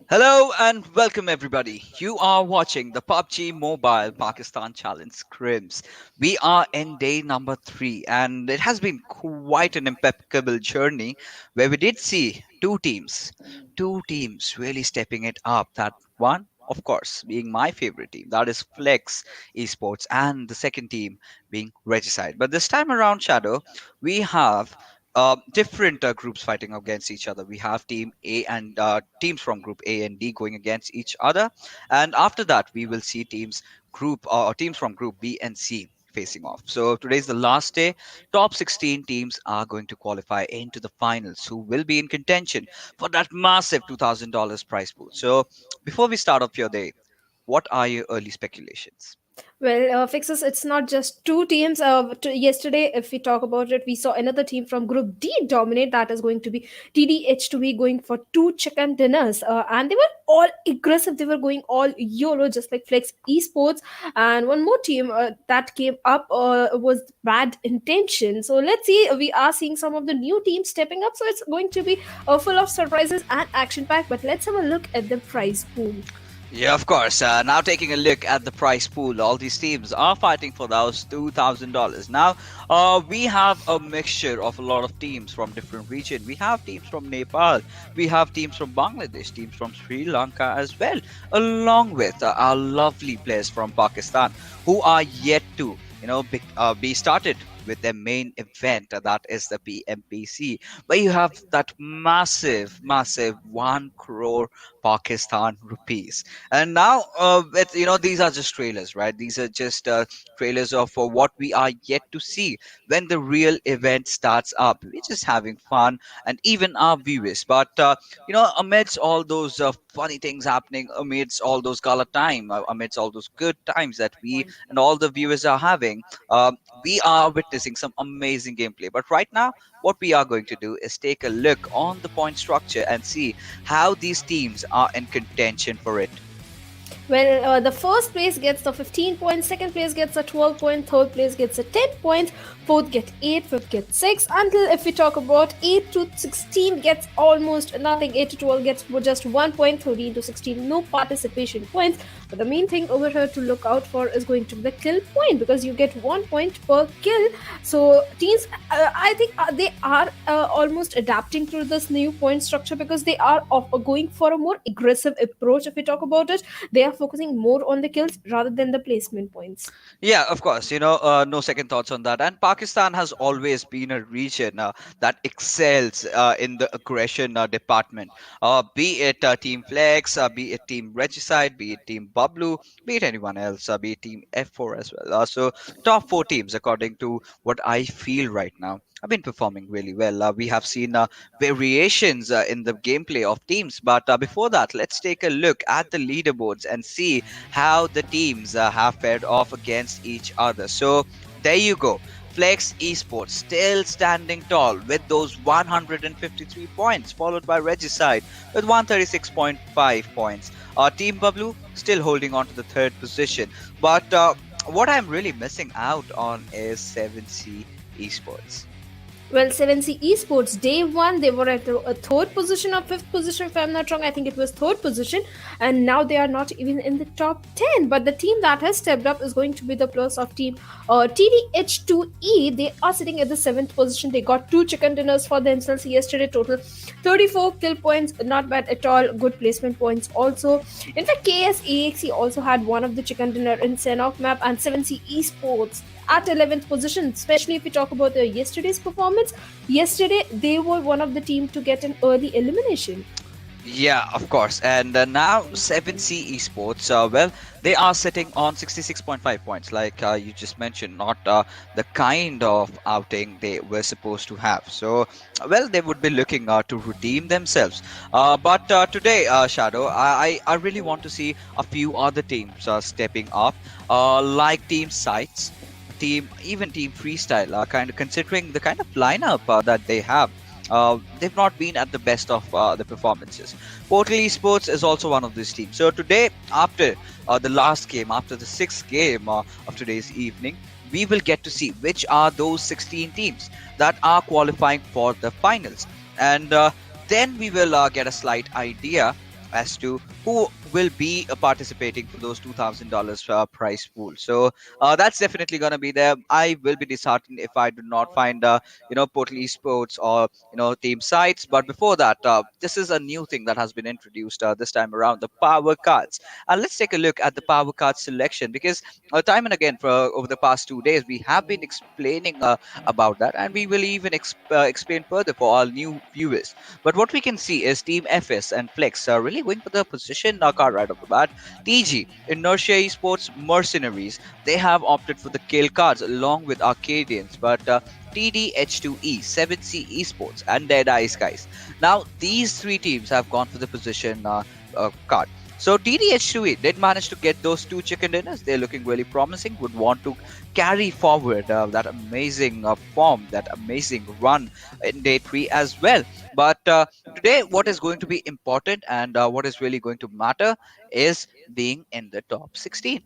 Hello and welcome everybody. You are watching the PUBG Mobile Pakistan Challenge Scrims. We are in day number 3 and it has been quite an impeccable journey where we did see two teams really stepping it up. That one, of course, being my favorite team, that is Flex Esports, and the second team being Regicide. But this time around, Shadow, we have different groups fighting against each other. We have team A and teams from group A and D going against each other, and after that, we will see teams from group B and C facing off. So today's the last day. Top 16 teams are going to qualify into the finals, who will be in contention for that massive $2,000 prize pool. So before we start off your day, what are your early speculations? Well, Fixes, it's not just two teams. Yesterday, if we talk about it, we saw another team from Group D dominate. That is going to be TDH2B going for two chicken dinners. And they were all aggressive. They were going all YOLO, just like Flex Esports. And one more team that came up was Bad Intention. So let's see. We are seeing some of the new teams stepping up. So it's going to be full of surprises and action packed. But let's have a look at the prize pool. Yeah, of course. Now taking a look at the prize pool, all these teams are fighting for those $2,000. Now, we have a mixture of a lot of teams from different regions. We have teams from Nepal, we have teams from Bangladesh, teams from Sri Lanka as well, along with our lovely players from Pakistan who are yet to, be started with their main event, that is the PMPC, where you have that massive 1 crore Pakistan rupees. And now, these are just trailers, right? These are just trailers of what we are yet to see when the real event starts up. We're just having fun, and even our viewers. But amidst all those funny things happening, amidst all those gala time, amidst all those good times that we and all the viewers are having, we are witnessing some amazing gameplay. But right now, what we are going to do is take a look on the point structure and see how these teams are in contention for it. Well, the first place gets the 15 points, second place gets a 12 point, third place gets a 10 points, fourth get 8, fifth get 6. Until if we talk about 8 to 16 gets almost nothing, 8 to 12 gets just 1 point, 13 to 16 no participation points. But the main thing over here to look out for is going to be the kill point, because you get 1 point per kill. So teams, I think they are almost adapting to this new point structure, because they are going for a more aggressive approach. If we talk about it, they are focusing more on the kills rather than the placement points. Yeah, of course. No second thoughts on that. And Pakistan has always been a region that excels in the aggression department. Be it Team Flex, be it Team Regicide, be it Team Bablu, be it anyone else, be it Team F4 as well. So, top 4 teams, according to what I feel right now, have been performing really well. We have seen variations in the gameplay of teams. But before that, let's take a look at the leaderboards and see how the teams have fared off against each other. So there you go. Flex Esports still standing tall with those 153 points, followed by Regicide with 136.5 points. Team Bablu still holding on to the third position. But what I'm really missing out on is 7C Esports. Well, 7C Esports, day one, they were at a third position or fifth position, if I'm not wrong. I think it was third position. And now they are not even in the top 10. But the team that has stepped up is going to be the plus of team TDH2E. They are sitting at the seventh position. They got two chicken dinners for themselves yesterday, total 34 kill points. Not bad at all. Good placement points also. In fact, KSAXE also had one of the chicken dinner in Sanhok map, and 7C Esports at 11th position, especially if we talk about yesterday's performance. Yesterday, they were one of the team to get an early elimination. Yeah, of course. And now 7C Esports, they are sitting on 66.5 points, like you just mentioned, not the kind of outing they were supposed to have. So, they would be looking to redeem themselves. But today, Shadow, I really want to see a few other teams stepping up, like Team Sites. Even Team Freestyle, kind of considering the kind of lineup that they have. They've not been at the best of the performances. Portal Esports is also one of these teams. So today, after the last game, after the sixth game of today's evening, we will get to see which are those 16 teams that are qualifying for the finals. And then we will get a slight idea as to who will be participating for those $2,000 prize pool. So that's definitely going to be there. I will be disheartened if I do not find Portal Esports or team sites. But before that, this is a new thing that has been introduced this time around, the power cards. And let's take a look at the power card selection, because time and again for over the past 2 days we have been explaining about that, and we will even explain further for our new viewers. But what we can see is Team FS and Flex are really going for the position card right off the bat. TG, Inertia Esports, Mercenaries, they have opted for the kill cards along with Arcadians, but TDH2E, 7C Esports, and Dead Eye Skies. Now, these three teams have gone for the position card. So TDH2E did manage to get those two chicken dinners. They're looking really promising. Would want to carry forward that amazing form, that amazing run in day three as well. But today, what is going to be important and what is really going to matter is being in the top 16.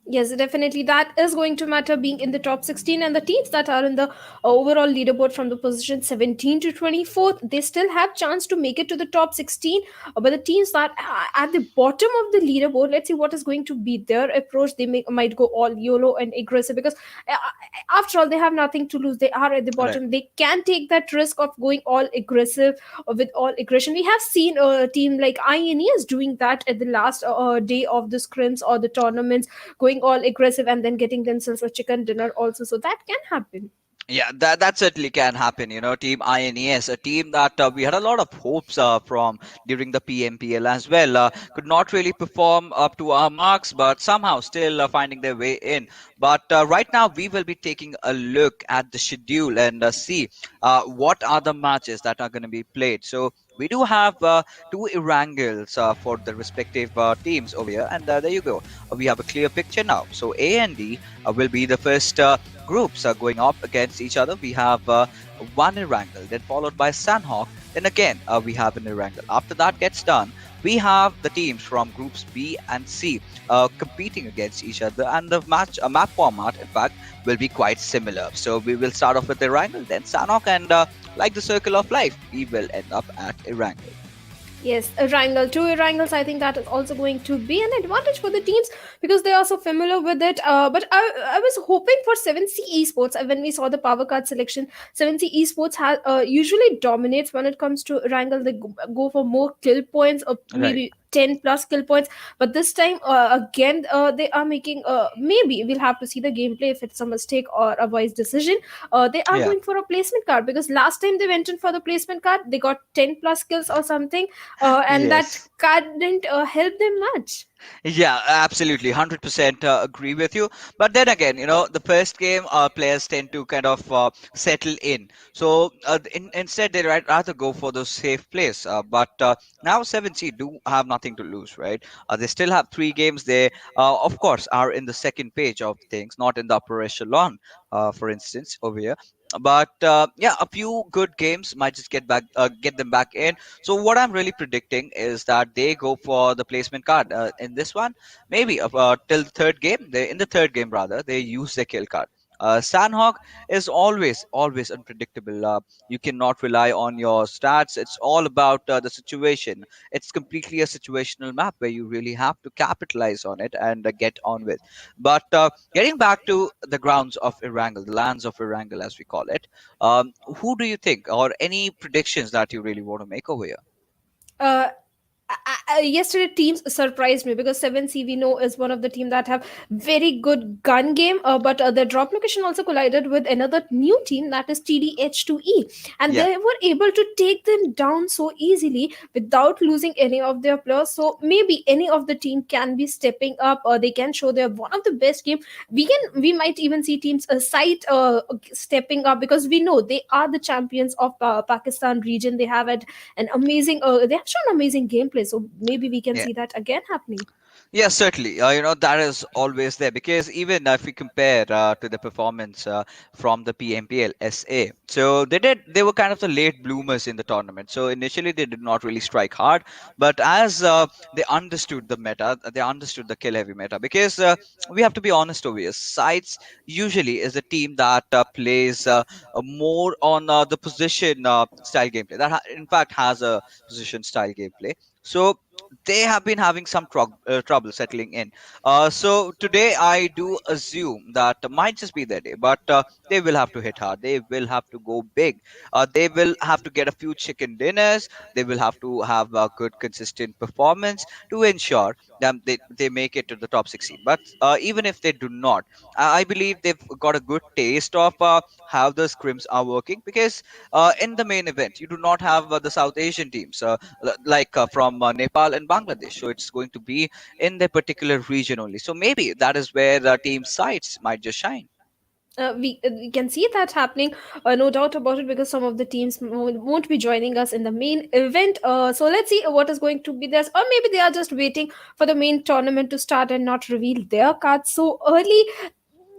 Yes, definitely. That is going to matter being in the top 16, and the teams that are in the overall leaderboard from the position 17 to 24th, they still have chance to make it to the top 16. But the teams that are at the bottom of the leaderboard, let's see what is going to be their approach. They might go all YOLO and aggressive because after all, they have nothing to lose. They are at the Right. bottom. They can take that risk of going all aggressive with all aggression. We have seen a team like INES doing that at the last day of the scrims or the tournaments, going all aggressive and then getting themselves a chicken dinner also. So that can happen. Yeah, that certainly can happen. Team INES, a team that we had a lot of hopes from during the PMPL as well. Could not really perform up to our marks, but somehow still finding their way in. But right now, we will be taking a look at the schedule and see what are the matches that are going to be played. So we do have two Erangels for the respective teams over here, and there you go. We have a clear picture now. So A and D will be the first groups are going up against each other. We have one Erangel, then followed by Sanhok. Then again, we have an Erangel. After that gets done, we have the teams from groups B and C competing against each other, and the map format, in fact, will be quite similar. So we will start off with Erangel, then Sanhok, and like the circle of life, we will end up at Erangel. Yes, Erangel, two Erangels. I think that is also going to be an advantage for the teams because they are so familiar with it. But I was hoping for 7C Esports when we saw the power card selection. 7C Esports usually dominates when it comes to Erangel. They go for more kill points or Right. maybe 10 plus kill points. But this time, again, they are making, maybe we'll have to see the gameplay if it's a mistake or a wise decision. They are Yeah. going for a placement card because last time they went in for the placement card, they got 10 plus kills or something, and that Yes. card didn't help them much. Yeah, absolutely, 100% agree with you. But then again, the first game, players tend to kind of settle in. So instead, they rather go for the safe place. But now 7C do have nothing to lose, right? They still have three games. They, of course, are in the second page of things, not in the upper echelon, for instance, over here. But yeah, a few good games might just get them back in. So what I'm really predicting is that they go for the placement card in this one. Maybe till the third game. They in the third game rather they use the kill card. Sanhok is always unpredictable. You cannot rely on your stats. It's all about the situation. It's completely a situational map where you really have to capitalize on it and get on with. But getting back to the grounds of Erangel, the lands of Erangel as we call it, who do you think, or any predictions that you really want to make over here? Uh, Yesterday teams surprised me because 7C we know is one of the team that have very good gun game, but their drop location also collided with another new team that is TDH2E, and Yeah. they were able to take them down so easily without losing any of their players. So maybe any of the team can be stepping up, or they can show they're one of the best game. We might even see teams side stepping up because we know they are the champions of Pakistan region. They have had an amazing they have shown amazing gameplay, so maybe we can Yeah. see that again happening. Yeah, certainly. That is always there because even if we compare to the performance from the PMPL SA, so they were kind of the late bloomers in the tournament. So initially they did not really strike hard, but as they understood the meta, they understood the kill heavy meta. Because we have to be honest over here, Sides usually is a team that plays more on the position style gameplay. In fact has a position style gameplay. So they have been having some trouble settling in. So today I do assume that might just be their day, but they will have to hit hard. They will have to go big. They will have to get a few chicken dinners. They will have to have a good, consistent performance to ensure that they make it to the top 16. But even if they do not, I believe they've got a good taste of how the scrims are working, because in the main event, you do not have the South Asian teams. Like from Nepal and Bangladesh. So it's going to be in the particular region only. So maybe that is where the team sites might just shine. We can see that happening, no doubt about it, because some of the teams won't be joining us in the main event. So let's see what is going to be there, or maybe they are just waiting for the main tournament to start and not reveal their cards so early.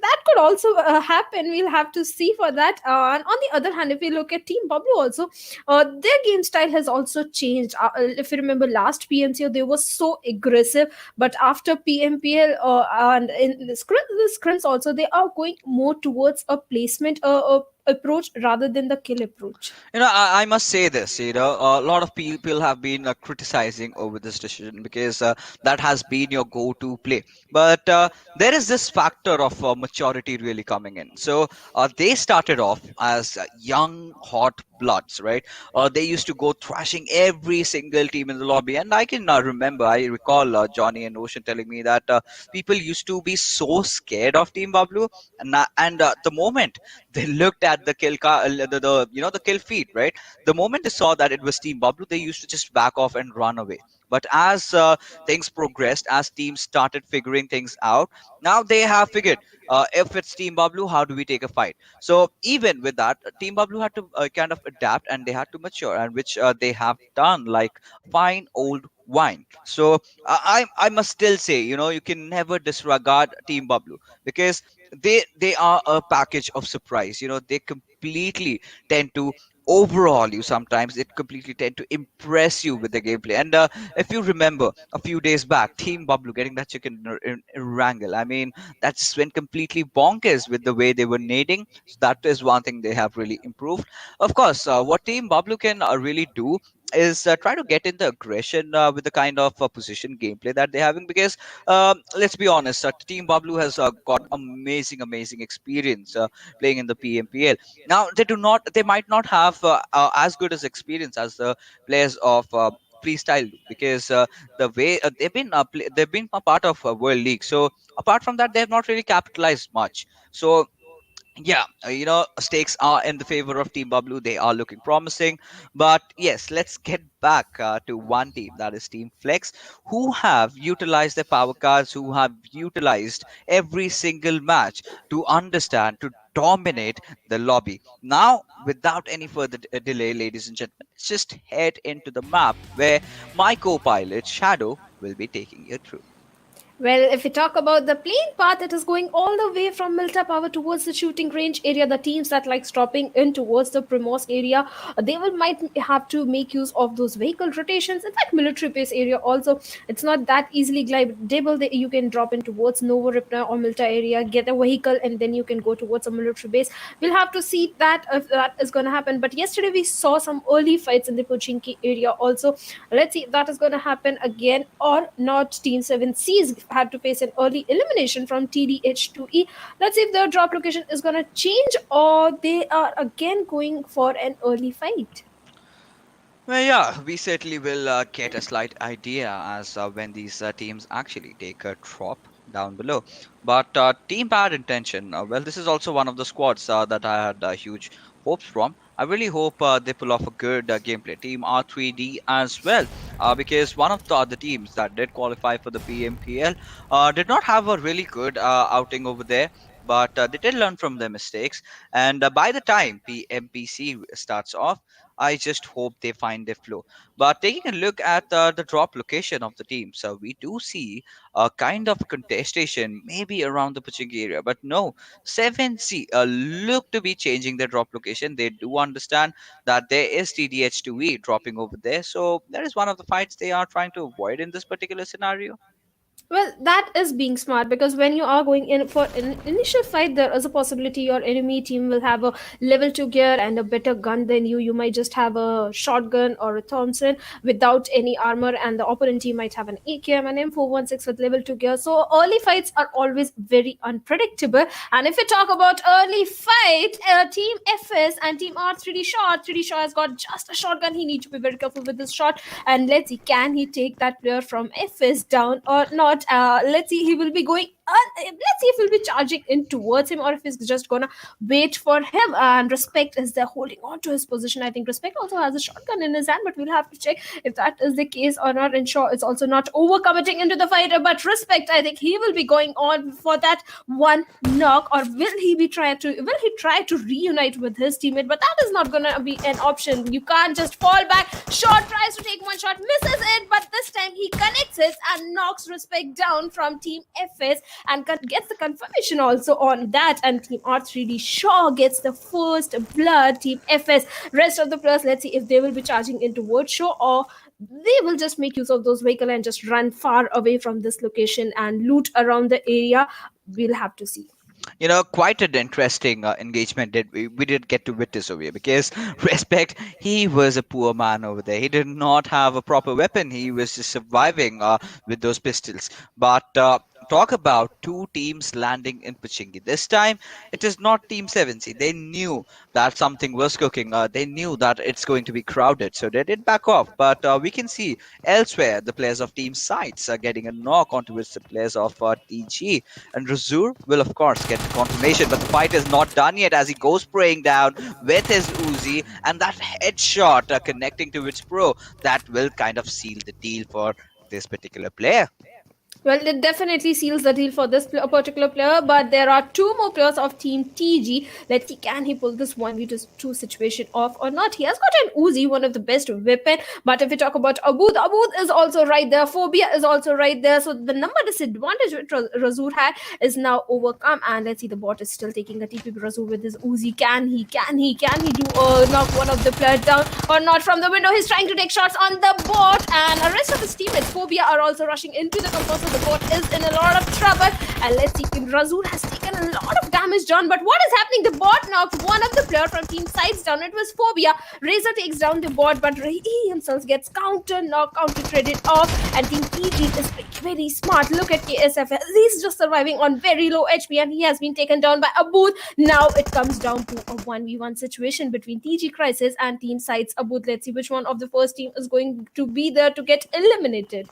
That could also happen. We'll have to see for that. And on the other hand, if we look at Team Bablu also, their game style has also changed. If you remember last PMCO, they were so aggressive, but after PMPL and in the scrims also, they are going more towards a placement approach rather than the kill approach. I must say this. A lot of people have been criticizing over this decision, because that has been your go-to play. But there is this factor of maturity really coming in. So they started off as young, hot bloods, right? They used to go thrashing every single team in the lobby, and I can remember, I recall Johnny and Ocean telling me that people used to be so scared of Team Bablu, and the moment they looked at the the kill feed, right? The moment they saw that it was Team Bablu, they used to just back off and run away. But as things progressed, as teams started figuring things out, now they have figured, if it's Team Bablu, how do we take a fight? So even with that, Team Bablu had to kind of adapt, and they had to mature, and which they have done like fine old wine. So I must still say, you can never disregard Team Bablu, because they are a package of surprise. They completely tend to overhaul you. Sometimes it completely tend to impress you with the gameplay. And if you remember a few days back, Team Bablu getting that chicken in wrangle, I mean, that just went completely bonkers with the way they were nading. So that is one thing they have really improved. Of course, what Team Bablu can really do is try to get in the aggression with the kind of position gameplay that they're having, because let's be honest, Team Bablu has got amazing experience playing in the PMPL. Now they might not have as good as experience as the players of freestyle do, because the way they've been a part of World League. So apart from that, they have not really capitalized much. So yeah, stakes are in the favor of Team Bablu. They are looking promising. But yes, let's get back to one team, that is Team Flex, who have utilized their power cards, who have utilized every single match to understand, to dominate the lobby. Now, without any further delay, ladies and gentlemen, let's just head into the map where my co pilot, Shadow, will be taking you through. Well, if we talk about the playing path, it is going all the way from Milta Power towards the shooting range area. The teams that like dropping in towards the Primos area, they will might have to make use of those vehicle rotations. In fact, military base area also, it's not that easily glidable. You can drop in towards Novo Ripna or Milta area, get a vehicle, and then you can go towards a military base. We'll have to see that if that is going to happen. But yesterday we saw some early fights in the Pochinki area also. Let's see if that is going to happen again or not. Team 7Cs had to face an early elimination from TDH2E. Let's see if their drop location is going to change or they are again going for an early fight. Well, yeah, we certainly will get a slight idea as when these teams actually take a drop down below. But Team Bad Intention, well, this is also one of the squads that I had huge hopes from. I really hope they pull off a good gameplay. Team R3D as well, because one of the other teams that did qualify for the PMPL did not have a really good outing over there. But they did learn from their mistakes. And by the time PMPC starts off, I just hope they find their flow. But taking a look at the drop location of the team, so we do see a kind of contestation maybe around the Pachigi area. But no, 7C look to be changing their drop location. They do understand that there is TDH2E dropping over there. So that is one of the fights they are trying to avoid in this particular scenario. Well, that is being smart because when you are going in for an initial fight, there is a possibility your enemy team will have a level 2 gear and a better gun than you. You might just have a shotgun or a Thompson without any armor, and the opponent team might have an AKM and M416 with level 2 gear. So, early fights are always very unpredictable. And if we talk about early fight, Team FS and Team R3D Shaw, 3D Shaw has got just a shotgun. He needs to be very careful with his shot. And let's see, can he take that player from FS down or not? Let's see, he will be going. Let's see if he'll be charging in towards him or if he's just gonna wait for him. And Respect is there holding on to his position. I think Respect also has a shotgun in his hand, but we'll have to check if that is the case or not. And Shaw is also not overcommitting into the fight, but Respect, I think he will be going on for that one knock, or will he try to reunite with his teammate? But that is not gonna be an option. You can't just fall back. Shaw tries to take one shot, misses it, but this time he connects it and knocks Respect down from Team FS and gets the confirmation also on that. And Team R3D Shaw gets the first blood. Team FS, rest of the players, let's see if they will be charging in towards Shaw or they will just make use of those vehicles and just run far away from this location and loot around the area. We'll have to see. Quite an interesting engagement that we did get to witness over here, because Respect, he was a poor man over there. He did not have a proper weapon. He was just surviving with those pistols. But talk about two teams landing in Pachingi. This time, it is not Team 7C. They knew that something was cooking. They knew that it's going to be crowded, so they did back off. But we can see elsewhere the players of Team Sites are getting a knock onto which the players of TG, and Razur will of course get the confirmation, but the fight is not done yet as he goes spraying down with his Uzi, and that headshot connecting to its pro, that will kind of seal the deal for this particular player. Well, it definitely seals the deal for this particular player, but there are two more players of Team TG. Let's see, can he pull this 1v2 situation off or not? He has got an Uzi, one of the best weapon, but if we talk about Abud is also right there. Phobia is also right there. So the number disadvantage which Razur had is now overcome, and let's see, the bot is still taking a TP. Razur with his Uzi, can he do knock one of the players down or not from the window? He's trying to take shots on the bot, and the rest of his teammates, Phobia, are also rushing into the compound. So the bot is in a lot of trouble, and let's see, Razul has taken a lot of damage down, but what is happening? The bot knocked one of the player from Team Sides down. It was Phobia. Razor takes down the bot, but he himself gets counter traded off, and Team PG is very smart. Look at KSF. He's just surviving on very low HP, and he has been taken down by Abud. Now it comes down to a 1v1 situation between TG Crisis and Team Sides Abud. Let's see which one of the first team is going to be there to get eliminated.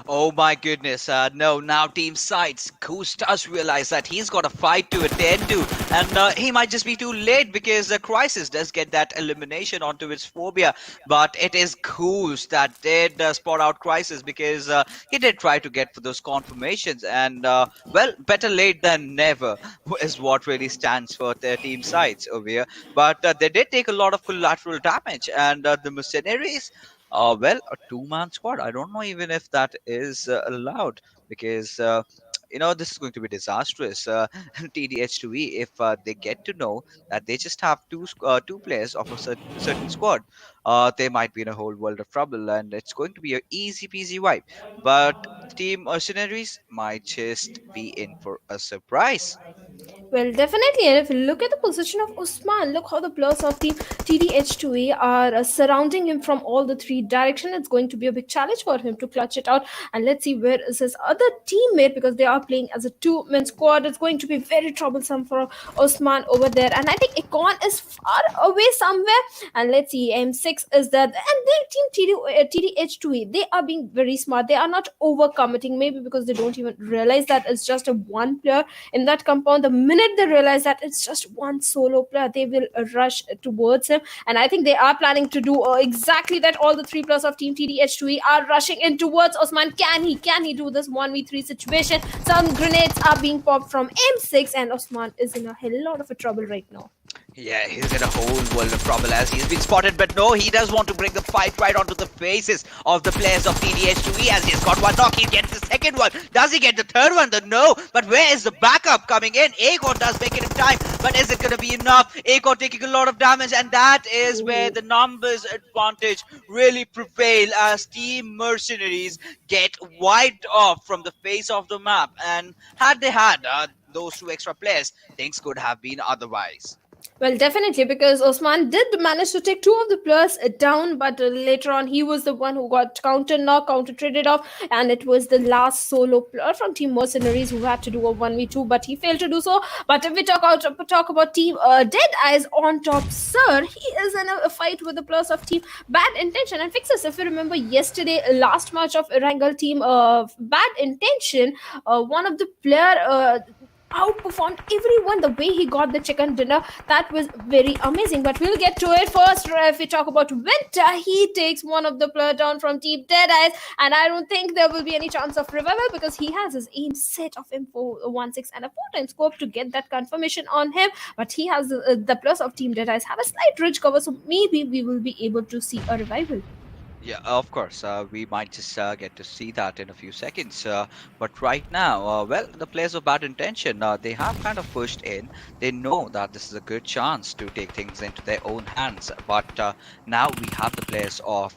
Oh my goodness, no, now Team Sides, Goose does realize that he's got a fight to attend to, and he might just be too late because the Crisis does get that elimination onto its Phobia, but it is Goose that did spot out Crisis, because he did try to get for those confirmations, and well, better late than never is what really stands for their Team Sides over here, but they did take a lot of collateral damage, and the Mercenaries, well, a two-man squad. I don't know even if that is allowed, because this is going to be disastrous. TDH2E, if they get to know that they just have two players of a certain squad, they might be in a whole world of trouble, and it's going to be a easy peasy wipe. But Team Mercenaries might just be in for a surprise. Well, definitely. And if you look at the position of Usman, look how the players of Team TDH2A are surrounding him from all the three directions. It's going to be a big challenge for him to clutch it out. And let's see where is his other teammate, because they are playing as a two-man squad. It's going to be very troublesome for Usman over there. And I think Econ is far away somewhere. And let's see, M6 is there. And their team TDH2A, they are being very smart. They are not overcommitting, maybe because they don't even realize that it's just a one player in that compound. The minute they realize that it's just one solo player, they will rush towards him, and I think they are planning to do exactly that. All the three players of Team TDH2E are rushing in towards Osman. Can he do this 1v3 situation? Some grenades are being popped from M6, and Osman is in a hell lot of trouble right now. Yeah, he's in a whole world of trouble as he's been spotted, but no, he does want to bring the fight right onto the faces of the players of TDH2E as he's got one knock, he gets the second one. Does he get the third one? The no, but where is the backup coming in? Aegon does make it in time, but is it going to be enough? Aegon taking a lot of damage, and that is where the numbers advantage really prevail as Team Mercenaries get wiped off from the face of the map. And had they had those two extra players, things could have been otherwise. Well, definitely, because Osman did manage to take two of the players down, but later on he was the one who got counter knock, counter traded off, and it was the last solo player from Team Mercenaries who had to do a 1v2, but he failed to do so. But if we talk about Team Dead Eyes on top, sir, he is in a fight with the players of Team Bad Intention and Fixes. If you remember yesterday, last match of Erangel Team Bad Intention, one of the player. Outperformed everyone. The way he got the chicken dinner, that was very amazing, but we'll get to it. First, if we talk about Winter, he takes one of the player down from Team Dead Eyes, and I don't think there will be any chance of revival because he has his aim set of him for 1-6 and a 4 times scope to get that confirmation on him, but he has the plus of Team Dead Eyes have a slight ridge cover, so maybe we will be able to see a revival. Yeah, of course. We might just get to see that in a few seconds. But right now, well, the players of bad intention, they have kind of pushed in. They know that this is a good chance to take things into their own hands. But now we have the players of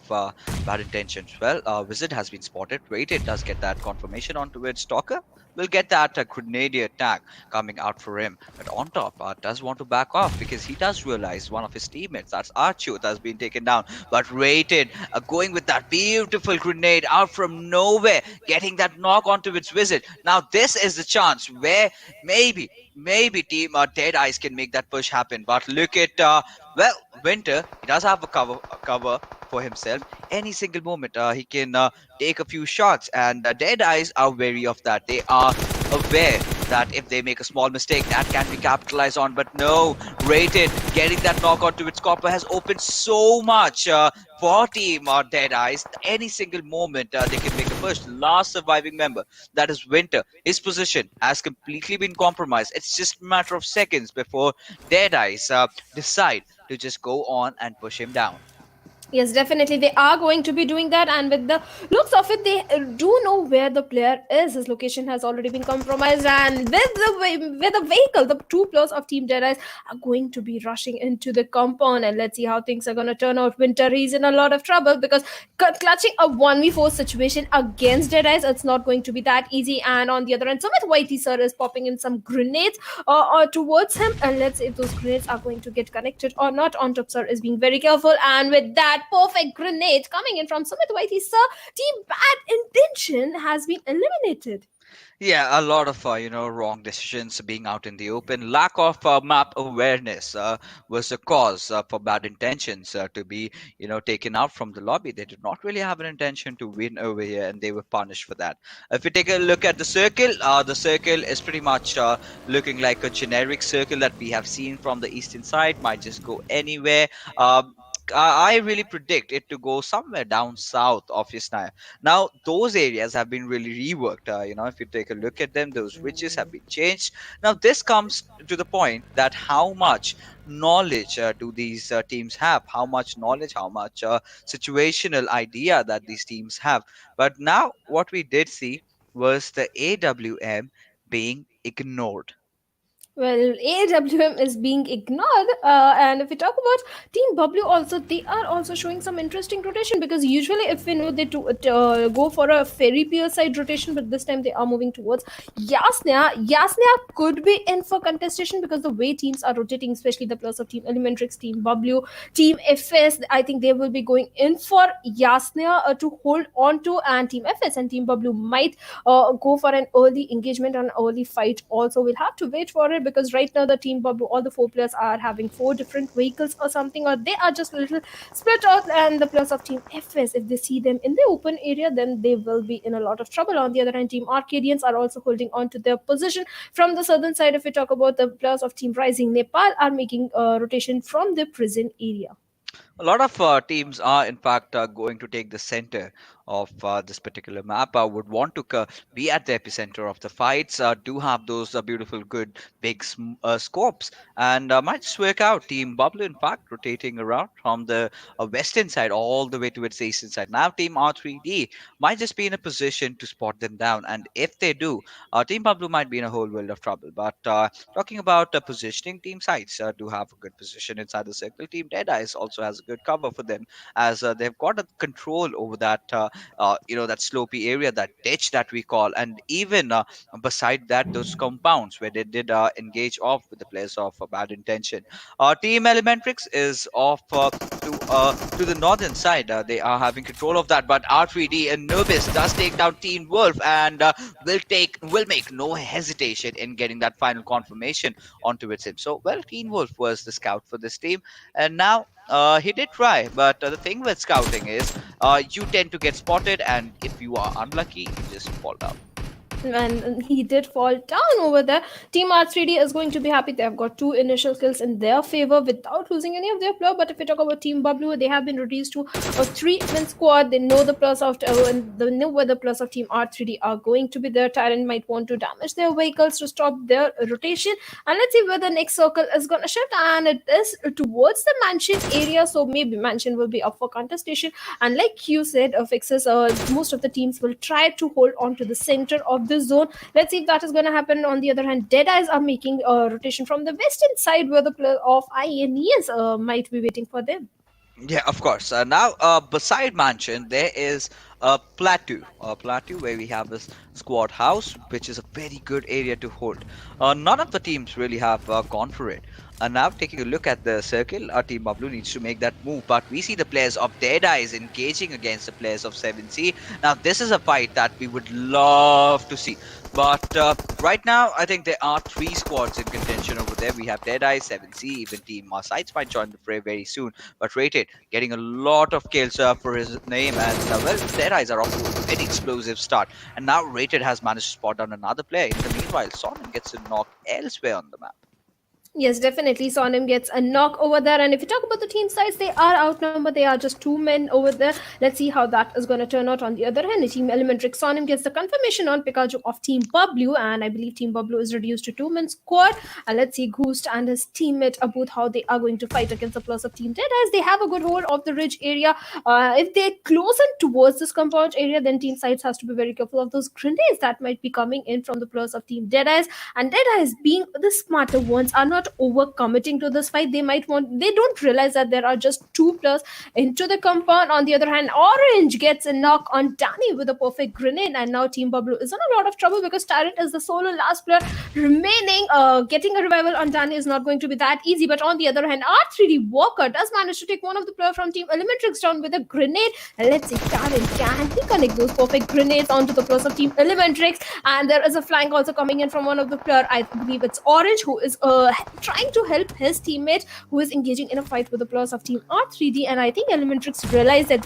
bad intentions. Well, Wizard has been spotted. Rated does get that confirmation onto it. Stalker will get that grenadier attack coming out for him. But on top, does want to back off because he does realize one of his teammates, that's Archut, has been taken down. But Rated going with that beautiful grenade out from nowhere, getting that knock onto its wizard. Now this is the chance where maybe Team Dead Eyes can make that push happen. But look at well, Winter, he does have a cover for himself. Any single moment, he can take a few shots, and Dead Eyes are wary of that. They are aware that if they make a small mistake, that can be capitalized on. But no, Rated getting that knock onto its copper has opened so much for Team Dead Eyes. Any single moment, they can make a push. The last surviving member, that is Winter, his position has completely been compromised. It's just a matter of seconds before Dead Eyes decide to just go on and push him down. Yes, definitely. They are going to be doing that, and with the looks of it, they do know where the player is. His location has already been compromised, and with the vehicle, the two players of Team Jedi's are going to be rushing into the compound, and let's see how things are going to turn out. Winter, he's in a lot of trouble because clutching a 1v4 situation against Jedi's, it's not going to be that easy. And on the other end, Sumit Whitey sir is popping in some grenades towards him, and let's see if those grenades are going to get connected or not. On top sir is being very careful, and with that perfect grenade coming in from Sumit Whitey, sir, Team Bad Intention has been eliminated. Yeah, a lot of wrong decisions being out in the open. Lack of map awareness was the cause for bad intentions to be taken out from the lobby. They did not really have an intention to win over here, and they were punished for that. If we take a look at the circle is pretty much looking like a generic circle that we have seen from the eastern side. Might just go anywhere. I really predict it to go somewhere down south of Yasnaya. Now, those areas have been really reworked. If you take a look at them, those ridges have been changed. Now, this comes to the point that how much knowledge do these teams have? How much knowledge, how much situational idea that these teams have? But now, what we did see was the AWM being ignored. Well, AWM is being ignored, and if we talk about Team Bablu, also they are also showing some interesting rotation because usually, if we know they go for a fairy peer side rotation, but this time they are moving towards Yasnia. Yasnia could be in for contestation because the way teams are rotating, especially the players of Team Elementrix, Team Bablu, Team FS, I think they will be going in for Yasnia to hold on to, and Team FS and Team Bablu might go for an early engagement and early fight. Also, we'll have to wait for it because right now the Team Bablu, all the four players are having four different vehicles or something, or they are just a little split out. And the players of Team FS, if they see them in the open area, then they will be in a lot of trouble. On the other hand, Team Arcadians are also holding on to their position. From the southern side, if we talk about the players of Team Rising Nepal, are making a rotation from the prison area. A lot of teams are, in fact, going to take the center of this particular map would want to be at the epicenter of the fights, do have those beautiful, good, big scopes, and might just work out. Team Bubble, in fact, rotating around from the western side all the way to its eastern side. Now, Team R3D might just be in a position to spot them down, and if they do, Team Bablu might be in a whole world of trouble. But talking about positioning, team sides do have a good position inside the circle. Team Deadeyes also has a good cover for them, as they've got a control over that that slopey area, that ditch that we call, and even beside that, those compounds where they did engage off with the players of bad intention. Team Elementrix is off to the northern side. They are having control of that, but R3D and Nubis does take down Team Wolf, and will make no hesitation in getting that final confirmation onto its him. So, well, Teen Wolf was the scout for this team, and now he did try, but the thing with scouting is you tend to get spotted, and if you are unlucky, you just fall down. And he did fall down over there. Team R3D is going to be happy. They have got two initial kills in their favor without losing any of their player. But if we talk about Team Bablu, they have been reduced to a three-man squad. They know the plus of and they know where the plus of Team R3D are going to be there. Tyrant might want to damage their vehicles to stop their rotation. And let's see where the next circle is going to shift. And it is towards the mansion area. So maybe mansion will be up for contestation. And like you said, fixes, most of the teams will try to hold on to the center of the zone. Let's see if that is going to happen. On the other hand, Deadeyes are making a rotation from the western side where the player of INES might be waiting for them. Yeah, of course. Now, beside Mansion, there is a plateau where we have this squad house, which is a very good area to hold. None of the teams really have gone for it. And now, taking a look at the circle, our team Bablu needs to make that move, but we see the players of Deadeyes engaging against the players of 7C. Now, this is a fight that we would love to see. But right now, I think there are three squads in contention over there. We have Deadeye, 7C, even Team Sides might join the fray very soon. But Rated getting a lot of kills for his name, and well, Deadeyes are off to a very explosive start. And now Rated has managed to spot down another player. In the meanwhile, Sonnen gets a knock elsewhere on the map. Yes, definitely. Sonim gets a knock over there. And if you talk about the team size, they are outnumbered. They are just two men over there. Let's see how that is going to turn out. On the other hand, the Team Elementrix Sonim gets the confirmation on Pikachu of Team Bablu. And I believe Team Bablu is reduced to two-man squad. And let's see Goost and his teammate Abud how they are going to fight against the plus of Team Dead. As they have a good hold of the ridge area. If they close in towards this compound area, then Team Sides has to be very careful of those grenades that might be coming in from the plus of Team Deadeyes. And Deadeyes, being the smarter ones, are not over committing to this fight. They don't realize that there are just two players into the compound. On the other hand, Orange gets a knock on Danny with a perfect grenade, and now Team Bablu is in a lot of trouble because Tyrant is the solo last player remaining. Getting a revival on Danny is not going to be that easy. But on the other hand, R3D Walker does manage to take one of the players from Team Elementrix down with a grenade. And let's see, Tyrant, can he connect those perfect grenades onto the players of Team Elementrix? And there is a flank also coming in from one of the players. I believe it's Orange, who is trying to help his teammate who is engaging in a fight with the players of Team R3D. And I think Elementrix realize that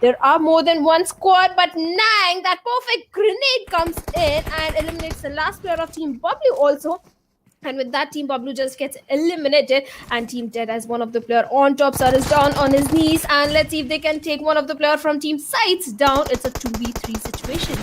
there are more than one squad, but Nang, that perfect grenade comes in and eliminates the last player of Team Bablu also. And with that, Team Bablu just gets eliminated. And Team Dead as one of the player on top, Sir is down on his knees. And let's see if they can take one of the player from Team Sides down. It's a 2v3 situation.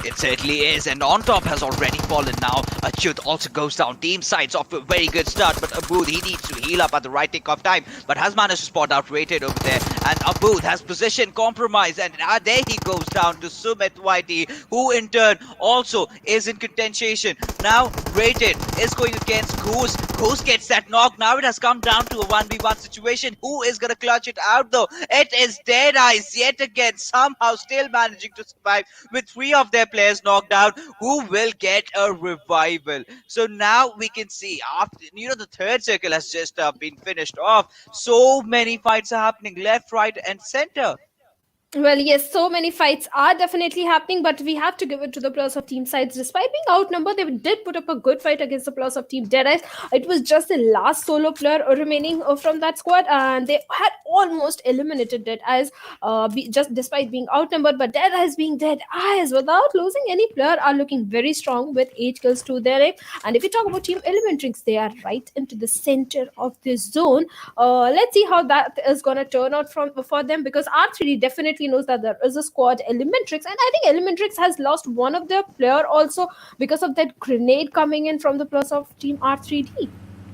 It certainly is, and on top has already fallen now. Achut also goes down. Team Sides off to a very good start, but Abud, he needs to heal up at the right tick of time, but has managed to spot out Rated over there. And Abud has position compromised, and there he goes down to Sumit Whitey, who in turn also is in contention. Now Rated is going against Goose. Goose gets that knock. Now it has come down to a 1v1 situation. Who is going to clutch it out though? It is Deadeyes yet again, somehow still managing to survive with three of their players knocked out, who will get a revival. So now we can see after the third circle has just been finished off. So many fights are happening left, right, and center. Well, yes, so many fights are definitely happening, but we have to give it to the players of Team Sides. Despite being outnumbered, they did put up a good fight against the players of Team Deadeyes. It was just the last solo player remaining from that squad, and they had almost eliminated Deadeyes just despite being outnumbered. But Deadeyes being Deadeyes without losing any player are looking very strong with 8 kills to their name. And if you talk about Team Elementrix, they are right into the center of this zone. Let's see how that is going to turn out for them, because R3D definitely definitely knows that there is a squad Elementrix, and I think Elementrix has lost one of their player also because of that grenade coming in from the plus of Team R3D.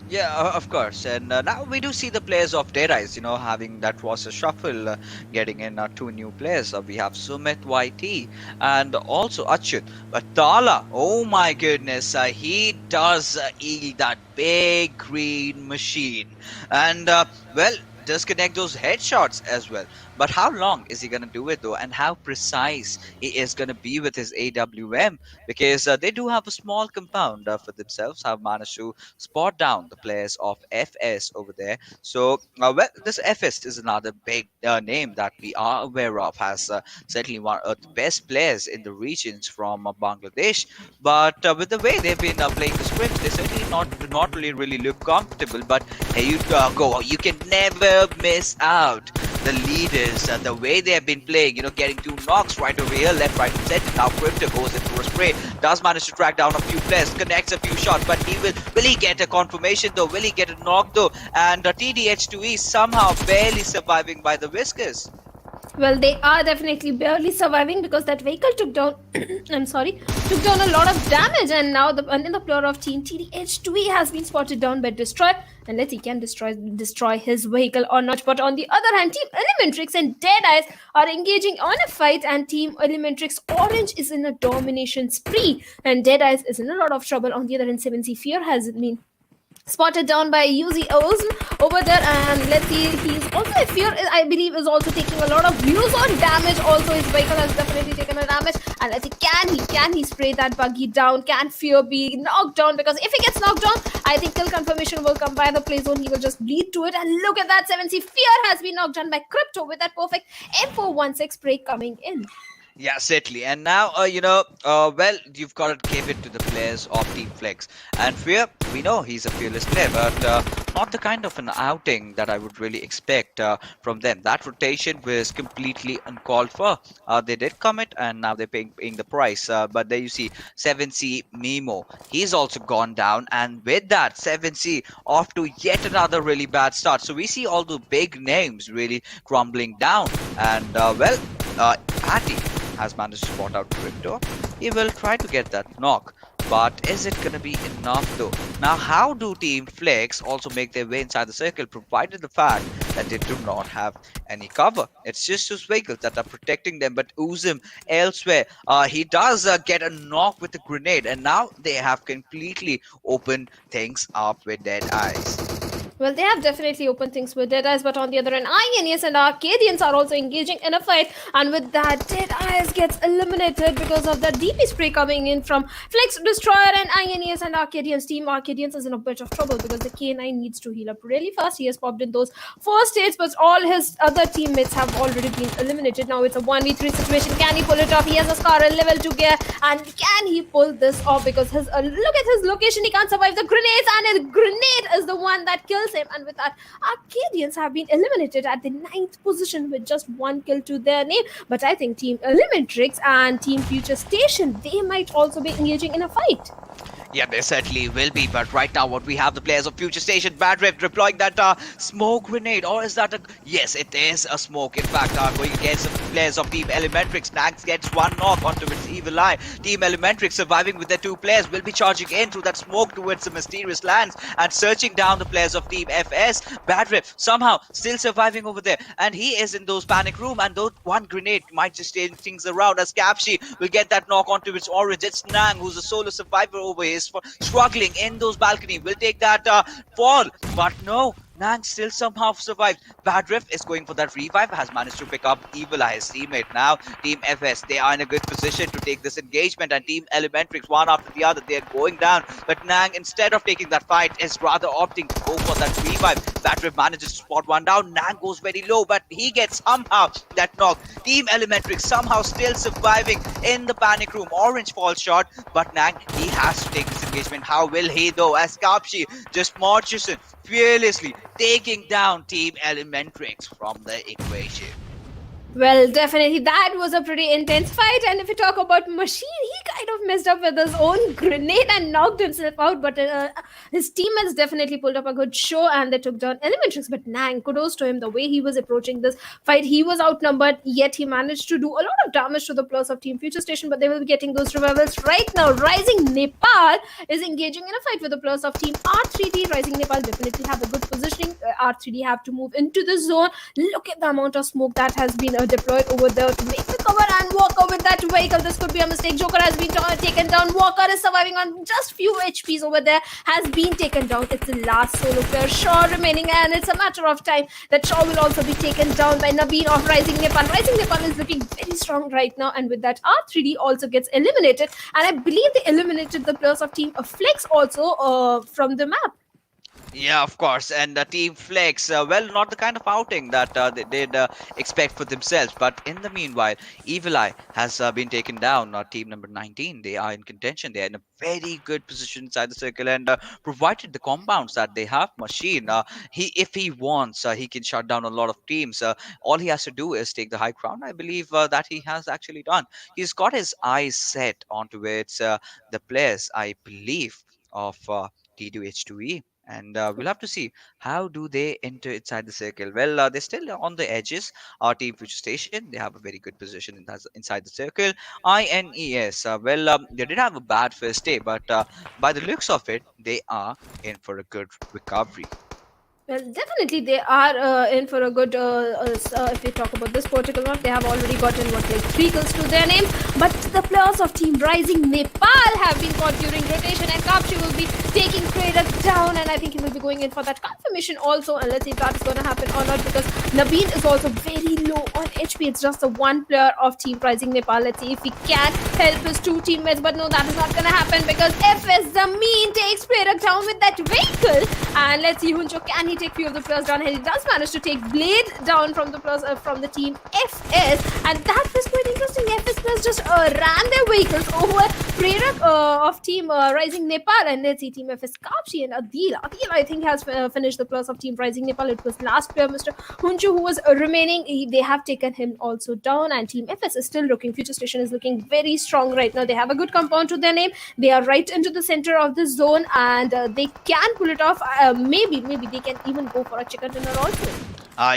Yeah, of course. And now we do see the players of Dead Eyes, having that roster shuffle, getting in two new players. We have Sumit YT and also Achyut. But Tala, oh my goodness, he does eat that big green machine. And, well, does connect those headshots as well. But how long is he going to do it though? And how precise he is going to be with his AWM? Because they do have a small compound for themselves, have managed to spot down the players of FS over there. So, well, this FS is another big name that we are aware of, has certainly one of the best players in the regions from Bangladesh. But with the way they've been playing the scrims, they certainly not really look comfortable. But here you go, you can never miss out. The leaders, the way they have been playing, getting two knocks right over here, left, right, and center. Now Crypto goes in for a spray, does manage to track down a few players, connects a few shots, but will he get a confirmation though? Will he get a knock though? And TDH2E somehow barely surviving by the whiskers. Well, they are definitely barely surviving because that vehicle took down. I'm sorry, took down a lot of damage, and now in the player of Team TDH2E has been spotted down by Destroy, and let's see can destroy his vehicle or not. But on the other hand, Team Elementrix and Deadeyes are engaging on a fight, and Team Elementrix Orange is in a domination spree, and Deadeyes is in a lot of trouble. On the other hand, 7C Fear has been spotted down by UZ over there, and let's see, he's also a Fear, I believe, is also taking a lot of views on damage. Also his vehicle has definitely taken a damage, and let's see, can he spray that buggy down? Can Fear be knocked down? Because if he gets knocked down, I think kill confirmation will come by the play zone. He will just bleed to it, and look at that, 7C Fear has been knocked down by Crypto with that perfect M416 spray coming in. Yeah, certainly. And now, well, you've got to give it to the players of Team Flex. And Fear, we know he's a fearless player, but not the kind of an outing that I would really expect from them. That rotation was completely uncalled for. They did commit, and now they're paying the price. But there you see 7C Mimo. He's also gone down, and with that, 7C off to yet another really bad start. So we see all the big names really crumbling down. And, Hattie has managed to spot out Crypto. He will try to get that knock, but is it gonna be enough though? Now, how do Team Flex also make their way inside the circle, provided the fact that they do not have any cover? It's just those vehicles that are protecting them, but Uzim elsewhere, he does get a knock with a grenade, and now they have completely opened things up with Dead Eyes. Well, they have definitely opened things with Deadeyes, but on the other hand, INES and Arcadians are also engaging in a fight, and with that, Deadeyes gets eliminated because of the DP spray coming in from Flex Destroyer, and INES and Arcadians. Team Arcadians is in a bit of trouble because the K9 needs to heal up really fast. He has popped in those first hits, but all his other teammates have already been eliminated. Now it's a 1v3 situation. Can he pull it off? He has a Scar, a level 2 gear, and can he pull this off? Because look at his location, he can't survive the grenades, and his grenade is the one that kills him. And with that, Arcadians have been eliminated at the 9th position with just one kill to their name. But I think Team Elementrix and Team Future Station, they might also be engaging in a fight. Yeah, they certainly will be, but right now what we have, the players of Future Station, Bad Rip deploying that smoke grenade, or is that a... Yes, it is a smoke. In fact, going against the players of Team Elementrix. Nags gets one knock onto its evil eye. Team Elementrix surviving with their two players will be charging in through that smoke towards the mysterious lands and searching down the players of Team FS. Bad Rip somehow still surviving over there, and he is in those panic room, and those one grenade might just change things around as Capshi will get that knock onto its orange. It's Nang, who's a solo survivor over here, for struggling in those balcony, will take that fall, but no, Nang still somehow survived. Bad Riff is going for that revive, has managed to pick up Evil Eye, his teammate. Now, Team FS, they are in a good position to take this engagement, and Team Elementrix, one after the other, they are going down. But Nang, instead of taking that fight, is rather opting to go for that revive. Bad Riff manages to spot one down. Nang goes very low, but he gets somehow that knock. Team Elementrix somehow still surviving in the panic room. Orange falls short, but Nang, he has to take this engagement. How will he though? As Kapshi just marches fearlessly taking down Team Elementrix from the equation. Well, definitely that was a pretty intense fight. And if we talk about Machine, he kind of messed up with his own grenade and knocked himself out. But his teammates definitely pulled up a good show and they took down Elementrix. But Nang, kudos to him, the way he was approaching this fight. He was outnumbered, yet he managed to do a lot of damage to the players of Team Future Station. But they will be getting those revivals right now. Rising Nepal is engaging in a fight with the players of Team R3D. Rising Nepal definitely have a good positioning. R3D have to move into the zone. Look at the amount of smoke that has been deployed over there to make the cover, and Walker with that vehicle. This could be a mistake. Joker has been taken down. Walker is surviving on just few HPs over there. Has been taken down. It's the last solo player Shaw remaining, and it's a matter of time that Shaw will also be taken down by Nabeen of Rising Nepal. Rising Nepal is looking very strong right now, and with that R3D also gets eliminated, and I believe they eliminated the players of Team Flex also from the map. Yeah, of course. And Team Flex, well, not the kind of outing that they did expect for themselves. But in the meanwhile, Evil Eye has been taken down. Team number 19, they are in contention. They are in a very good position inside the circle. And provided the compounds that they have, Machine, if he wants, he can shut down a lot of teams. All he has to do is take the high ground. I believe that he has actually done. He's got his eyes set onto it. The players, I believe, of T2H2E, and we'll have to see how do they enter inside the circle. Well, they're still on the edges. Our Team Future Station, they have a very good position inside the circle. INES, well, they did have a bad first day, but by the looks of it, they are in for a good recovery. Well, definitely they are in for a good. If we talk about this particular one, they have already gotten what like 3 kills to their name. But the players of Team Rising Nepal have been caught during rotation, and Kapchi will be taking Kratos down, and I think he will be going in for that confirmation also. And let's see if that is going to happen or not, because Nabeen is also very low on HP. It's just the one player of Team Rising Nepal. Let's see if he can help his 2 teammates, but no, that is not going to happen because FS Zameen takes Kratos down with that vehicle. And let's see, Huncho, can he take few of the players down? And he does manage to take Blade down from the players from the team FS, and that was quite interesting. FS players just ran their vehicles over Prerak of Team Rising Nepal, and let's see Team FS Kapshi and Adil. Adil, I think, has finished the players of Team Rising Nepal. It was last player, Mr. Huncho, who was remaining. They have taken him also down, and Team FS is still looking. Future Station is looking very strong right now. They have a good compound to their name. They are right into the center of the zone, and they can pull it off. Maybe they can even go for a chicken dinner also.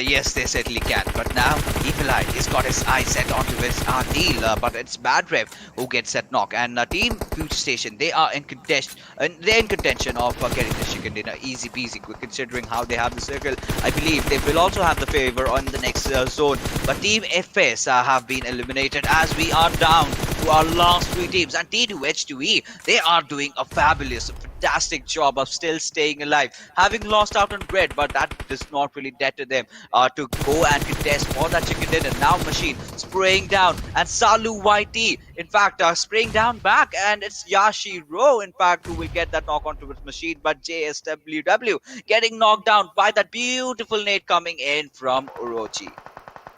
Yes, they certainly can. But now, Evil Eye, he's got his eye set onto his deal. But it's Bad Rev who gets that knock. And Team Future Station, they are in contention. They're in contention of getting the chicken dinner easy peasy. Considering how they have the circle, I believe they will also have the favor on the next zone. But Team FS have been eliminated as we are down to our last 3 teams. And T2H2E, they are doing a fantastic job of still staying alive, having lost out on bread, but that does not really deter them to go and contest for that chicken dinner. Now Machine spraying down, and Salu YT in fact spraying down back, and it's Yashiro in fact who will get that knock onto his Machine, but JSWW getting knocked down by that beautiful nade coming in from Orochi.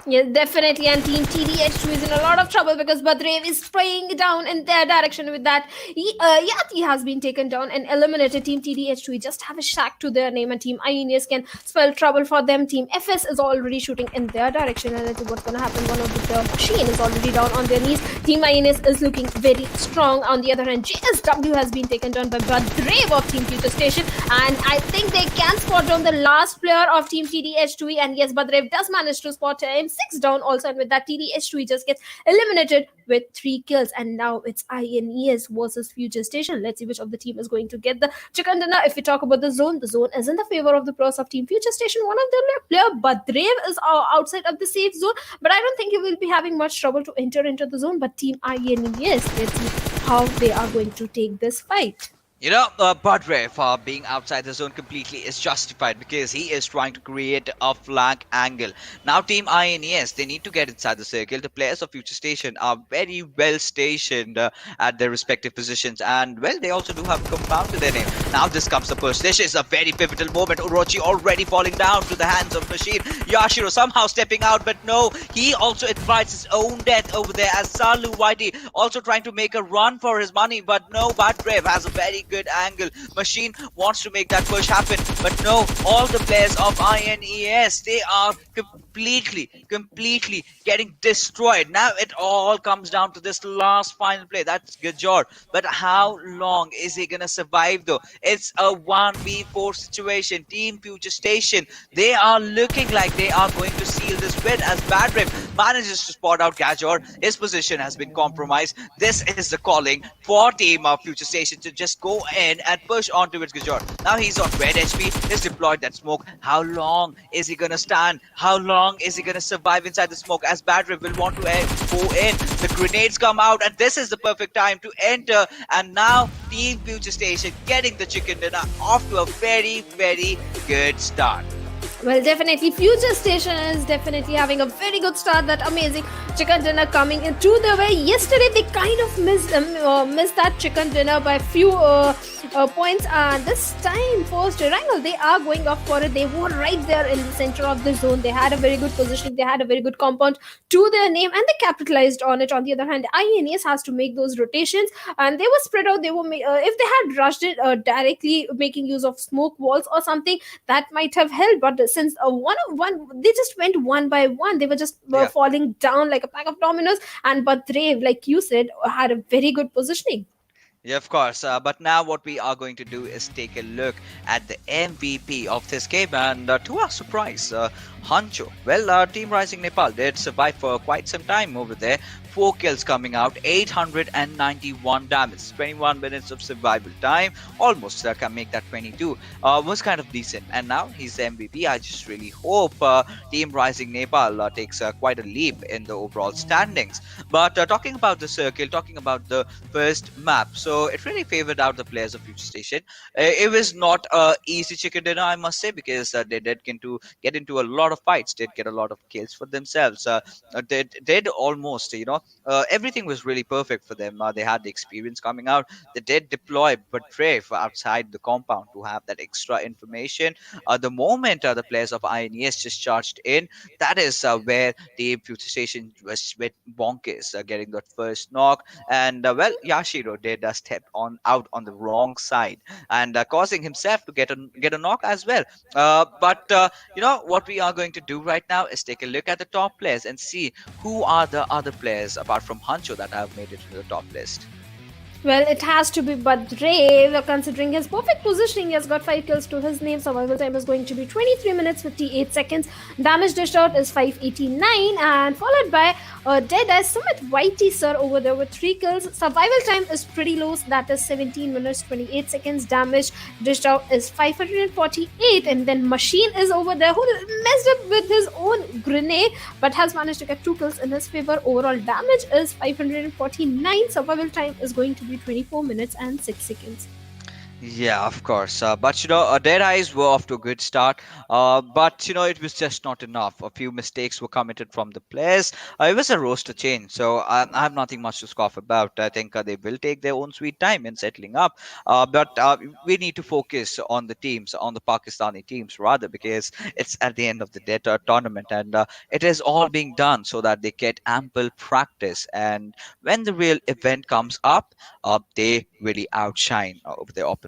Yes, definitely. And Team TDH2 is in a lot of trouble because Badrev is spraying down in their direction with that. Yati has been taken down and eliminated. Team TDH2 just have a shack to their name, and Team INES can spell trouble for them. Team FS is already shooting in their direction, and let's see what's going to happen. One of the Machine is already down on their knees. Team INES is looking very strong. On the other hand, JSW has been taken down by Badrev of Team Future Station, and I think they can spot down the last player of Team TDH2, and yes, Badrev does manage to spot him 6 down also, and with that TDH2 just gets eliminated with 3 kills, and now it's INES versus Future Station. Let's see which of the team is going to get the chicken dinner. If we talk about the zone is in the favor of the pros of Team Future Station. One of their player, Badrev, is outside of the safe zone, but I don't think he will be having much trouble to enter into the zone. But Team INES, let's see how they are going to take this fight. You know, Budrev being outside the zone completely is justified because he is trying to create a flank angle. Now, Team INES, they need to get inside the circle. The players of Future Station are very well stationed at their respective positions, and well, they also do have a compound to their name. Now, this comes the push. This is a very pivotal moment. Orochi already falling down to the hands of Machine. Yashiro somehow stepping out, but no, he also invites his own death over there as Salu Whitey also trying to make a run for his money, but no, Budrev has a very good angle. Machine wants to make that push happen, but no, all the players of INES, they are completely getting destroyed. Now it all comes down to this last final play. That's Gajor. But how long is he gonna survive though? It's a 1v4 situation. Team Future Station, they are looking like they are going to seal this win as Badrip manages to spot out Gajor. His position has been compromised. This is the calling for Team of Future Station to just go in and push on towards Gajor. Now he's on red HP. He's deployed that smoke. How long is he gonna stand? How long is he gonna survive inside the smoke as Badrip will want to go in? The grenades come out, and this is the perfect time to enter. And now Team Future Station getting the chicken dinner off to a very good start. Well, definitely, Future Station is definitely having a very good start. That amazing chicken dinner coming into their way. Yesterday, they kind of missed that chicken dinner by a few points. And this time, for C Erangel, they are going up for it. They were right there in the center of the zone. They had a very good positioning. They had a very good compound to their name, and they capitalized on it. On the other hand, INES has to make those rotations, and they were spread out. They were if they had rushed it directly, making use of smoke walls or something, that might have helped. But since one, they just went one by one. They were just falling down like a pack of dominoes. And but Brave, like you said, had a very good positioning. Yeah, of course. But now what we are going to do is take a look at the MVP of this game, and to our surprise, Hancho. Well, Team Rising Nepal did survive for quite some time over there. 4 kills coming out, 891 damage, 21 minutes of survival time, almost can make that 22. Was kind of decent, and now he's the MVP. I just really hope Team Rising Nepal takes quite a leap in the overall standings. But talking about the circle, talking about the first map, so it really favored out the players of Future Station. It was not a easy chicken dinner, I must say, because they did get into a lot of fights, did get a lot of kills for themselves. They did almost, everything was really perfect for them. They had the experience coming out. They did deploy Brave outside the compound to have that extra information. The moment the players of INES just charged in, that is where the Future Station was with bonkers, getting that first knock. And well, Yashiro did step on out on the wrong side and causing himself to get a knock as well. But what we are going to do right now is take a look at the top players and see who are the other players apart from Hancho that have made it to the top list. Well, it has to be Badreve, considering his perfect positioning. He has got 5 kills to his name. Survival time is going to be 23 minutes 58 seconds. Damage dished out is 589, and followed by Dead as Sumit Whitey sir over there with 3 kills. Survival time is pretty low, so that is 17 minutes 28 seconds. Damage dished out is 548, and then Machine is over there who messed up with his own grenade but has managed to get 2 kills in his favor. Overall damage is 549. Survival time is going to be 24 minutes and 6 seconds. Yeah, of course. But Dead Eyes were off to a good start. But it was just not enough. A few mistakes were committed from the players. It was a roster change, so I have nothing much to scoff about. I think they will take their own sweet time in settling up. But we need to focus on the teams, on the Pakistani teams rather, because it's at the end of the day tournament, and it is all being done so that they get ample practice. And when the real event comes up, they really outshine over their opponents.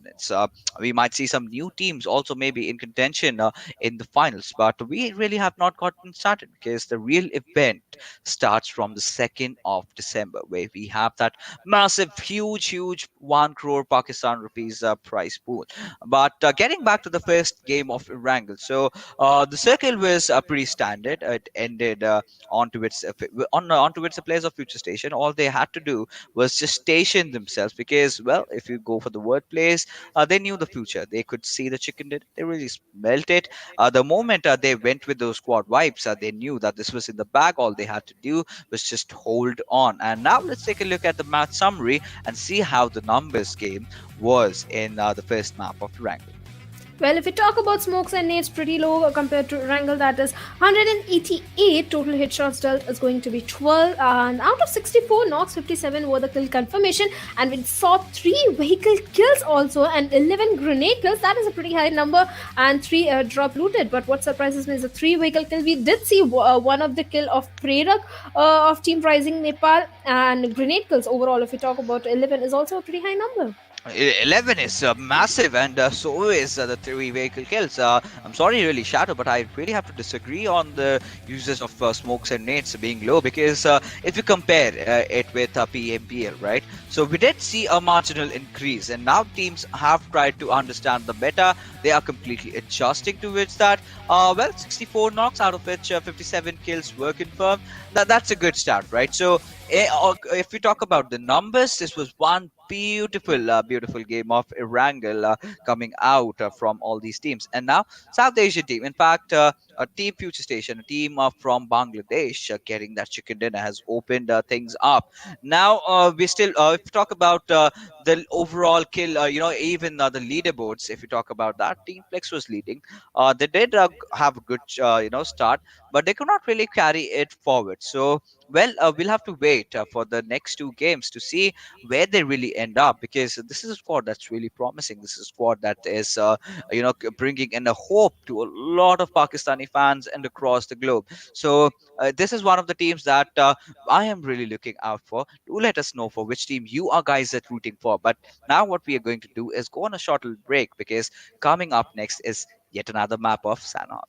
We might see some new teams also maybe in contention in the finals, but we really have not gotten started because the real event starts from the 2nd of December, where we have that massive, huge 1 crore Pakistan rupees prize pool. But getting back to the first game of Erangel, so the circle was pretty standard. It ended onto its the players of Future Station. All they had to do was just station themselves, because well, if you go for the word plays, they knew the future. They could see the chicken dinner. They really smelt it. The moment they went with those quad wipes, they knew that this was in the bag. All they had to do was just hold on. And now let's take a look at the match summary and see how the numbers game was in the first map of Erangel. Well, if we talk about smokes and nades, pretty low compared to Erangel, that is 188. Total headshots dealt is going to be 12. And out of 64 knocks, 57 were the kill confirmation. And we saw 3 vehicle kills also and 11 grenade kills. That is a pretty high number. And 3 drop looted. But what surprises me is the 3 vehicle kills. We did see one of the kill of Prerak of Team Rising Nepal, and grenade kills overall. If we talk about 11, is also a pretty high number. 11 is massive, and so is the three vehicle kills. I'm sorry, really, Shadow, but I really have to disagree on the uses of smokes and nades being low because if you compare it with PMPL, right? So we did see a marginal increase, and now teams have tried to understand the meta. They are completely adjusting towards that. Well, 64 knocks out of which 57 kills were confirmed. That's a good start, right? So if we talk about the numbers, this was one beautiful game of Erangel coming out from all these teams. And now South Asian team, in fact, a team Future Station, a team from Bangladesh, getting that chicken dinner has opened things up. Now we still, if we talk about the overall kill, even the leaderboards, if you talk about that, Team Flex was leading. They did have a good, start, but they could not really carry it forward. So well, we'll have to wait for the next two games to see where they really end up, because this is a squad that's really promising. This is a squad that is, bringing in a hope to a lot of Pakistani fans and across the globe. So this is one of the teams that I am really looking out for. Do let us know for which team you are guys are rooting for. But now what we are going to do is go on a short little break, because coming up next is yet another map of Sanhok.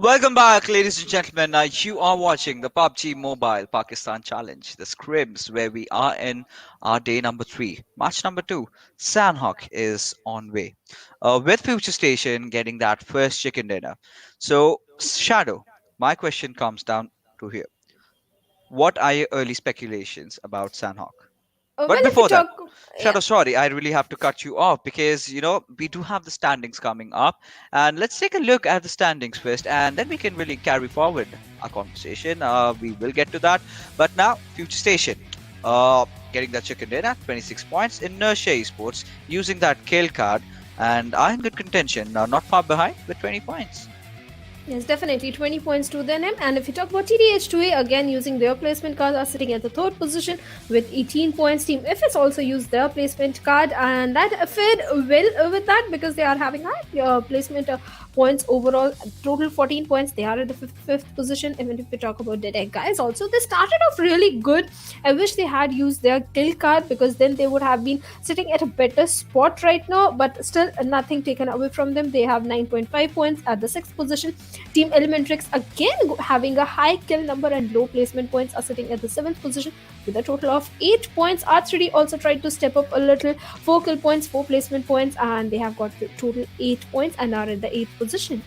Welcome back, ladies and gentlemen. You are watching the PUBG Mobile Pakistan Challenge, the Scrims, where we are in our day number 3. Match number 2, Sanhok is on way. With Future Station getting that first chicken dinner. So, Shadow, my question comes down to here. What are your early speculations about Sanhok? But Well, if you before that, talk, yeah. Shadow, sorry, I really have to cut you off because, we do have the standings coming up. And let's take a look at the standings first, and then we can really carry forward our conversation. We will get to that. But now, Future Station. Getting that chicken dinner, 26 points. Inertia Esports using that kill card, and are in good contention, not far behind with 20 points. Yes, definitely 20 points to the NM. And if you talk about TDH2A, again using their placement card, are sitting at the third position with 18 points. Team FS also used their placement card, and that fared well with that because they are having high placement points overall. Total 14 points. They are at the fifth position. Even if we talk about the guys, also they started off really good. I wish they had used their kill card because then they would have been sitting at a better spot right now. But still, nothing taken away from them. They have 9.5 points at the sixth position. Team Elementrix again having a high kill number and low placement points are sitting at the 7th position with a total of 8 points. R3D also tried to step up a little, 4 kill points, 4 placement points, and they have got the total 8 points and are in the 8th position.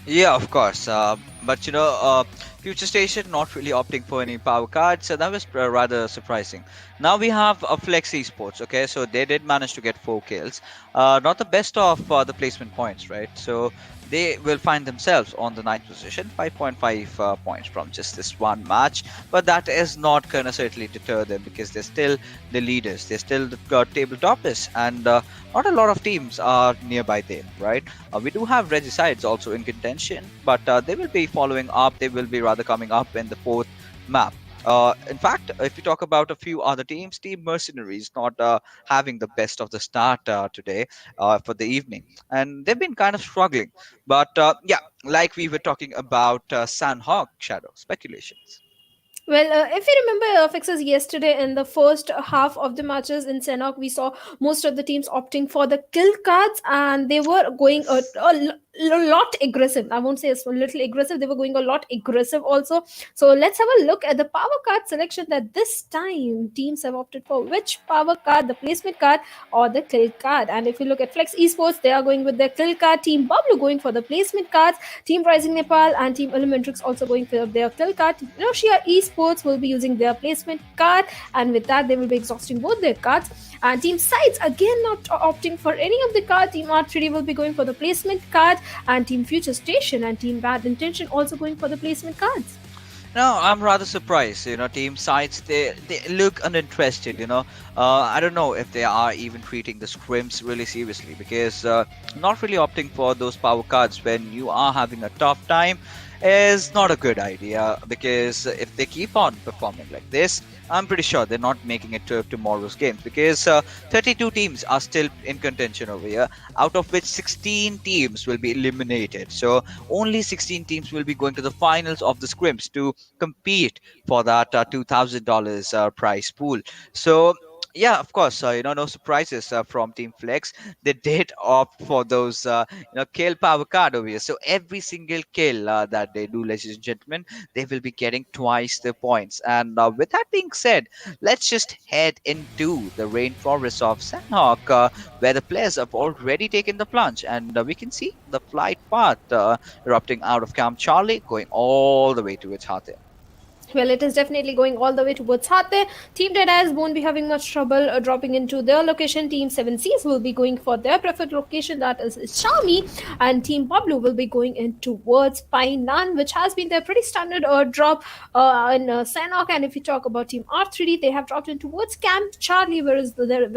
Yeah, of course. But Future Station not really opting for any power cards, so that was rather surprising. Now we have Flex Esports. Okay, so they did manage to get 4 kills. Not the best of the placement points, right? So they will find themselves on the ninth position, 5.5 points from just this one match. But that is not gonna certainly deter them because they're still the leaders. They're still the table toppers, and not a lot of teams are nearby them, right? We do have Regicides also in contention, but they will be following up. They will be rather coming up in the fourth map. In fact, if you talk about a few other teams, Team Mercenaries not having the best of the start today for the evening, and they've been kind of struggling. But yeah, like we were talking about Sanhok Shadow speculations. Well, if you remember fixes yesterday in the first half of the matches in Sanhok, we saw most of the teams opting for the kill cards and they were going a lot aggressive. I won't say a little aggressive, they were going a lot aggressive also. So let's have a look at the power card selection that this time teams have opted for which power card, the placement card or the kill card. And if you look at Flex Esports, they are going with the kill card, Team Bablu going for the placement cards, Team Rising Nepal and Team Elementrix also going for their kill card. Russia Esports will be using their placement card, and with that, they will be exhausting both their cards. And Team Sides again not opting for any of the cards. Team R3D will be going for the placement card, and Team Future Station and Team Bad Intention also going for the placement cards. No, I'm rather surprised. Team sites they look uninterested. I don't know if they are even treating the scrims really seriously because not really opting for those power cards when you are having a tough time is not a good idea because if they keep on performing like this, I'm pretty sure they're not making it to tomorrow's games because 32 teams are still in contention over here, out of which 16 teams will be eliminated. So only 16 teams will be going to the finals of the scrims to compete for that $2,000 prize pool. So yeah, of course, no surprises from Team Flex. They did opt for those, kill power card over here. So every single kill that they do, ladies and gentlemen, they will be getting twice the points. And with that being said, let's just head into the rainforest of Sanhok, where the players have already taken the plunge, and we can see the flight path erupting out of Camp Charlie, going all the way towards Hatha. Well, it is definitely going all the way towards Hathe. Team Deadies won't be having much trouble dropping into their location. Team 7Cs will be going for their preferred location, that is Shami. And Team Bablu will be going in towards Painan, which has been their pretty standard drop in Sanhok. And if you talk about Team R3D, they have dropped in towards Camp Charlie, where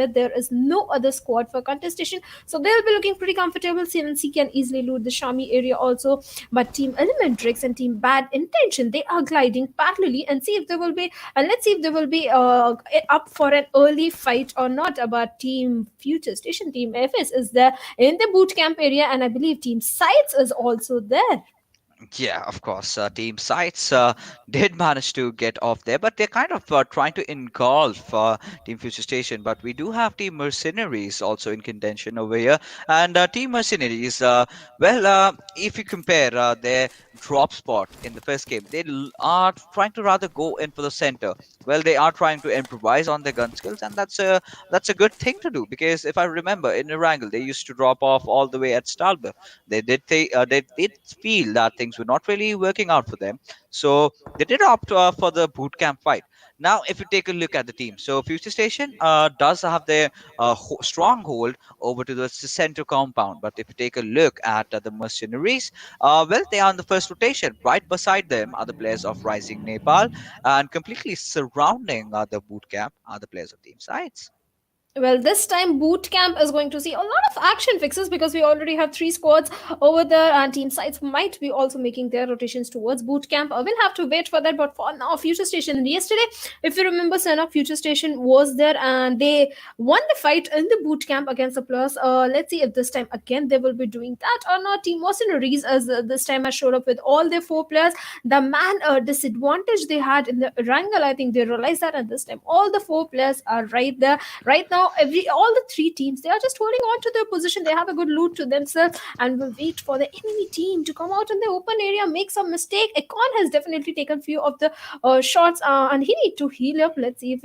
there is no other squad for contestation. So they'll be looking pretty comfortable. 7C can easily loot the Shami area also. But Team Elementrix and Team Bad Intention, they are gliding parallelly, and see if they will be let's see if they will be up for an early fight or not. But Team Future Station, Team FS is there in the boot camp area, and I believe Team Sides is also there. Yeah, of course. Team Sites did manage to get off there, but they're kind of trying to engulf Team Future Station. But we do have Team Mercenaries also in contention over here. And Team Mercenaries, if you compare their drop spot in the first game, are trying to rather go in for the center. Well, they are trying to improvise on their gun skills, and that's a good thing to do because if I remember in Erangel, they used to drop off all the way at Stalber. They did feel that things were not really working out for them, so they did opt for the boot camp fight. Now, if you take a look at the team, so Future Station does have their stronghold over to the center compound. But if you take a look at the mercenaries, well, they are on the first rotation. Right beside them are the players of Rising Nepal, and completely surrounding the boot camp are the players of Team Sides. Well, this time boot camp is going to see a lot of action fixes because we already have three squads over there, and team sides might be also making their rotations towards boot camp. We'll have to wait for that. But for now, Future Station yesterday, if you remember, Sanhok, Future Station was there and they won the fight in the boot camp against the Plus. Let's see if this time again they will be doing that or not. Team Mercenaries, as this time has showed up with all their four players. The man disadvantage they had in the Wrangle, I think they realized that, and this time all the four players are right there. Right now, every all the three teams, they are just holding on to their position. They have a good loot to themselves and will wait for the enemy team to come out in the open area, make some mistake. Akon has definitely taken few of the shots, and he need to heal up. Let's see if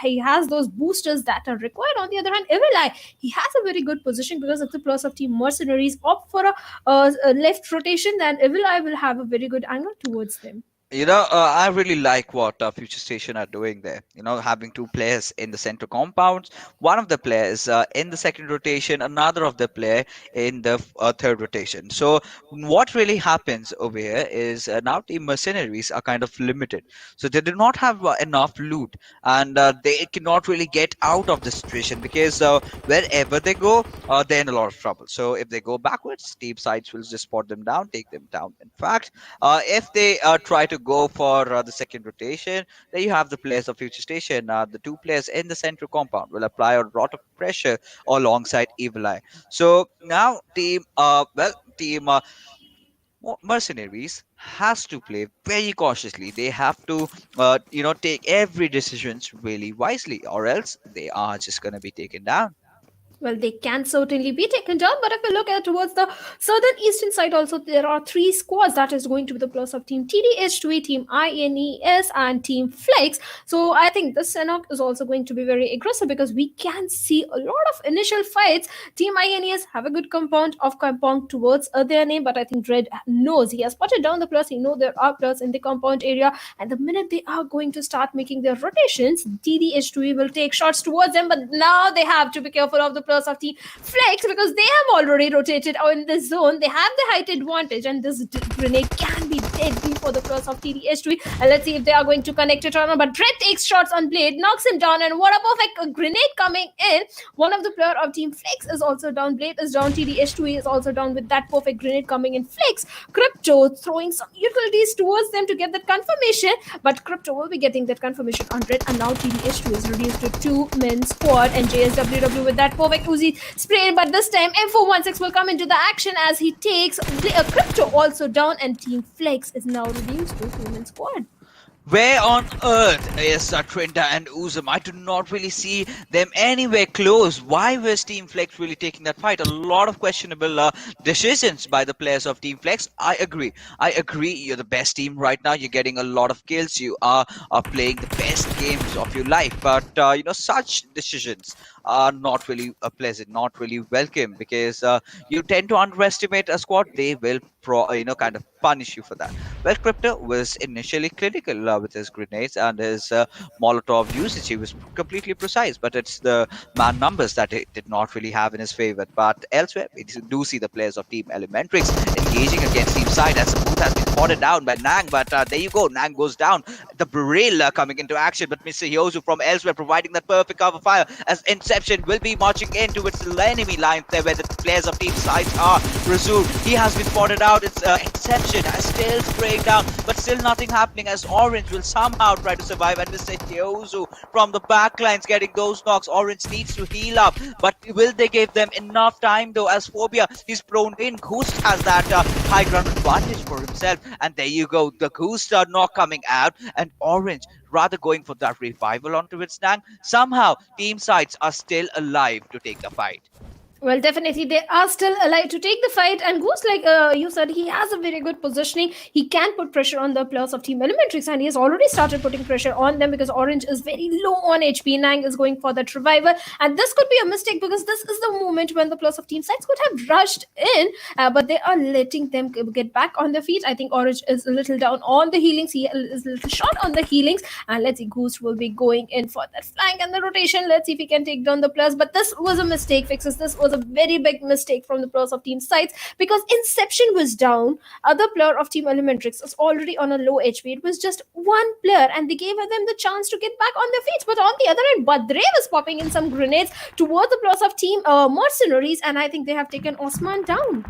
he has those boosters that are required. On the other hand, Evil Eye, he has a very good position because of the plus of team mercenaries opt for a left rotation, then Evil Eye will have a very good angle towards them. I really like what Future Station are doing there. Having two players in the center compounds, one of the players in the second rotation, another of the player in the third rotation. So what really happens over here is now the mercenaries are kind of limited. So they do not have enough loot, and they cannot really get out of the situation because wherever they go, they're in a lot of trouble. So if they go backwards, team sides will just spot them down, take them down. In fact, if they try to go for the second rotation, then you have the players of Future Station. The two players in the central compound will apply a lot of pressure alongside Evil Eye. So now team mercenaries has to play very cautiously. They have to take every decisions really wisely, or else they are just going to be taken down. Well, they can certainly be taken down, but if we look at towards the southern eastern side, also there are three squads that is going to be the plus of Team TDH2, Team INES, and Team Flex. So I think this Sanhok is also going to be very aggressive because we can see a lot of initial fights. Team INES have a good compound towards their name, but I think Red knows he has spotted down the plus. He know there are plus in the compound area, and the minute they are going to start making their rotations, TDH2 will take shots towards them. But now they have to be careful of the plus of Team Flex because they have already rotated in this zone. They have the height advantage, and this grenade can be deadly for the plus of TDH2. And let's see if they are going to connect it or not. But Red takes shots on Blade, knocks him down, and what a perfect grenade coming in. One of the player of Team Flex is also down. Blade is down. TDH2 is also down with that perfect grenade coming in. Flex, Crypto throwing some utilities towards them to get that confirmation, but Crypto will be getting that confirmation on Red, and now TDH2 is reduced to two-man squad, and JSWW with that perfect Uzi spray. But this time M416 will come into the action as he takes Crypto also down, and Team Flex is now reduced to two-man squad. Where on earth is Trinta and Uzum? I do not really see them anywhere close. Why was Team Flex really taking that fight? A lot of questionable decisions by the players of Team Flex. I agree. You're the best team right now. You're getting a lot of kills. You are playing the best games of your life. But such decisions are not really pleasant, not really welcome, because you tend to underestimate a squad. They will kind of punish you for that. Well, Crypto was initially clinical with his grenades and his Molotov usage. He was completely precise, but it's the man numbers that he did not really have in his favor. But elsewhere, we do see the players of Team Elementrix engaging against Team Side as the booth has been spotted down by Nang, but there you go. Nang goes down. The Brill coming into action, but Mr. Hyozu from elsewhere providing that perfect cover fire as Inception will be marching in towards the enemy lines there where the players of team sides are resumed. He has been spotted out. It's Inception has still spraying down, but still nothing happening as Orange will somehow try to survive, and Mr. Hyozu from the back lines getting those knocks. Orange needs to heal up, but will they give them enough time though? As Phobia, he's prone in. Ghost has that high ground advantage for himself, and there you go. The Ghost are not coming out, and Orange rather going for that revival onto its Nang. Somehow, team sides are still alive to take the fight. Well, definitely, they are still alive to take the fight. And Goose, like you said, he has a very good positioning. He can put pressure on the players of Team Elementrix, and he has already started putting pressure on them because Orange is very low on HP. Nang is going for that revival, and this could be a mistake because this is the moment when the players of Team Sides could have rushed in, but they are letting them get back on their feet. I think Orange is a little down on the healings. He is a little short on the healings, and let's see, Goose will be going in for that flank and the rotation. Let's see if he can take down the players, but this was a mistake. Fixes, this was a very big mistake from the players of Team Sides because Inception was down. Other player of Team Elementrix is already on a low HP. It was just one player, and they gave them the chance to get back on their feet. But on the other end, Badre was popping in some grenades towards the players of Team Mercenaries, and I think they have taken Osman down.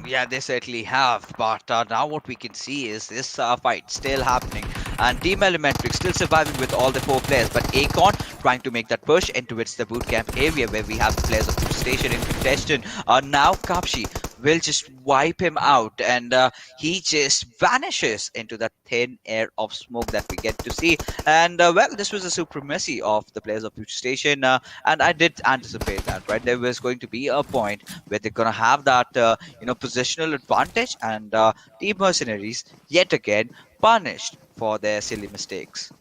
Yeah, they certainly have. But now what we can see is this fight still happening. And Team Elementrix still surviving with all the 4 players. But Akon trying to make that push into its the bootcamp area where we have the players of Station in contention. Now Kapshi will just wipe him out, and he just vanishes into that thin air of smoke that we get to see. And well, this was a supremacy of the players of Future Station, and I did anticipate that, right? There was going to be a point where they're gonna have that positional advantage, and Team Mercenaries yet again punished for their silly mistakes.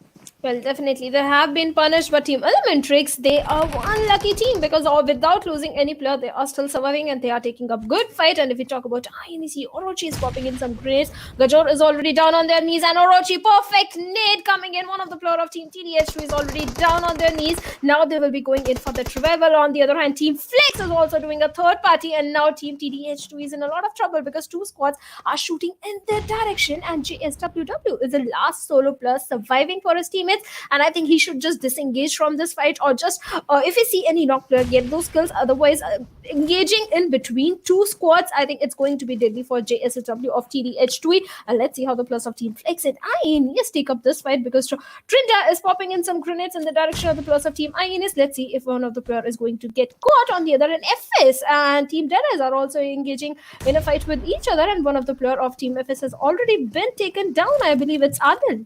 Well, definitely, they have been punished, but Team Elementrix, they are one lucky team because without losing any player, they are still surviving and they are taking up good fight. And if we talk about INEC, Orochi is popping in some grenades. Gajor is already down on their knees, and Orochi, perfect nade coming in. One of the player of Team TDH2 is already down on their knees. Now they will be going in for the revival. On the other hand, Team Flex is also doing a third party, and now Team TDH2 is in a lot of trouble because 2 squads are shooting in their direction, and JSWW is the last solo player surviving for his teammates. And I think he should just disengage from this fight, or just if we see any knock player get those kills. Otherwise, engaging in between 2 squads, I think it's going to be deadly for JSW of TDH2. And let's see how the plus of Team Flex and INES take up this fight because Trinda is popping in some grenades in the direction of the plus of Team INES. Let's see if one of the player is going to get caught. On the other end, FS and Team Deadeyes are also engaging in a fight with each other, and one of the player of Team FS has already been taken down. I believe it's Adil.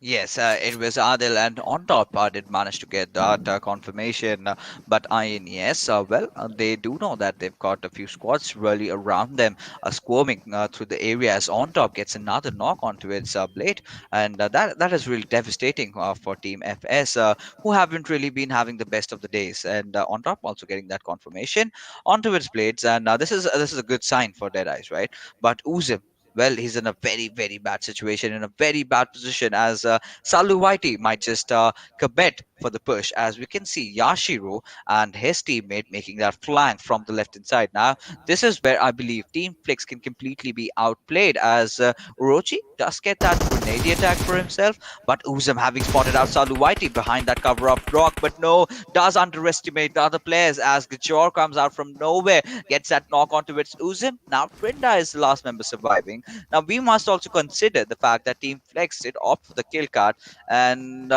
Yes, it was Adil, and on top, did manage to get that confirmation. But INES, well, they do know that they've got a few squads really around them, squirming through the area. As on top gets another knock onto its blade, and that is really devastating for Team FS, who haven't really been having the best of the days. And on top, also getting that confirmation onto its blades, and this is a good sign for Deadeyes, right? But Uzim, well, he's in a very, very bad situation, in a very bad position, as Salu Whitey might just commit for the push, as we can see Yashiro and his teammate making that flank from the left hand side. Now, this is where I believe Team Flix can completely be outplayed, as Orochi does get that grenade attack for himself, but Uzum having spotted out Salu Whitey behind that cover up rock, but no, does underestimate the other players, as Gajor comes out from nowhere, gets that knock onto its Uzum. Now, Trinda is the last member surviving. Now, we must also consider the fact that Team Flex did opt for the kill card, and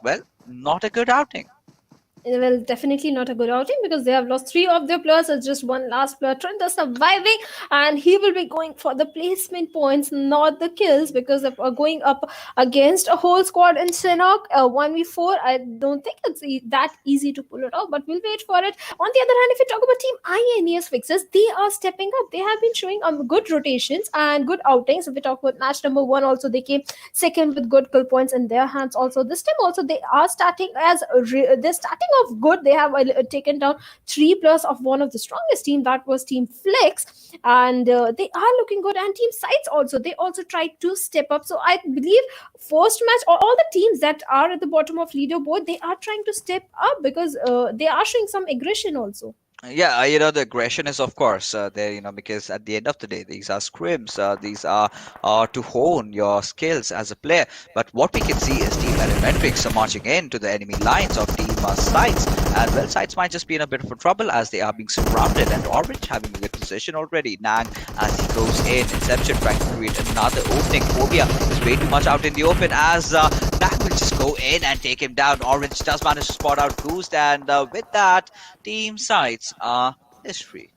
well, not a good outing. Well, definitely not a good outing because they have lost 3 of their players. It's just one last player, Trent, is surviving, and he will be going for the placement points, not the kills, because they are going up against a whole squad in Sanhok 1v4. I don't think it's that easy to pull it off, but we'll wait for it. On the other hand, if we talk about Team INES Fixes, they are stepping up. They have been showing good rotations and good outings. If we talk about match number 1, also they came second with good kill points in their hands. Also, this time also they are starting as they're starting of good. They have taken down 3 plus of one of the strongest team, that was Team Flex, and they are looking good. And Team Sides also, they also tried to step up. So I believe first match, all the teams that are at the bottom of leaderboard, they are trying to step up because they are showing some aggression also. Yeah, the aggression is of course there, because at the end of the day, these are scrims. These are to hone your skills as a player. But what we can see is Team Elementrix are marching into the enemy lines of Team Sites, and well, Sites might just be in a bit of a trouble as they are being surrounded, and Orange having a good position already. Nang, as he goes in, Inception trying to create another opening. Phobia is way too much out in the open as Nang will just go in and take him down. Orange does manage to spot out Goose, and with that, team sites are history.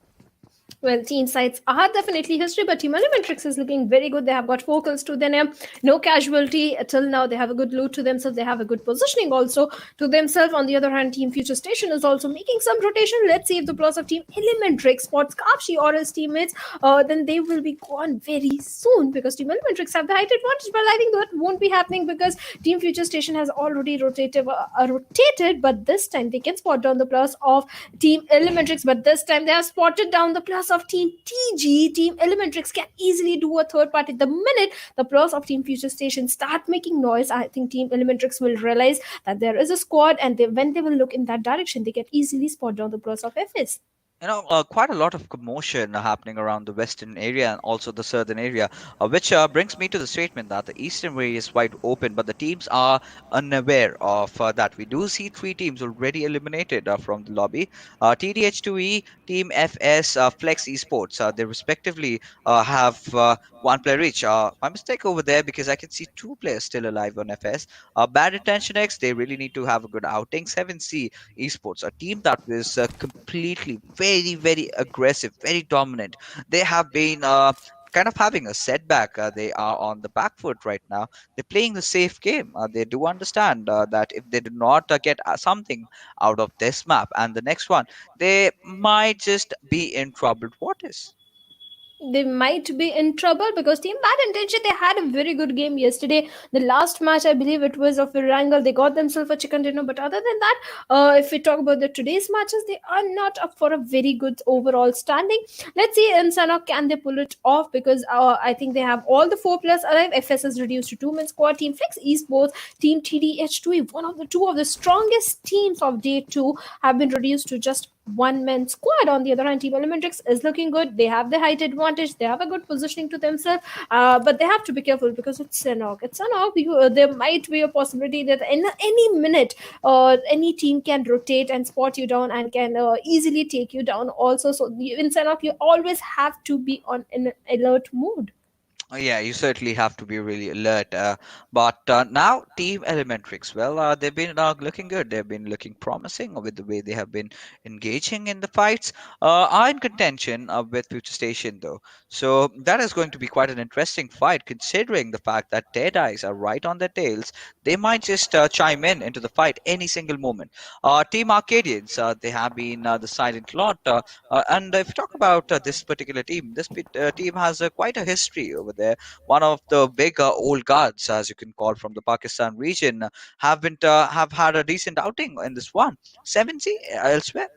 Well, team sites are definitely history, but Team Elementrix is looking very good. They have got four kills to their name, no casualty till now. They have a good loot to themselves. They have a good positioning also to themselves. On the other hand, Team Future Station is also making some rotation. Let's see if the plus of Team Elementrix spots Kapshi or his teammates. Then they will be gone very soon because Team Elementrix have the height advantage. But I think that won't be happening because Team Future Station has already rotated. But this time they can spot down the plus of Team Elementrix. But this time they have spotted down the plus of Team TG. Team Elementrix can easily do a third party. The minute the plus of Team Future Station start making noise, I think Team Elementrix will realize that there is a squad, and when they will look in that direction, they can easily spot down the plus of FS. Quite a lot of commotion happening around the western area and also the southern area, which brings me to the statement that the eastern area is wide open, but the teams are unaware of that. We do see three teams already eliminated from the lobby. TDH2E, Team FS, Flex Esports, they respectively have one player each. My mistake over there because I can see two players still alive on FS. Bad Intention X, they really need to have a good outing. 7C Esports, a team that was completely very, very aggressive, very dominant. They have been kind of having a setback. They are on the back foot right now. They're playing the safe game. They do understand that if they do not get something out of this map and the next one, they might just be in troubled waters. They might be in trouble because Team Bad Intention, they had a very good game yesterday. The last match, I believe it was of Erangel. They got themselves a chicken dinner. But other than that, if we talk about the today's matches, they are not up for a very good overall standing. Let's see in Sanhok can they pull it off because I think they have all the four players alive. FS is reduced to two-man squad. Team Flex Esports, Team TDH2, one of the two of the strongest teams of day two, have been reduced to just one man squad. On the other hand, Team Elementrix is looking good. They have the height advantage. They have a good positioning to themselves, but they have to be careful because it's Sanhok. It's Sanhok. There might be a possibility that in any minute, any team can rotate and spot you down and can easily take you down. Also, so in Sanhok, you always have to be on an alert mode. Yeah, you certainly have to be really alert. But now, Team Elementrix, well, they've been looking good. They've been looking promising with the way they have been engaging in the fights. Are in contention with Future Station, though. So that is going to be quite an interesting fight, considering the fact that Dead Eyes are right on their tails. They might just chime in into the fight any single moment. Team Arcadians, they have been the silent lot. And if you talk about this particular team, this team has quite a history over there. One of the big old guards, as you can call, from the Pakistan region, have had a decent outing in this one. 7C elsewhere,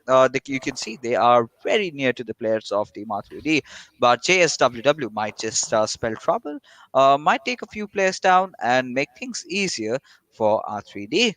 you can see they are very near to the players of Team R3D, but JSWW might just spell trouble, might take a few players down and make things easier for R3D.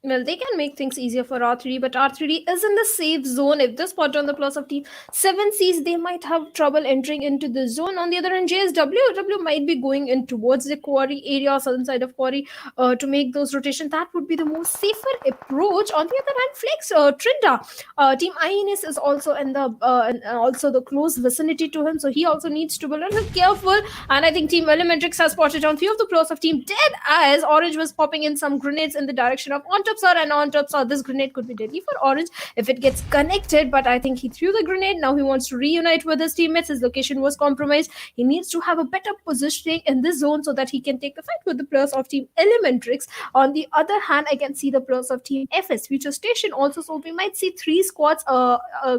Well, they can make things easier for R3D, but R3D is in the safe zone. If this spot on the plus of team 7 sees, they might have trouble entering into the zone. On the other hand, JSW might be going in towards the quarry area, southern side of quarry, to make those rotations. That would be the most safer approach. On the other hand, Flex, Trinda, Team INS is also in the and also the close vicinity to him, so he also needs to be a little careful. And I think Team Elementrix has spotted on few of the players of Team Dead as Orange was popping in some grenades in the direction of on top sir, and on top sir. This grenade could be deadly for Orange if it gets connected, but I think he threw the grenade. Now he wants to reunite with his teammates. His location was compromised. He needs to have a better positioning in this zone so that he can take the fight with the players of Team Elementrix. On the other hand, I can see the players of Team FS Future Station also, so we might see three squads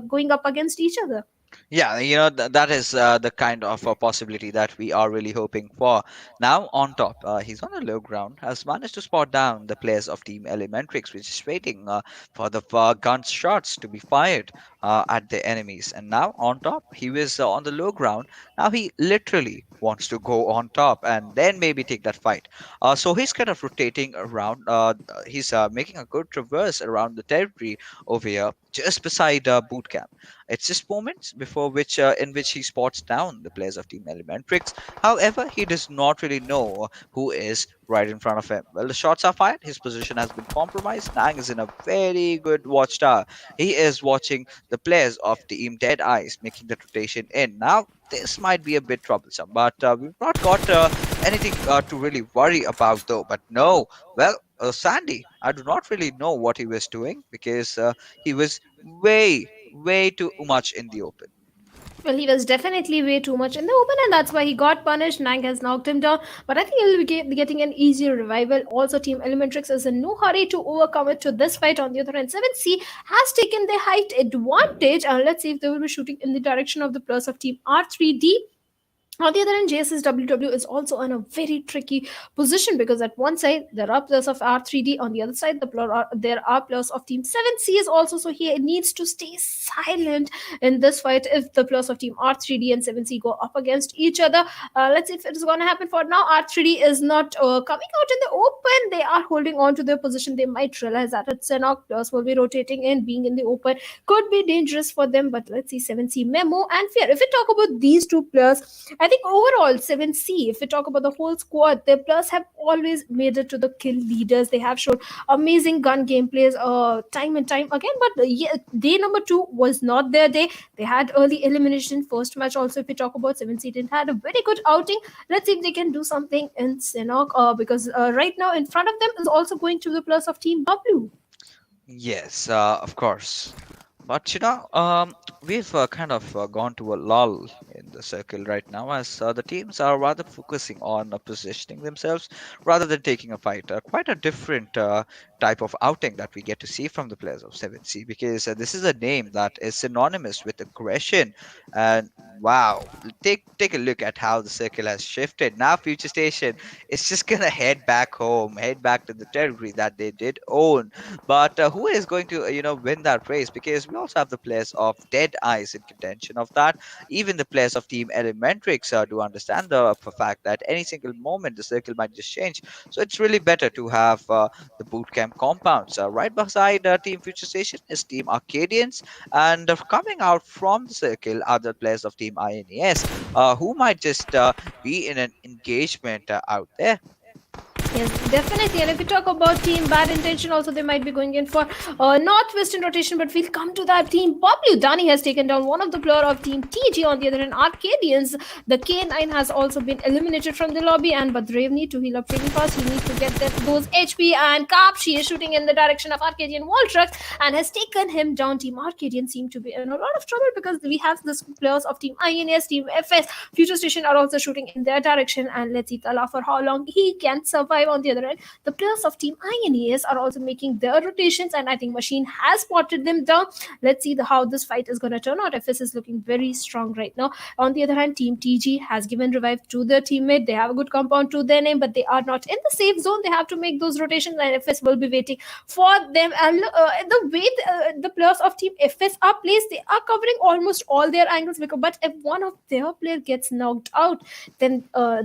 going up against each other. Yeah, that is the kind of possibility that we are really hoping for. Now, on top, he's on the low ground, has managed to spot down the players of Team Elementrix, which is waiting for the gunshots to be fired at the enemies. And now, on top, he was on the low ground. Now, he literally wants to go on top and then maybe take that fight. So he's kind of rotating around. He's making a good traverse around the territory over here. just beside boot camp. It's just moments before which in which he spots down the players of Team Elementrix. However, he does not really know who is right in front of him. Well, the shots are fired. His position has been compromised. Nang is in a very good watchtower. He is watching the players of Team Dead Eyes making the rotation in. Now, this might be a bit troublesome, but we've not got anything to really worry about, though. But no, well, Sandy, I do not really know what he was doing because he was way too much in the open. Well, he was definitely way too much in the open, and that's why he got punished. Nang has knocked him down, but I think he'll be getting an easier revival. Also, Team Elementrix is in no hurry to overcome it to this fight. On the other hand, 7C has taken the height advantage, and let's see if they will be shooting in the direction of the plus of Team R3D. On the other hand, JSSWW is also in a very tricky position because at one side there are players of R3D, on the other side there are players of Team 7C is also, so he needs to stay silent in this fight if the players of Team R3D and 7C go up against each other. Let's see if it is going to happen. For now, R3D is not coming out in the open. They are holding on to their position. They might realize that at Sanhok players will be rotating in, being in the open could be dangerous for them, but let's see 7C Memo and Fear. If we talk about these two players, I think overall 7C, if we talk about the whole squad, their players have always made it to the kill leaders. They have shown amazing gun gameplays time and time again, but yeah, day number 2 was not their day. They had early elimination first match. Also, if we talk about 7C, didn't had a very good outing. Let's see if they can do something in Sanhok, because right now in front of them is also going to the plus of Team Bablu. Yes, of course. But we've kind of gone to a lull in the circle right now as the teams are rather focusing on positioning themselves rather than taking a fight. Quite a different type of outing that we get to see from the players of 7C because this is a name that is synonymous with aggression. And wow, take a look at how the circle has shifted. Now, Future Station is just gonna head back home, head back to the territory that they did own. But who is going to, win that race? Because we also have the players of Dead Eyes in contention of that. Even the players of Team Elementrix do understand the fact that any single moment the circle might just change. So it's really better to have the bootcamp compounds. Right beside Team Future Station is Team Arcadians, and coming out from the circle are the players of Team INES, who might just be in an engagement out there. Yes, definitely. And if we talk about team bad intention, also they might be going in for northwestern rotation, but we'll come to that. Team Bablu Dani has taken down one of the player of Team TG. On the other hand, Arcadians, the K9 has also been eliminated from the lobby, and Badrev need to heal up really fast. He needs to get those HP, and Kapshi is shooting in the direction of Arcadian wall trucks and has taken him down. Team Arcadian seem to be in a lot of trouble because we have the players of Team INS, Team FS, Future Station are also shooting in their direction, and let's see Tala for how long he can survive. On the other end, the players of Team INES are also making their rotations, and I think Machine has spotted them down. Let's see how this fight is going to turn out. FS is looking very strong right now. On the other hand, Team TG has given revive to their teammate. They have a good compound to their name, but they are not in the safe zone. They have to make those rotations, and FS will be waiting for them. And the way the players of Team FS are placed, they are covering almost all their angles. But if one of their player gets knocked out, then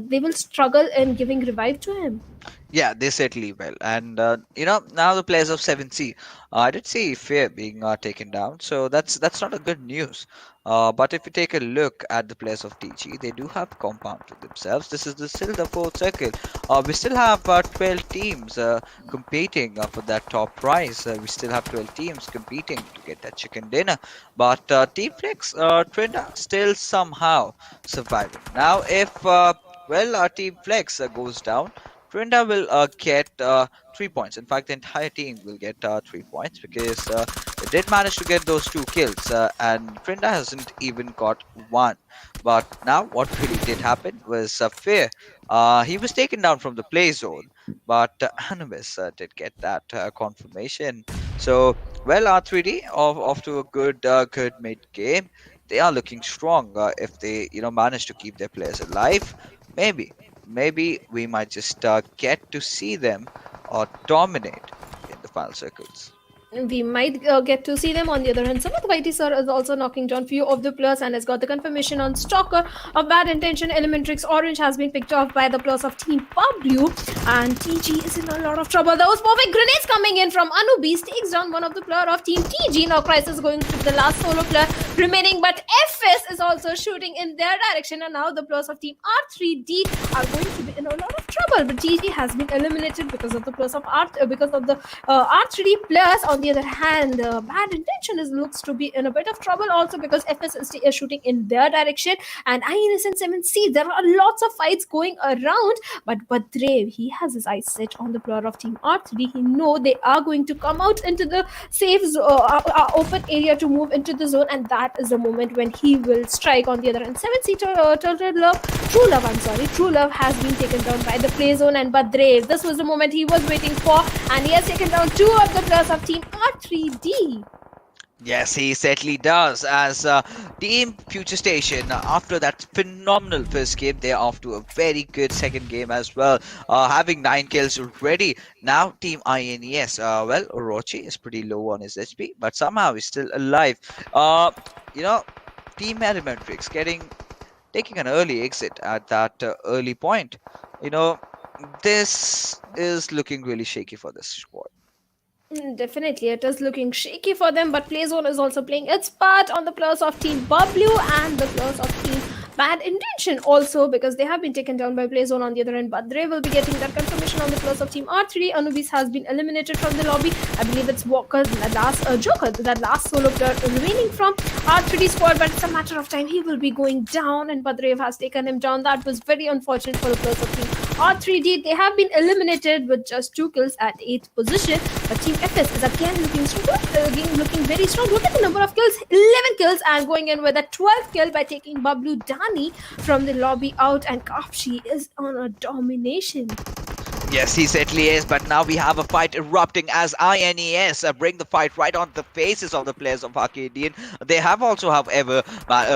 they will struggle in giving revive to him. Yeah, they certainly will. And now the players of 7C, I did see Fear being taken down, so that's not a good news. But if you take a look at the players of TG, they do have compound to themselves. This is still the fourth circle. We still have 12 teams competing for that top prize. We still have 12 teams competing to get that chicken dinner. But Team Flex, Trinda still somehow surviving. Now, if our Team Flex goes down, Trinda will get 3 points. In fact, the entire team will get 3 points because they did manage to get those 2 kills, and Trinda hasn't even got one. But now, what really did happen was Fear. He was taken down from the play zone, but Animus did get that confirmation. So, R3D off to a good mid game. They are looking strong if they manage to keep their players alive. Maybe we might just get to see them dominate in the final circles. we might get to see them. On the other hand, some of the Whitey sir is also knocking down few of the players and has got the confirmation on Stalker of Bad Intention. Elementrix Orange has been picked off by the players of Team Bablu, and TG is in a lot of trouble. Those perfect grenades coming in from Anubis takes down one of the player of Team TG. Now Crisis going to the last solo player remaining, but FS is also shooting in their direction, and now the players of Team R3D are going to be in a lot of trouble. But TG has been eliminated because of the players of because of the R3D players. On the other hand, Bad Intention looks to be in a bit of trouble also because FSST is shooting in their direction, and INS and 7C. There are lots of fights going around, but Badrev, he has his eyes set on the player of Team R3D. He know they are going to come out into the safe open area to move into the zone, and that is the moment when he will strike. On the other hand, 7C True Love has been taken down by the play zone, and Badrev, this was the moment he was waiting for, and he has taken down two of the players of Team R3D. Yes, he certainly does. As Team Future Station, after that phenomenal first game, they're off to a very good second game as well, having 9 kills already. Now, Team INES, well, Orochi is pretty low on his HP, but somehow he's still alive. You know, Team Elementrix taking an early exit at that early point. You know, this is looking really shaky for this squad. Definitely, it is looking shaky for them, but Playzone is also playing its part on the players of Team Bablu and the players of Team Bad Intention also, because they have been taken down by Playzone. On the other end, Badre will be getting that confirmation on the players of Team R3. Anubis has been eliminated from the lobby. I believe it's Walker, the last Joker, that last solo player remaining from R3D squad, but it's a matter of time. He will be going down, and Badrev has taken him down. That was very unfortunate for the players of Team R3D. They have been eliminated with just 2 kills at 8th position, but Team FS is again looking strong, looking very strong. Look at the number of kills, 11 kills, and going in with a 12th kill by taking Bablu Dani from the lobby out, and Kapshi is on a domination. Yes, he certainly is, but now we have a fight erupting as INES bring the fight right on the faces of the players of Arcadian. They have also, however,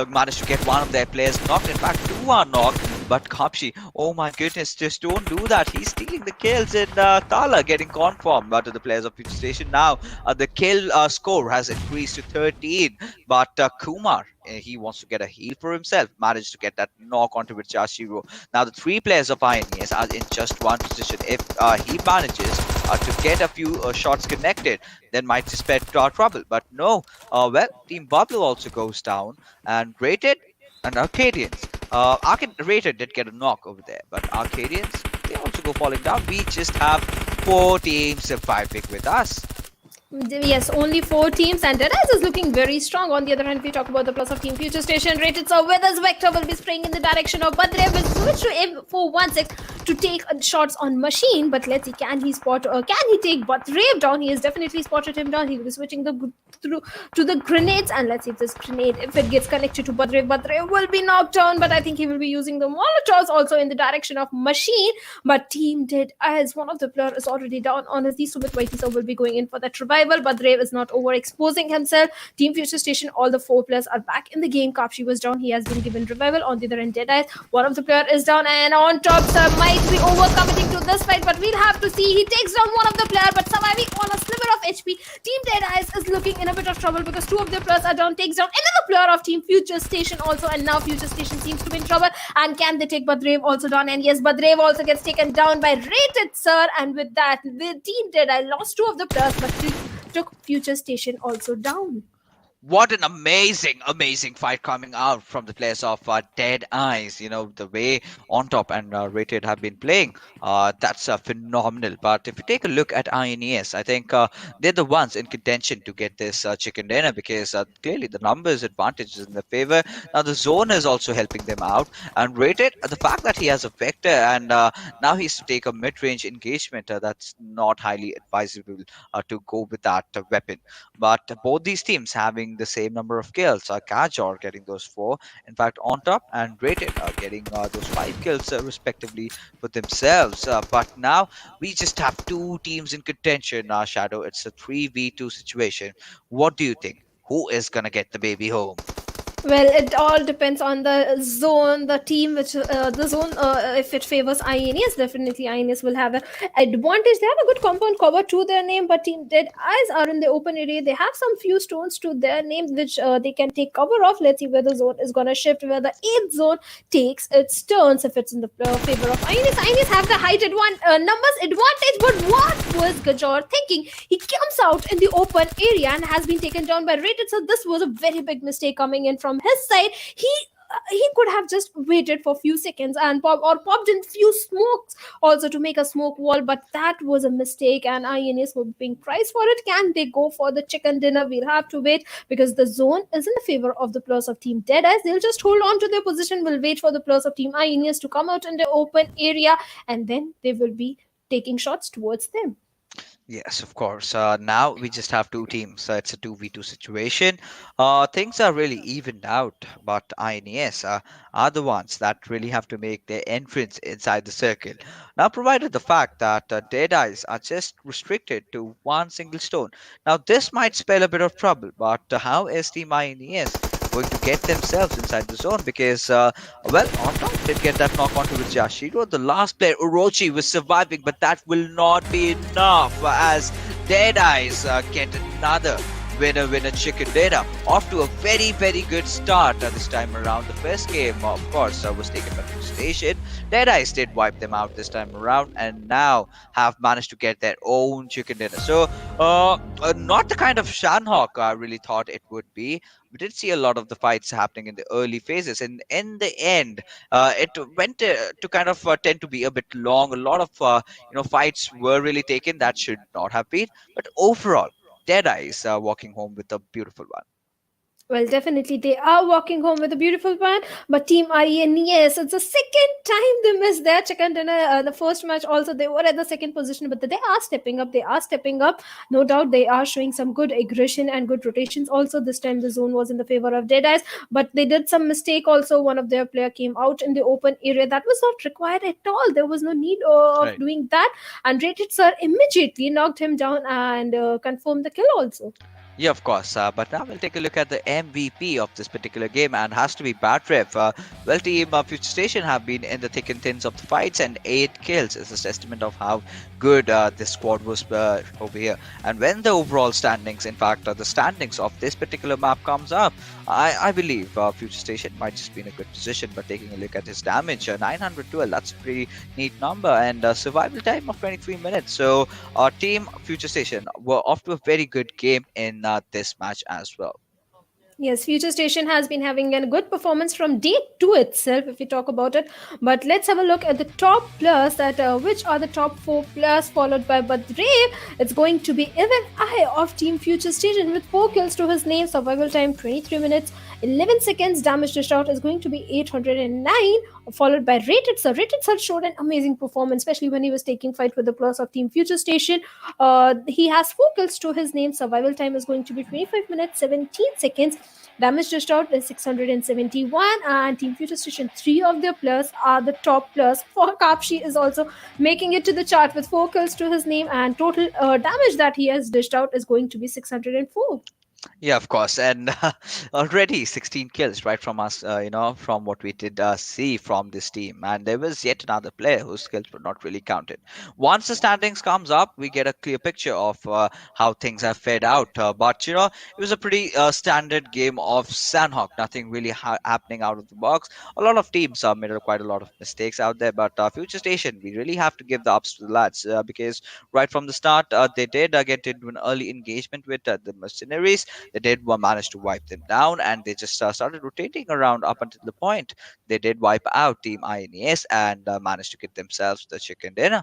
managed to get one of their players knocked. In fact, 2 are knocked, but Kapshi, oh my goodness, just don't do that. He's stealing the kills, and Tala getting confirmed to the players of Future Station. Now, the kill score has increased to 13, but Kumar, he wants to get a heal for himself, managed to get that knock onto Vichashiro. Now the 3 players of INES are in just one position. If he manages to get a few shots connected, then might suspect trouble. But no, well, Team Bablu also goes down, and Rated and Arcadians. Rated did get a knock over there, but Arcadians, they also go falling down. We just have 4 teams surviving with us. Yes, only 4 teams, and Deadies is looking very strong. On the other hand, we talk about the plus of Team Future Station. Rated so Weathers Vector will be spraying in the direction of Badrev, will switch to M416 to take shots on Machine. But let's see, can he take Badrev down? He has definitely spotted him down. He will be switching through to the grenades, and let's see if this grenade, if it gets connected to Badrev will be knocked down. But I think he will be using the Molotovs also in the direction of Machine. But Team Dead, as one of the players is already down on his, the Sumit Whitey will be going in for that revival. But Brave is not overexposing himself. Team Future Station, all the 4 players are back in the game. Kapshi was down. He has been given revival. On the other end, Deadeye, one of the player is down, and on top, sir might be overcommitting to this fight, but we'll have to see. He takes down one of the player, but surviving on a sliver of HP. Team Deadeye is looking in a bit of trouble because 2 of their players are down. Takes down another player of Team Future Station also, and now Future Station seems to be in trouble. And can they take Badrev also down? And yes, Badrev also gets taken down by Rated Sir, and with that, the Team Deadeye lost 2 of the players, but took Future Station also down. What an amazing fight coming out from the players of Dead Eyes. You know, the way On Top and Rated have been playing, that's phenomenal. But if you take a look at INES, I think they're the ones in contention to get this chicken dinner, because clearly the numbers advantage is in their favor. Now the zone is also helping them out, and Rated, the fact that he has a vector and now he's to take a mid-range engagement, that's not highly advisable to go with that weapon. But both these teams having the same number of kills. Kajor getting those 4. In fact, On Top and Rated are getting those 5 kills respectively for themselves. But now we just have 2 teams in contention. Shadow, it's a 3v2 situation. What do you think? Who is gonna get the baby home? Well, it all depends on the zone, the team, which the zone. If it favors INES, definitely INES will have an advantage. They have a good compound cover to their name, but Team Dead Eyes are in the open area. They have some few stones to their name, which they can take cover of. Let's see where the zone is gonna shift, where the eighth zone takes its turns. If it's in the favor of INES, INES have the height numbers advantage. But what was Gajor thinking? He comes out in the open area and has been taken down by Rated. So this was a very big mistake coming in from his side. He could have just waited for a few seconds and popped in few smokes also to make a smoke wall, but that was a mistake and INS were being priced for it. Can they go for the chicken dinner? We'll have to wait because the zone is in the favor of the players of Team Deadies. They'll just hold on to their position. We'll wait for the players of Team INS to come out in the open area and then they will be taking shots towards them. Yes, of course. Now we just have two teams. It's a 2v2 situation. Things are really evened out, but INES are the ones that really have to make their entrance inside the circle. Now, provided the fact that dead eyes are just restricted to one single stone. Now, this might spell a bit of trouble, but how is Team INES going to get themselves inside the zone? Because, well, on top did get that knock onto with Yashiro. The last player, Orochi, was surviving, but that will not be enough as Dead Eyes get another winner chicken dinner. Off to a very good start this time around. The first game, of course, was taken by the station. Dead Eyes did wipe them out this time around and now have managed to get their own chicken dinner. So, not the kind of Sanhok I really thought it would be. We did see a lot of the fights happening in the early phases, and in the end, it went to kind of tend to be a bit long. A lot of fights were really taken that should not have been, but overall, Deadeye is walking home with a beautiful one. Well, definitely they are walking home with a beautiful one. But Team IEN, yes, it's the second time they missed their chicken dinner. The first match also they were at the second position, but they are stepping up. They are stepping up. No doubt they are showing some good aggression and good rotations. Also, this time the zone was in the favor of Dead Eyes, but they did some mistake. Also, one of their player came out in the open area. That was not required at all. There was no need of Right. doing that. And Rated Sir immediately knocked him down and confirmed the kill also. Yeah, of course. But now we'll take a look at the MVP of this particular game, and has to be Batref. Well, Team Future Station have been in the thick and thins of the fights, and 8 kills is a testament of how good this squad was over here. And when the overall standings, in fact, the standings of this particular map comes up, I believe Future Station might just be in a good position. But taking a look at his damage, 912, that's a pretty neat number, and survival time of 23 minutes. So, Team Future Station were off to a very good game in this match as well. Yes, Future Station has been having a good performance from day two itself, if we talk about it. But let's have a look at the top players. That which are the top four players, followed by Badrev. It's going to be Even Eye of Team Future Station with 4 kills to his name. Survival time 23 minutes, 11 seconds. Damage dished out is going to be 809, followed by Rated Sir. Rated Sir showed an amazing performance, especially when he was taking fight with the players of Team Future Station. He has 4 kills to his name. Survival time is going to be 25 minutes, 17 seconds. Damage dished out is 671, and Team Future Station, 3 of their players are the top players. For Kapshi is also making it to the chart with 4 kills to his name, and total damage that he has dished out is going to be 604. Yeah, of course, and already 16 kills right from us. From what we did see from this team, and there was yet another player whose skills were not really counted. Once the standings comes up, we get a clear picture of how things have fed out. But it was a pretty standard game of Sanhok. Nothing really happening out of the box. A lot of teams made quite a lot of mistakes out there, but Future Station, we really have to give the ups to the lads because right from the start, they did get into an early engagement with the mercenaries. They did manage to wipe them down, and they just started rotating around up until the point they did wipe out Team INES and managed to get themselves the chicken dinner.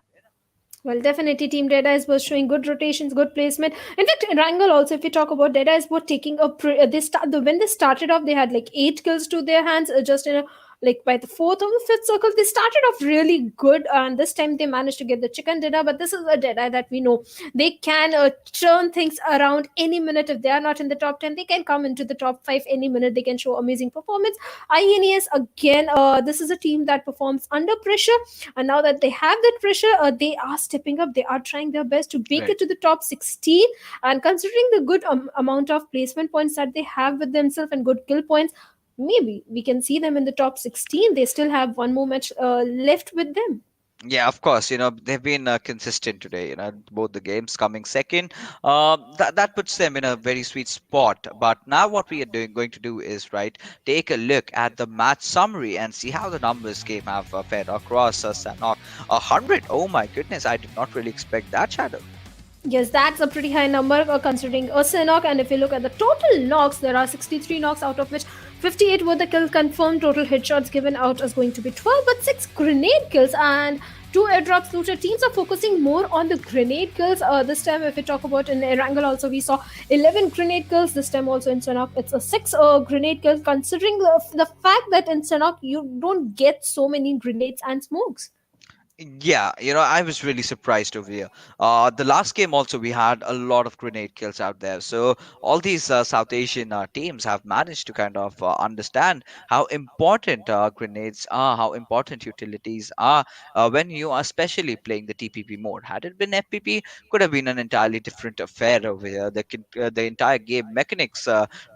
Well, definitely, Team Dead Eyes was showing good rotations, good placement. In fact, Erangel also, if we talk about Dead Eyes, were taking a when they started off, they had like 8 kills to their hands, just in a like by the fourth or the fifth circle. They started off really good, and this time they managed to get the chicken dinner. But this is a Dead Eye that we know they can turn things around any minute. If they are not in the top 10, they can come into the top 5 any minute. They can show amazing performance. INES again, this is a team that performs under pressure, and now that they have that pressure, they are stepping up. They are trying their best to make Right. it to the top 16. And considering the good amount of placement points that they have with themselves and good kill points, maybe we can see them in the top 16. They still have one more match left with them. Yeah, of course. They've been consistent today. Both the games coming second. That puts them in a very sweet spot. But now what we are going to do is right. Take a look at the match summary and see how the numbers game have fared across Sanhok. 100. Oh my goodness! I did not really expect that, Shadow. Yes, that's a pretty high number considering a knock. And if you look at the total knocks, there are 63 knocks, out of which 58 were the kill confirmed. Total headshots given out is going to be 12, but 6 grenade kills and 2 airdrops looted. Teams are focusing more on the grenade kills. This time, if we talk about in Erangel, also we saw 11 grenade kills. This time also in Sanhok, it's a 6 grenade kills. Considering the fact that in Sanhok you don't get so many grenades and smokes. Yeah, I was really surprised over here. The last game also we had a lot of grenade kills out there. So all these South Asian teams have managed to kind of understand how important grenades are, how important utilities are when you are especially playing the TPP mode. Had it been FPP, could have been an entirely different affair over here. The entire game mechanics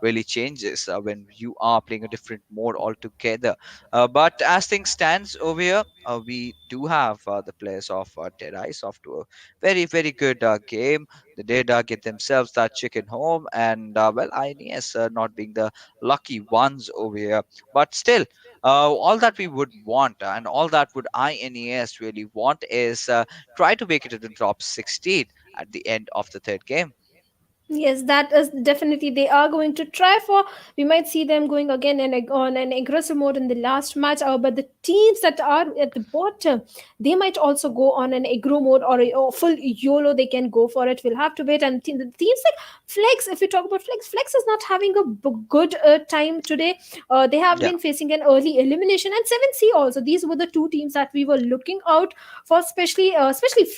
really changes when you are playing a different mode altogether. But as things stands over here, we do have the players of Dead Eyes off to a very, very good game. They did get themselves that chicken home, and well, INES not being the lucky ones over here, but still. All that we would want and all that would INES really want is try to make it to the top 16 at the end of the third game. Yes, that is definitely they are going to try for. We might see them going again and on an aggressive mode in the last match. But the teams that are at the bottom, they might also go on an aggro mode or full YOLO. They can go for it. We'll have to wait. And the teams like Flex, if we talk about Flex, Flex is not having a good time today. They have Yeah. been facing an early elimination, and 7C also. These were the two teams that we were looking out for, especially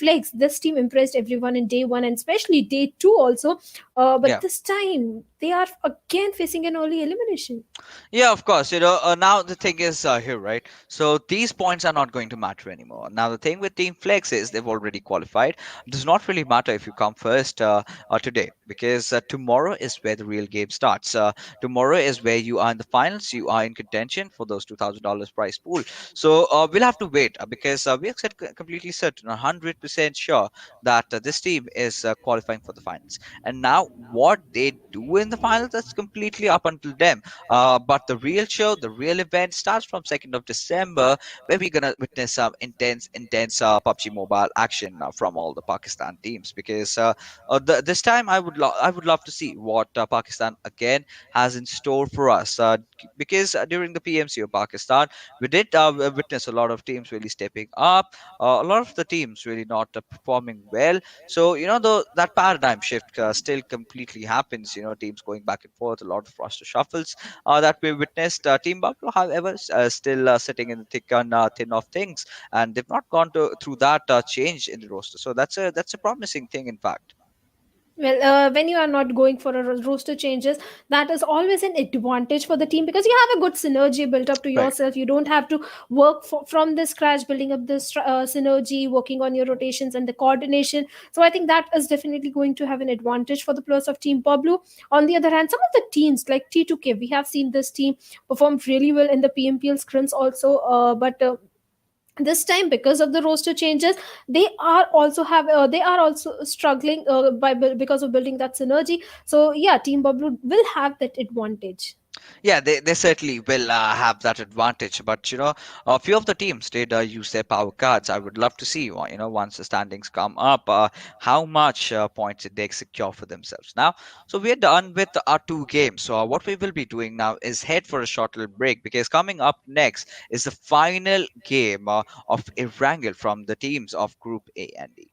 Flex. This team impressed everyone in day one and especially day two also. But Yeah. this time they are again facing an early elimination. Yeah, of course. Now the thing is here, right? So these points are not going to matter anymore. Now the thing with Team Flex is they've already qualified. It does not really matter if you come first today because tomorrow is where the real game starts. Tomorrow is where you are in the finals. You are in contention for those $2,000 prize pool. So we'll have to wait because we are completely certain, 100% sure that this team is qualifying for the finals. And now what they do in the finals, that's completely up until them. But the real show, the real event starts from 2nd of December, where we're gonna witness some intense PUBG Mobile action from all the Pakistan teams. Because this time, I would love to see what Pakistan again has in store for us. Because during the PMC of Pakistan, we did witness a lot of teams really stepping up, a lot of the teams really not performing well. So that paradigm shift still completely happens. Teams going back and forth, a lot of roster shuffles that we witnessed. Team Bablu, however, still sitting in the thick and thin of things, and they've not gone through that change in the roster. So that's a promising thing, in fact. Well, when you are not going for a roster changes, that is always an advantage for the team because you have a good synergy built up to Right. yourself. You don't have to work from the scratch, building up this synergy, working on your rotations and the coordination. So I think that is definitely going to have an advantage for the players of Team Pablo. On the other hand, some of the teams like T2K, we have seen this team perform really well in the PMPL scrims also, but this time because of the roster changes they are also struggling because of building that synergy. So yeah, Team Bablu will have that advantage. Yeah, they certainly will have that advantage. But a few of the teams did use their power cards. I would love to see, once the standings come up, how much points did they secure for themselves. Now, so we're done with our two games. So what we will be doing now is head for a short little break because coming up next is the final game of Erangel from the teams of Group A and D.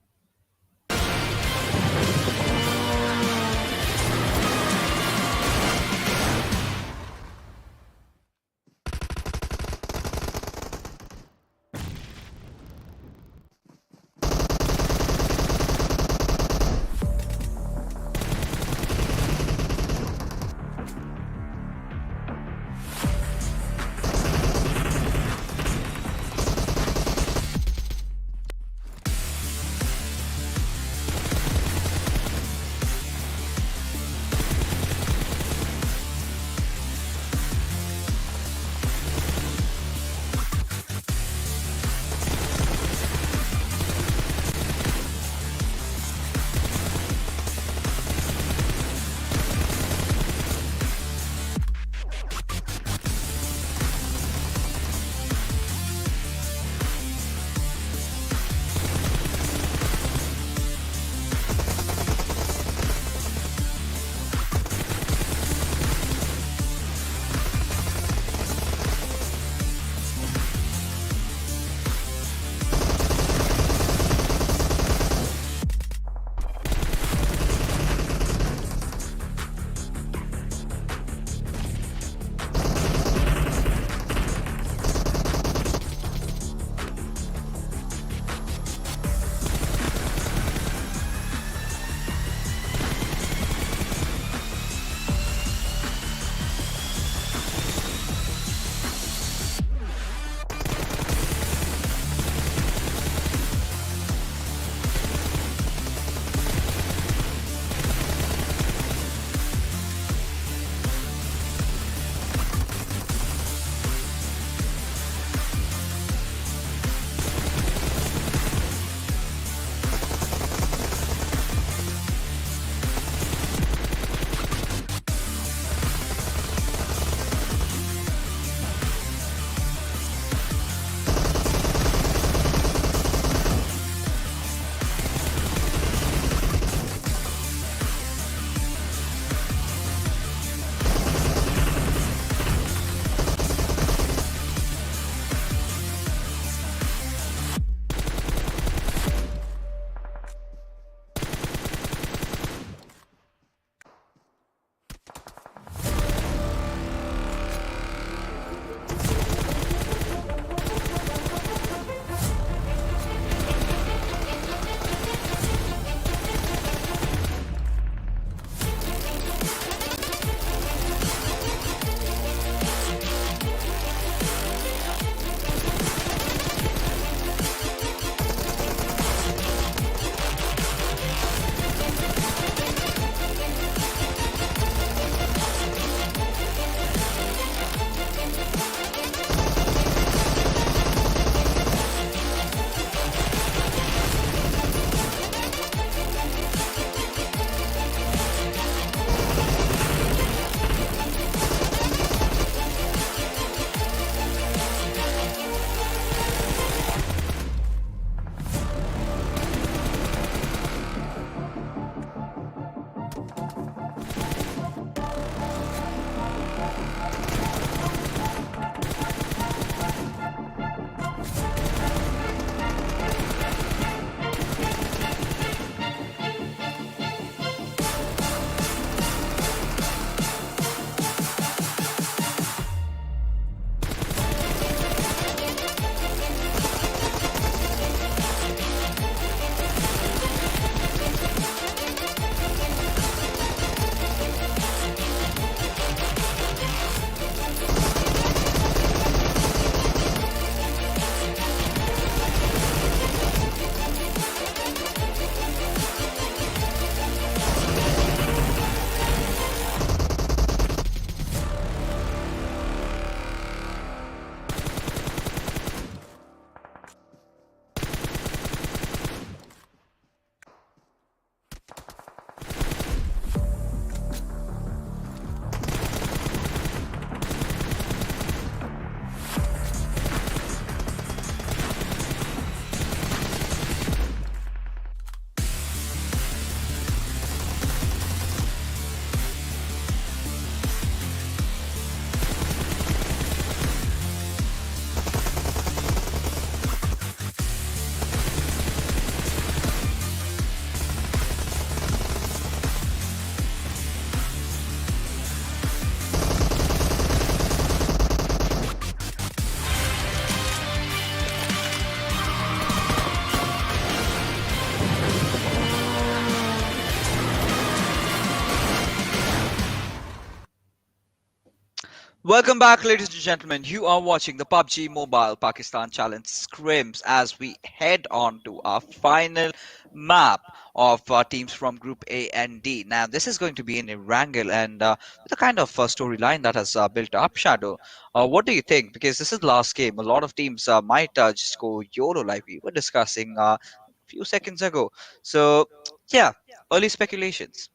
Welcome back, ladies and gentlemen. You are watching the PUBG Mobile Pakistan Challenge Scrims as we head on to our final map of teams from Group A and D. Now, this is going to be in Erangel and with a kind of storyline that has built up, Shadow. What do you think? Because this is the last game. A lot of teams might just go YOLO like we were discussing a few seconds ago. So, yeah, early speculations.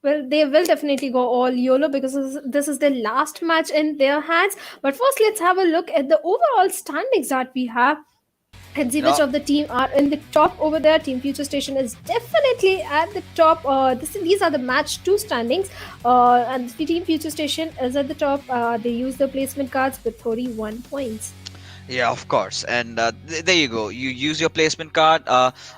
Well, they will definitely go all YOLO because this is the last match in their hands. But first, let's have a look at the overall standings that we have and see You which know, of the team are in the top over there. Team Future Station is definitely at the top. These are the match two standings, and the Team Future Station is at the top. They use the placement cards with 31 points. yeah, of course. And there you go. You use your placement card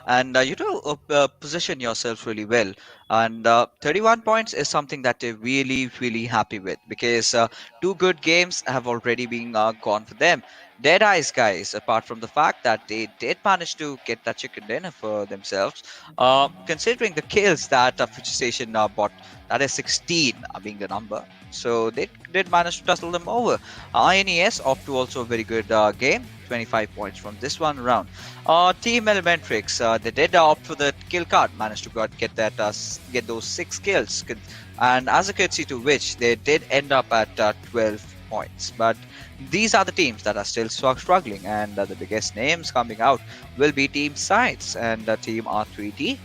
and you do position yourself really well. And 31 points is something that they're really, really happy with because two good games have already been gone for them. Dead Eyes, guys, apart from the fact that they did manage to get that chicken dinner for themselves, considering the kills that Future Station bought, that is 16 being the number. So they did manage to tussle them over. INES off to also a very good game. 25 points from this one round. Team Elementrix, they did opt for the kill card, managed to get that get those 6 kills, and as a courtesy to which they did end up at 12 points. But these are the teams that are still struggling, and the biggest names coming out will be Team Sides and Team R3D.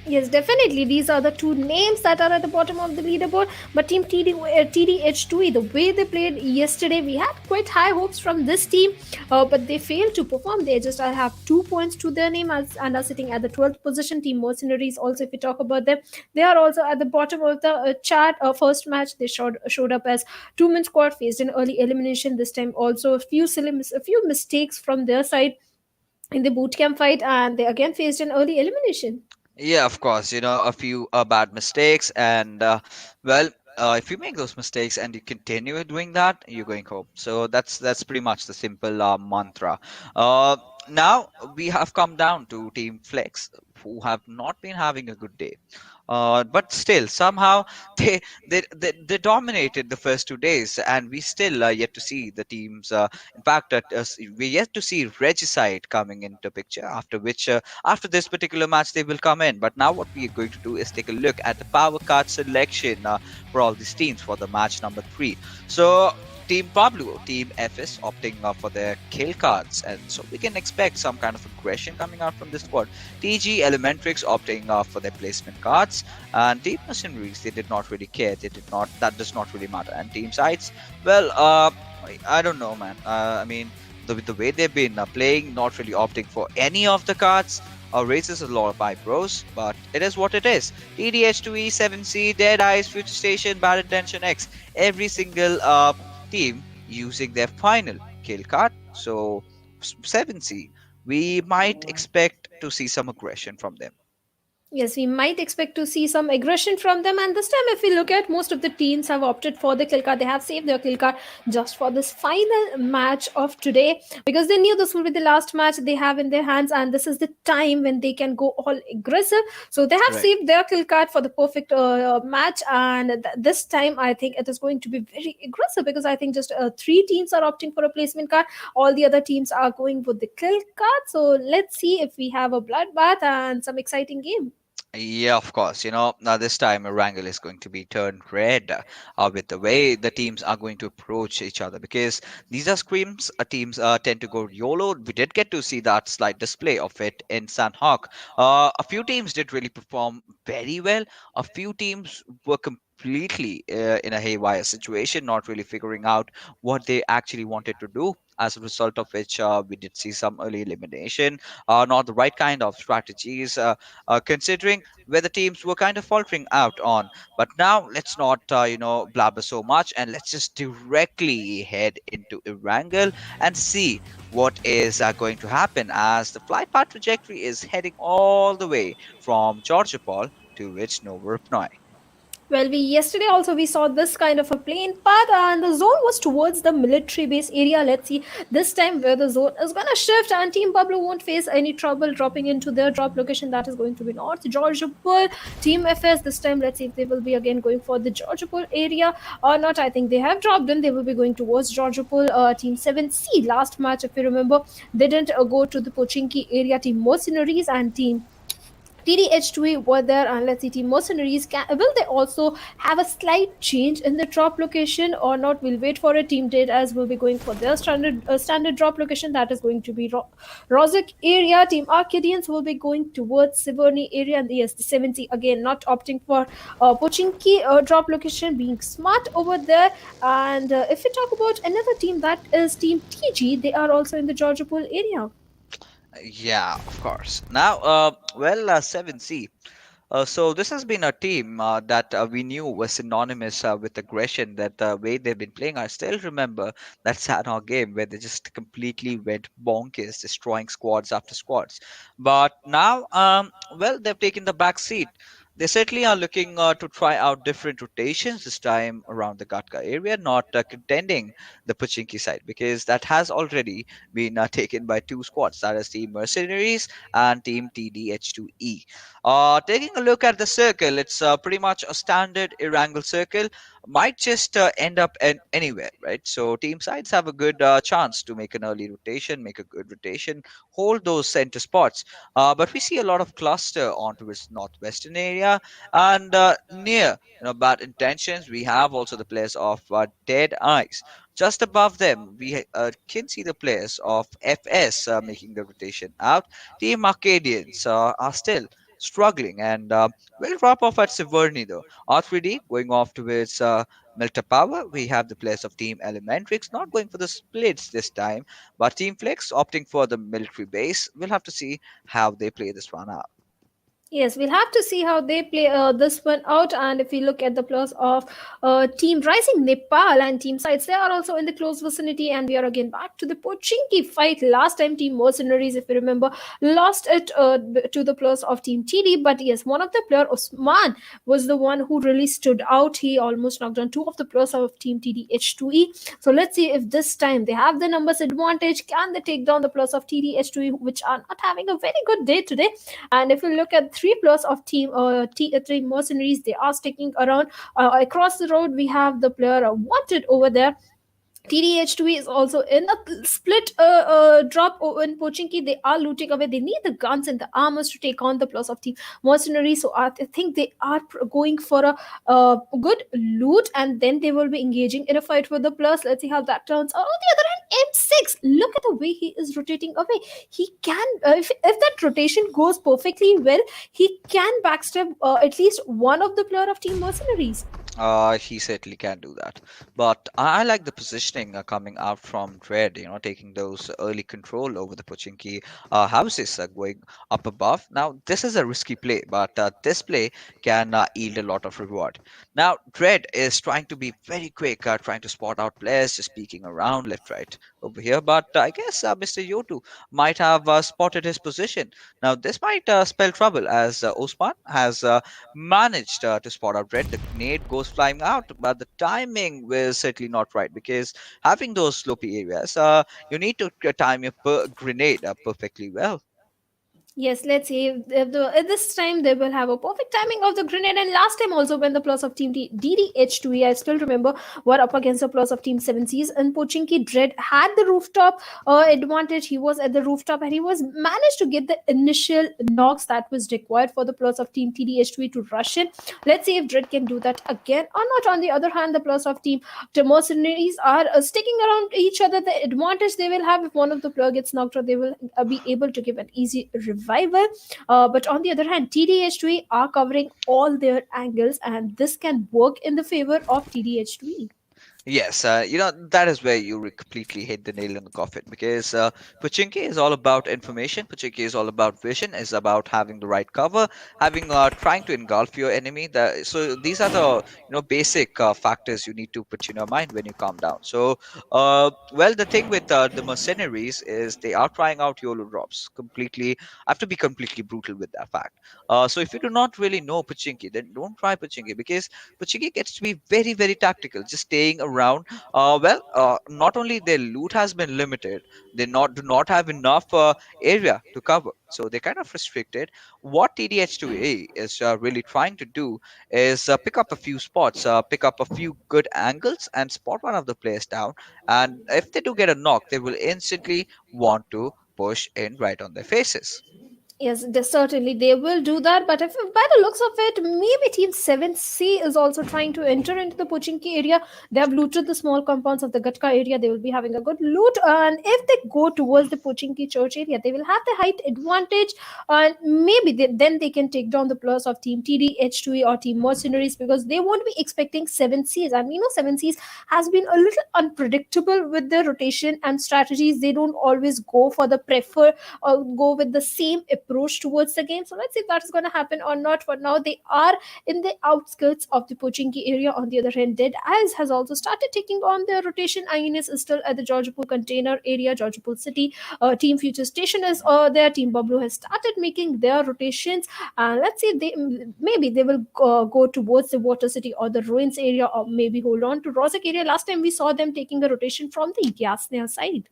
Yes, definitely. These are the two names that are at the bottom of the leaderboard. But Team TDH2E, the way they played yesterday, we had quite high hopes from this team, but they failed to perform. They just have 2 points to their name and are sitting at the 12th position. Team Mercenaries, also, if we talk about them, they are also at the bottom of the chart. First match, they showed up as two-man squad, faced an early elimination. This time, also a few mistakes from their side in the boot camp fight, and they again faced an early elimination. Yeah, of course, a few bad mistakes, and well, if you make those mistakes and you continue doing that, you're going home. So that's pretty much the simple mantra. Uh, Now we have come down to Team Flex, who have not been having a good day. But still, somehow they dominated the first 2 days, and we still yet to see the teams. In fact, we yet to see Regicide coming into picture. After which, after this particular match, they will come in. But now, what we are going to do is take a look at the power card selection for all these teams for the match number 3. So. Team Bablu, Team FS opting for their kill cards, and so we can expect some kind of aggression coming out from this squad. TG Elementrix opting for their placement cards, and Team Mercenaries, they did not really care. They did not. That does not really matter. And Team Sides, well, I don't know, man. I mean, the way they've been playing, not really opting for any of the cards. Raises a lot of eyebrows, but it is what it is. TDH2E, 7C, Dead Eyes, Future Station, Bad Intention X, every single team using their final kill card. So 7C, we might expect to see some aggression from them. Yes, we might expect to see some aggression from them. And this time, if we look at most of the teams have opted for the kill card, they have saved their kill card just for this final match of today because they knew this will be the last match they have in their hands, and this is the time when they can go all aggressive. So they have Right. saved their kill card for the perfect match, and this time I think it is going to be very aggressive because I think just three teams are opting for a placement card. All the other teams are going with the kill card. So let's see if we have a bloodbath and some exciting game. Yeah, of course. Now this time Erangel is going to be turned red with the way the teams are going to approach each other because these are scrims. Teams tend to go YOLO. We did get to see that slight display of it in Sanhok. A few teams did really perform very well. A few teams were completely in a haywire situation, not really figuring out what they actually wanted to do. As a result of which, we did see some early elimination, not the right kind of strategies. Considering where the teams were kind of faltering out on. But now let's not, blabber so much and let's just directly head into Erangel and see what is going to happen as the flight path trajectory is heading all the way from Georgia Paul to its Novorupnoi. Well, we yesterday also we saw this kind of a plane path, and the zone was towards the military base area. Let's see this time where the zone is gonna shift, and Team Bablu won't face any trouble dropping into their drop location. That is going to be North Georgia Pool. Team FS this time. Let's see if they will be again going for the Georgia Pool area or not. I think they have dropped in. They will be going towards Georgia Pool. Team 7C last match, if you remember, they didn't go to the Pochinki area. Team Mercenaries and Team TDH2 were there, and let's see, Team Mercenaries will they also have a slight change in the drop location or not? We'll wait for a team date as we'll be going for their standard drop location. That is going to be Rozak area. Team Arcadians will be going towards Siverny area, and yes, the 70 again not opting for Pochinki drop location, being smart over there. And if we talk about another team, that is Team TG, they are also in the Georgia Pool area. Yeah, of course. Now, 7C. So this has been a team that we knew was synonymous with aggression. That the way they've been playing, I still remember that Sanhok game where they just completely went bonkers, destroying squads after squads. But now, they've taken the back seat. They certainly are looking to try out different rotations this time around the Gatka area, not contending the Pochinki side because that has already been taken by two squads, that is Team Mercenaries and Team TDH2E. Taking a look at the circle, it's pretty much a standard Erangel circle. Might just end up anywhere, right? So team sides have a good chance to make an early rotation, make a good rotation, hold those center spots. But we see a lot of cluster onto its northwestern area and near. Bad intentions. We have also the players of Dead Eyes. Just above them, we can see the players of FS making the rotation out. Team Arcadians are still struggling and will drop off at Siverny though. R3D going off towards Melta Power. We have the players of Team Elementrix not going for the splits this time, but Team Flex opting for the military base. We'll have to see how they play this one out. Yes, we'll have to see how they play this one out. And if we look at the players of Team Rising Nepal and Team Sides, they are also in the close vicinity. And we are again back to the Pochinki fight. Last time, Team Mercenaries, if you remember, lost it to the players of Team TD. But yes, one of the player, Osman, was the one who really stood out. He almost knocked down two of the players of Team TDH2E. So let's see if this time they have the numbers advantage. Can they take down the players of TDH2E, which are not having a very good day today? And if you look at three plus of three mercenaries, they are sticking around across the road. We have the player wanted over there. TDH2 is also in a split drop in Pochinki. They are looting away. They need the guns and the armors to take on the plus of Team Mercenary. So I think they are going for a good loot, and then they will be engaging in a fight with the plus. Let's see how that turns out. On the other hand, M6, look at the way he is rotating away. He can, if that rotation goes perfectly well, he can backstab at least one of the player of Team Mercenaries. He certainly can do that. But I like the positioning coming out from Dread, taking those early control over the Pochinki houses going up above. Now, this is a risky play, but this play can yield a lot of reward. Now, Dread is trying to be very quick, trying to spot out players, just peeking around left, right over here. But I guess Mr. Yotu might have spotted his position. Now, this might spell trouble as Osman has managed to spot out Red. The grenade goes flying out, but the timing was certainly not right because having those slopey areas, you need to time your grenade perfectly well. Yes, let's see. At this time, they will have a perfect timing of the grenade. And last time, also, when the plus of Team DDH2E, I still remember, were up against the plus of Team 7Cs. And Pochinki Dread had the rooftop advantage. He was at the rooftop and he was managed to get the initial knocks that was required for the plus of Team TDH2E to rush in. Let's see if Dread can do that again or not. On the other hand, the plus of Team Mercenaries are sticking around each other. The advantage they will have if one of the player gets knocked out, they will be able to give an easy revival. But on the other hand, TDH2E are covering all their angles, and this can work in the favor of TDH2E. Yes, that is where you completely hit the nail on the coffin because Pachinki is all about information. Pachinki is all about vision. Is about having the right cover, having trying to engulf your enemy. So these are the basic factors you need to put in your mind when you calm down. So, well, the thing with the mercenaries is they are trying out YOLO drops completely. I have to be completely brutal with that fact. So if you do not really know Pachinki, then don't try Pachinki because Pachigi gets to be very, very tactical, just staying around. Not only their loot has been limited, they do not have enough area to cover, so they're kind of restricted. What TDH2A is really trying to do is pick up a few spots, pick up a few good angles, and spot one of the players down. And if they do get a knock, they will instantly want to push in right on their faces. Yes, certainly they will do that. But if by the looks of it, maybe Team 7C is also trying to enter into the Pochinki area. They have looted the small compounds of the Gatka area. They will be having a good loot. And if they go towards the Pochinki church area, they will have the height advantage. And maybe then they can take down the plus of Team TDH2E or Team Mercenaries because they won't be expecting 7Cs. And 7Cs has been a little unpredictable with their rotation and strategies. They don't always go for the prefer or go with the same approach towards the game. So let's see if that is going to happen or not. For now, they are in the outskirts of the Pochinki area. On the other hand, Dead Eyes has also started taking on their rotation. Ines is still at the Georgopol container area, Georgopol city. Team Future Station is there. Team Bablu has started making their rotations. Let's see if maybe they will go towards the Water City or the Ruins area, or maybe hold on to Rozak area. Last time we saw them taking a rotation from the Yasnaya side.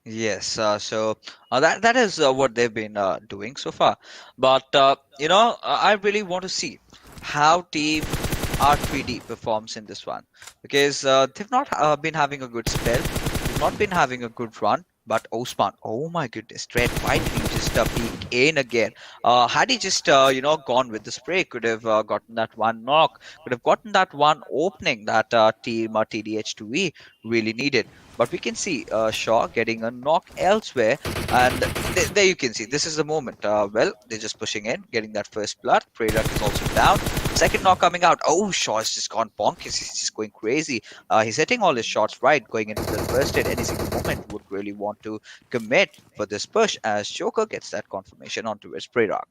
Yes, that is what they've been doing so far. But I really want to see how Team R3D performs in this one because they've not been having a good spell. They've not been having a good run. But Osman, oh my goodness, Dread, why did he just peek in again? Had he just gone with the spray, could have gotten that one knock, could have gotten that one opening that Team TDH2E really needed. But we can see Shaw getting a knock elsewhere, and there you can see this is the moment. They're just pushing in, getting that first blood. Prerak is also down. Second knock coming out. Oh, Shaw has just gone bonkers. He's just going crazy. He's hitting all his shots right, going into the first hit. Any single moment would really want to commit for this push as Joker gets that confirmation onto his Prerak.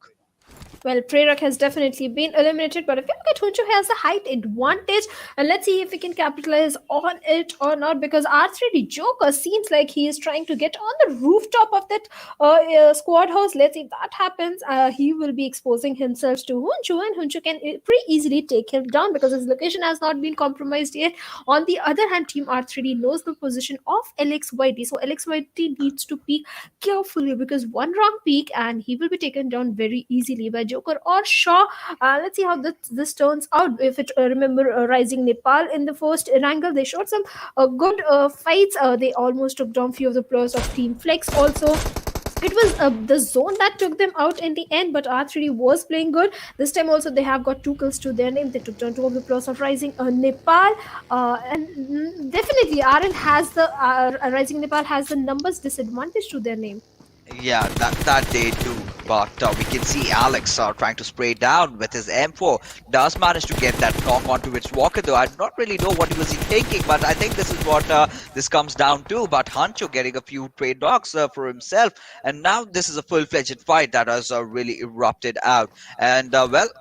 Well, Prerak has definitely been eliminated, but if you look at Huncho, he has a height advantage, and let's see if we can capitalize on it or not. Because R3D Joker seems like he is trying to get on the rooftop of that squad house. Let's see if that happens. He will be exposing himself to Huncho, and Huncho can pretty easily take him down because his location has not been compromised yet. On the other hand, Team R3D knows the position of LXYD, so LXYD needs to peek carefully because one wrong peek and he will be taken down very easily by Joker or Shaw. Let's see how this turns out. If it remember Rising Nepal in the first Erangel, they showed some good fights. They almost took down few of the players of Team Flex also. It was the zone that took them out in the end, but R3D was playing good. This time also they have got two kills to their name. They took down two of the players of Rising Nepal. Definitely RN has the Rising Nepal has the numbers disadvantage to their name. Yeah, that they do. But we can see Alex trying to spray down with his M4. Does manage to get that knock onto its walker though. I do not really know what he was thinking, but I think this is what this comes down to. But Hancho getting a few trade knocks for himself. And now this is a full-fledged fight that has really erupted out. And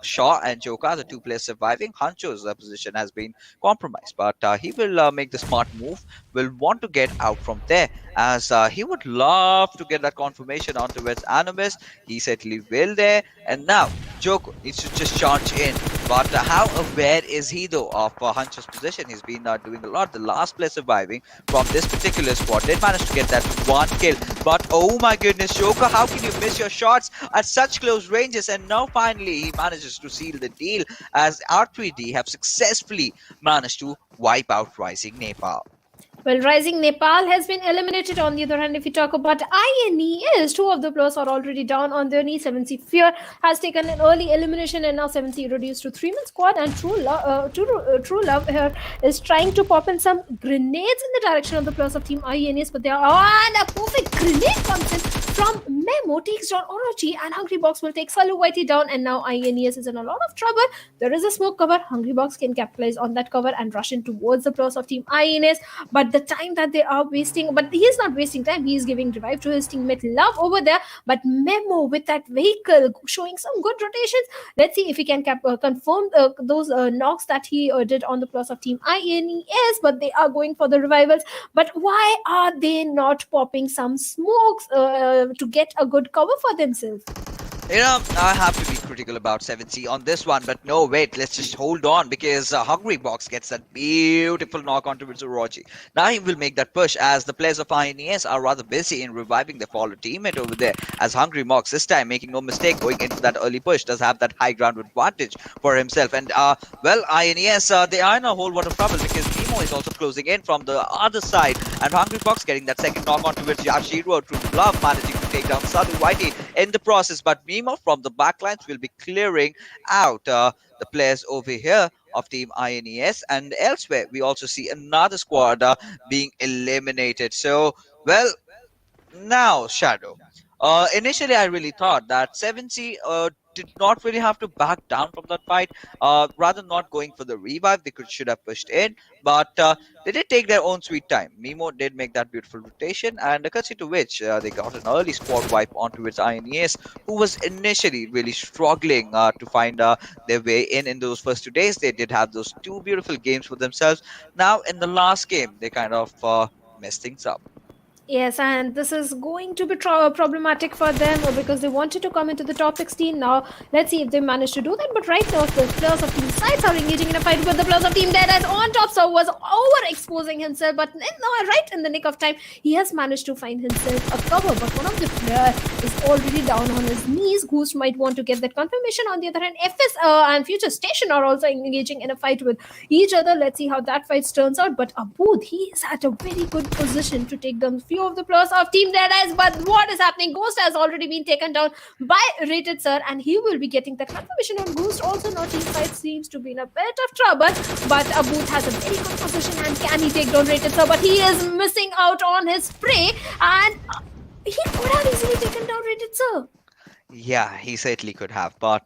Shaw and Joka, the two players surviving. Hancho's position has been compromised. But he will make the smart move. Will want to get out from there as he would love to get that confirmation onto its Animus. He certainly will there. And now, Joko needs to just charge in. But how aware is he though of Hunter's position? He's been doing a lot. The last player surviving from this particular squad did manage to get that one kill. But oh my goodness, Joko, how can you miss your shots at such close ranges? And now finally he manages to seal the deal as R3D have successfully managed to wipe out Rising Nepal. Well, Rising Nepal has been eliminated. On the other hand, if we talk about INES, two of the players are already down on their knees. 7C Fear has taken an early elimination, and now 7C reduced to 3-man squad. And True Love here is trying to pop in some grenades in the direction of the players of Team INES, but they are. Oh, and a perfect grenade comes in from Memo takes down Orochi, and Hungry Box will take Salu Whitey down, and now INES is in a lot of trouble. There is a smoke cover. Hungry Box can capitalize on that cover and rush in towards the players of Team INS. But the time that they are wasting, but he is not wasting time. He is giving revive to his teammate Love over there. But Memo with that vehicle showing some good rotations. Let's see if he can confirm those knocks that he did on the players of Team INES. But they are going for the revivals. But why are they not popping some smokes to get a good cover for themselves? I have to be critical about 7C on this one, but no, wait, let's just hold on because Hungry Box gets that beautiful knock onto Orochi. Now he will make that push as the players of INES are rather busy in reviving their fallen teammate over there. As Hungry Box, this time making no mistake, going into that early push, does have that high ground advantage for himself. And well, INES, they are in a whole lot of trouble because Nemo is also closing in from the other side, and Hungry Box getting that second knock onto Yashiro through Love, managing to take down Salu Whitey in the process. But Mimo from the backlines will be clearing out the players over here of Team INES, and elsewhere we also see another squad being eliminated. So, well, now Shadow. Initially, I really thought that 7C did not really have to back down from that fight. Rather not going for the revive, they should have pushed in, but they did take their own sweet time. Mimo did make that beautiful rotation, and courtesy to which they got an early squad wipe onto its INES, who was initially really struggling to find their way in those first 2 days. They did have those two beautiful games for themselves. Now, in the last game, they kind of messed things up. Yes, and this is going to be problematic for them because they wanted to come into the top 16. Now, let's see if they manage to do that. But right now, the players of Team Sides are engaging in a fight with the players of Team Dead as on top. So was overexposing himself. But now, right in the nick of time, he has managed to find himself a cover. But one of the players is already down on his knees. Goose might want to get that confirmation. On the other hand, FS and Future Station are also engaging in a fight with each other. Let's see how that fight turns out. But Abood, he is at a very good position to take them few of the players of Team Deadies. But what is happening? Ghost has already been taken down by Rated Sir, and he will be getting that confirmation on Ghost. Also, now Team Fight seems to be in a bit of trouble, but Abood has a very good position, and can he take down Rated Sir? But he is missing out on his prey, and he could have easily taken down Rated Sir. Yeah, he certainly could have, but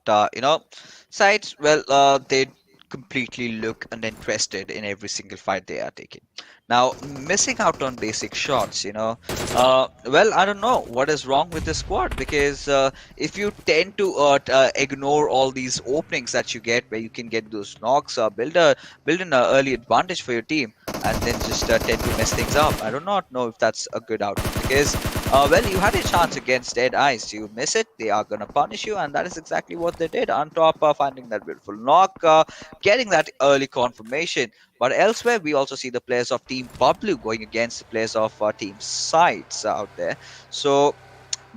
sides, well, they completely look uninterested in every single fight they are taking. Now, missing out on basic shots, well, I don't know what is wrong with the squad, because if you tend to ignore all these openings that you get where you can get those knocks, build in an early advantage for your team, and then just tend to mess things up. I do not know if that's a good outcome, because well, you had a chance against Dead Eyes. You miss it, they are gonna punish you, and that is exactly what they did. On top of finding that beautiful knock, getting that early confirmation. But elsewhere, we also see the players of Team Bablu going against the players of Team Sides out there. So,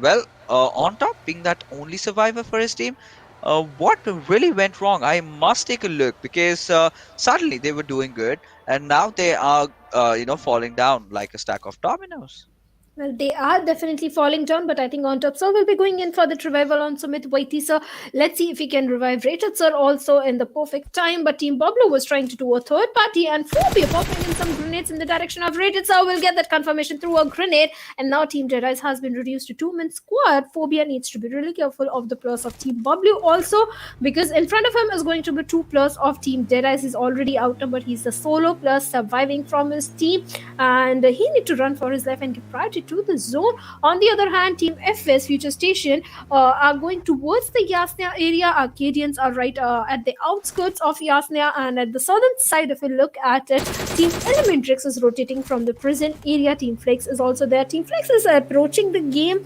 well, on top, being that only survivor for his team, what really went wrong? I must take a look, because suddenly they were doing good, and now they are, falling down like a stack of dominoes. Well, they are definitely falling down, but I think on top Sir will be going in for the revival on Sumit Waiti Sir. Let's see if he can revive Rated Sir also in the perfect time. But Team Bablu was trying to do a third party, and Phobia popping in some grenades in the direction of Rated Sir will get that confirmation through a grenade. And now Team Deadies has been reduced to 2-man squad. Phobia needs to be really careful of the players of Team Bablu also, because in front of him is going to be two players of Team Deadies. He's already outnumbered. He's the solo player surviving from his team, and he need to run for his life and give priority to the zone. On the other hand, Team FS Future Station are going towards the Yasnia area. Arcadians are right at the outskirts of Yasnia, and at the southern side, if we look at it, Team Elementrix is rotating from the prison area. Team Flex is also there. Team Flex is approaching the game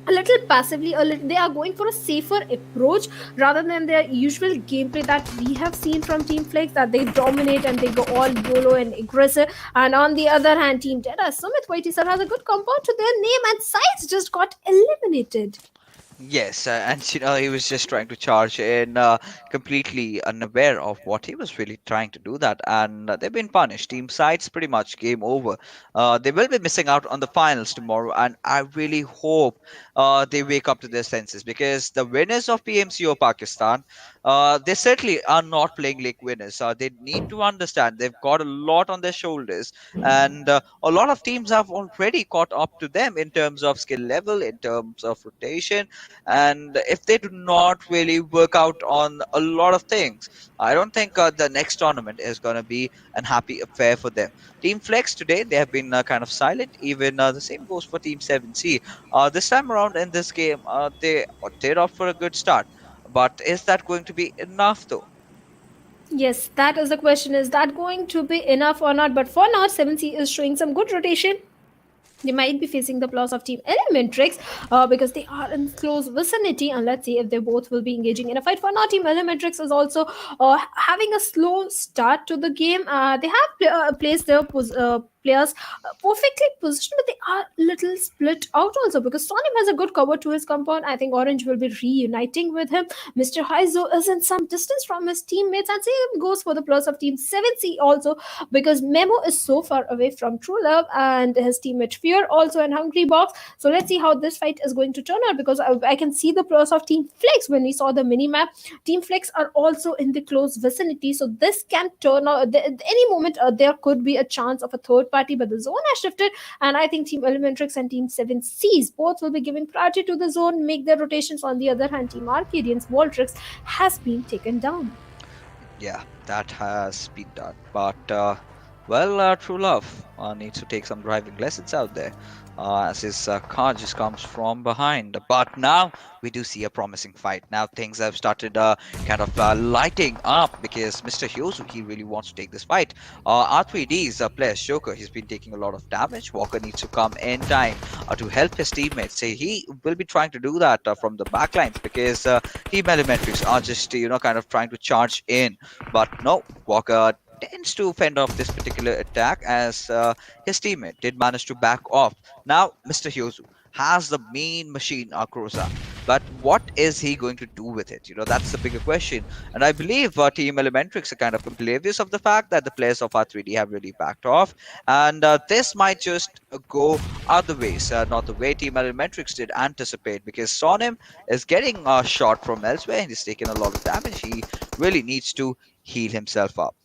a little passively. They are going for a safer approach rather than their usual gameplay that we have seen from Team Flex, that they dominate and they go all YOLO and aggressive. And on the other hand, Team Dead, Sumit Waiti Sir has a good compound to their name, and Sides just got eliminated. Yes, and he was just trying to charge in, completely unaware of what he was really trying to do that, and they've been punished. Team sides pretty much game over. They will be missing out on the finals tomorrow, and I really hope they wake up to their senses, because the winners of PMC or Pakistan, they certainly are not playing league winners. They need to understand they've got a lot on their shoulders, and a lot of teams have already caught up to them in terms of skill level, in terms of rotation, and if they do not really work out on a lot of things, I don't think the next tournament is going to be an happy affair for them. Team Flex today, they have been kind of silent. Even the same goes for Team 7C. This time around in this game, they did opt for a good start, but is that going to be enough though? Yes, that is the question. Is that going to be enough or not? But for now, 7C is showing some good rotation. They might be facing the loss of Team Elementrix because they are in close vicinity, and let's see if they both will be engaging in a fight. For now, Team Elementrix is also having a slow start to the game. They have placed their players perfectly positioned, but they are little split out also because Sonim has a good cover to his compound. I think Orange will be reuniting with him. Mr. Haizo is in some distance from his teammates, and same goes for the plus of Team 7C also, because Memo is so far away from True Love and his teammate Fear also in Hungry Box. So let's see how this fight is going to turn out, because I can see the plus of Team Flex when we saw the mini map. Team Flex are also in the close vicinity, so this can turn out at any moment. There could be a chance of a third party, but the zone has shifted, and I think Team Elementrix and Team 7Cs both will be giving priority to the zone, make their rotations. On the other hand, Team Arcadians Voltrix has been taken down. Yeah, that has been done. But well, True Love needs to take some driving lessons out there, as his car just comes from behind. But now we do see a promising fight. Now things have started kind of lighting up, because Mr. Hyosu, he really wants to take this fight. R3D's player Joker, he's been taking a lot of damage. Walker needs to come in time to help his teammates. Say he will be trying to do that from the backlines, because Team Elementrix are just kind of trying to charge in, but no, Walker tends to fend off this particular attack, as his teammate did manage to back off. Now, Mr. Hyozu has the main machine, Akrosa, but what is he going to do with it? That's the bigger question. And I believe Team Elementrix are kind of oblivious of the fact that the players of R3D have really backed off, and this might just go other ways, not the way Team Elementrix did anticipate, because Sonim is getting a shot from elsewhere and he's taking a lot of damage. He really needs to heal himself up.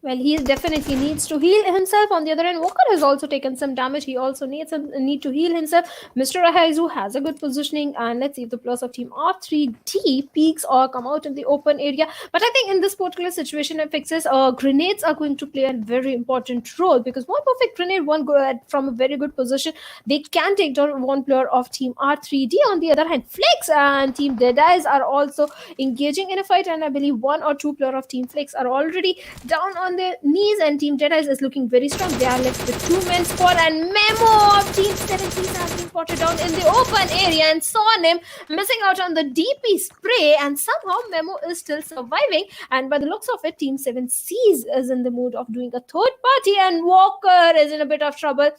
Well, he definitely needs to heal himself. On the other hand, Walker has also taken some damage. He also needs some need to heal himself. Mr. Ahaizu has a good positioning, and let's see if the plus of Team R3D peaks or come out in the open area. But I think in this particular situation, it fixes grenades are going to play a very important role, because one perfect grenade, one go at from a very good position, they can take down one player of Team R3D. On the other hand, Flex and Team Deadeyes are also engaging in a fight, and I believe one or two player of Team Flex are already down on their knees, and Team Jedi is looking very strong. They are left with two-man squad, and Memo of Team 70 has been spotted down in the open area and saw him missing out on the DP spray, and somehow Memo is still surviving. And by the looks of it, Team 7Cs is in the mood of doing a third party, and Walker is in a bit of trouble,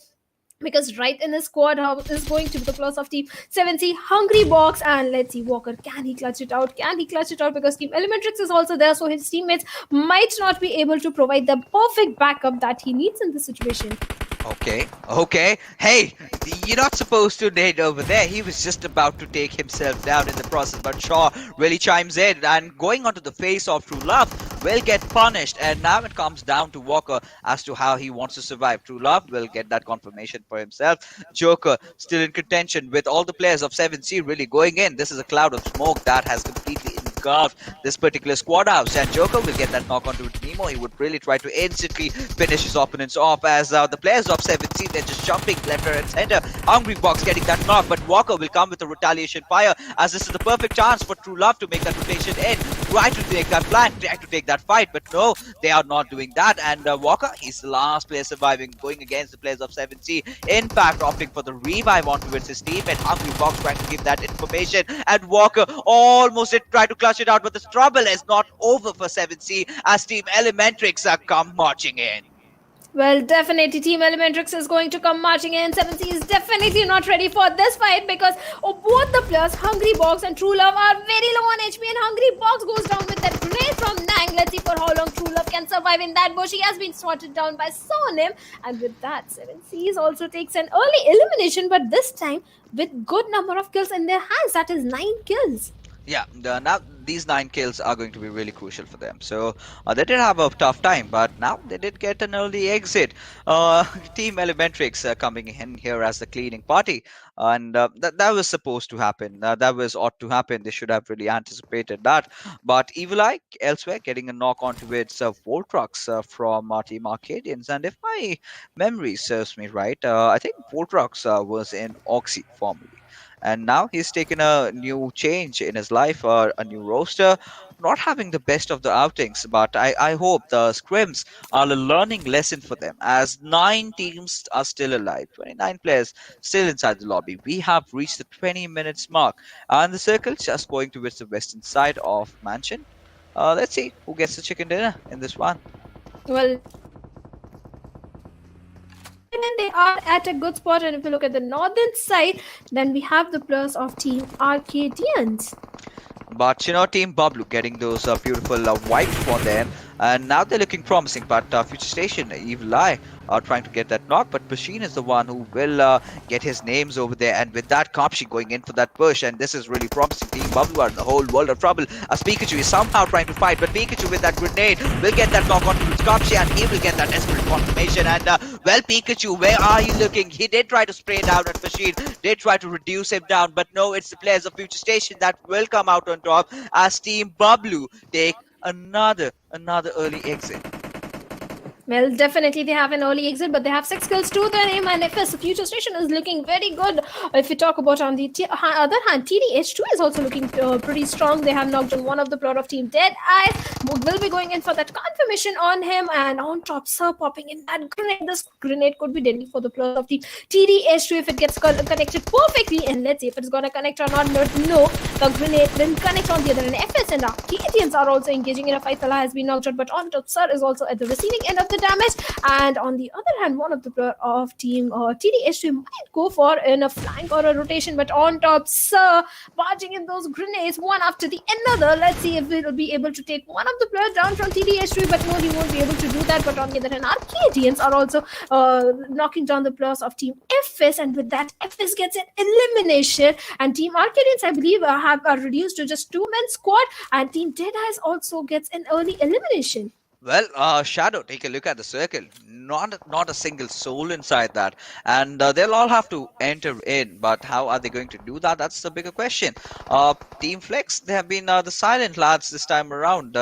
because right in his squad is going to be the plus of Team 7C Hungry Box. And let's see, Walker, can he clutch it out? Can he clutch it out? Because Team Elementrix is also there, so his teammates might not be able to provide the perfect backup that he needs in this situation. Okay, okay. Hey, you're not supposed to nade over there. He was just about to take himself down in the process, but Shaw really chimes in, and going onto the face of True Love will get punished. And now it comes down to Walker as to how he wants to survive. True Love will get that confirmation for himself. Joker still in contention, with all the players of 7C really going in. This is a cloud of smoke that has completely engulfed this particular squad house, and Joker will get that knock onto Nemo. He would really try to instantly finish his opponents off, as the players of 7C, they're just jumping left and center. Hungry Box getting that knock, but Walker will come with a retaliation fire, as this is the perfect chance for True Love to make that rotation in, try to take that flank, try to take that fight, but no, they are not doing that. And Walker, he's the last player surviving, going against the players of 7C, in fact opting for the revive on towards his team, and Hungry Box trying to give that information, and Walker almost did try to clutch it out, but the trouble is not over for 7C, as Team Elementrix come marching in. Well, definitely Team Elementrix is going to come marching in. 7C is definitely not ready for this fight because both the players, Hungry Box and True Love, are very low on HP, and Hungry Box goes down with that grenade from Nang. Let's see for how long True Love can survive in that bush. He has been swatted down by Sonim, and with that, 7Cs also takes an early elimination, but this time with good number of kills in their hands. That is 9 kills. Yeah, now these 9 kills are going to be really crucial for them. So they did have a tough time, but now they did get an early exit. Uh, Team Elementrix coming in here as the cleaning party, and that was supposed to happen. That was ought to happen. They should have really anticipated that. But Evil Eye elsewhere getting a knock onto its Voltrox from Team Arcadians, and if my memory serves me right, I think Voltrox was in Oxy formerly, and now he's taken a new change in his life, a new roster, not having the best of the outings. But I hope the scrims are a learning lesson for them, as 9 teams are still alive, 29 players still inside the lobby. We have reached the 20 minutes mark, and the circle just going towards the western side of mansion. Let's see who gets the chicken dinner in this one. Well, and they are at a good spot, and if you look at the northern side, then we have the players of Team Arcadians. But Team Bablu getting those beautiful wipes for them, and now they're looking promising. But Future Station, Evil Eye, are trying to get that knock. But Machine is the one who will get his names over there. And with that, Kapshi going in for that push, and this is really promising. Team Bablu are in the whole world of trouble as Pikachu is somehow trying to fight. But Pikachu with that grenade will get that knock onto Kapshi, and he will get that desperate confirmation. And well, Pikachu, where are you looking? He did try to spray down at Machine, did try to reduce him down, but no, it's the players of Future Station that will come out on top as Team Bablu take another early exit. Well, definitely they have an early exit, but they have 6 kills to their name, and FS Future Station is looking very good. If you talk about on the other hand, TDH2 is also looking pretty strong. They have knocked on one of the plot of Team Dead Eyes. Will be going in for that confirmation on him, and on top, Sir popping in that grenade. This grenade could be deadly for the plot of the TDH2 if it gets connected perfectly, and let's see if it's gonna connect or not. But no, the grenade didn't connect on the other end. FS and Arcadians are also engaging in a fight. Salah has been knocked out, but on top, Sir is also at the receiving end of the damage. And on the other hand, one of the player of Team TDH2 might go for in a flank or a rotation, but on top, Sir barging in those grenades one after the another. Let's see if we'll be able to take one of the players down from TDH2, but no, he won't be able to do that. But on the other hand, Arcadians are also knocking down the players of Team FS, and with that, FS gets an elimination. And Team Arcadians, I believe, have reduced to just 2-man squad, and Team Deadeyes also gets an early elimination. Well, Shadow, take a look at the circle. Not a single soul inside that, and they'll all have to enter in. But how are they going to do that? That's the bigger question. Team Flex, they have been the silent lads this time around,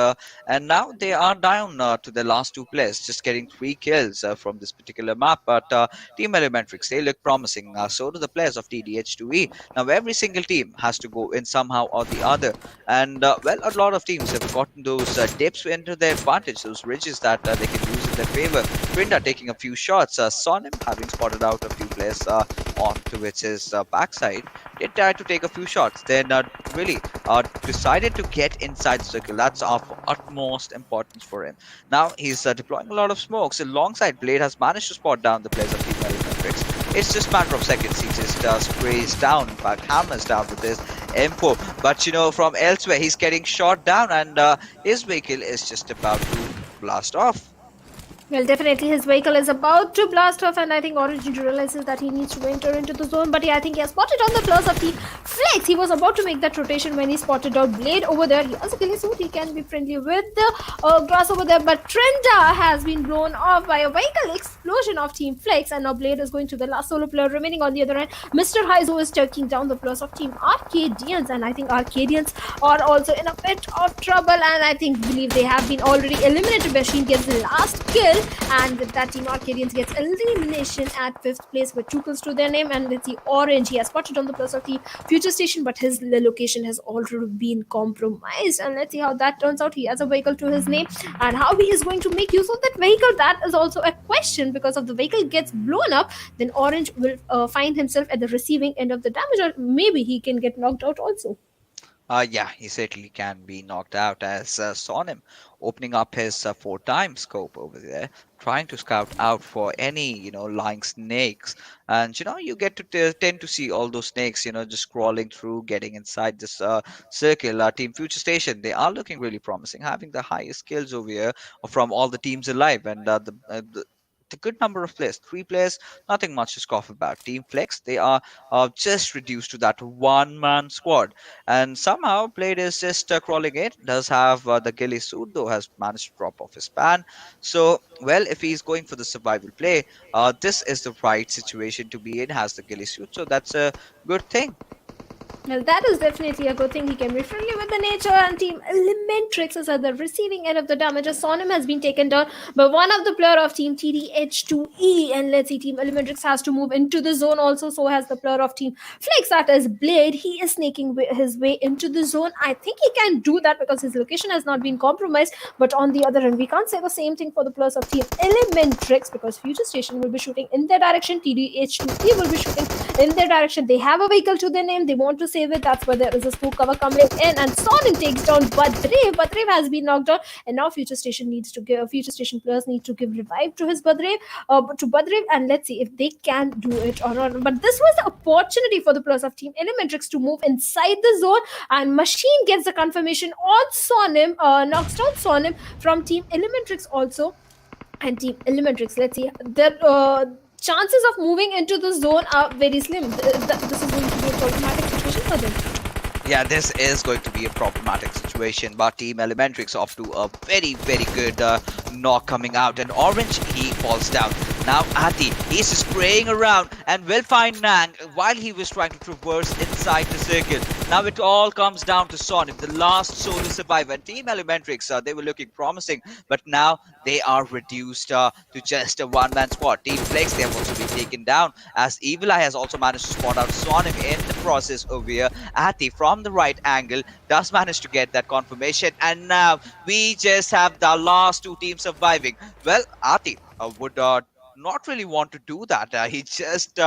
and now they are down to the last 2 players, just getting 3 kills from this particular map. But Team Elementrix, they look promising. So do the players of TDH2E. Now every single team has to go in somehow or the other, and well, a lot of teams have gotten those dips into their advantage, those ridges that they can use in their favor. Trinda taking a few shots. Sonim having spotted out a few players onto his backside. Did try to take a few shots. Then really decided to get inside the circle. That's of utmost importance for him. Now he's deploying a lot of smokes. Alongside, Blade has managed to spot down the players of Team Elementrix. It's just a matter of seconds. He just sprays down, in fact, hammers down with his M4. But from elsewhere, he's getting shot down, and his vehicle is just about to blast off. Well, definitely his vehicle is about to blast off, and I think Origin realizes that he needs to enter into the zone. But yeah, I think he has spotted on the players of the Flex. He was about to make that rotation when he spotted out Blade over there. He has a killing suit. He can be friendly with the grass over there. But Trenda has been blown off by a vehicle explosion of Team Flex, and now Blade is going to the last solo player remaining on the other end. Mr. Haizo is taking down the players of Team Arcadians, and I think Arcadians are also in a bit of trouble, and I believe they have been already eliminated. Machine gets the last kill, and with that, Team Arcadians gets elimination at 5th place with 2 kills to their name. And let's see, Orange, he has spotted on the plus of the Future Station, but his location has already been compromised, and let's see how that turns out. He has a vehicle to his name, and how he is going to make use of that vehicle, that is also a question, because if the vehicle gets blown up, then Orange will find himself at the receiving end of the damage, or maybe he can get knocked out also. Yeah, he certainly can be knocked out as Sonim opening up his four-time scope over there, trying to scout out for any, lying snakes. And, you get to tend to see all those snakes, just crawling through, getting inside this circle. Team Future Station, they are looking really promising, having the highest skills over here from all the teams alive. And the good number of players, three players, nothing much to scoff about. Team Flex, they are just reduced to that one-man squad, and somehow Blade is just crawling in. Does have the ghillie suit, though, has managed to drop off his pan. So, well, if he's going for the survival play, this is the right situation to be in. Has the ghillie suit, so that's a good thing. Well, that is definitely a good thing. He can be friendly with the nature, and Team Elementrix is at the receiving end of the damage as Sonim has been taken down by one of the player of Team TDH2E. And let's see, Team Elementrix has to move into the zone also. So has the player of Team Flex, that is Blade. He is sneaking his way into the zone. I think he can do that because his location has not been compromised. But on the other hand, we can't say the same thing for the players of Team Elementrix because Future Station will be shooting in their direction. TDH2E will be shooting in their direction. They have a vehicle to their name. They want to save it. That's why there is a smoke cover coming in. And Sonin takes down Badrev. Badrev has been knocked down. And now Future Station players need to give revive to his Badrev. And let's see if they can do it or not. But this was the opportunity for the players of Team Elementrix to move inside the zone. And Machine gets the confirmation on Sonim, knocks down Sonim from Team Elementrix also. And Team Elementrix, let's see, their chances of moving into the zone are very slim. This is going to be a problematic situation for them. Yeah, this is going to be a problematic situation, but Team Elementrix off to a very, very good knock coming out. And Orange, he falls down. Now Ati, he's spraying around and will find Nang while he was trying to traverse inside the circle. Now it all comes down to Sonic, the last solo survivor. And Team Elementrix, they were looking promising, but now they are reduced to just a one-man squad. Team Flex, they have also been taken down as Evil Eye has also managed to spot out Sonic in the process over here. Ati from the right angle does manage to get that confirmation, and now we just have the last two teams surviving. Well, Ati would not really want to do that. He just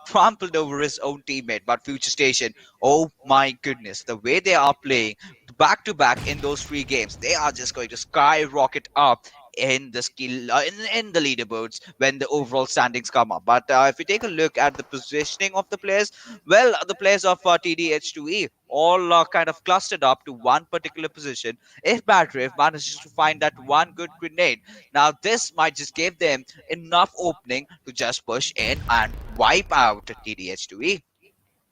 trampled over his own teammate. But Future Station, oh my goodness, the way they are playing back to back in those three games, they are just going to skyrocket up in the skill in the leaderboards when the overall standings come up. But if we take a look at the positioning of the players, well, the players of TDH2E all kind of clustered up to one particular position. If Badrev manages to find that one good grenade, now this might just give them enough opening to just push in and wipe out TDH2E.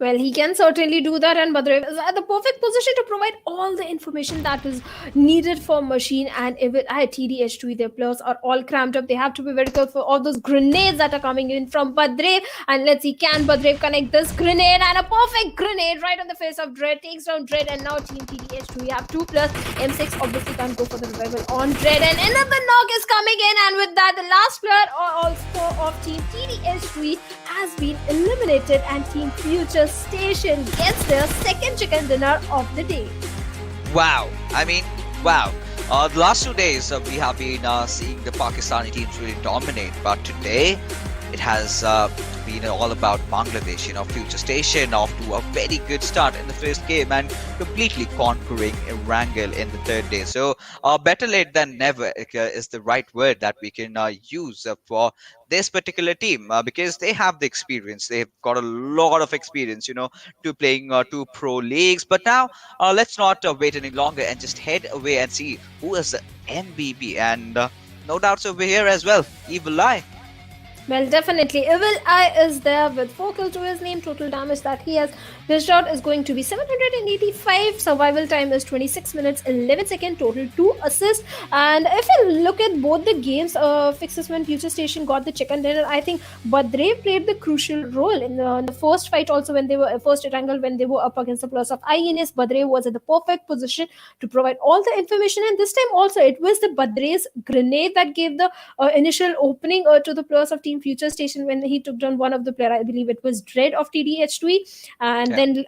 Well, he can certainly do that, and Badrev is at the perfect position to provide all the information that is needed for Machine and Evil Eye. TDH2. Their players are all cramped up. They have to be very careful for all those grenades that are coming in from Badrev. And let's see, can Badrev connect this grenade? And a perfect grenade right on the face of Dread takes down Dread. And now Team TDH2. We have two players. M6 obviously can't go for the revival on Dread. And another knock is coming in. And with that, the last player also of Team TDH3 has been eliminated, and Team Future Station gets their second chicken dinner of the day. Wow. I mean, wow. The last 2 days we have been seeing the Pakistani teams really dominate, but today it has been all about Bangladesh. Future Station off to a very good start in the first game and completely conquering Erangel in the third day. So better late than never is the right word that we can use for this particular team, because they have the experience. They've got a lot of experience, to playing two pro leagues. But now let's not wait any longer and just head away and see who is the MBB. And no doubts over here as well, Evil Eye. Well, definitely. Evil Eye is there with 4 kills to his name. Total damage that he has dished out is going to be 785. Survival time is 26 minutes 11 seconds. Total 2 assists. And if you look at both the games, fixes when Future Station got the chicken dinner, I think Badrev played the crucial role in the first fight. Also, when they were first Erangel, when they were up against the plus of INS, Badrev was at the perfect position to provide all the information. And this time also, it was the Badrev's grenade that gave the initial opening to the players of Team Future Station when he took down one of the player. I believe it was Dread of TDH2, and Yeah. then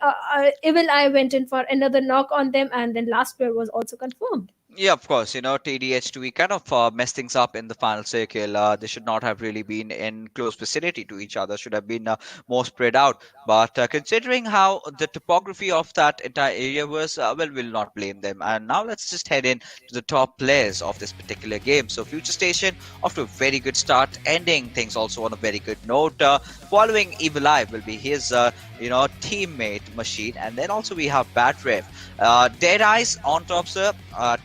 Evil Eye went in for another knock on them, and then last player was also confirmed. Yeah, of course. TDH2 kind of messed things up in the final circle. They should not have really been in close vicinity to each other. Should have been more spread out. But considering how the topography of that entire area was, well, we'll not blame them. And now let's just head in to the top players of this particular game. So Future Station off to a very good start, ending things also on a very good note. Following Evil Eye will be his, teammate Machine, and then also we have Bat Rev. Dead Eyes on top, sir,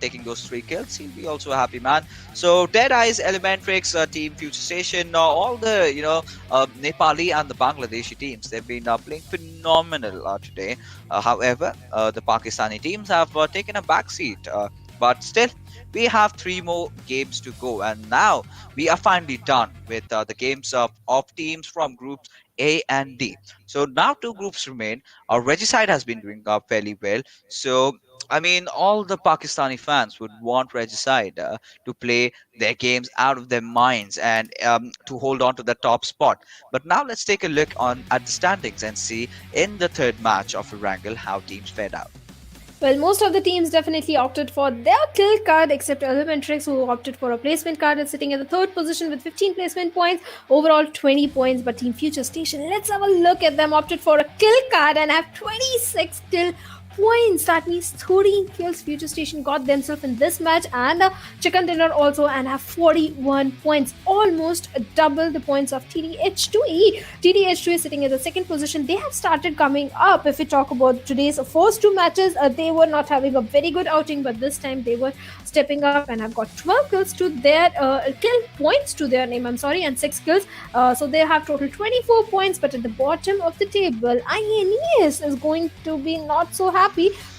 taking those 3 kills. He'll be also a happy man. So Dead Eyes, Elementrix, Team Future Station, all the Nepali and the Bangladeshi teams, they've been playing phenomenal today. However, the Pakistani teams have taken a backseat. But still, we have 3 more games to go, and now we are finally done with the games of teams from groups A and D. So now 2 groups remain. Regicide has been doing fairly well. So I mean, all the Pakistani fans would want Regicide to play their games out of their minds and to hold on to the top spot. But now let's take a look on at the standings and see in the third match of Erangel how teams fared out. Well, most of the teams definitely opted for their kill card, except Elementrix, who opted for a placement card and sitting in the third position with 15 placement points, overall 20 points. But Team Future Station, let's have a look at them, opted for a kill card and have 26 kill points. That means 13 kills Future Station got themselves in this match, and Chicken Dinner also, and have 41 points, almost double the points of TDH2E. TDH2E sitting in the second position. They have started coming up. If we talk about today's first 2 matches, they were not having a very good outing, but this time they were stepping up and have got 12 kills to their kill points to their name. I'm sorry, and 6 kills. So they have total 24 points. But at the bottom of the table, INES is going to be not so happy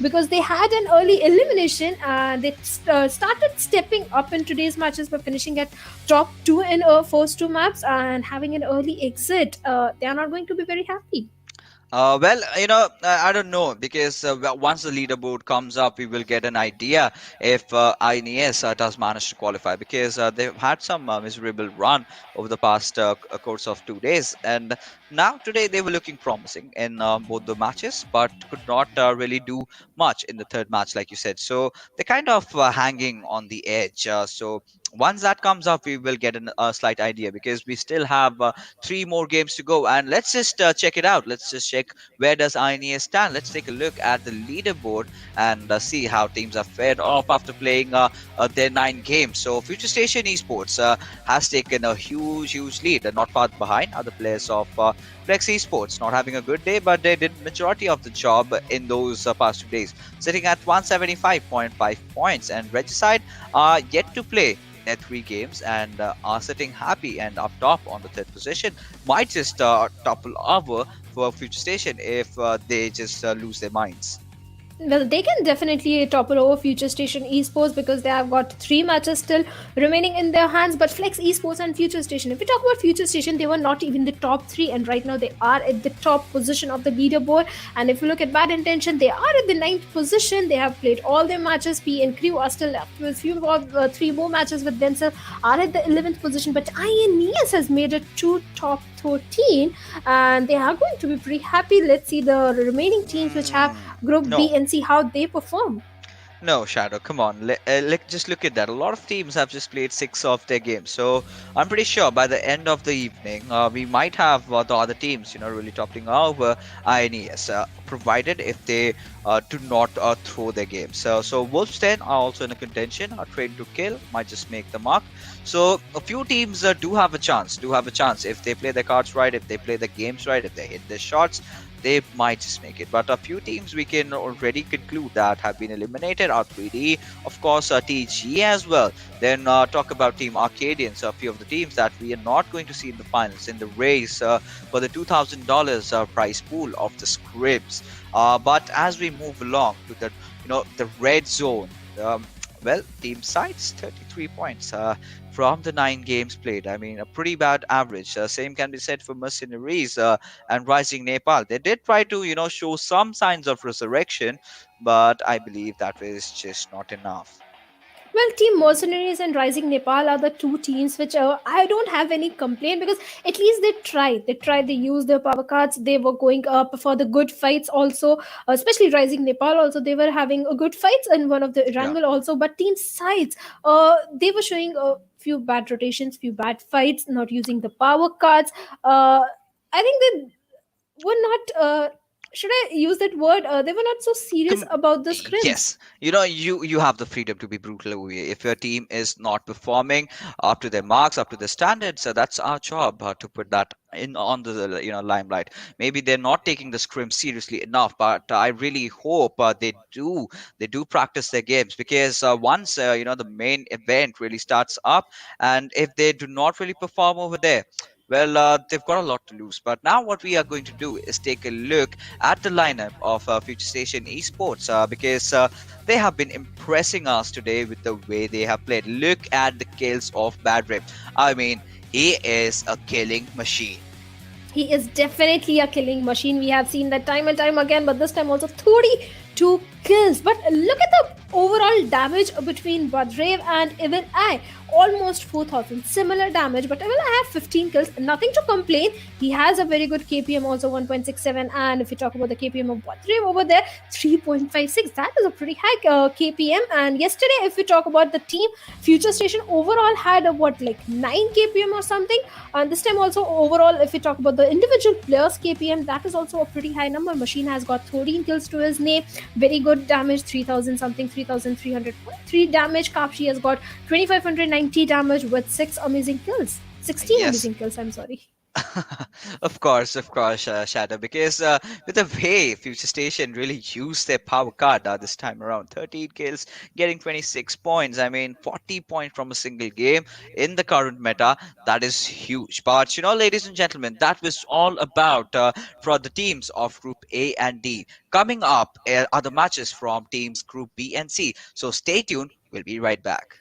because they had an early elimination and they started stepping up in today's matches by finishing at top 2 in first 2 maps and having an early exit. They are not going to be very happy. Well, I don't know because once the leaderboard comes up, we will get an idea if INES does manage to qualify because they've had some miserable run over the past course of 2 days, and now today they were looking promising in both the matches, but could not really do much in the third match, like you said. So they're kind of hanging on the edge. So once that comes up, we will get a slight idea because we still have 3 more games to go, and let's just check it out. Let's just check where does INES stand. Let's take a look at the leaderboard and see how teams have fared off after playing their 9 games. So Future Station Esports has taken a huge lead, and not far behind are the players of Flex Esports, not having a good day, but they did majority of the job in those past 2 days, sitting at 175.5 points, and Regicide are yet to play their 3 games and are sitting happy and up top on the third position. Might just topple over for Future Station if they just lose their minds. Well, they can definitely topple over Future Station Esports because they have got 3 matches still remaining in their hands. But Flex Esports and Future Station, if we talk about Future Station, they were not even the top 3, and right now they are at the top position of the leaderboard. And if you look at Bad Intention, they are at the 9th position. They have played all their matches. P and Crew are still left with 3 more matches with themselves, are at the 11th position. But INES has made it to top 13, and they are going to be pretty happy. Let's see the remaining teams which have Group B No. and see how they perform. No, Shadow, come on. Just look at that. A lot of teams have just played 6 of their games. So I'm pretty sure by the end of the evening, we might have the other teams, really toppling over INES, provided if they do not throw their games. So Wolves 10 are also in a contention. Train to Kill might just make the mark. So a few teams do have a chance. If they play their cards right, if they play the games right, if they hit their shots, they might just make it. But a few teams we can already conclude that have been eliminated are 3D, of course, TG as well. Then talk about Team Arcadians, a few of the teams that we are not going to see in the finals in the race for the $2,000 prize pool of the Scrims. But as we move along to the red zone, well, team sides 33 points from the 9 games played. I mean, a pretty bad average. Same can be said for Mercenaries and Rising Nepal. They did try to, show some signs of resurrection, but I believe that was just not enough. Well, Team Mercenaries and Rising Nepal are the two teams which I don't have any complaint, because at least they tried. They tried. They used their power cards. They were going up for the good fights also, especially Rising Nepal. Also, they were having a good fights and one of the Yeah. Erangel also. But Team Sides, they were showing a few bad rotations, few bad fights, not using the power cards. I think they were not. Should I use that word? They were not so serious Com- about the scrims. yes, you have the freedom to be brutal over here. If your team is not performing up to their marks, up to the standards, so that's our job to put that in on the limelight. Maybe they're not taking the scrim seriously enough, but I really hope they do practice their games, because once the main event really starts up, and if they do not really perform over there, well, they've got a lot to lose. But now what we are going to do is take a look at the lineup of Future Station Esports, because they have been impressing us today with the way they have played. Look at the kills of Bad Rip. I mean, he is a killing machine. He is definitely a killing machine. We have seen that time and time again, but this time also 32 kills. But look at the overall damage between Badrev and Evil Eye. Almost 4,000. Similar damage, but Evil Eye have 15 kills. Nothing to complain. He has a very good KPM, also 1.67. And if you talk about the KPM of Badrev over there, 3.56. That is a pretty high KPM. And yesterday, if we talk about the team, Future Station overall had a what, like 9 KPM or something. And this time also overall, if we talk about the individual players KPM, that is also a pretty high number. Machine has got 13 kills to his name, very good damage, 3000 something, 3303 damage. Kapshi has got 2590 damage with 6 amazing kills, 16 Yes. amazing kills, I'm sorry. Of course, Shadow, because with the way Future Station really used their power card this time around, 13 kills, getting 26 points. I mean, 40 points from a single game in the current meta, that is huge. But, ladies and gentlemen, that was all about for the teams of Group A and D. Coming up are the matches from teams Group B and C. So stay tuned, we'll be right back.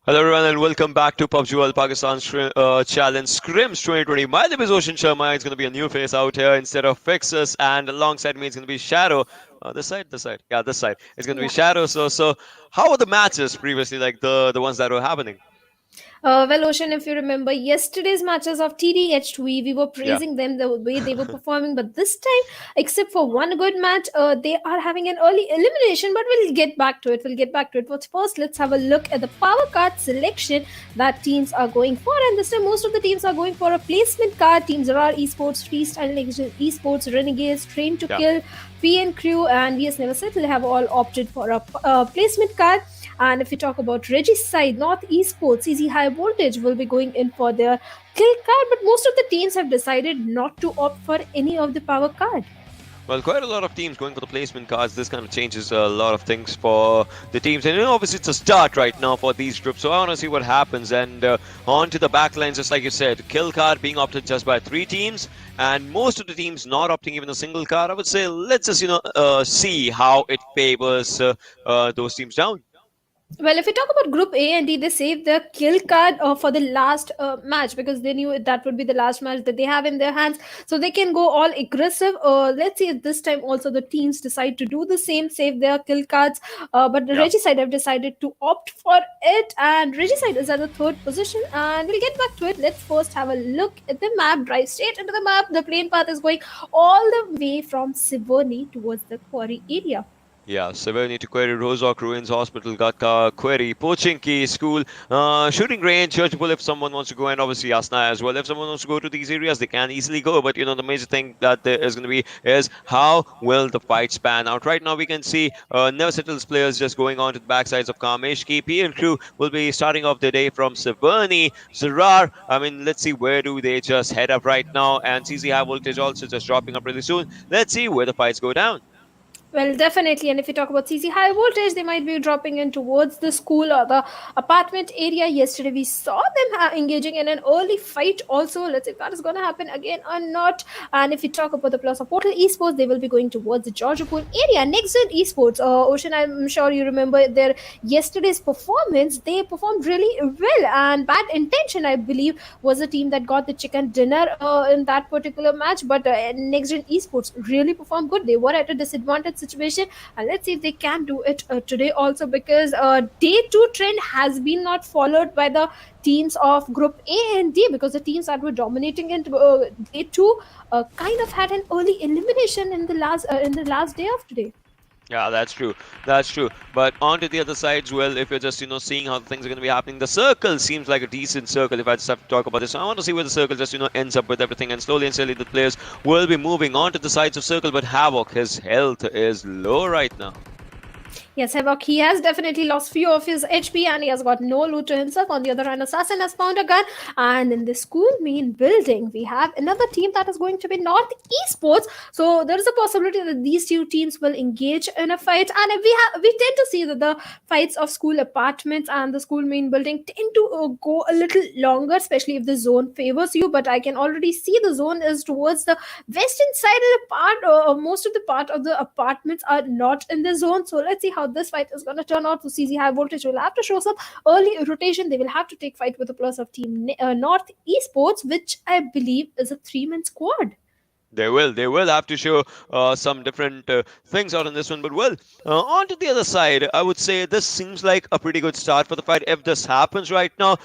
Hello everyone and welcome back to PUBG World Pakistan Challenge Scrims 2020. My name is Ocean Sharma. It's going to be a new face out here instead of Fixus, and alongside me it's going to be Shadow. This side. Yeah, this side. It's going to be Yeah. Shadow. So how were the matches previously, like the ones that were happening? Well, Ocean, if you remember yesterday's matches of TDH2, we were Yeah. praising them the way they were performing, but this time, except for one good match, they are having an early elimination. But we'll get back to it. We'll get back to it. But first, let's have a look at the power card selection that teams are going for. And this time, most of the teams are going for a placement card. Teams are Esports, Freestyle Esports, Renegades, Train to Yeah. Kill, PN Crew, and VS Never Settle have all opted for a placement card. And if we talk about Reggie's side, North Esports, Easy High Voltage will be going in for their kill card, but most of the teams have decided not to opt for any of the power card. Well, quite a lot of teams going for the placement cards. This kind of changes a lot of things for the teams. And obviously, it's a start right now for these groups. So I want to see what happens. And on to the backlines, just like you said, kill card being opted just by 3 teams. And most of the teams not opting even a single card. I would say let's just, see how it favors those teams down. Well, if we talk about Group A and D, they saved their kill card for the last match because they knew that would be the last match that they have in their hands. So they can go all aggressive. Let's see if this time also the teams decide to do the same, save their kill cards. But the Yeah. Regicide have decided to opt for it, and Regicide is at the third position. And we'll get back to it. Let's first have a look at the map, drive straight into the map. The plane path is going all the way from Siverni towards the quarry area. Yeah, Severny to Query, Rozok Ruins Hospital, Gatka, Query, Pochinki School, Shooting Range, Churchpool if someone wants to go, and obviously Asna as well. If someone wants to go to these areas, they can easily go. But the major thing that there is going to be is how will the fight span out. Right now, we can see Never Settles players just going on to the backsides of Kameshki. P and crew will be starting off the day from Severny, Zarar. I mean, let's see where do they just head up right now. And CC High Voltage also just dropping up really soon. Let's see where the fights go down. Well, definitely. And if you talk about CC high voltage, they might be dropping in towards the school or the apartment area. Yesterday, we saw them engaging in an early fight also. Let's see if that is going to happen again or not. And if we talk about the Plaza Portal Esports, they will be going towards the Georgiapur area. Next gen Esports, Ocean, I'm sure you remember their yesterday's performance. They performed really well. And Bad Intention, I believe, was the team that got the chicken dinner in that particular match. But Next gen Esports really performed good. They were at a disadvantage situation, and let's see if they can do it today also, because day two trend has been not followed by the teams of group A and D, because the teams that were dominating in day two kind of had an early elimination in the last day of today. Yeah, that's true. That's true. But on to the other sides, well, if you're just, seeing how things are going to be happening, the circle seems like a decent circle. If I just have to talk about this, I want to see where the circle just, ends up with everything. And slowly and steadily, the players will be moving on to the sides of circle. But Havoc, his health is low right now. Yes, Havoc, he has definitely lost few of his HP and he has got no loot to himself. On the other hand, Assassin has found a gun. And in the school main building, we have another team that is going to be North Esports. So there is a possibility that these two teams will engage in a fight. And we tend to see that the fights of school apartments and the school main building tend to go a little longer, especially if the zone favors you. But I can already see the zone is towards the western side of the part. Most of the part of the apartments are not in the zone. So let's see how this fight is going to turn out. So CZ High Voltage will have to show some early rotation. They will have to take fight with the plus of team North Esports, which I believe is a 3-man squad. They will. They will have to show some different things out on this one. But well, on to the other side, I would say this seems like a pretty good start for the fight. If this happens right now,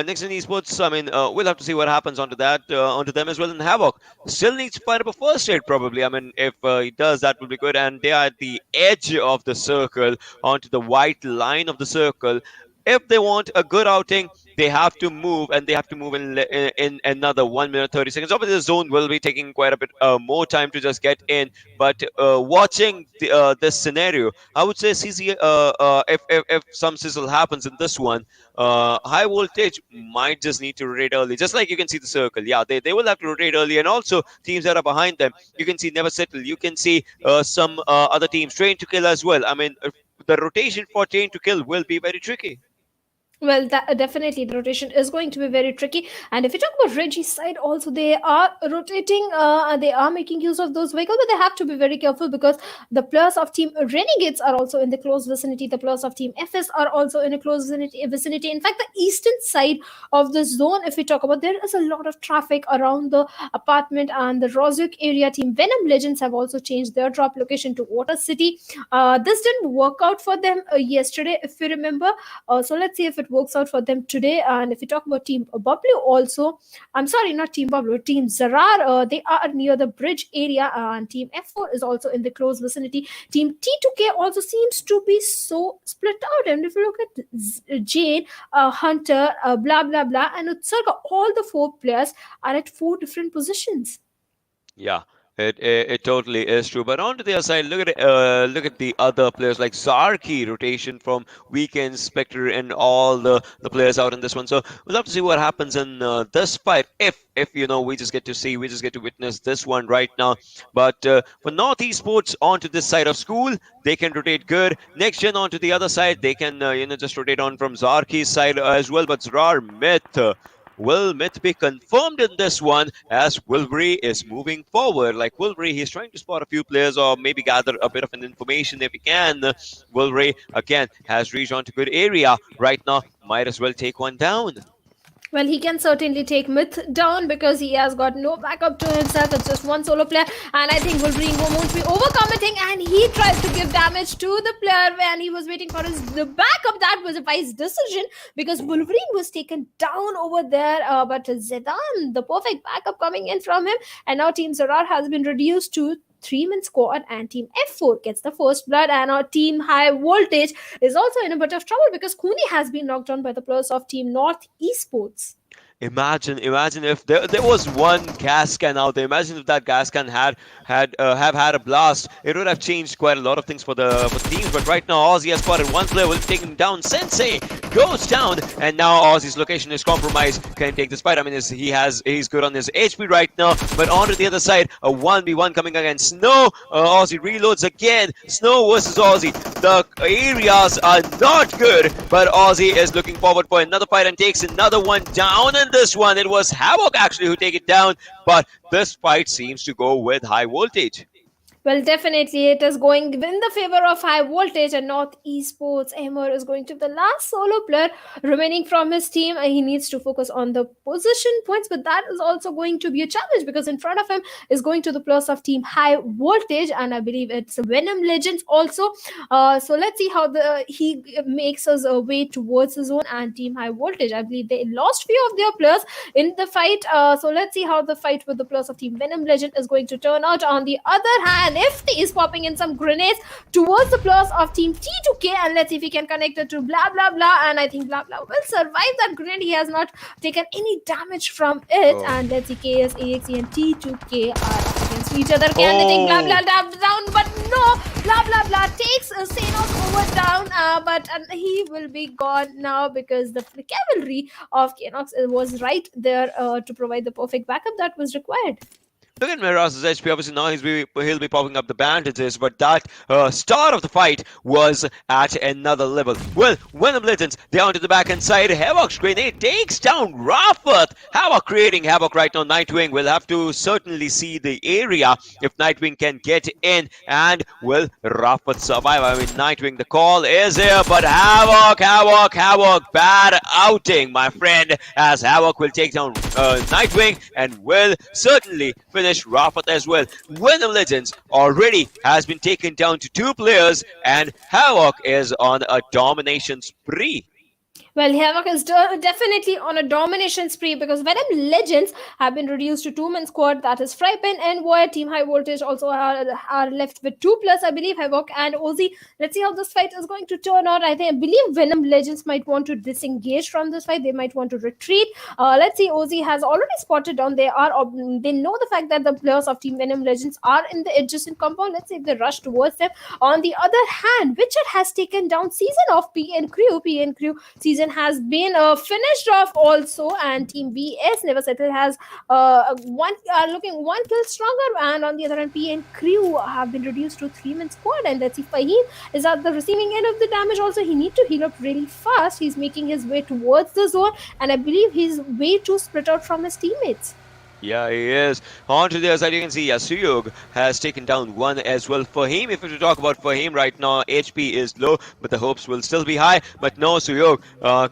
next in esports, I mean, we'll have to see what happens onto that, onto them as well. And Havoc still needs to fight up a first aid probably. I mean, if he does, that would be good. And they are at the edge of the circle, onto the white line of the circle. If they want a good outing, they have to move, and they have to move in another 1 minute 30 seconds. Obviously, the zone will be taking quite a bit more time to just get in. But watching this scenario, I would say CC, if some sizzle happens in this one, high voltage might just need to rotate early. Just like you can see the circle, yeah, they will have to rotate early, and also teams that are behind them, you can see Never Settle. You can see some other teams Train to Kill as well. I mean, the rotation for Train to Kill will be very tricky. Well, definitely the rotation is going to be very tricky. And if you talk about Reggie's side, also they are rotating, and they are making use of those vehicles, but they have to be very careful because the players of Team Renegades are also in the close vicinity. The players of Team FS are also in a close vicinity. In fact, the eastern side of the zone, if we talk about, there is a lot of traffic around the apartment and the Rozuk area. Team Venom Legends have also changed their drop location to Water City. This didn't work out for them yesterday, if you remember. So let's see if it works out for them today. And if we talk about Team Bablu also, I'm sorry, not Team Bablu, Team Zarar, they are near the bridge area, and Team F4 is also in the close vicinity. Team T2K also seems to be so split out. And if you look at Jane, Hunter, blah blah blah, and Utsarga, all the four players are at four different positions. Yeah, it totally is true. But on to the other side, look at the other players like Zarki rotation from Weekend, Spectre, and all the players out in this one. So we'll have to see what happens in this fight. If we just get to witness this one right now. But for North Esports onto this side of school, they can rotate good. Next gen onto the other side, they can just rotate on from Zarki's side as well. But Zrar Myth. Will Myth be confirmed in this one as Wilbury is moving forward? Like Wilbury, he's trying to spot a few players or maybe gather a bit of an information if he can. Wilbury, again, has reached onto good area right now. Might as well take one down. Well, he can certainly take Myth down because he has got no backup to himself. It's just one solo player, and I think Wolverine won't be overcommitting. And he tries to give damage to the player when he was waiting for the backup. That was a wise decision because Wolverine was taken down over there. But Zedan, the perfect backup coming in from him, and now Team Zarar has been reduced to three-man squad, and Team F4 gets the first blood, and our Team High Voltage is also in a bit of trouble because Kuni has been knocked down by the players of Team North Esports. Imagine if there was one gas can out there. Imagine if that gas can have had a blast. It would have changed quite a lot of things for the teams. But right now, Aussie has spotted one player. Will take him down. Sensei goes down, and now Aussie's location is compromised. Can take this fight. I mean, he's good on his HP right now. But onto the other side, a 1v1 coming against Snow. Aussie reloads again. Snow versus Aussie. The areas are not good, but Aussie is looking forward for another fight and takes another one down. And this one, it was Havoc actually who take it down, but this fight seems to go with High Voltage. Well, definitely it is going in the favor of High Voltage, and North Esports. Emmer is going to be the last solo player remaining from his team. He needs to focus on the position points, but that is also going to be a challenge because in front of him is going to the plus of Team High Voltage, and I believe it's Venom Legends also. So let's see how he makes his way towards the zone, and Team High Voltage. I believe they lost few of their players in the fight. So let's see how the fight with the plus of Team Venom Legend is going to turn out. On the other hand, Nifty is popping in some grenades towards the players of Team T2K, and let's see if he can connect it to blah blah blah. And I think blah blah will survive that grenade. He has not taken any damage from it. Oh. And let's see, KS, AXE, and T2K are up against each other. Can they take blah blah down? But no, blah blah blah takes Sanhok over down, but he will be gone now because the cavalry of Kenox was right there to provide the perfect backup that was required. Look at Miraz's HP. Obviously, now he'll be popping up the bandages, but that start of the fight was at another level. Well, Venom Legends down to the back end side. Havoc's grenade takes down Rafat. Havoc creating havoc right now. Nightwing will have to certainly see the area if Nightwing can get in, and will Rafat survive? I mean, Nightwing, the call is here, but Havoc, bad outing, my friend, as Havoc will take down Nightwing and will certainly finish Rafat as well. Venom Legends already has been taken down to 2 players, and Havoc is on a domination spree. Well, Havoc is definitely on a domination spree because Venom Legends have been reduced to 2-man squad. That is Frypan and Void. Team High Voltage also are left with 2 plus, I believe, Havoc and Ozzy. Let's see how this fight is going to turn out. I believe Venom Legends might want to disengage from this fight. They might want to retreat. Let's see. Ozzy has already spotted down. They know the fact that the players of Team Venom Legends are in the adjacent compound. Let's see if they rush towards them. On the other hand, Witcher has taken down Season of PN Crew. PN Crew Season season has been finished off also, and Team VS Never Settle has looking one kill stronger, and on the other hand, P and Crew have been reduced to 3-man squad. And let's see, Fahim is at the receiving end of the damage. Also, he need to heal up really fast. He's making his way towards the zone, and I believe he's way too split out from his teammates. Yeah, he is. On to the other side, you can see Yasuyog has taken down one as well. Fahim, if we were to talk about Fahim right now, HP is low, but the hopes will still be high. But no, Suyog,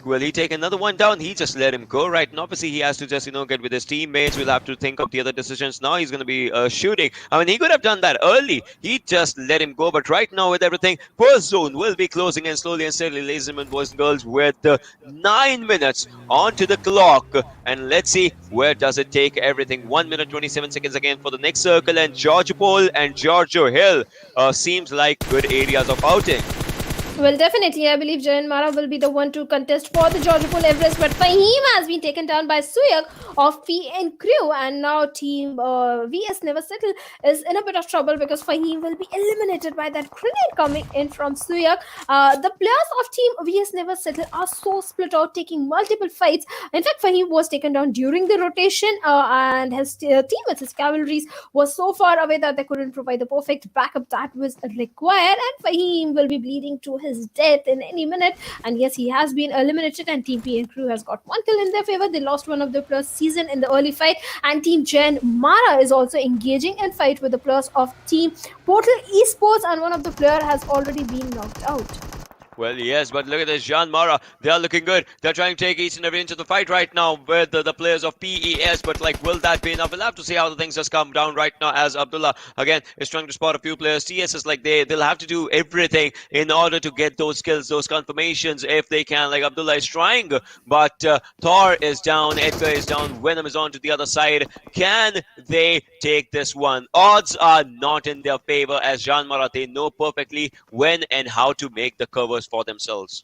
will he take another one down? He just let him go right now. Obviously, he has to just, get with his teammates. We'll have to think of the other decisions. Now he's going to be shooting. I mean, he could have done that early. He just let him go. But right now, with everything, first zone will be closing in slowly and steadily, ladies and boys and girls, with 9 minutes onto the clock. And let's see, where does it take everything? 1 minute 27 seconds again for the next circle, and Georgopol and Giorgio Hill seems like good areas of outing. Well, definitely, I believe Jayan Mara will be the one to contest for the Georgopol Everest, but Fahim has been taken down by Suyak of P and Crew, and now Team VS Never Settle is in a bit of trouble because Fahim will be eliminated by that grenade coming in from Suyak. The players of Team VS Never Settle are so split out, taking multiple fights. In fact, Fahim was taken down during the rotation, and his teammates, his cavalries, was so far away that they couldn't provide the perfect backup that was required, and Fahim will be bleeding to his death in any minute. And yes, he has been eliminated, and Team P and Crew has got one kill in their favor. They lost one of their players season in the early fight, and Team Jen Mara is also engaging in fight with the players of Team Portal Esports, and one of the player has already been knocked out. Well, yes, but look at this, Jean Mara. They are looking good. They're trying to take each and every inch of the fight right now with the players of PES. But, will that be enough? We'll have to see how the things just come down right now, as Abdullah, again, is trying to spot a few players. TS is they'll have to do everything in order to get those kills, those confirmations, if they can. Like Abdullah is trying, but Thor is down, Edgar is down, Venom is on to the other side. Can they take this one? Odds are not in their favor, as Jean Mara, they know perfectly when and how to make the covers for themselves.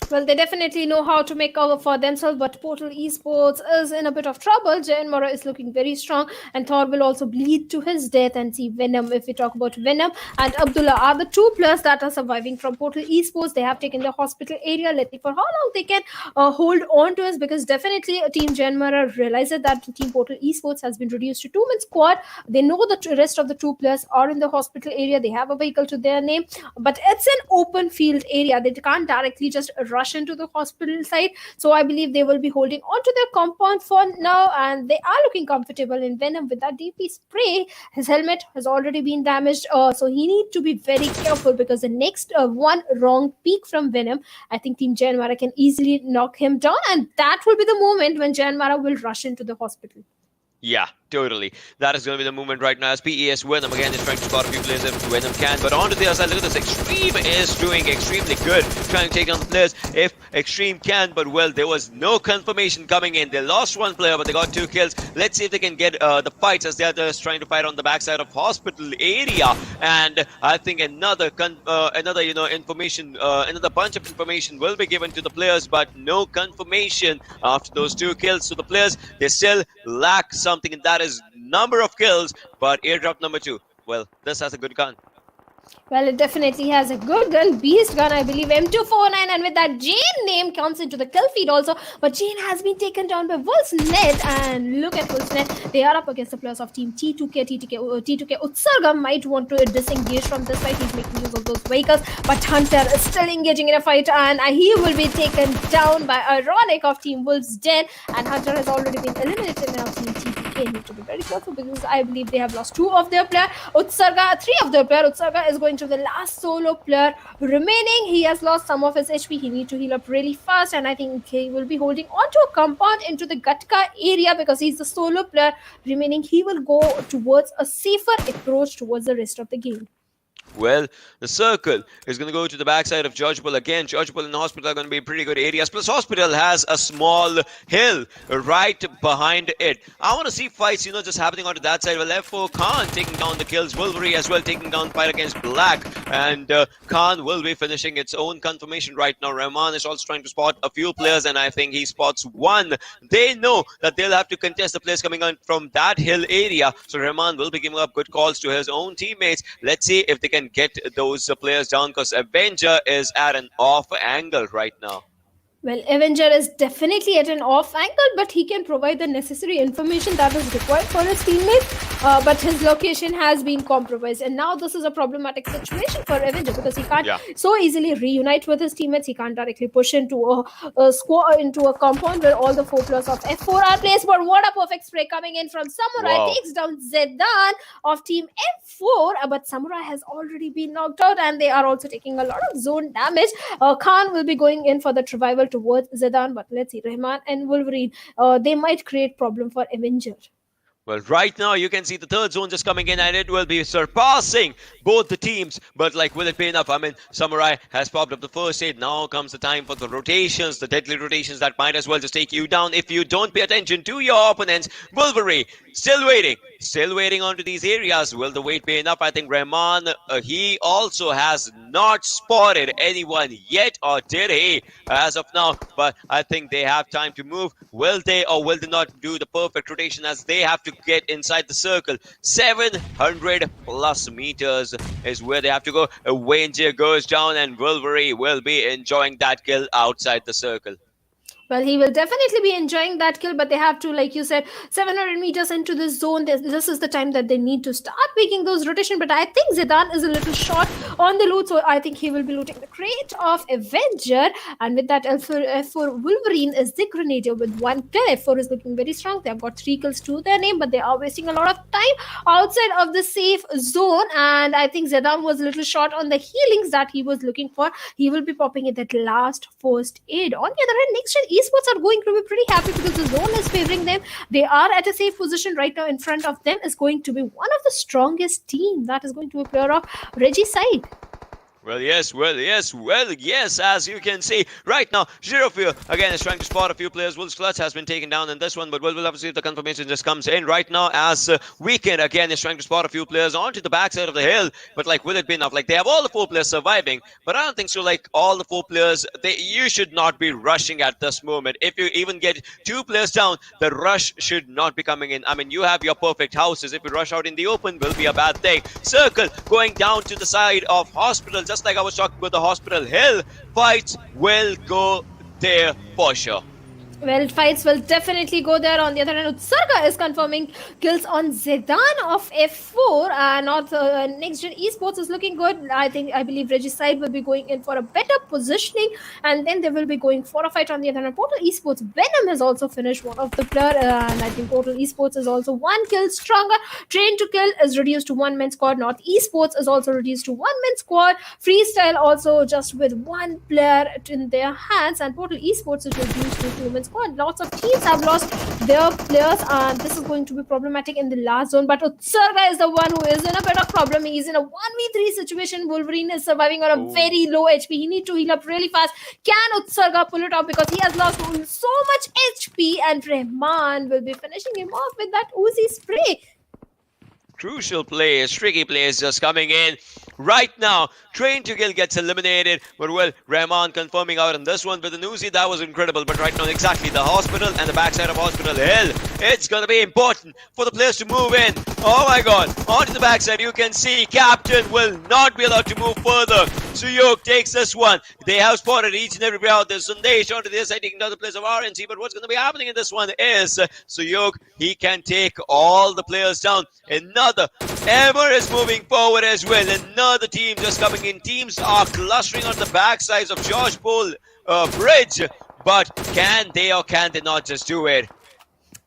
Well, they definitely know how to make cover for themselves, but Portal Esports is in a bit of trouble. Jayan Mora is looking very strong, and Thor will also bleed to his death. And see, Venom, if we talk about Venom and Abdullah, are the two players that are surviving from Portal Esports. They have taken the hospital area. Let's see for how long they can hold on to us, because definitely Team Jayan Mora realizes that Team Portal Esports has been reduced to 2-man squad. They know the rest of the two players are in the hospital area. They have a vehicle to their name, but it's an open field area. They can't directly just rush into the hospital side, so I believe they will be holding on to their compound for now, and they are looking comfortable in Venom with that DP spray. His helmet has already been damaged, so he needs to be very careful, because the next one wrong peek from Venom, I think Team Janmara can easily knock him down, and that will be the moment when Janmara will rush into the hospital. Yeah, totally. That is going to be the movement right now, as PES Venom again is trying to spot a few players if Venom can. But on to the other side, look at this. Extreme is doing extremely good, trying to take down the players if Extreme can. But, well, there was no confirmation coming in. They lost one player, but they got 2 kills. Let's see if they can get the fights, as they're just trying to fight on the backside of hospital area. And I think another information, another bunch of information will be given to the players, but no confirmation after those 2 kills. So the players, they still lack something, and that is number of kills. But airdrop number 2, well, this has a good gun. Well, it definitely has a good gun, beast gun, I believe, M249, and with that Jane name comes into the kill feed also. But Jane has been taken down by Wolfsnet, and look at Wolfsnet. They are up against the players of Team T2K Utsarga might want to disengage from this fight. He's making use of those vehicles, but Hunter is still engaging in a fight, and he will be taken down by Ironic of Team Wolf's Den, and Hunter has already been eliminated now. Team T2K need to be very careful, because I believe they have lost 2 of their players. 3 of their players. Utsarga is going to the last solo player remaining. He has lost some of his HP. He needs to heal up really fast, and I think he will be holding on to a compound into the Gatka area, because he's the solo player remaining. He will go towards a safer approach towards the rest of the game. Well, the circle is going to go to the backside of Georgopol again. Georgopol and Hospital are going to be pretty good areas. Plus, Hospital has a small hill right behind it. I want to see fights, just happening onto that side. Well, F4 Khan taking down the kills. Wolverine as well taking down fight against Black. And Khan will be finishing its own confirmation right now. Rahman is also trying to spot a few players, and I think he spots one. They know that they'll have to contest the players coming on from that hill area. So Rahman will be giving up good calls to his own teammates. Let's see if they can get those players down, because Avenger is at an off angle right now. Well, Avenger is definitely at an off angle, but he can provide the necessary information that is required for his teammates. But his location has been compromised, and now this is a problematic situation for Avenger because he can't Yeah. so easily reunite with his teammates. He can't directly push into a squad into a compound where all the four players of F4 are placed. But what a perfect spray coming in from Samurai Wow. takes down Zedan of Team F4. But Samurai has already been knocked out, and they are also taking a lot of zone damage. Khan will be going in for the revival towards Zedan, but let's see, Rahman and Wolverine, they might create problem for Avenger. Well, right now you can see the third zone just coming in, and it will be surpassing both the teams. But like, will it be enough? I mean, Samurai has popped up the first aid. Now comes the time for the rotations, the deadly rotations that might as well just take you down if you don't pay attention to your opponents. Wolverine still waiting onto these areas. Will the wait be enough? I think Rahman, he also has not spotted anyone yet, or did he? As of now, but I think they have time to move. Will they, or will they not do the perfect rotation as they have to get inside the circle? 700 plus meters is where they have to go. Wanger goes down, and Wolverine will be enjoying that kill outside the circle. Well, he will definitely be enjoying that kill, but they have to, like you said, 700 meters into this zone. This is the time that they need to start making those rotation. But I think Zidane is a little short on the loot, so I think he will be looting the crate of Avenger. And with that, F4 Wolverine is the Grenadier with one kill. F4 is looking very strong. They have got 3 kills to their name, but they are wasting a lot of time outside of the safe zone. And I think Zidane was a little short on the healings that he was looking for. He will be popping in that last first aid. On the other hand, next gen esports are going to be pretty happy because the zone is favoring them. They are at a safe position right now. In front of them is going to be one of the strongest team. That is going to be a player of Reggie's side. Well, yes. As you can see right now, Girofear again is trying to spot a few players. Wolf's Clutch has been taken down in this one, but we'll have to see if the confirmation just comes in right now. As Weekend again is trying to spot a few players onto the backside of the hill, but like, will it be enough? Like, they have all the four players surviving, but I don't think so. Like, all the four players, you should not be rushing at this moment. If you even get two players down, the rush should not be coming in. I mean, you have your perfect houses. If you rush out in the open, will be a bad thing. Circle going down to the side of Hospital. Just like I was talking about the Hospital Hill, fights will go there for sure. Well, fights will definitely go there. On the other hand, Utsarga is confirming kills on Zedan of F4. Not Next Gen Esports is looking good. I believe Regicide will be going in for a better positioning, and then they will be going for a fight on the other hand. Portal Esports Venom has also finished one of the player, and I think Portal Esports is also one kill stronger. Train to Kill is reduced to one man squad. North Esports is also reduced to one man squad. Freestyle also just with one player in their hands, and Portal Esports is reduced to 2 man squad. Lots of teams have lost their players, and this is going to be problematic in the last zone. But Utsarga is the one who is in a bit of problem. He's in a 1v3 situation. Wolverine is surviving on a very low HP. He needs to heal up really fast. Can Utsarga pull it off? Because he has lost so much HP, and Rahman will be finishing him off with that Uzi spray. Crucial plays, tricky plays just coming in right now. Train to Kill gets eliminated, but well, Rahman confirming out on this one with the Uzi. That was incredible, but right now exactly the Hospital and the backside of Hospital Hill. It's gonna be important for the players to move in. Oh my god, onto the backside you can see Captain will not be allowed to move further. Suyok takes this one. They have spotted each and every player out there. Sundesh onto the other side taking down the players of RNC, but what's gonna be happening in this one is Suyok, he can take all the players down. Another Emmer is moving forward as well. Another team just coming in. Teams are clustering on the backsides of George Pole Bridge. But can they or can they not just do it?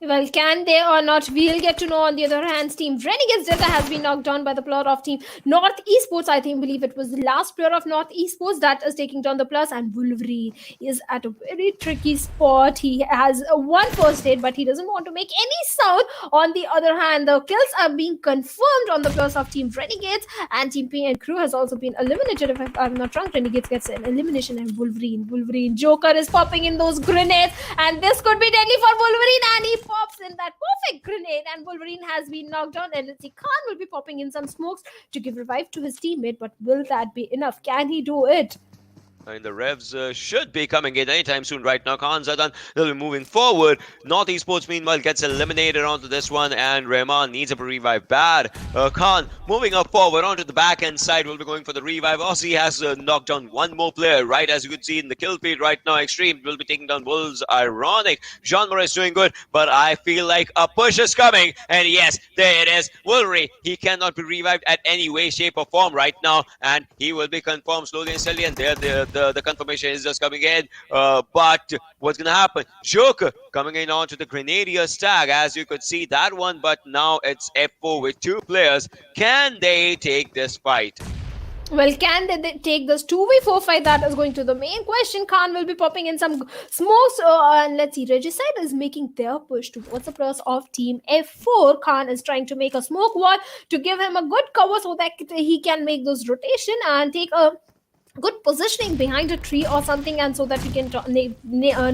Well, can they or not? We'll get to know. On the other hand, Team Renegades Delta has been knocked down by the player of Team North Esports. I believe it was the last player of North Esports that is taking down the plus. And Wolverine is at a very tricky spot. He has one first aid, but he doesn't want to make any sound. On the other hand, the kills are being confirmed on the players of Team Renegades, and Team P and Crew has also been eliminated. If I'm not wrong, Renegades gets an elimination, and Wolverine Joker is popping in those grenades, and this could be deadly for Wolverine, and he pops in that perfect grenade, and Wolverine has been knocked down, and let's see, Khan will be popping in some smokes to give revive to his teammate, but will that be enough? Can he do it? And the revs should be coming in anytime soon. Right now, Khan Zadan, they'll be moving forward. North Esports, meanwhile, gets eliminated onto this one, and Rahman needs a revive bad. Khan moving up forward onto the back end side, will be going for the revive. Aussie has knocked down one more player, right? As you could see in the kill feed right now, Extreme will be taking down Wolves. Ironic. Jean Moore is doing good, but I feel like a push is coming. And yes, there it is. Wolverine, he cannot be revived at any way, shape, or form right now, and he will be confirmed slowly and steadily. And there, the confirmation is just coming in. But what's gonna happen? Joker coming in onto the Grenadier stag, as you could see that one. But now it's F4 with two players. Can they take this fight? Well, can they take this 2v4 fight? That is going to the main question. Khan will be popping in some smokes. And let's see, Regicide is making their push towards the plus of team F4. Khan is trying to make a smoke wall to give him a good cover so that he can make those rotation and take a good positioning behind a tree or something, and so that we can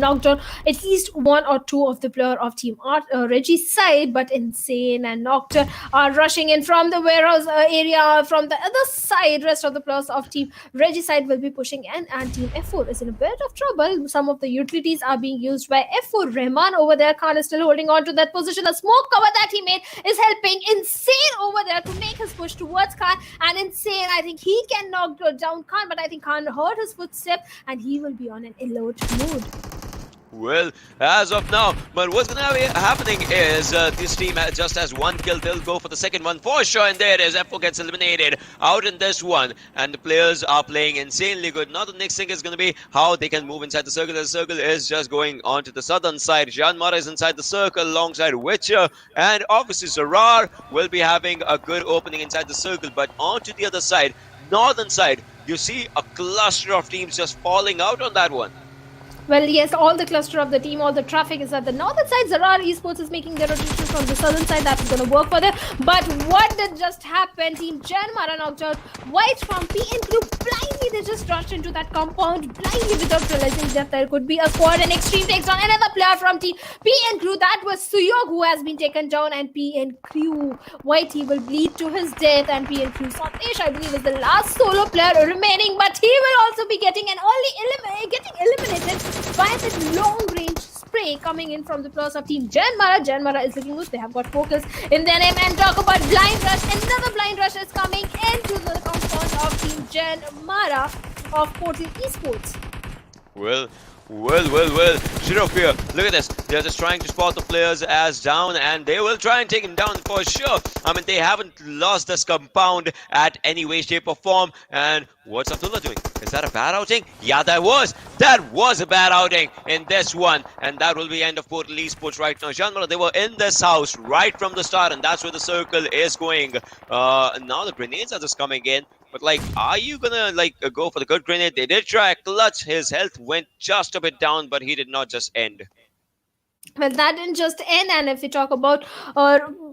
knock down at least one or two of the player of team Reggie's side. But Insane and Nocturne are rushing in from the warehouse area from the other side. Rest of the players of team Reggie side will be pushing in, and team F4 is in a bit of trouble. Some of the utilities are being used by F4. Rahman over there, Khan is still holding on to that position. The smoke cover that he made is helping Insane over there to make his push towards Khan, and Insane, I think he can knock down Khan, but I think Khan heard his footstep and he will be on an alert mode. Well, as of now, but what's going to be happening is this team just has one kill. They'll go for the second one for sure, and there it is. F4 gets eliminated out in this one, and the players are playing insanely good. Now the next thing is going to be how they can move inside the circle. The circle is just going on to the southern side. Jean Mara is inside the circle alongside Witcher, and obviously Zarar will be having a good opening inside the circle. But on to the other side, northern side, you see a cluster of teams just falling out on that one. Well, yes, all the cluster of the team, all the traffic is at the northern side. Zarar Esports is making their rotation from the southern side. That's going to work for them. But what did just happen? Team Jan Mara knocked out White from PNQ. Blindly, they just rushed into that compound blindly without realizing that there could be a squad. And Extreme takes on another player from team PNQ. That was Suyog, who has been taken down. And PNQ White, he will bleed to his death. And PNQ Sandesh, I believe, is the last solo player remaining. But he will also be getting an early eliminated by the long-range spray coming in from the players of team Jan Mara. Jan Mara is looking good. They have got focus in their name. And talk about blind rush. Another blind rush is coming into the compound of team Jan Mara of Portal Esports. Well, Shirofia, look at this. They're just trying to spot the players as down, and they will try and take him down for sure. I mean, they haven't lost this compound at any way, shape, or form. And what's Abdullah doing? Is that a bad outing? Yeah, that was a bad outing in this one. And that will be end of Portal Esports right now. Janmara, they were in this house right from the start, and that's where the circle is going. Now the grenades are just coming in. But like, are you gonna go for the good grenade? They did try a clutch. His health went just a bit down, but he did not just end. Well, that didn't just end, and if we talk about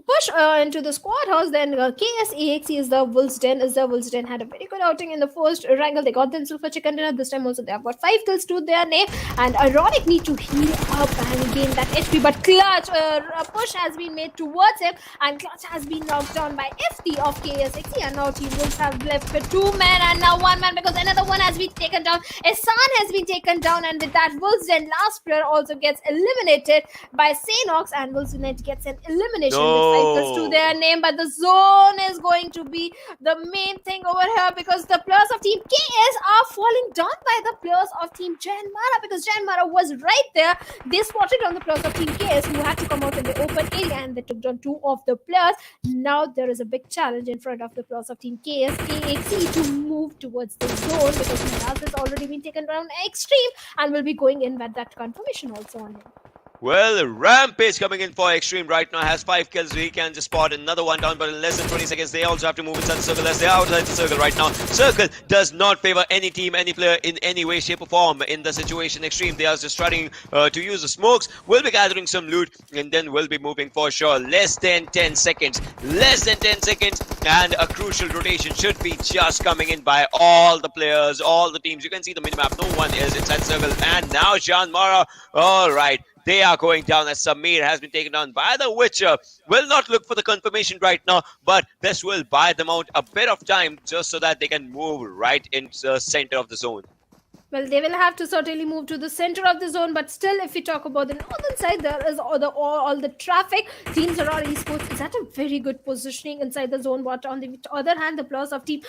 push into the squad house, then KSAXE is the Wolves Den. Wolves Den had a very good outing in the first wrangle. They got themselves a chicken dinner. This time also they have got 5 kills to their name, and Ironic need to heal up and gain that HP. But Clutch, a push has been made towards him, and Clutch has been knocked down by FT of KSAXE, and now Team Wolves have left with 2 men and now 1 man because another one has been taken down. Esan has been taken down, and with that, Wolves Den last player also gets eliminated by Sanhok, and Wolfsnet gets an elimination with 5 kills to their name. But the zone is going to be the main thing over here because the players of Team KS are falling down by the players of Team Jan Mara because Jan Mara was right there. They spotted on the players of Team KS who had to come out in the open area, and they took down 2 of the players. Now there is a big challenge in front of the players of Team KS, KXE, to move towards the zone because Miraz has already been taken down Extreme and will be going in with that confirmation also on him. Well, Rampage coming in for Extreme right now has 5 kills. He can just spot another one down, but in less than 20 seconds, they also have to move inside the circle as they are outside the circle right now. Circle does not favor any team, any player in any way, shape, or form in the situation. Extreme, they are just trying to use the smokes. We'll be gathering some loot, and then we'll be moving for sure. Less than 10 seconds. Less than 10 seconds, and a crucial rotation should be just coming in by all the players, all the teams. You can see the minimap. No one is inside the circle. And now Jean Mara. All right. They are going down as Samir has been taken down by the Witcher. Will not look for the confirmation right now, but this will buy them out a bit of time just so that they can move right into the center of the zone. Well, they will have to certainly move to the center of the zone, but still, if we talk about the northern side, there is all the traffic. Team Zara Esports is at a very good positioning inside the zone, but on the other hand, the players of team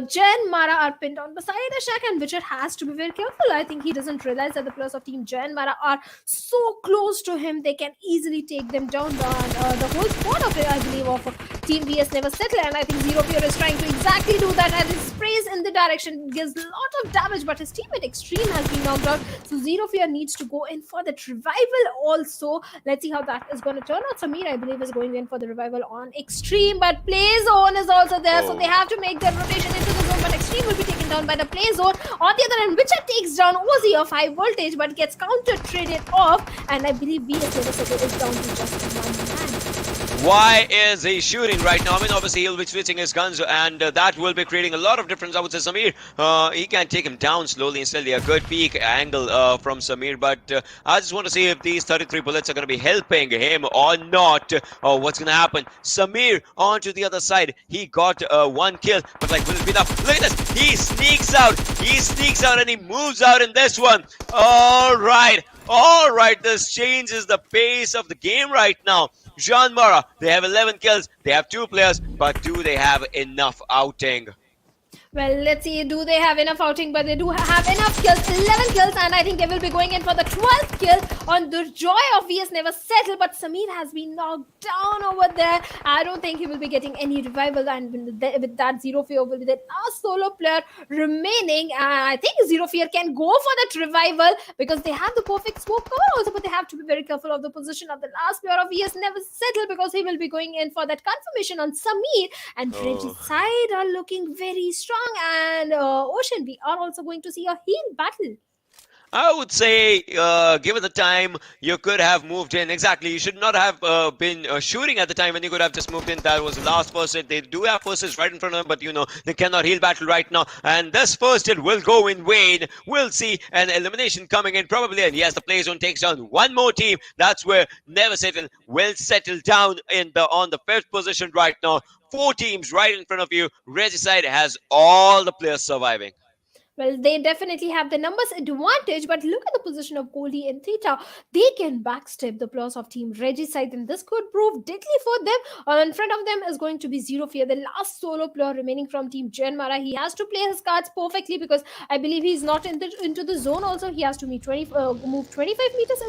Jen Mara are pinned on beside the shack, and Witcher has to be very careful. I think he doesn't realize that the players of team Jen Mara are so close to him, they can easily take them down. The whole squad of it, I believe, of Team VS never settle, and I think Zero Fear is trying to exactly do that, and it sprays in the direction, gives a lot of damage, but his teammate Extreme has been knocked out, so Zero Fear needs to go in for that revival also. Let's see how that is going to turn out. Samir, I believe, is going in for the revival on Extreme, but Play Zone is also there, so they have to make their rotation into the zone, but Extreme will be taken down by the Play Zone. On the other hand, Witcher takes down Ozzy of high voltage, but gets counter-traded off, and I believe VS Never Settle is down to just one man. Why is he shooting right now? I mean, obviously he'll be switching his guns, and that will be creating a lot of difference. I would say Samir, he can take him down slowly and steadily. A good peak angle from Samir, but I just want to see if these 33 bullets are going to be helping him or not. What's going to happen? Samir onto the other side. He got one kill, but like, will it be enough? Look at this. He sneaks out. He sneaks out and he moves out in this one. All right. This changes the pace of the game right now. Jean Mara, they have 11 kills, they have 2 players, but do they have enough outing? Well, let's see, do they have enough outing? But they do have enough kills, 11 kills, and I think they will be going in for the 12th kill on the joy of VS Never Settle, but Samir has been knocked down over there. I don't think he will be getting any revival, and with that, Zero Fear will be the last solo player remaining. I think Zero Fear can go for that revival because they have the perfect smoke cover also, but they have to be very careful of the position of the last player of VS Never Settle because he will be going in for that confirmation on Samir, and Reggie's side are looking very strong, and Ocean, we are also going to see a heal battle. I would say, given the time, you could have moved in. Exactly, you should not have been shooting at the time when you could have just moved in. That was the last first hit. They do have first hits right in front of them, but you know, they cannot heal battle right now. And this first hit will go in vain. We'll see an elimination coming in probably. And yes, the play zone takes down one more team. That's where Never Settle will settle down on the 5th position right now. 4 teams right in front of you. Regicide has all the players surviving. Well, they definitely have the numbers advantage, but look at the position of Goldie and Theta. They can backstep the players of Team Regicide, and this could prove deadly for them. In front of them is going to be Zero Fear, the last solo player remaining from Team Genmara. He has to play his cards perfectly because I believe he's not into the zone also. He has to move 25 meters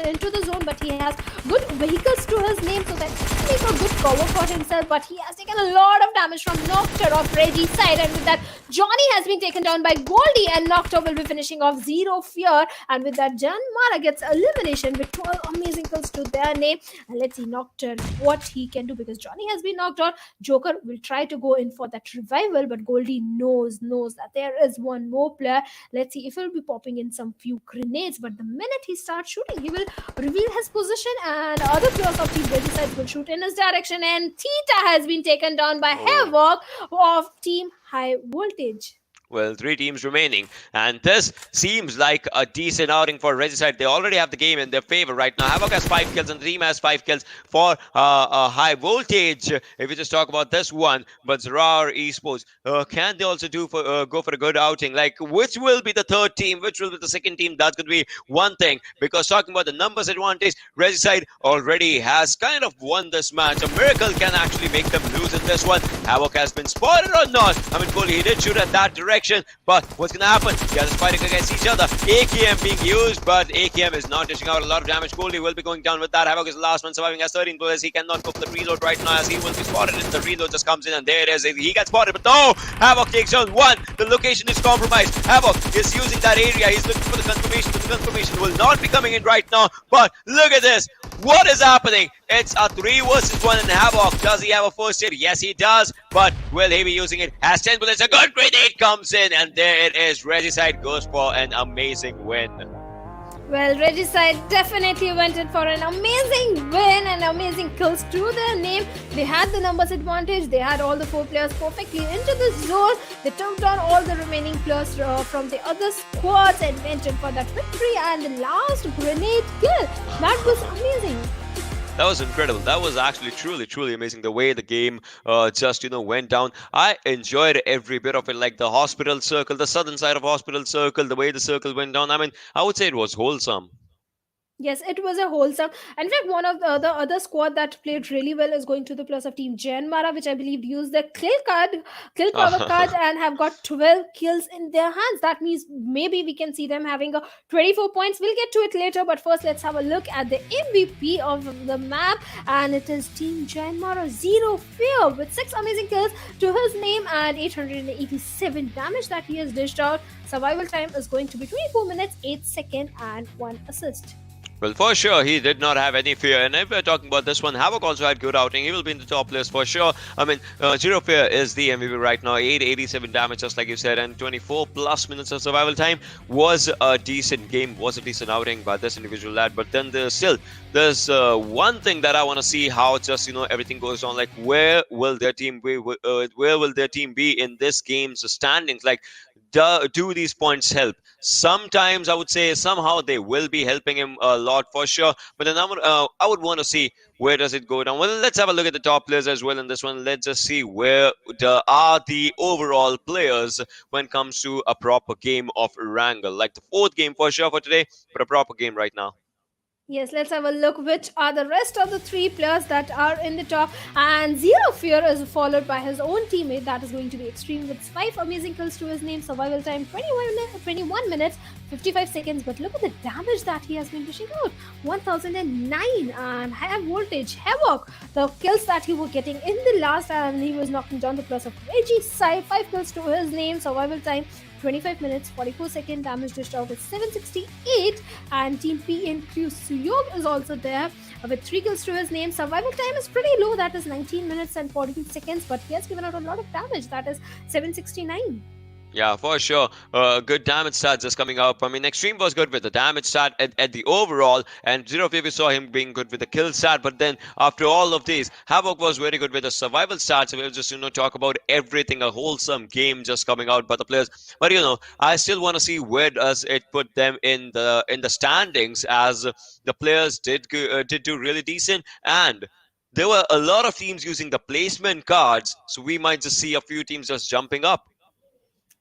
into the zone, but he has good vehicles to his name, so that he can make a good cover for himself, but he has taken a lot of damage from Noctur of Regicide, and with that, Johnny has been taken down by Goldie, and Noctur will be finishing off Zero Fear, and with that, Jan Mara gets elimination with 12 amazing kills to their name. And let's see Noctur what he can do, because Johnny has been knocked out. Joker will try to go in for that revival, but Goldie knows that there is one more player. Let's see if he'll be popping in some few grenades, but the minute he starts shooting, he will reveal his position, and other players of Team Regicide will shoot in his direction, and Theta has been taken down by Havoc of Team High Voltage. Well, 3 teams remaining, and this seems like a decent outing for Regicide. They already have the game in their favor right now. Havoc has 5 kills, and the team has 5 kills for High Voltage. If we just talk about this one, but Zarar Esports, can they also go for a good outing? Like, which will be the 3rd team? Which will be the 2nd team? That's going to be one thing. Because talking about the numbers advantage, Regicide already has kind of won this match. A miracle can actually make them lose in this one. Havoc has been spotted or not. I mean, Goldie, he did shoot at that direction. But what's going to happen? The others fighting against each other. AKM being used, but AKM is not dishing out a lot of damage. Goldie will be going down with that. Havoc is the last one surviving as 13 players. He cannot go for the reload right now as he will be spotted. And the reload just comes in, and there it is. He gets spotted, but no! Havoc takes down one. The location is compromised. Havoc is using that area. He's looking for the confirmation, but the confirmation will not be coming in right now. But look at this. What is happening? It's a 3 versus 1 in Havoc. Does he have a first hit? Yes, he does. But will he be using it? Has 10 bullets. A good grenade comes in, and there it is. Regicide goes for an amazing win. Well, Regicide definitely went in for an amazing win and amazing kills to their name. They had the numbers advantage. They had all the 4 players perfectly into the zone. They took down all the remaining players from the other squads and went in for that victory and the last grenade kill. That was amazing. That was incredible. That was actually truly, truly amazing. The way the game just went down. I enjoyed every bit of it, like the hospital circle, the southern side of hospital circle, the way the circle went down. I mean, I would say it was wholesome. Yes, it was a wholesome. In fact, one of the other squad that played really well is going to the plus of Team Janmara, which I believe used the kill cover card, and have got 12 kills in their hands. That means maybe we can see them having a 24 points. We'll get to it later, but first let's have a look at the MVP of the map, and it is Team Janmara Zero Fear with 6 amazing kills to his name and 887 damage that he has dished out. Survival time is going to be 24 minutes, 8 seconds, and 1 assist. Well, for sure, he did not have any fear. And if we're talking about this one, Havoc also had good outing. He will be in the top list for sure. I mean, Zero Fear is the MVP right now. 887 damage, just like you said, and 24 plus minutes of survival time was a decent game, was a decent outing by this individual lad. But then there's one thing that I want to see how just everything goes on. Like, where will their team be? Where will their team be in this game's standings? Like, do these points help? Sometimes I would say somehow they will be helping him a lot for sure. But then I would want to see where does it go down. Well, let's have a look at the top players as well in this one. Let's just see where are the overall players when it comes to a proper game of Wrangle. Like the fourth game for sure for today, but a proper game right now. Yes, let's have a look which are the rest of the 3 players that are in the top. And Zero Fear is followed by his own teammate that is going to be Extreme with 5 amazing kills to his name. Survival time 21 minutes, 55 seconds. But look at the damage that he has been dishing out. 1009 and high voltage Havoc. The kills that he was getting in the last, and he was knocking down the plus of Reggie Sai. 5 kills to his name. Survival time 25 minutes, 44 second. Damage dished out is 768. And Team P and Q Suyog is also there with 3 kills to his name. Survival time is pretty low, that is 19 minutes and 14 seconds, but he has given out a lot of damage, that is 769. Yeah, for sure. Good damage stats just coming up. I mean, Extreme was good with the damage stat at the overall, and Zero Fear we saw him being good with the kill stat. But then after all of these, Havoc was very good with the survival stats. So we'll just talk about everything, a wholesome game just coming out by the players. But I still want to see where does it put them in the standings, as the players did do really decent, and there were a lot of teams using the placement cards. So we might just see a few teams just jumping up.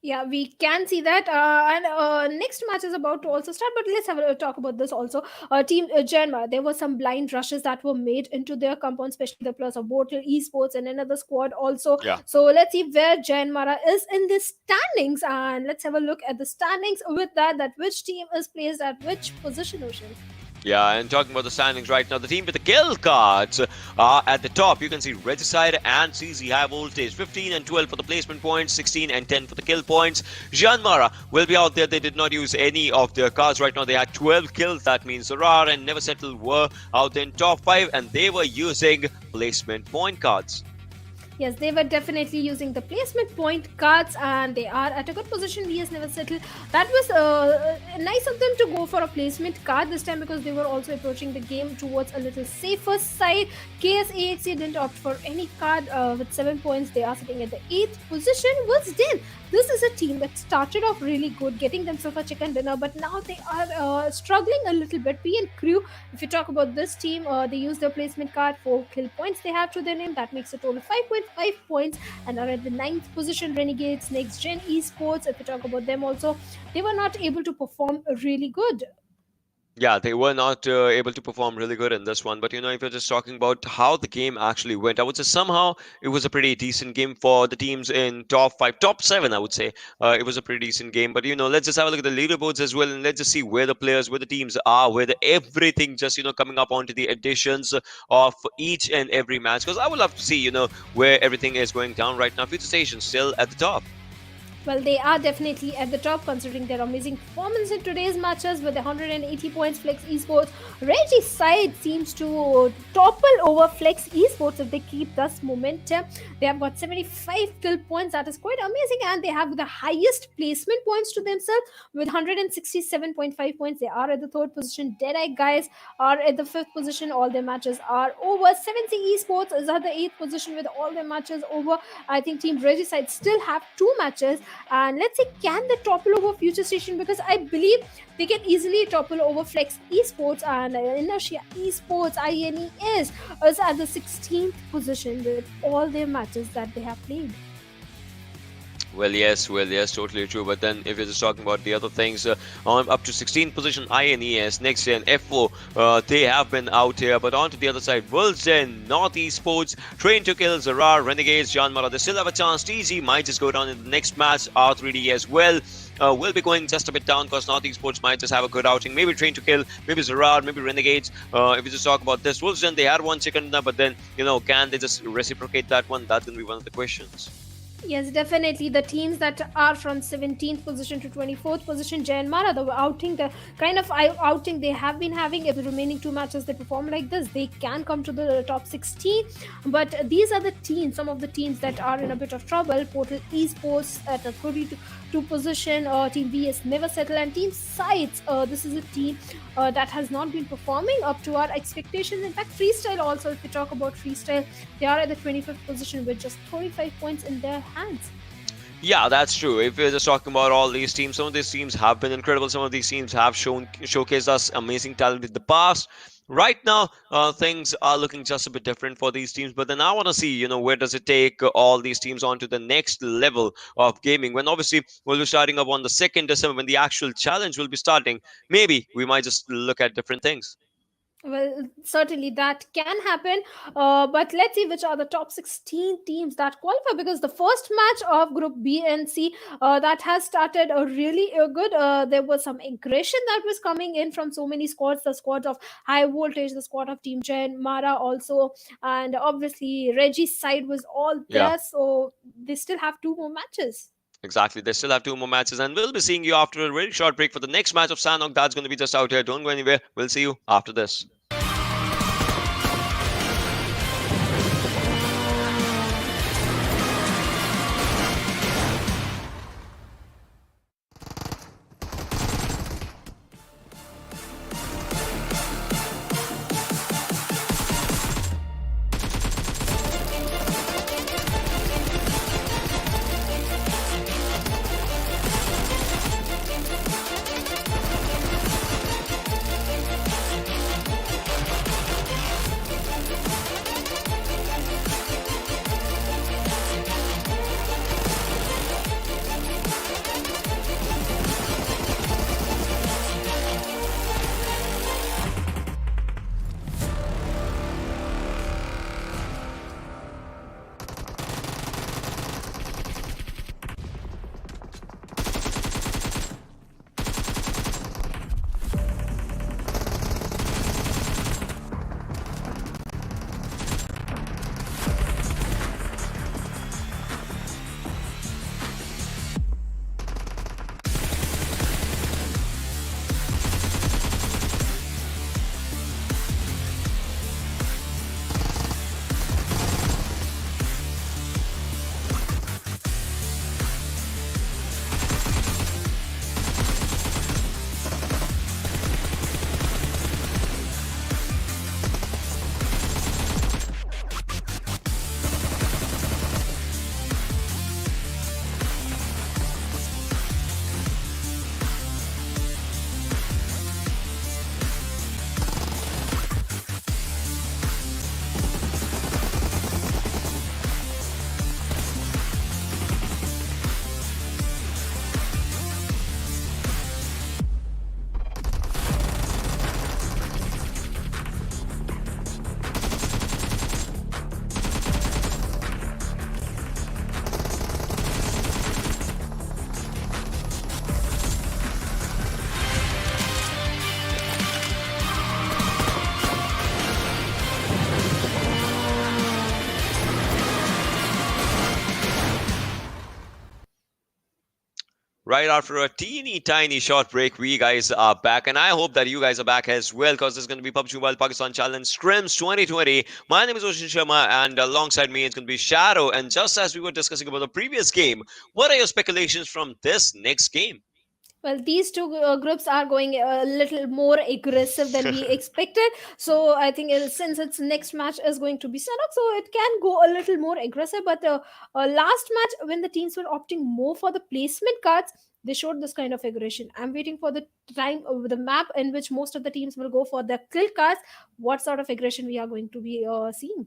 Yeah, we can see that. And next match is about to also start, but let's have a talk about this also. Team Genma, there were some blind rushes that were made into their compound, especially the plus of Bottle Esports and another squad also. Yeah. So let's see where Genmara is in the standings, and let's have a look at the standings with that which team is placed at which position, Ocean. Yeah, and talking about the standings right now, the team with the kill cards are at the top. You can see Regicide and CZ High Voltage, 15 and 12 for the placement points, 16 and 10 for the kill points. Janmara will be out there. They did not use any of their cards right now. They had 12 kills. That means Zarar and Never Settle were out in top 5, and they were using placement point cards. Yes, they were definitely using the placement point cards, and they are at a good position. VS Never Settle. That was nice of them to go for a placement card this time, because they were also approaching the game towards a little safer side. KSAXC didn't opt for any card with 7 points. They are sitting at the 8th position. What's then? This is a team that started off really good, getting themselves a chicken dinner, but now they are struggling a little bit. P and Crew, if you talk about this team, they use their placement card for kill points they have to their name. That makes a total of 5.5 points, and are at the 9th position. Renegades, Next Gen Esports, if you talk about them also, they were not able to perform really good. Yeah, they were not able to perform really good in this one. But if you're just talking about how the game actually went, I would say somehow it was a pretty decent game for the teams in top 5, top 7, I would say. It was a pretty decent game. But, let's just have a look at the leaderboards as well. And let's just see where the players, where the teams are, where everything just, coming up onto the additions of each and every match. Because I would love to see, where everything is going down right now. Future Station still at the top. Well, they are definitely at the top considering their amazing performance in today's matches with 180 points. Flex Esports, Reggie's side seems to topple over Flex Esports if they keep this momentum. They have got 75 kill points, that is quite amazing, and they have the highest placement points to themselves with 167.5 points. They are at the 3rd position. Deadeye guys are at the 5th position. All their matches are over. 7C Esports is at the 8th position with all their matches over. I think Team Regicide still have 2 matches. And let's see, can they topple over Future Station? Because I believe they can easily topple over Flex Esports, and Inertia Esports is at the 16th position with all their matches that they have played. Well, yes, totally true. But then, if you're just talking about the other things, on up to 16th position, INES, Next Gen, F4, they have been out here. But on to the other side, World's Gen, Northeast Sports, Train to Kill, Zarar, Renegades, John Mara, they still have a chance. TG might just go down in the next match, R3D as well. Will be going just a bit down because Northeast Sports might just have a good outing. Maybe Train to Kill, maybe Zarar, maybe Renegades. If you just talk about this, Wolves, then they had one chicken dinner, but then, can they just reciprocate that one? That's going to be one of the questions. Yes, definitely. The teams that are from 17th position to 24th position, Jay and Mara, the outing, the kind of outing they have been having, if the remaining two matches they perform like this, they can come to the top 16. But these are the teams, some of the teams that are in a bit of trouble. Portal Esports at a 32 position, Team VS Never Settle, and Team Sites. This is a team that has not been performing up to our expectations. In fact, Freestyle also, if we talk about Freestyle, they are at the 25th position with just 35 points in their hands. Yeah, that's true. If we're just talking about all these teams, some of these teams have been incredible. Some of these teams have showcased us amazing talent in the past. Right now, things are looking just a bit different for these teams. But then I want to see, where does it take all these teams on to the next level of gaming? When obviously we'll be starting up on the 2nd December, when the actual challenge will be starting. Maybe we might just look at different things. Well, certainly that can happen. But let's see which are the top 16 teams that qualify, because the first match of Group B and C that has started really good. There was some aggression that was coming in from so many squads, the squad of High Voltage, the squad of Team Jen, Mara also, and obviously Reggie's side was all Yeah. there. So they still have two more matches. Exactly. They still have two more matches, and we'll be seeing you after a very short break for the next match of Sanhok. That's going to be just out here. Don't go anywhere. We'll see you after this. Right after a teeny tiny short break, we guys are back, and I hope that you guys are back as well, because there's going to be PUBG Mobile Pakistan Challenge Scrims 2020. My name is Oshin Sharma, and alongside me it's going to be Shadow. And just as we were discussing about the previous game, what are your speculations from this next game? Well, these two groups are going a little more aggressive than we expected. So I think since its next match is going to be Sanhok, so it can go a little more aggressive. But last match, when the teams were opting more for the placement cards, they showed this kind of aggression. I'm waiting for the time of the map in which most of the teams will go for the kill cards. What sort of aggression we are going to be seeing?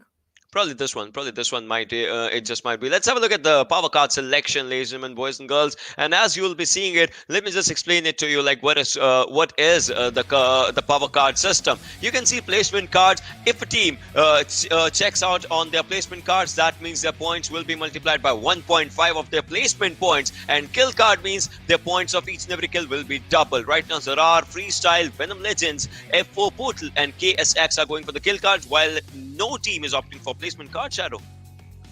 Probably this one. Probably this one might. It just might be. Let's have a look at the power card selection, ladies and gentlemen, boys and girls. And as you will be seeing it, let me just explain it to you. Like what is the power card system? You can see placement cards. If a team checks out on their placement cards, that means their points will be multiplied by 1.5 of their placement points. And kill card means their points of each and every kill will be doubled. Right now, Zarar, Freestyle, Venom Legends, F4 Portal, and KSX are going for the kill cards, while no team is opting for placement card, Shadow.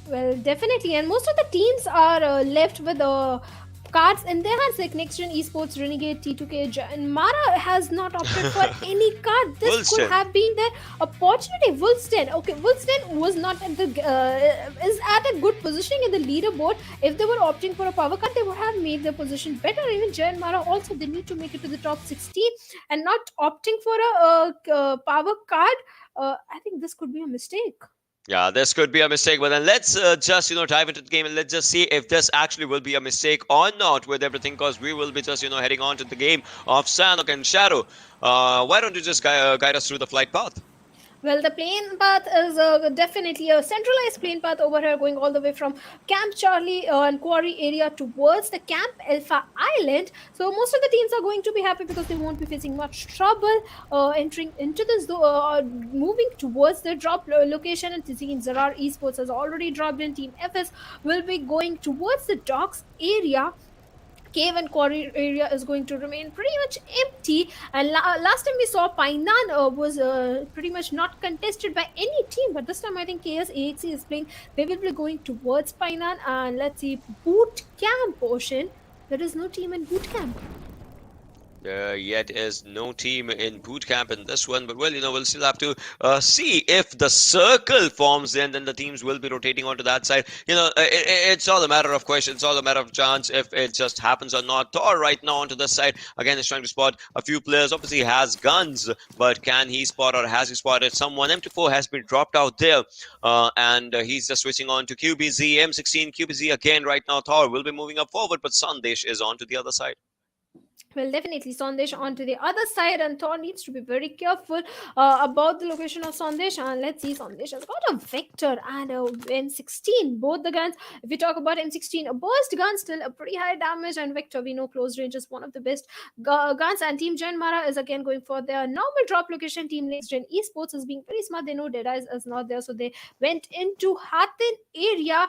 Well, definitely, and most of the teams are left with cards in their hands, like Next Gen Esports, Renegade, T2K, and Mara has not opted for any card. This could Wilson. have been their opportunity. Wolfsten, okay, Wolfsten was not at the is at a good positioning in the leaderboard. If they were opting for a power card, they would have made their position better. Even Jay and Mara also, they need to make it to the top 16, and not opting for a power card. I think this could be a mistake. Yeah, this could be a mistake, but then let's just dive into the game and let's just see if this actually will be a mistake or not with everything, because we will be just heading on to the game of Sanhok and Shadow. Why don't you just guide us through the flight path? Well, the plane path is definitely a centralized plane path over here, going all the way from Camp Charlie and Quarry area towards the Camp Alpha Island. So most of the teams are going to be happy because they won't be facing much trouble entering into this, moving towards the drop location. And Team Zarar Esports has already dropped in. Team FS will be going towards the docks area. Cave and quarry area is going to remain pretty much empty. And last time we saw Painan was pretty much not contested by any team, but this time I think KSAXC is playing. They will be going towards Painan. And let's see, boot camp portion. There is no team in boot camp. Yet is no team in boot camp in this one, but well, we'll still have to see if the circle forms. Then the teams will be rotating onto that side. It's all a matter of question. It's all a matter of chance if it just happens or not. Thor right now onto this side again is trying to spot a few players. Obviously, he has guns, but can he spot, or has he spotted someone? M24 has been dropped out there, and he's just switching on to QBZ, M16, QBZ again right now. Thor will be moving up forward, but Sandesh is on to the other side. Well, definitely Sandesh onto the other side, and Thor needs to be very careful about the location of Sandesh. And let's see, Sandesh has got a Vector and a M16, both the guns. If we talk about M16, a burst gun, still a pretty high damage, and Vector, we know close range is one of the best guns. And Team Gen Mara is again going for their normal drop location. Team Next Gen Esports is being very smart. They know Deadeye is not there, so they went into Hatin area.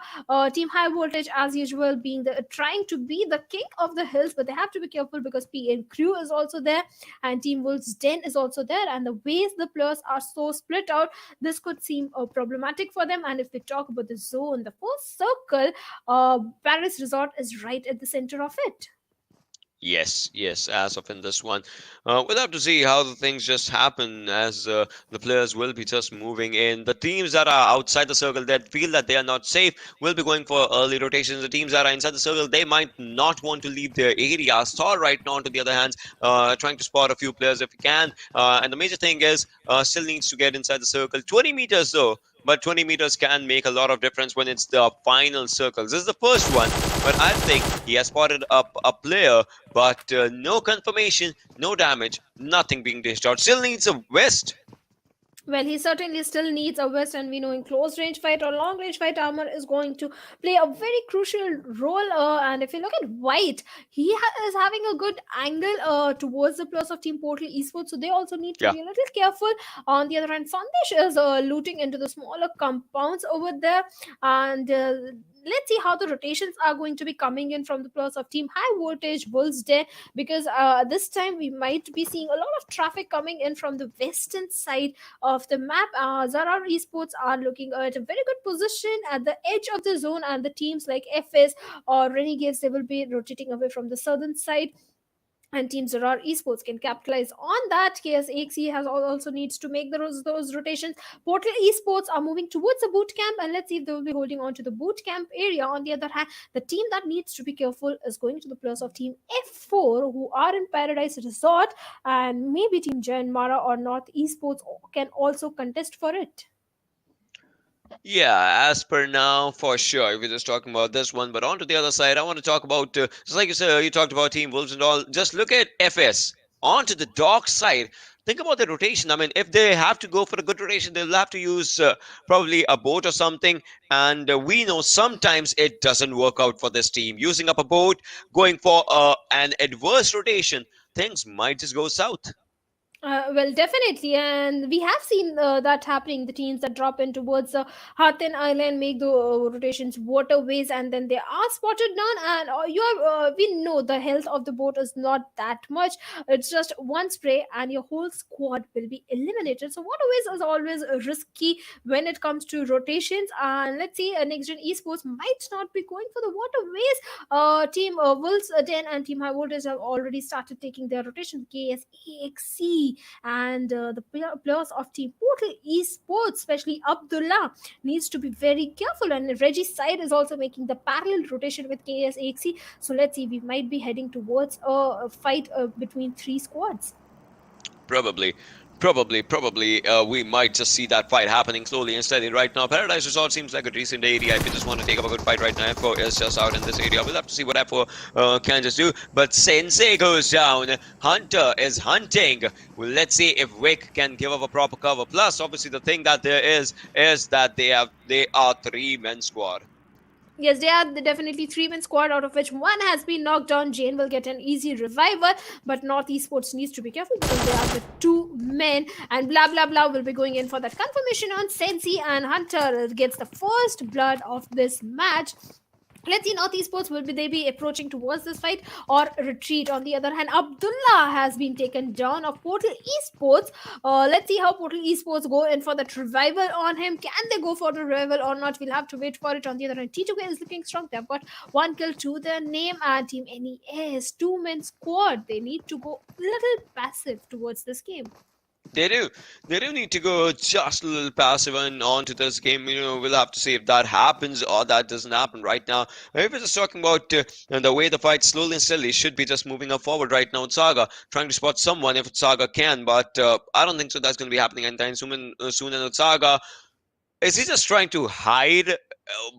Team High Voltage, as usual, being the trying to be the king of the hills, but they have to be careful because PN Crew is also there, and Team Wolf's Den is also there. And the ways the players are so split out, this could seem problematic for them. And if we talk about the zone, the first circle, Paris Resort is right at the center of it. Yes, as of in this one. We'll have to see how the things just happen as the players will be just moving in. The teams that are outside the circle that feel that they are not safe will be going for early rotations. The teams that are inside the circle, they might not want to leave their area. Star right now, on to the other hand, trying to spot a few players if he can. And the major thing is, still needs to get inside the circle. 20 meters though. But 20 meters can make a lot of difference when it's the final circles. This is the first one, but I think he has spotted up a player, but no confirmation, no damage, nothing being dished out. Still needs a vest. Well, he certainly still needs a vest, and we know in close range fight or long range fight, armor is going to play a very crucial role. And if you look at White, he is having a good angle towards the players of Team Portal Esports, so they also need to Yeah. be a little careful. On the other hand, Sandesh is looting into the smaller compounds over there, and let's see how the rotations are going to be coming in from the players of Team High Voltage Wolves Day, because this time we might be seeing a lot of traffic coming in from the western side of the map. Zarar Esports are looking at a very good position at the edge of the zone, and the teams like FS or Renegades, they will be rotating away from the southern side. and Team Zarar Esports can capitalize on that. KSAXE has also needs to make those rotations. Portal Esports are moving towards a boot camp, and let's see if they will be holding on to the boot camp area. On the other hand, the team that needs to be careful is going to the players of Team F4, who are in Paradise Resort, and maybe Team Jan Mara or North Esports can also contest for it. Yeah, as per now, for sure. We're just talking about this one, but on to the other side, I want to talk about, just like you said, you talked about Team Wolves and all. Just look at FS. On to the dark side. Think about the rotation. I mean, if they have to go for a good rotation, they'll have to use probably a boat or something. And we know sometimes it doesn't work out for this team. Using up a boat, going for an adverse rotation, things might just go south. Well, definitely, and we have seen that happening. The teams that drop in towards Hathin Island make the rotations waterways, and then they are spotted down. And we know the health of the boat is not that much. It's just one spray, and your whole squad will be eliminated. So waterways is always risky when it comes to rotations. And let's see, Next Gen Esports might not be going for the waterways. Team Wolves 10 and Team High Voltage have already started taking their rotation. KSAXC and the players of Team Portal Esports, especially Abdullah, needs to be very careful. And Reggie's side is also making the parallel rotation with KSAXC. So let's see, we might be heading towards a fight between three squads. Probably, we might just see that fight happening slowly and steadily right now. Paradise Resort seems like a decent area if you just want to take up a good fight right now. F4 is just out in this area. We'll have to see what F4 can just do. But Sensei goes down. Hunter is hunting. Well, let's see if Wick can give up a proper cover. Plus, obviously, the thing that there is that they are three-men squad. Yes, they are definitely three-man squad, out of which one has been knocked down. Jane will get an easy revival, but North Esports needs to be careful because they are the two men. And blah blah blah will be going in for that confirmation on Sensi, and Hunter gets the first blood of this match. Let's see, North Esports will be they be approaching towards this fight or retreat. On the other hand, Abdullah has been taken down of Portal Esports. Let's see how Portal Esports go in for that revival on him. Can they go for the revival or not? We'll have to wait for it. On the other hand, T2K is looking strong. They've got one kill to their name, and Team NES two-man squad. They need to go a little passive towards this game. They do. They do need to go just a little passive and on to this game. We'll have to see if that happens or that doesn't happen right now. If we're just talking about the way the fight slowly and steadily should be just moving up forward right now. Saga trying to spot someone if Saga can, but I don't think so. That's going to be happening anytime soon. And Saga, is he just trying to hide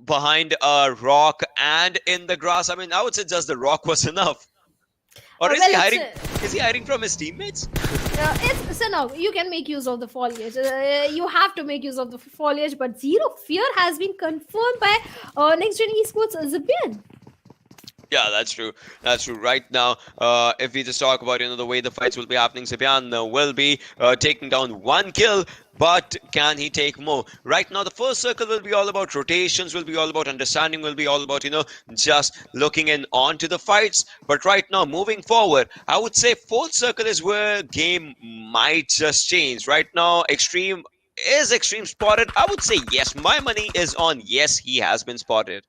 behind a rock and in the grass? I mean, I would say just the rock was enough. Or is he hiding? Is he hiding from his teammates? It's so now you can make use of the foliage. You have to make use of the foliage, but Zero Fear has been confirmed by Next Gen Esports Zibian. Yeah, that's true. That's true. Right now, if we just talk about the way the fights will be happening, Zibian will be taking down one kill. But can he take more? Right now, the first circle will be all about rotations, will be all about understanding, will be all about, just looking in onto the fights. But right now, moving forward, I would say fourth circle is where game might just change. Right now, Extreme spotted? I would say yes. My money is on yes, he has been spotted.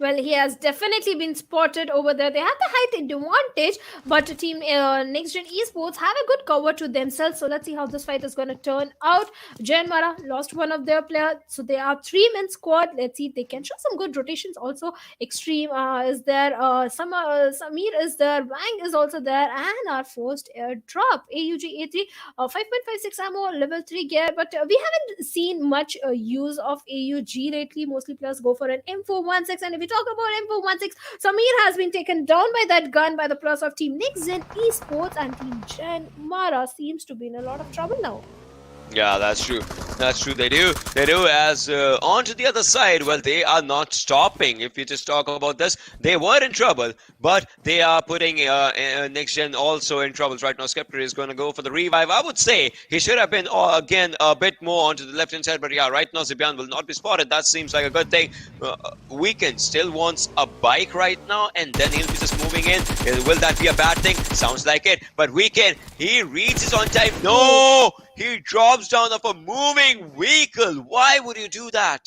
Well, he has definitely been spotted over there. They have the height advantage, but Team Next Gen Esports have a good cover to themselves. So let's see how this fight is going to turn out. Jen Mara lost one of their players, so they are three-man squad. Let's see if they can show some good rotations. Also, Extreme is there, Samir is there, Wang is also there, and our first airdrop, AUG A3, 5.56 ammo, level 3 gear. But we haven't seen much use of AUG lately. Mostly players go for an M416, and if we talk about M416, Samir has been taken down by that gun by the plus of Team Next Gen Esports, and Team Jen Mara seems to be in a lot of trouble now. Yeah, that's true. That's true. They do. As on to the other side, well, they are not stopping. If you just talk about this, they were in trouble, but they are putting Next Gen also in trouble right now. Skeptor is going to go for the revive. I would say he should have been again a bit more onto the left hand side, but yeah, right now Zibian will not be spotted. That seems like a good thing. Weekend still wants a bike right now, and then he'll be just moving in. Will that be a bad thing? Sounds like it. But Weekend, he reaches on time. No, he drops down off a moving vehicle. Why would you do that?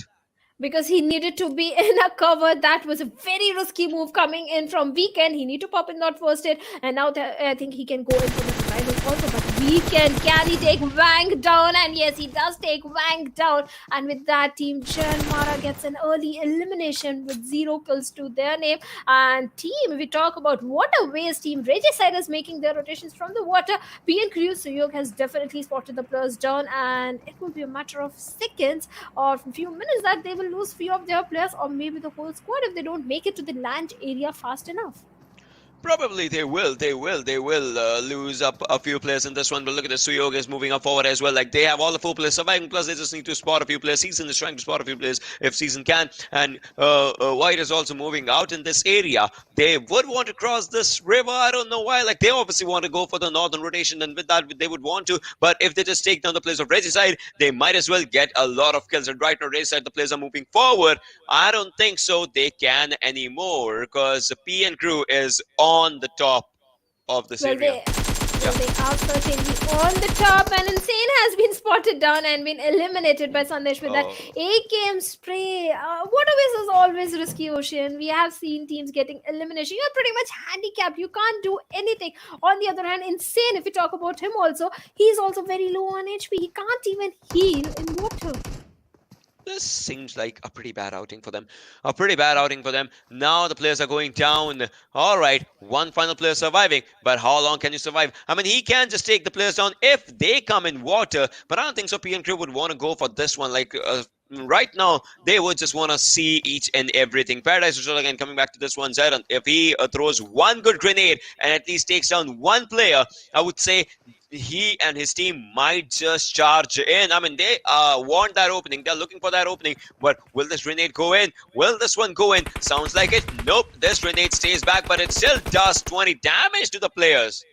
because he needed to be in a cover. That was a very risky move coming in from Weekend. He need to pop in that first hit, and now I think he can go in for the survival also. But Weekend, can he take Wang down? And yes, he does take Wang down. And with that, Team Chen Mara gets an early elimination with 0 kills to their name. And team, if we talk about waterways, Team Regicide is making their rotations from the water. PN Crew Suyok has definitely spotted the players down, and it will be a matter of seconds or a few minutes that they will lose few of their players, or maybe the whole squad, if they don't make it to the land area fast enough. Probably they will. They will lose up a few players in this one. But look at the Suyog is moving up forward as well. Like they have all the 4 players surviving. Plus they just need to spot a few players. Season is trying to spot a few players if Season can. And White is also moving out in this area. They would want to cross this river. I don't know why. Like they obviously want to go for the northern rotation, and with that they would want to. But if they just take down the players of Regicide, they might as well get a lot of kills. And right now Regicide, the players are moving forward. I don't think so they can anymore because the PN crew is on the top of this Well, area. they are certainly on the top, and Insane has been spotted down and been eliminated by Sandesh with that Oh. AKM spray. Waterways is always risky, Ocean. We have seen teams getting elimination. You're pretty much handicapped. You can't do anything. On the other hand, Insane, if we talk about him also, he's also very low on HP. He can't even heal in water. This seems like a pretty bad outing for them. A pretty bad outing for them. Now the players are going down. All right, one final player surviving. But how long can you survive? I mean, he can just take the players down if they come in water. But I don't think so. PN Crew would want to go for this one. Like, right now, they would just want to see each and everything. Paradise Resort again coming back to this one. Zeron, if he throws one good grenade and at least takes down one player, I would say he and his team might just charge in. I mean, they want that opening. They're looking for that opening. But will this grenade go in? Will this one go in? Sounds like it. Nope. This grenade stays back, but it still does 20 damage to the players.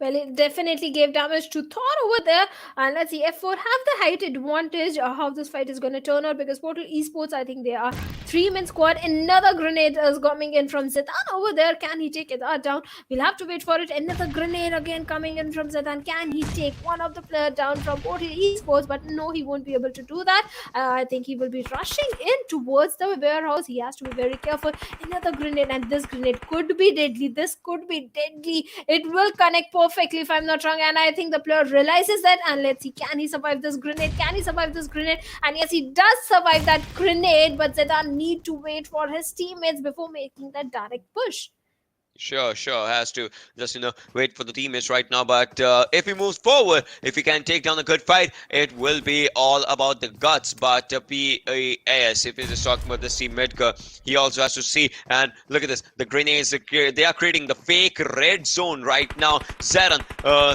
Well, it definitely gave damage to Thor over there. And let's see, F4 have the height advantage. How this fight is going to turn out, because Portal Esports, I think they are 3-man squad. Another grenade is coming in from Zetan over there. Can he take it down? We'll have to wait for it. Another grenade again coming in from Zetan. Can he take one of the player down from Portal Esports? But no, he won't be able to do that. I think he will be rushing in towards the warehouse. He has to be very careful. Another grenade, and this grenade could be deadly. This could be deadly. It will connect perfectly, if I'm not wrong, and I think the player realizes that. And let's see, can he survive this grenade? Can he survive this grenade? And yes, he does survive that grenade, but Zetan need to wait for his teammates before making that direct push. Sure, has to just wait for the teammates right now. But if he moves forward, if he can take down a good fight, it will be all about the guts. But PAS, if he's just talking about this team Midka, he also has to see. And look at this, the grenades, they are creating the fake red zone right now. Zeran,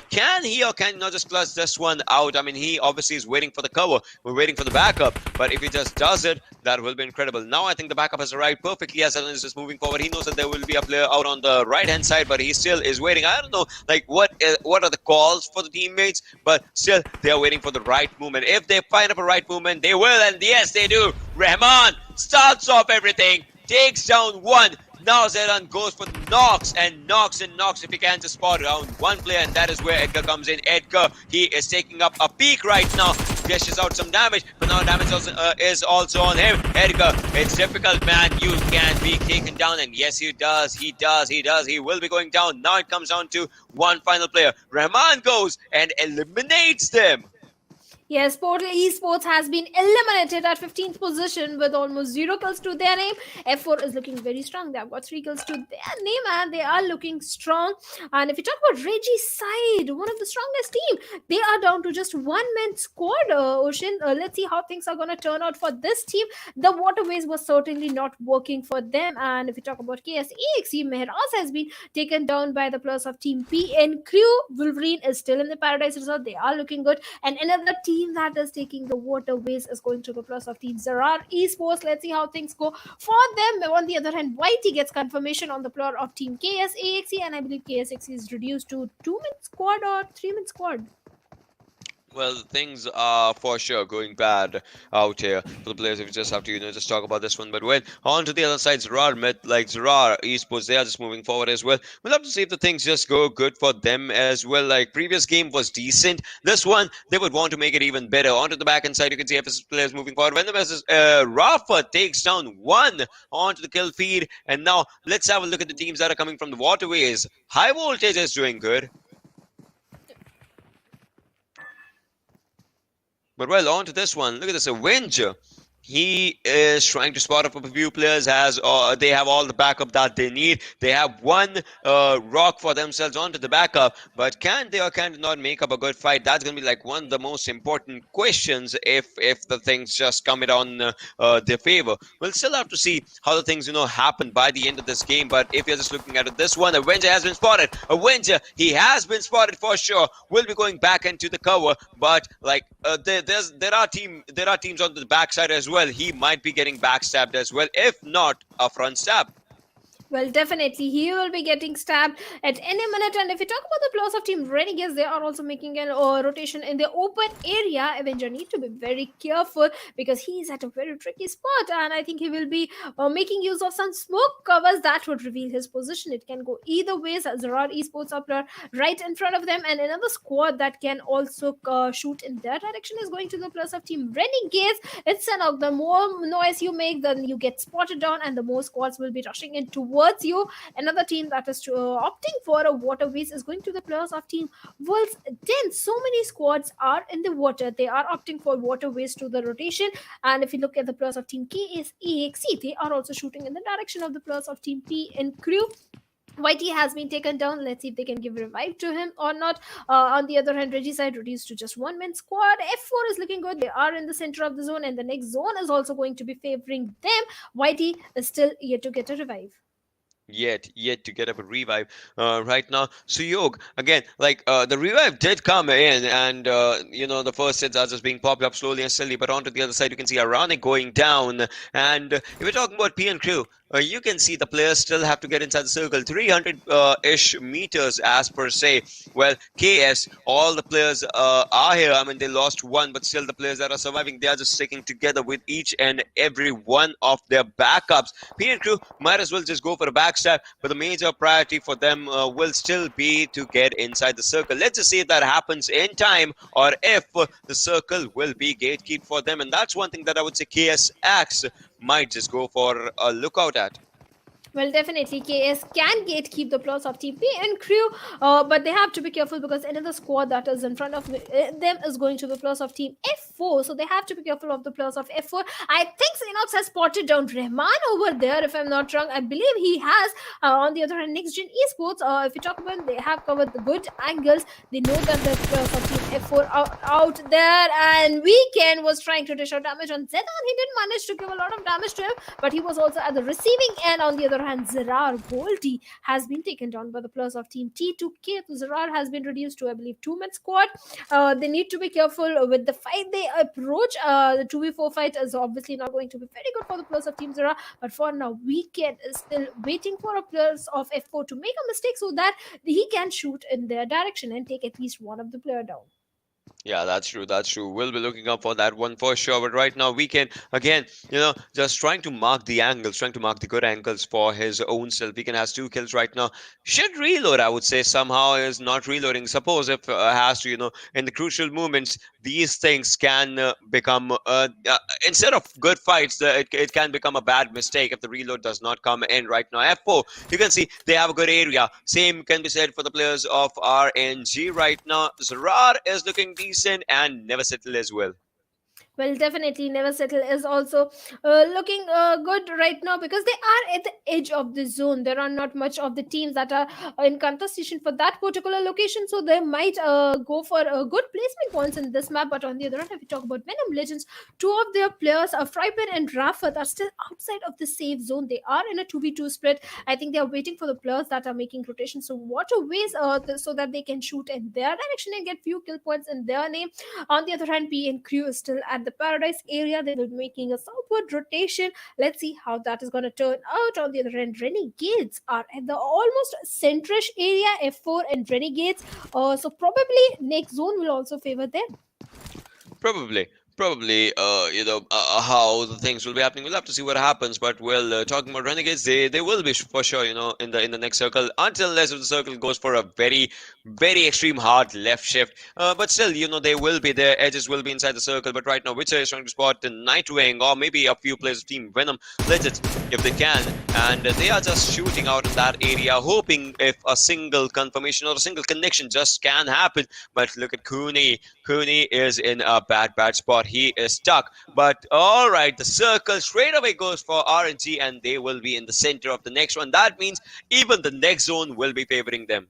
can he or can he not just clutch this one out? I mean, he obviously is waiting for the cover. We're waiting for the backup. But if he just does it, that will be incredible. Now I think the backup has arrived perfectly as Zeran is just moving forward. He knows that there will be a player out on the right hand side, but he still is waiting. I don't know, like what are the calls for the teammates, but still they are waiting for the right movement. If they find up a right movement, they will, and yes, they do. Rahman starts off everything, takes down one. Now Zeran goes for knocks and knocks if he can just spot around one player, and that is where Edgar comes in. Edgar, he is taking up a peak right now, dishes out some damage, but now damage also, is also on him. Edgar, it's difficult, man. You can be taken down, and yes, he does. He will be going down. Now it comes down to one final player. Rahman goes and eliminates them. Yes, Portal Esports has been eliminated at 15th position with almost 0 kills to their name. F4 is looking very strong. They have got 3 kills to their name, and they are looking strong. And if you talk about Reggie's side, one of the strongest team, they are down to just 1-man squad, Ocean. Let's see how things are going to turn out for this team. The waterways was certainly not working for them. And if you talk about KSEXE, Mehraz has been taken down by the players of Team PN Crew. Wolverine is still in the Paradise Resort. They are looking good. And another team that is taking the waterways is going to the plus of Team Zarar Esports. Let's see how things go for them. On the other hand, Whitey gets confirmation on the player of Team KSAXE, and I believe KSAXE is reduced to 2-man squad or 3-man squad. Well, things are for sure going bad out here for the players. If you just have to, just talk about this one. But well, on to the other side, Zarar met like Zarar Esports, they are just moving forward as well. We'll have to see if the things just go good for them as well. Like previous game was decent. This one, they would want to make it even better. Onto the back end side, you can see FS players moving forward. When the versus Rafa takes down one onto the kill feed. And now let's have a look at the teams that are coming from the waterways. High voltage is doing good. But well, on to this one. Look at this Avenger. He is trying to spot up a few players as they have all the backup that they need. They have one rock for themselves onto the backup, but can they or can they not make up a good fight? That's going to be like one of the most important questions if the things just come it on their favor. We'll still have to see how the things happen by the end of this game. But if you're just looking at it, this one, Avenger has been spotted. Avenger, he has been spotted for sure. Will be going back into the cover, but like there are teams on the backside as well. He might be getting backstabbed as well, if not a front stab. Well, definitely, he will be getting stabbed at any minute. And if we talk about the players of Team Renegades, they are also making an rotation in the open area. Avenger need to be very careful because he is at a very tricky spot, and I think he will be making use of some smoke covers that would reveal his position. It can go either ways. Zarar Esports are player right in front of them, and another squad that can also shoot in their direction is going to the players of Team Renegades. It's Sanhok. The more noise you make, then you get spotted down, and the more squads will be rushing in towards you. Another team that is opting for a waterways is going to the players of Team World's Den. So many squads are in the water. They are opting for waterways to the rotation. And if you look at the players of Team KSEXC, they are also shooting in the direction of the players of Team P and Crew. YT has been taken down. Let's see if they can give revive to him or not. On the other hand, Regicide reduced to just one man squad. F4 is looking good. They are in the center of the zone, and the next zone is also going to be favoring them. YT is still yet to get a revive. Yet to get up a revive right now. So Yog, again, like the revive did come in, and the first hits are just being popped up slowly and steadily. But onto the other side, you can see Aranic going down, and if we're talking about P and Crew, you can see the players still have to get inside the circle, 300 ish meters as per se. Well, KS, all the players are here. I mean, they lost one, but still the players that are surviving, they are just sticking together with each and every one of their backups. P and Crew might as well just go for a backstab, but the major priority for them will still be to get inside the circle. Let's just see if that happens in time, or if the circle will be gatekeep for them. And that's one thing that I would say KS acts might just go for a lookout at. Well, definitely, KS can gatekeep the plots of TP and Crew, but they have to be careful because another squad that is in front of them is going to the plots of Team F4, so they have to be careful of the plots of F4. I think Xenox has spotted down Rahman over there, if I'm not wrong. I believe he has. On the other hand, Next Gen Esports, if you talk about, they have covered the good angles. They know that the plots of Team F4 are out there, and Weekend was trying to dish out damage on Zedan. He didn't manage to give a lot of damage to him, but he was also at the receiving end. On the other hand, Zerar Goldie has been taken down by the players of Team T2K. So Zerar has been reduced to, I believe, two-man squad. They need to be careful with the fight they approach. The 2v4 fight is obviously not going to be very good for the players of Team Zerar, but for now, Weekend is still waiting for a players of F4 to make a mistake so that he can shoot in their direction and take at least one of the player down. Yeah, that's true. That's true. We'll be looking up for that one for sure. But right now, Weekend, again, just trying to mark the angles, trying to mark the good angles for his own self. Weekend has 2 kills right now. Should reload, I would say. Somehow is not reloading. Suppose if has to, in the crucial moments, these things can become, instead of good fights, it can become a bad mistake if the reload does not come in right now. F4, you can see they have a good area. Same can be said for the players of RNG right now. Zarar is looking decent and never settle as well. Well, definitely, Never Settle is also looking good right now because they are at the edge of the zone. There are not much of the teams that are in contestation for that particular location, so they might go for good placement points in this map. But on the other hand, if we talk about Venom Legends, two of their players, Frypen and Rafat, are still outside of the safe zone. They are in a 2v2 split. I think they are waiting for the players that are making rotations so waterways so that they can shoot in their direction and get few kill points in their name. On the other hand, P and Crew is still at the Paradise area. They will be making a southward rotation. Let's see how that is going to turn out. On the other hand, Renegades are at the almost centrish area, F4 and Renegades. So probably next zone will also favor them. Probably, how the things will be happening. We'll have to see what happens. But well, talking about Renegades, they will be for sure, in the next circle. Until unless if the circle goes for a very, very extreme hard left shift. But still, they will be there. Edges will be inside the circle. But right now, Witcher is trying to spot the Nightwing or maybe a few players of Team Venom. Legends, if they can, and they are just shooting out in that area, hoping if a single confirmation or a single connection just can happen. But look at Cooney. Cooney is in a bad spot. He is stuck. But all right, the circle straight away goes for RNG, and they will be in the center of the next one. That means even the next zone will be favoring them.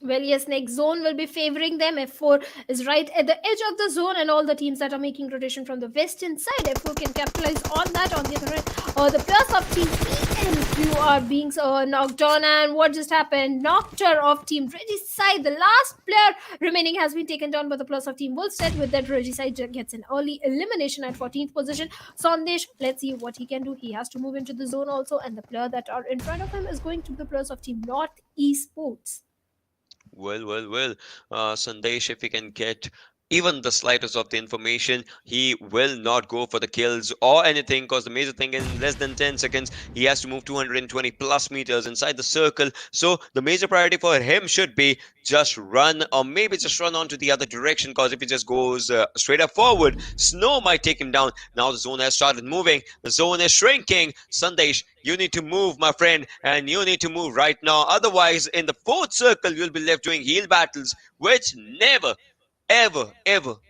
Well, yes, next zone will be favoring them. F4 is right at the edge of the zone, and all the teams that are making rotation from the western side, F4 can capitalize on that. On the other hand, the players of Team PMQ are being knocked on, and what just happened? Noctur of Team Regicide, the last player remaining, has been taken down by the players of Team Wolfstead. With that, Regicide gets an early elimination at 14th position. Sandesh, let's see what he can do. He has to move into the zone also, and the player that are in front of him is going to be the players of Team North Esports. Well. Sandesh, if he can get even the slightest of the information, he will not go for the kills or anything, because the major thing, in less than 10 seconds, he has to move 220 plus meters inside the circle. So the major priority for him should be just run, or maybe just run on to the other direction, because if he just goes straight up forward, Snow might take him down. Now the zone has started moving. The zone is shrinking. Sandesh, you need to move, my friend, and you need to move right now. Otherwise, in the fourth circle, you'll be left doing heal battles, which never, ever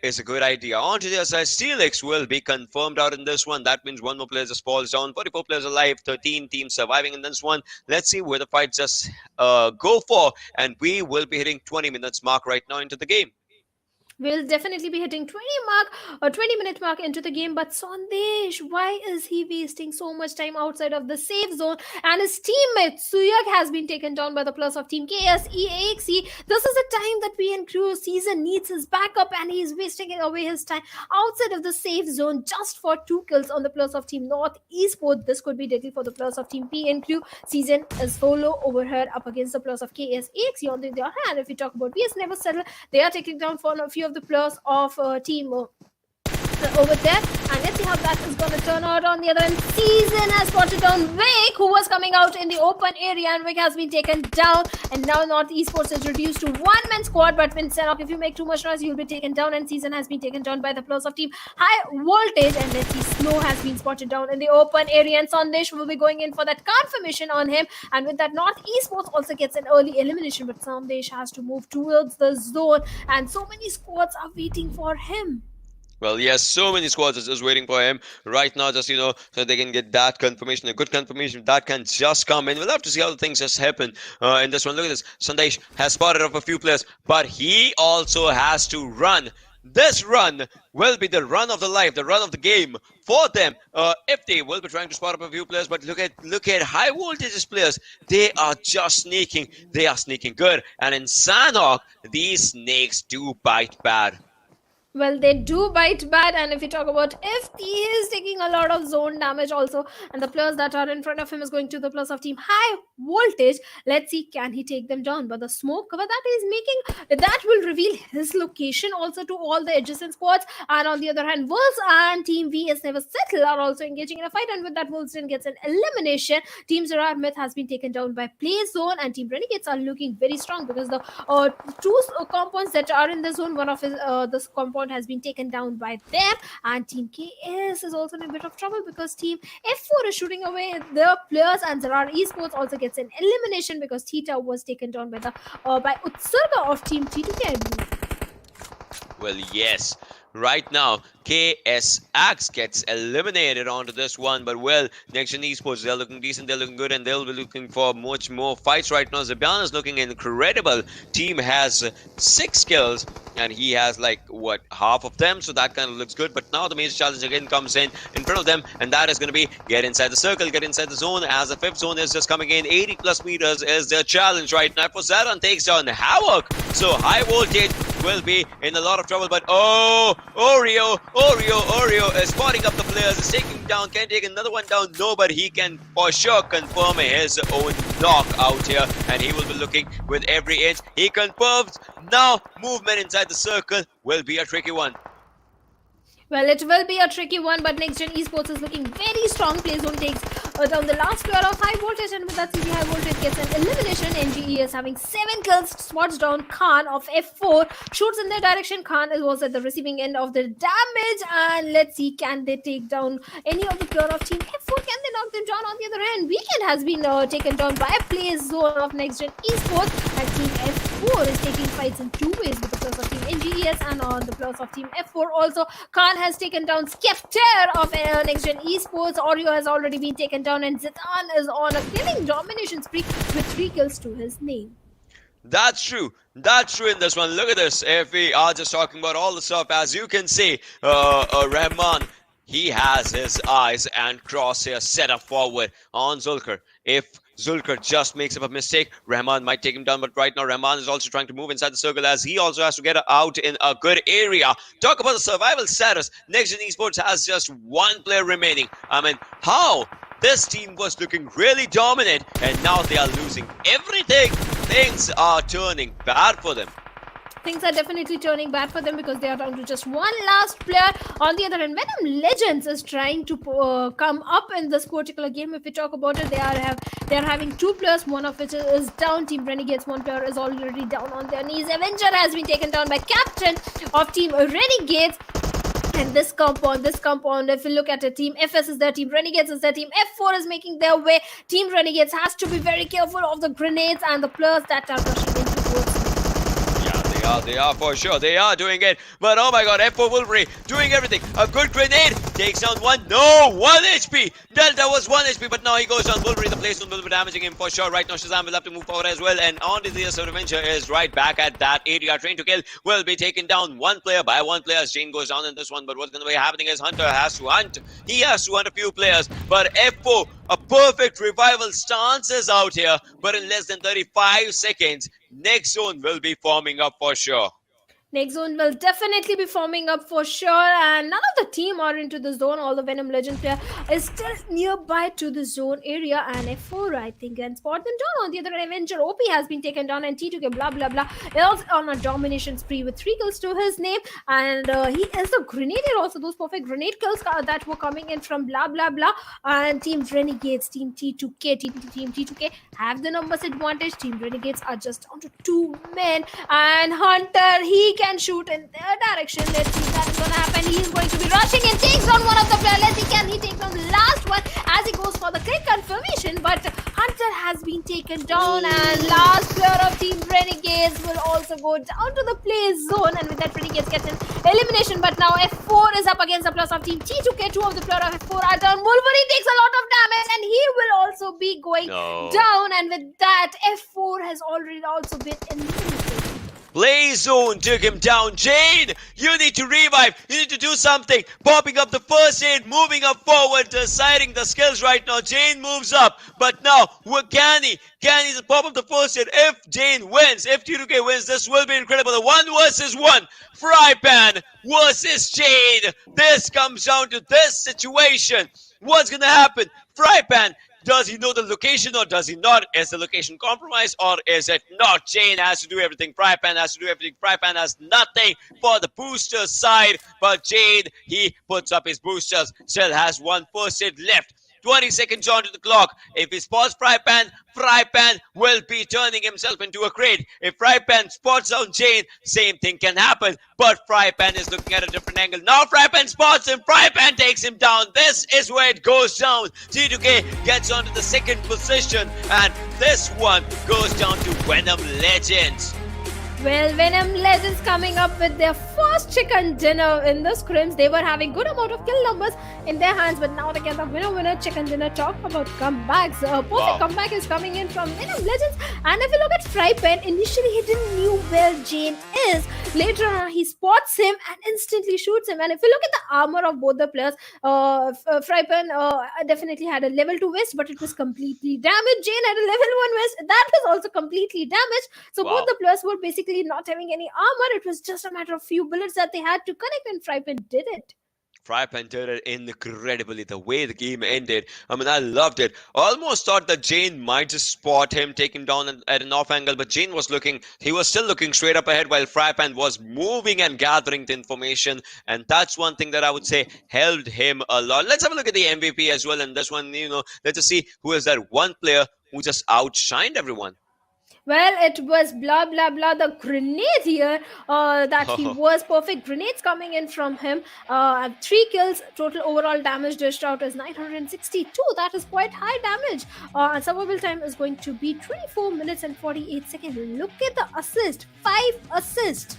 is a good idea. On to the other side, Steelix will be confirmed out in this one. That means one more player just falls down. 44 players alive, 13 teams surviving in this one. Let's see where the fight just go for. And we will be hitting 20 minutes mark right now into the game. We'll definitely be hitting 20-minute mark into the game. But Sandesh, why is he wasting so much time outside of the safe zone? And his teammate Suyak has been taken down by the plus of Team KSEAXE. This is a time that PNQ season needs his backup, and he's wasting away his time outside of the safe zone just for 2 kills on the plus of Team North Esports. This could be deadly for the plus of Team PNQ. Season is solo over here up against the plus of KSEAXE. On the other hand, if we talk about VS Never Settle, they are taking down for a few of the players of team over there, and let's see how that is going to turn out. On the other end, Season has spotted down Vic, who was coming out in the open area, and Vic has been taken down, and now North Esports is reduced to 1-man squad. But when Sanhok, if you make too much noise, you'll be taken down, and Season has been taken down by the players of Team High Voltage. And let's see, Snow has been spotted down in the open area, and Sandesh will be going in for that confirmation on him, and with that, North Esports also gets an early elimination, but Sandesh has to move towards the zone, and so many squads are waiting for him. Well, yes, so many squads are just waiting for him right now, just, so they can get that confirmation, a good confirmation that can just come in. We'll have to see how the things just happen in this one. Look at this. Sandesh has spotted up a few players, but he also has to run. This run will be the run of the life, the run of the game for them. If they will be trying to spot up a few players, but look at High Voltage's players. They are just sneaking. They are sneaking good. And in Sanhok, these snakes do bite bad. Well, they do bite bad, and if you talk about FT, he is taking a lot of zone damage also, and the players that are in front of him is going to the plus of Team High Voltage. Let's see, can he take them down? But the smoke cover that he's making, that will reveal his location also to all the adjacent squads. And on the other hand, Wolves and Team VS Never Settle are also engaging in a fight, and with that, Wolvesden gets an elimination. Team Zera Myth has been taken down by Play Zone, and Team Renegades are looking very strong, because the two compounds that are in the zone, one of his this compound has been taken down by them, and Team KS is also in a bit of trouble, because Team F4 is shooting away their players, and Zarar Esports also gets an elimination because Tita was taken down by the by Utsarga of Team T2K. Well, yes. Right now, KSX gets eliminated onto this one, but well, Next Gen Esports, they're looking decent, they're looking good, and they'll be looking for much more fights right now. Zabian is looking incredible. Team has 6 kills, and he has half of them, so that kind of looks good. But now the major challenge again comes in front of them, and that is going to be get inside the circle, get inside the zone, as the 5th zone is just coming in. 80 plus meters is their challenge right now. For Zaran takes down Havoc, so High Voltage will be in a lot of trouble, but Oreo is spotting up the players, is taking down, can take another one down, no, but he can for sure confirm his own knock out here, and he will be looking with every inch. He confirms. Now movement inside the circle will be a tricky one. Well, it will be a tricky one, but Next Gen Esports is looking very strong. Playzone takes down the last player of high voltage, and with that CG high voltage gets an elimination. NGE is having 7 kills, spots down Khan of F4, shoots in their direction. Khan was at the receiving end of the damage, and let's see, can they take down any of the player of Team F4? Can they knock them down? On the other hand, Weekend has been taken down by a Playzone of Next Gen Esports, and Team F4 is taking fights in two ways with the players of Team NGES and on the players of Team F4 also. Khan has taken down Skepter of Next Gen Esports. Oreo has already been taken down, and Zitan is on a killing domination spree with 3 kills to his name. That's true. That's true in this one. Look at this. If we are just talking about all the stuff, as you can see, Rahman, he has his eyes and crosshair set up forward on Zulkar. If Zulkar just makes up a mistake, Rahman might take him down. But right now, Rahman is also trying to move inside the circle as he also has to get out in a good area. Talk about the survival status. Next Gen Esports has just one player remaining. I mean, how? This team was looking really dominant, and now they are losing everything. Things are turning bad for them. Things are definitely turning bad for them because they are down to just one last player. On the other hand, Venom Legends is trying to come up in this particular game. If we talk about it, they are having 2 players, one of which is down. Team Renegades, one player is already down on their knees. Avenger has been taken down by captain of Team Renegades. And this compound, if you look at it, Team FS is there, Team Renegades is there, Team F4 is making their way. Team Renegades has to be very careful of the grenades and the players that are rushing into towards them. They are for sure. They are doing it. But oh my god, F4 Wolverine doing everything. A good grenade takes down one. No, 1 HP. Delta was 1 HP, but now he goes down. Wolverine, the Playzone will be damaging him for sure. Right now, Shazam will have to move forward as well. And on to the Avenger is right back at that area. Train to kill will be taken down one player by one player as Jane goes down in this one. But what's going to be happening is Hunter has to hunt. He has to hunt a few players. But F4, a perfect revival stance is out here. But in less than 35 seconds, next zone will be forming up for sure. Next zone will definitely be forming up for sure, and none of the team are into the zone. All the Venom Legend player is still nearby to the zone area, and F4 I think can spot them down. On the other hand, Avenger OP has been taken down, and T2K blah blah blah is on a domination spree with 3 kills to his name, and he is a grenadier also. Those perfect grenade kills that were coming in from blah blah blah, and Team Renegades, Team T2K have the numbers advantage. Team Renegades are just down to 2 men, and Hunter, he can shoot in their direction. Let's see that's gonna happen. He's going to be rushing and takes down one of the players. Let's see, can he take down the last one as he goes for the quick confirmation? But Hunter has been taken down, and last player of Team Renegades will also go down to the play zone, and with that Renegades gets an elimination. But now F4 is up against the plus of Team T2K. 2 of the player of F4 are down. Wolverine takes a lot of damage, and he will also be going down, and with that F4 has already also been eliminated. Playzone took him down. Jane, you need to revive. You need to do something. Popping up the first aid, moving up forward, deciding the skills right now. Jane moves up, but now with Canny to pop up the first aid. If Jane wins, if T2K wins, this will be incredible. The 1 versus 1. Frypan versus Jane. This comes down to this situation. What's gonna happen? Frypan, does he know the location or does he not? Is the location compromised or is it not? Jane has to do everything. Frypan has to do everything. Frypan has nothing for the boosters side. But Jane, he puts up his boosters. Still has 1 first aid left. 20 seconds onto the clock. If he spots Frypan, Frypan will be turning himself into a crate. If Frypan spots out Jane, same thing can happen. But Frypan is looking at a different angle. Now Frypan spots him. Frypan takes him down. This is where it goes down. T2K gets onto the 2nd position. And this one goes down to Venom Legends. Well, Venom Legends coming up with their first chicken dinner in the scrims. They were having good amount of kill numbers in their hands, but now they get the winner chicken dinner. Talk about comebacks. A perfect comeback is coming in from Venom Legends. And if you look at Frypan, initially he didn't know where Jane is. Later on, he spots him and instantly shoots him. And if you look at the armor of both the players, Frypan definitely had a level 2 vest, but it was completely damaged. Jane had a level 1 vest. That was also completely damaged. So both the players were basically not having any armor. It was just a matter of few bullets that they had to connect, and Frypan did it. Frypan did it incredibly. The way the game ended, I mean, I loved it. Almost thought that Jane might just spot him, take him down at an off angle, but Jane was looking, he was still looking straight up ahead while Frypan was moving and gathering the information. And that's one thing that I would say helped him a lot. Let's have a look at the MVP as well. And this one, let's just see who is that one player who just outshined everyone. Well, it was blah blah blah. The grenadier, that he was perfect. Grenades coming in from him. 3 kills. Total overall damage dished out is 962. That is quite high damage. And survival time is going to be 24 minutes and 48 seconds. Look at the assist. 5 assists.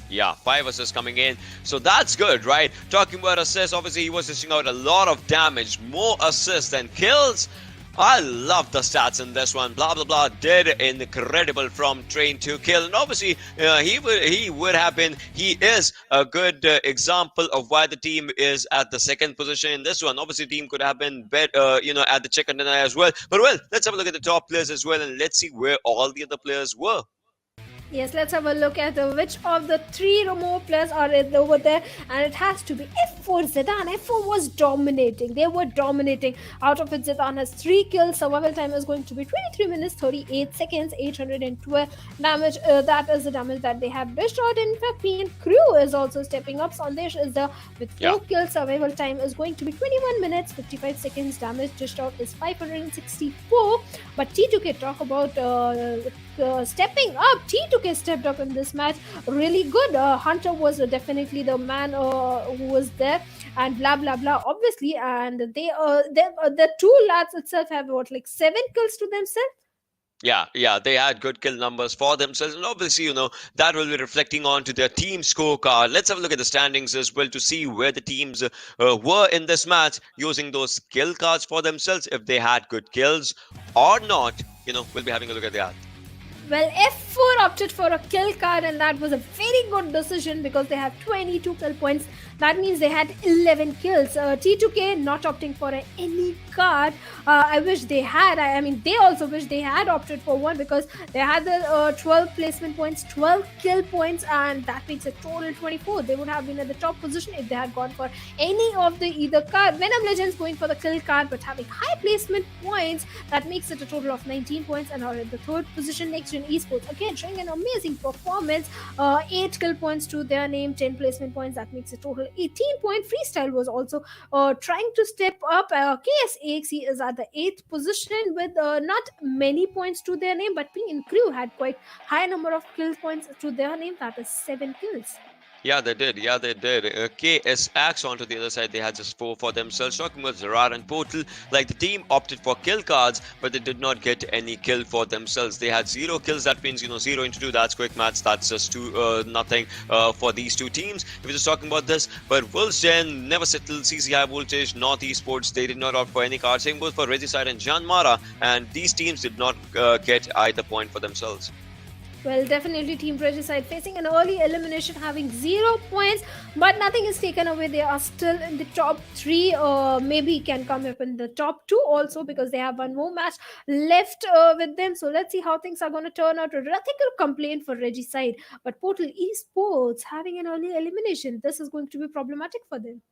Yeah, 5 assists coming in. So that's good, right? Talking about assists, obviously he was dishing out a lot of damage, more assists than kills. I love the stats in this one. Blah blah blah did incredible from train to kill, and obviously he is a good example of why the team is at the second position in this one. Obviously, team could have been better, at the chicken dinner as well. But well, let's have a look at the top players as well, and let's see where all the other players were. Yes, let's have a look at which of the 3 more players are over there, and it has to be F4 Zidane. F4 was dominating. They were dominating. Out of it, Zidane has 3 kills. Survival time is going to be 23 minutes 38 seconds, 812 damage. That is the damage that they have dished out. In fact, PN Crew is also stepping up. Sandesh is there with 4 kills. Survival time is going to be 21 minutes 55 seconds. Damage dished out is 564. But T2K, talk about stepping up. T2K stepped up in this match really good. Hunter was definitely the man who was there, and blah blah blah obviously, and the 2 lads itself have 7 kills to themselves. Yeah, they had good kill numbers for themselves, and obviously, that will be reflecting onto their team scorecard. Let's have a look at the standings as well to see where the teams were in this match using those kill cards for themselves, if they had good kills or not. We'll be having a look at that. Well, F4 opted for a kill card, and that was a very good decision because they have 22 kill points. That means they had 11 kills. T2K not opting for any card. I wish they had. I mean, they also wish they had opted for one because they had the 12 placement points, 12 kill points, and that makes a total 24. They would have been at the top position if they had gone for any of the either card. Venom Legends going for the kill card but having high placement points, that makes it a total of 19 points and are at the third position. Next gen esports again showing an amazing performance. 8 kill points to their name, 10 placement points, that makes a total 18 point. Freestyle was also trying to step up. KSAXE is at the 8th position with not many points to their name, but P and Crew had quite high number of kill points to their name, that is 7 kills. Yeah, they did. KSX onto the other side, they had just 4 for themselves. Talking about Zerar and Portal, like the team opted for kill cards, but they did not get any kill for themselves. They had 0 kills. That means 0 into 2. That's quick maths. That's just 2 nothing for these two teams. If we're just talking about this, but Wolves Gen never settled. CC High Voltage, North Esports, they did not opt for any cards. Same goes for Regicide and Janmara, and these teams did not get either point for themselves. Well, definitely Team Regicide facing an early elimination, having 0 points, but nothing is taken away. They are still in the top 3, maybe can come up in the top 2 also because they have one more match left with them. So let's see how things are going to turn out. Nothing to complain for Regicide, but Portal Esports having an early elimination. This is going to be problematic for them.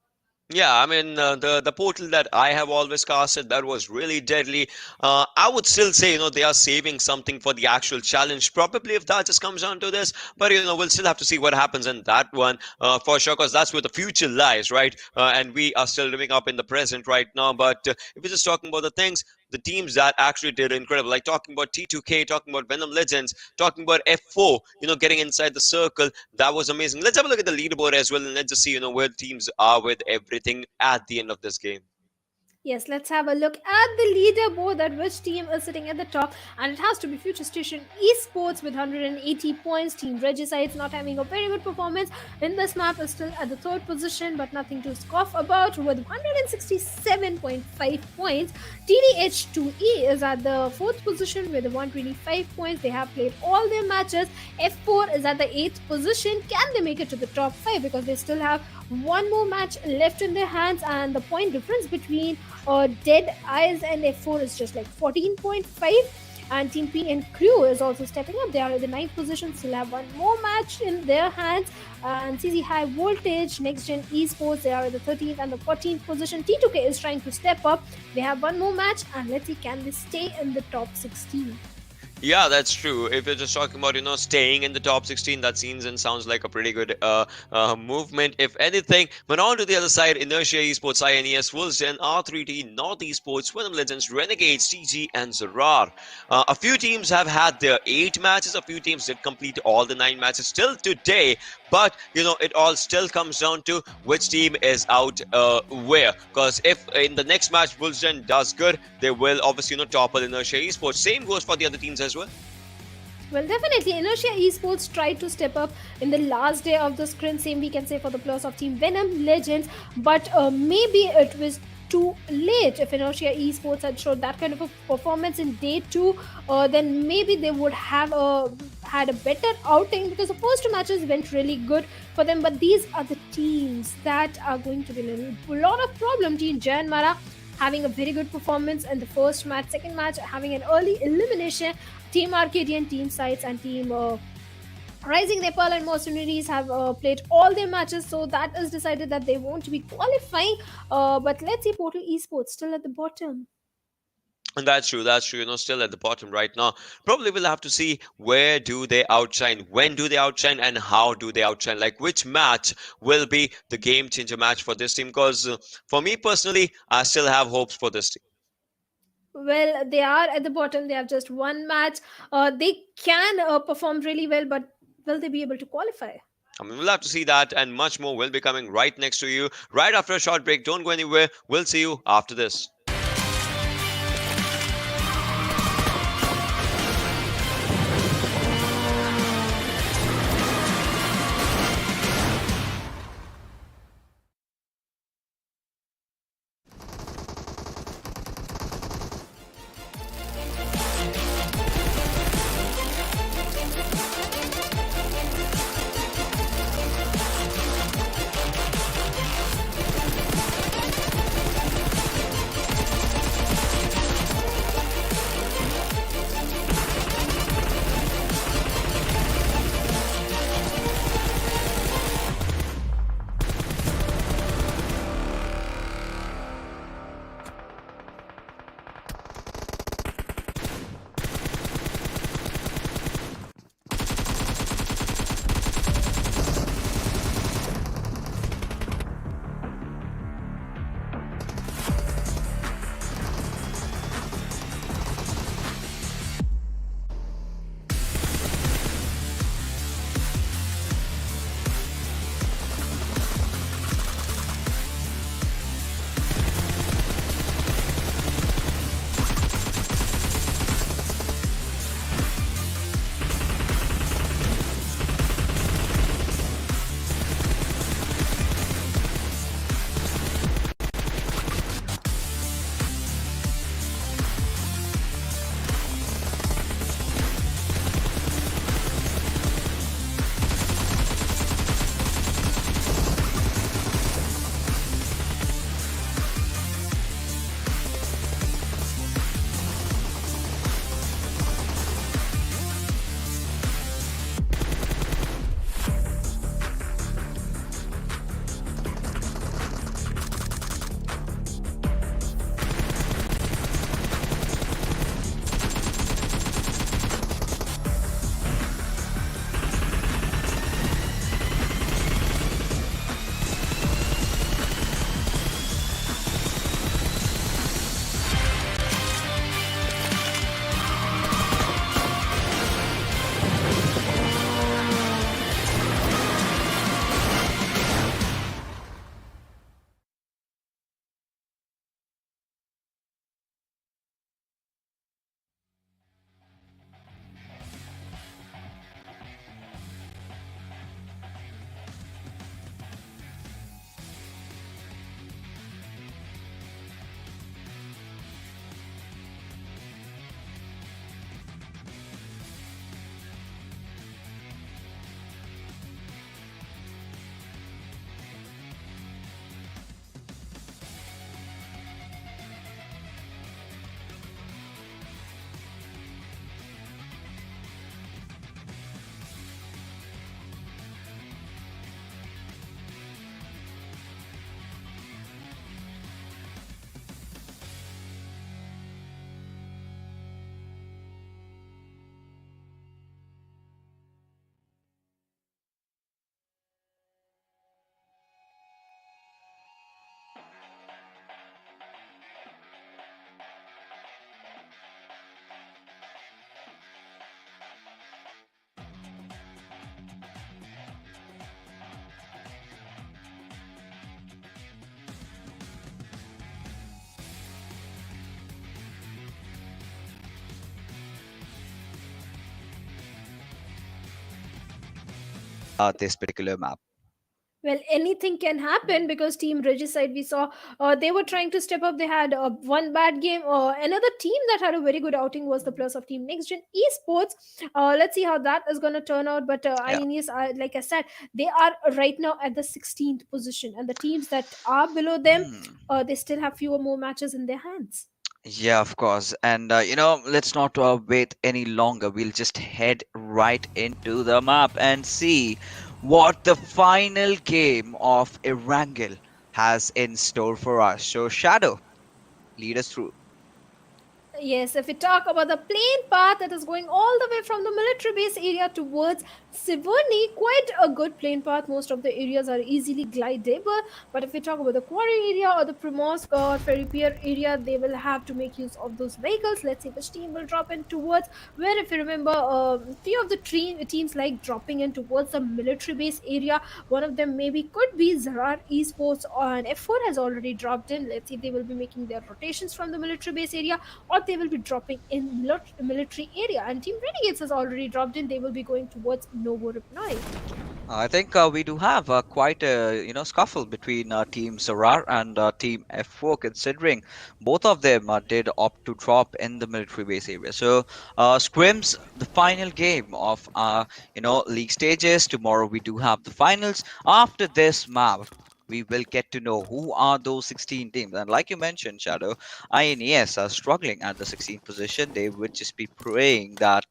Yeah, I mean, the portal that I have always casted, that was really deadly. I would still say, they are saving something for the actual challenge, probably if that just comes down to this. But, we'll still have to see what happens in that one for sure, because that's where the future lies, right? And we are still living up in the present right now. But if we're just talking about the teams that actually did incredible, like talking about T2K, talking about Venom Legends, talking about F4, getting inside the circle, that was amazing. Let's have a look at the leaderboard as well, and let's just see, where the teams are with everything at the end of this game. Yes, let's have a look at the leaderboard, at which team is sitting at the top, and it has to be Future Station Esports with 180 points. Team Regicide not having a very good performance in this map, is still at the 3rd position, but nothing to scoff about with 167.5 points. TDH2E is at the 4th position with 125 points. They have played all their matches. F4 is at the 8th position. Can they make it to the top 5? Because they still have one more match left in their hands, and the point difference between Dead Eyes and F4 is just like 14.5. And Team P and Crew is also stepping up. They are in the ninth position, still have one more match in their hands. And CZ High Voltage, Next Gen Esports, they are in the 13th and the 14th position. T2K is trying to step up. They have one more match, and let's see, can they stay in the top 16? Yeah, that's true. If you're just talking about, staying in the top 16, that seems and sounds like a pretty good movement, if anything. But on to the other side, Inertia Esports, INES, Wolfsden, R3T, North Esports, Venom Legends, Renegades, TG, and Zarar. A few teams have had their 8 matches. A few teams did complete all the 9 matches still today. But, it all still comes down to which team is out where. Because if in the next match Wolfsden does good, they will obviously, topple Inertia Esports. Same goes for the other teams as well. Well, definitely, Inertia Esports tried to step up in the last day of the sprint. Same we can say for the players of Team Venom Legends, but maybe it was too late. If Inertia Esports had showed that kind of a performance in day 2, then maybe they would have had a better outing, because the first 2 matches went really good for them. But these are the teams that are going to be a lot of problem. Team Jayan Mara having a very good performance in the first match, second match having an early elimination. Team Arcadian, Team Sites, and Team Rising Nepal and Mercenaries have played all their matches, so that is decided that they won't be qualifying. But let's see, Portal Esports still at the bottom. And that's true. That's true. Still at the bottom right now. Probably we'll have to see where do they outshine, when do they outshine, and how do they outshine. Like which match will be the game changer match for this team? Because for me personally, I still have hopes for this team. Well, they are at the bottom. They have just one match. They can perform really well, but will they be able to qualify? I mean, we'll have to see that, and much more will be coming right next to you right after a short break. Don't go anywhere. We'll see you after this. this particular map. Well, anything can happen because Team Regicide, we saw they were trying to step up. They had one bad game. Another team that had a very good outing was the plus of Team Next Gen Esports. Let's see how that is going to turn out. But Yeah. INES, like I said, they are right now at the 16th position, and the teams that are below them, Hmm. they still have fewer more matches in their hands. Yeah, of course. And let's not wait any longer. We'll just head right into the map and see what the final game of Erangel has in store for us. So, Shadow, lead us through. Yes, if we talk about the plain path that is going all the way from the military base area towards Siverni, quite a good plain path. Most of the areas are easily glidable. But if we talk about the quarry area or the Primorsk or Ferry Pier area, they will have to make use of those vehicles. Let's see which team will drop in towards where, if you remember, few of the teams like dropping in towards the military base area. One of them maybe could be Zarar Esports, and F4 has already dropped in. Let's see if they will be making their rotations from the military base area, or they will be dropping in military area. And Team Renegades has already dropped in. They will be going towards Novo Ripnoi. I think we do have quite a scuffle between Team Sarar and Team F4, considering both of them did opt to drop in the military base area. So Scrims, the final game of league stages. Tomorrow we do have the finals. After this map, we will get to know who are those 16 teams. And like you mentioned, Shadow, INES are struggling at the 16th position. They would just be praying that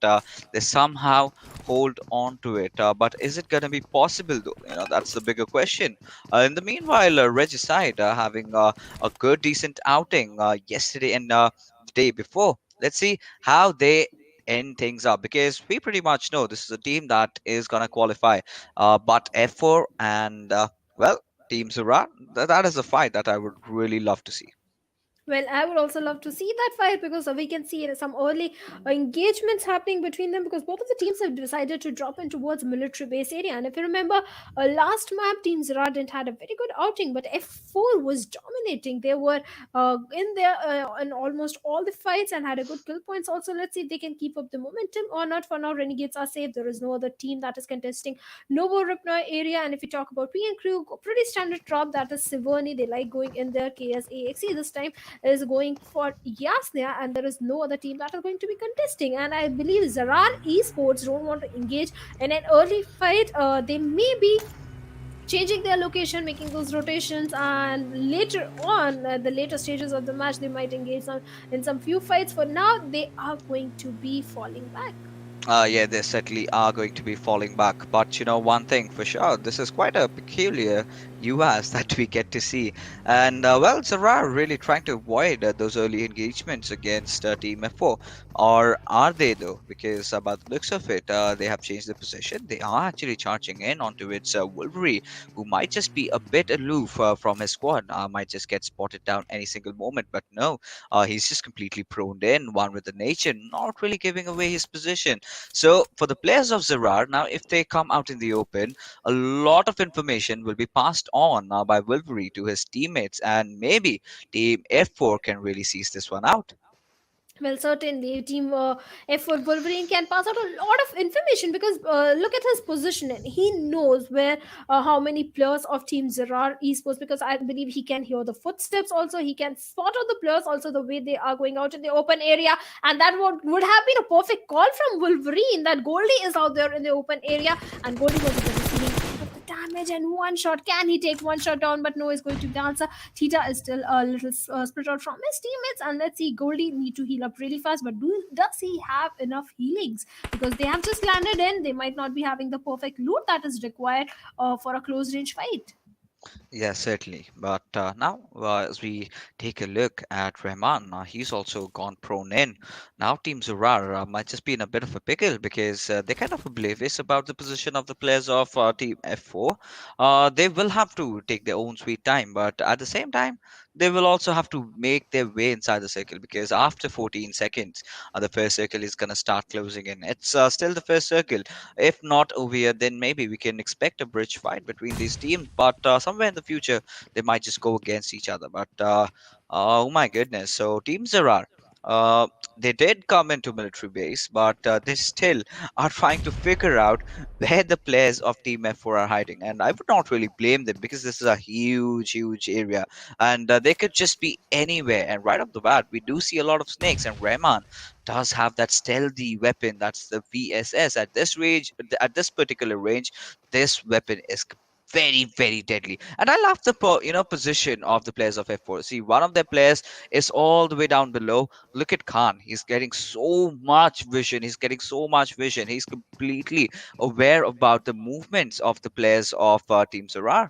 they somehow hold on to it. But is it going to be possible though? That's the bigger question. In the meanwhile, Regicide having a good, decent outing yesterday and the day before. Let's see how they end things up, because we pretty much know this is a team that is going to qualify. But F4 and well, Team Zura, that is a fight that I would really love to see. Well, I would also love to see that fight because we can see some early engagements happening between them because both of the teams have decided to drop in towards military base area. And if you remember, last map, Team Zira didn't had a very good outing, but F4 was dominating. They were in there in almost all the fights and had a good kill points. Also, let's see if they can keep up the momentum or not. For now, Renegades are safe. There is no other team that is contesting Novo Ripnoi area. And if you talk about P and Crew, pretty standard drop, that is Siverni. They like going in there. KSAXE this time is going for Yasnia, and there is no other team that is going to be contesting. And I believe Zarar Esports don't want to engage in an early fight. They may be changing their location, making those rotations, and later on, the later stages of the match, they might engage in some few fights. For now, they are going to be falling back. Yeah, they certainly are going to be falling back. But one thing for sure, this is quite a peculiar US that we get to see. And well, Zara really trying to avoid those early engagements against Team F4. Or are they though? Because by the looks of it, they have changed their position. They are actually charging in onto its Wolverine, who might just be a bit aloof from his squad. Might just get spotted down any single moment. But no, he's just completely prone in, one with the nature, not really giving away his position. So for the players of Zerar, now if they come out in the open, a lot of information will be passed on by Wolverine to his teammates, and maybe Team F4 can really seize this one out. Well, certainly, Team F4 Wolverine can pass out a lot of information because look at his position. And he knows where how many players of Team Zerar Esports, because I believe he can hear the footsteps. Also, he can spot out the players. Also, the way they are going out in the open area, and that would have been a perfect call from Wolverine that Goldie is out there in the open area, and Goldie was receiving the damage and one shot. Can he take one shot down? But no, he's going to the answer. Tita is still a little split out from his teammates, and let's see, Goldie need to heal up really fast, but does he have enough healings? Because they have just landed in, they might not be having the perfect loot that is required for a close range fight. Yeah, certainly. But now, as we take a look at Rahman, he's also gone prone in. Now, Team Zurar might just be in a bit of a pickle because they're kind of oblivious about the position of the players of Team F4. They will have to take their own sweet time, but at the same time, they will also have to make their way inside the circle, because after 14 seconds, the first circle is going to start closing in. It's still the first circle. If not over here, then maybe we can expect a bridge fight between these teams. But somewhere in the future, they might just go against each other. But oh my goodness! So Team Zerar, they did come into military base, but they still are trying to figure out where the players of Team F4 are hiding. And I would not really blame them because this is a huge, huge area, and they could just be anywhere. And right off the bat, we do see a lot of snakes, and Rahman does have that stealthy weapon. That's the VSS. At this range, at this particular range, this weapon is very, very deadly. And I love the position of the players of F4. See, one of their players is all the way down below. Look at Khan. He's getting so much vision. He's getting so much vision. He's completely aware about the movements of the players of Team Zarar.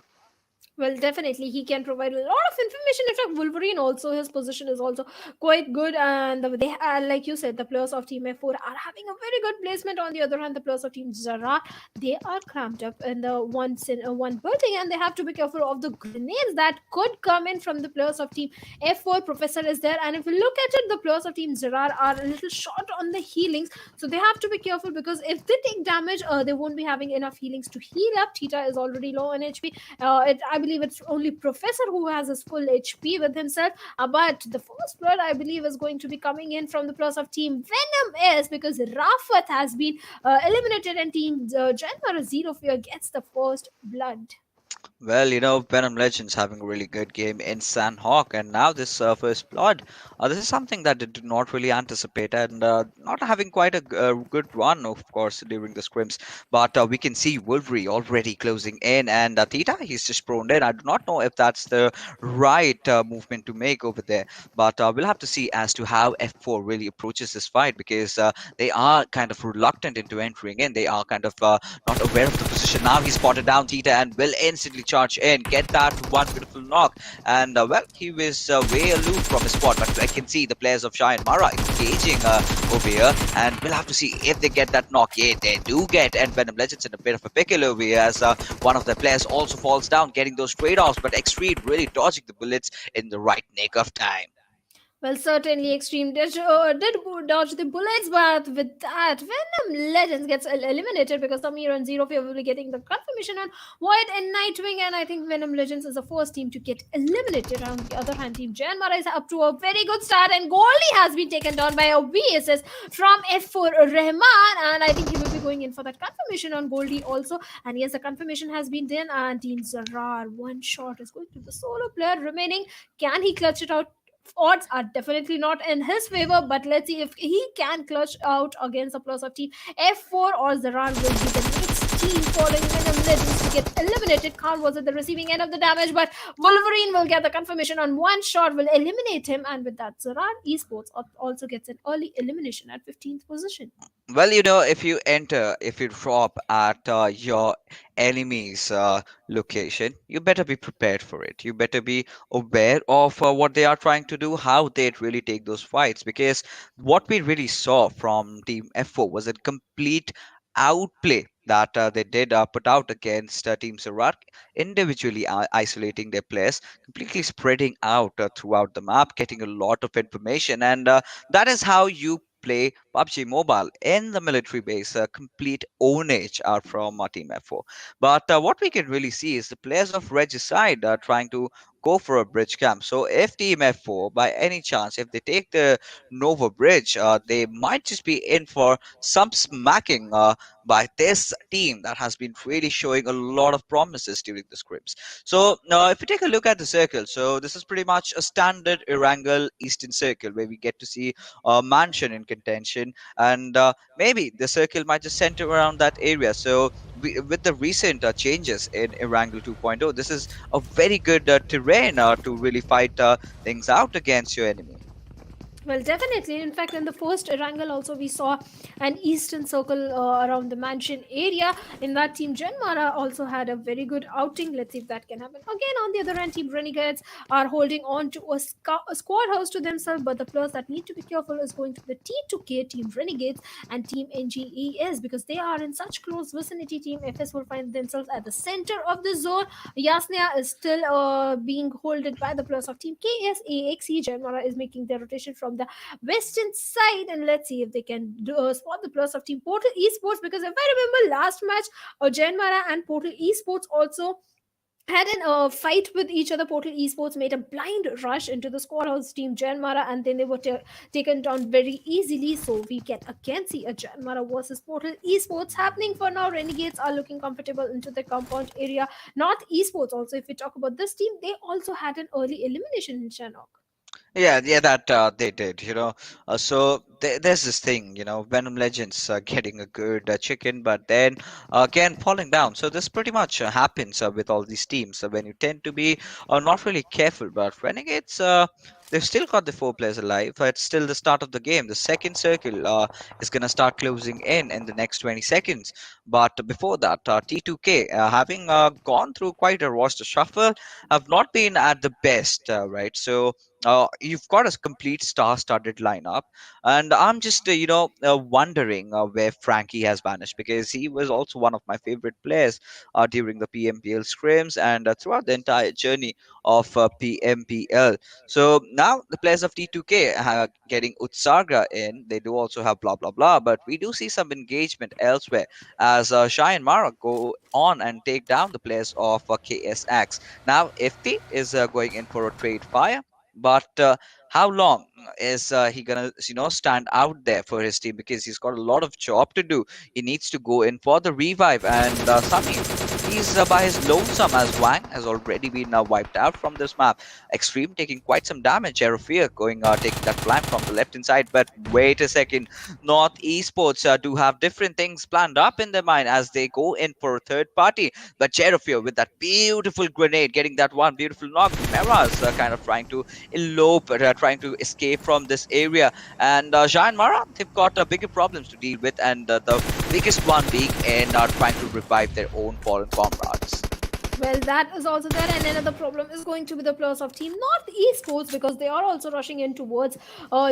Well, definitely, he can provide a lot of information. In fact, Wolverine also, his position is also quite good, and they are, like you said, the players of Team F4 are having a very good placement. On the other hand, the players of Team Zara, they are cramped up in the one building, and they have to be careful of the grenades that could come in from the players of Team F4. Professor is there, and if you look at it, the players of Team Zara are a little short on the healings, so they have to be careful because if they take damage, they won't be having enough healings to heal up. Tita is already low on HP. I believe it's only Professor who has his full HP with himself. But the first blood, I believe, is going to be coming in from the plus of Team Venom is because Rafat has been eliminated and Team Janmar Zero Fear gets the first blood. Well, Venom Legends having a really good game in Sanhok, and now this first blood. This is something that they did not really anticipate, and not having quite a good run, of course, during the scrims. But we can see Wolverine already closing in, and Tita, he's just prone in. I do not know if that's the right movement to make over there, but we'll have to see as to how F4 really approaches this fight because they are kind of reluctant into entering in. They are kind of not aware of the position. Now he's spotted down Tita and will instantly charge in, get that one beautiful knock. And well, he was way aloof from his spot, but I can see the players of Shai and Mara engaging over here, and we'll have to see if they get that knock. Yeah, they do get, and Venom Legends in a bit of a pickle over here as one of the players also falls down, getting those trade-offs, but Extreme really dodging the bullets in the right nick of time. Well, certainly Extreme did dodge the bullets, but with that, Venom Legends gets eliminated because Samir and Zero Fear will be getting the confirmation on Void and Nightwing, and I think Venom Legends is the first team to get eliminated. On the other hand, Team Janmara is up to a very good start, and Goldie has been taken down by a VSS from F4 Rahman, and I think he will be going in for that confirmation on Goldie also. And yes, the confirmation has been done, and Team Zarar, one shot is going to the solo player remaining. Can he clutch it out? Odds are definitely not in his favor, but let's see if he can clutch out against the plus of Team F4 or Zarar will be the next team following Venom Legends to get eliminated. Khan was at the receiving end of the damage, but Wolverine will get the confirmation on one shot, will eliminate him, and with that, Zarar Esports also gets an early elimination at 15th position. Well, if you drop at your enemy's location, you better be prepared for it. You better be aware of what they are trying to do, how they'd really take those fights. Because what we really saw from Team F4 was a complete outplay that they did put out against Team Sarat, individually isolating their players, completely spreading out throughout the map, getting a lot of information, and that is how you play PUBG Mobile in the military base. Complete ownage out from Team F4. But what we can really see is the players of Regicide are trying to go for a bridge camp. So if Team F4, by any chance, if they take the Nova Bridge, they might just be in for some smacking by this team that has been really showing a lot of promises during the scripts. So if you take a look at the circle, so this is pretty much a standard Erangel Eastern Circle where we get to see a mansion in contention, and maybe the circle might just center around that area. So with the recent changes in Erangel 2.0, this is a very good terrain to really fight things out against your enemy. Well, definitely. In fact, in the first Erangel also we saw an eastern circle around the mansion area. In that, Team Genmara also had a very good outing. Let's see if that can happen. Again, on the other hand, Team Renegades are holding on to a squad house to themselves, but the players that need to be careful is going to the T2K, Team Renegades, and Team NGES because they are in such close vicinity. Team FS will find themselves at the center of the zone. Yasnia is still being holded by the players of Team KSAXE. Genmara is making their rotation from the western side, and let's see if they can spot the plus of Team Portal Esports because if I remember last match, Genmara and Portal Esports also had an fight with each other. Portal Esports made a blind rush into the squad team Janmara, and then they were taken down very easily. So we can again see a Janmara versus Portal Esports happening. For now, Renegades are looking comfortable into the compound area. Not Esports also, if we talk about this team, they also had an early elimination in Shanok. Yeah, that they did, So there's this thing, Venom Legends getting a good chicken, but then again falling down. So this pretty much happens with all these teams. So when you tend to be not really careful, but Renegades, they've still got the four players alive. It's still the start of the game. The second circle is gonna start closing in the next 20 seconds. But before that, T2K, having gone through quite a roster shuffle, have not been at the best, right? So you've got a complete star-studded lineup, and I'm just wondering where Frankie has vanished, because he was also one of my favorite players during the PMPL scrims and throughout the entire journey of PMPL. So now the players of T2K getting Utsaga in. They do also have blah blah blah, but we do see some engagement elsewhere as Shai and Mara go on and take down the players of KSX. Now Ifty is going in for a trade fire, but how long is he gonna stand out there for his team, because he's got a lot of job to do. He needs to go in for the revive, and Samir, he's by his lonesome, as Wang has already been wiped out from this map. Extreme taking quite some damage. Jerofia going taking that flank from the left hand side, but wait a second, North Esports do have different things planned up in their mind as they go in for a third party. But Jerofia with that beautiful grenade, getting that one beautiful knock. Meras kind of trying to elope, trying to escape from this area. And Jean Mara, they've got bigger problems to deal with, and the biggest one being in trying to revive their own fallen comrades. Well, that is also there, and another problem is going to be the players of Team North Esports, because they are also rushing in towards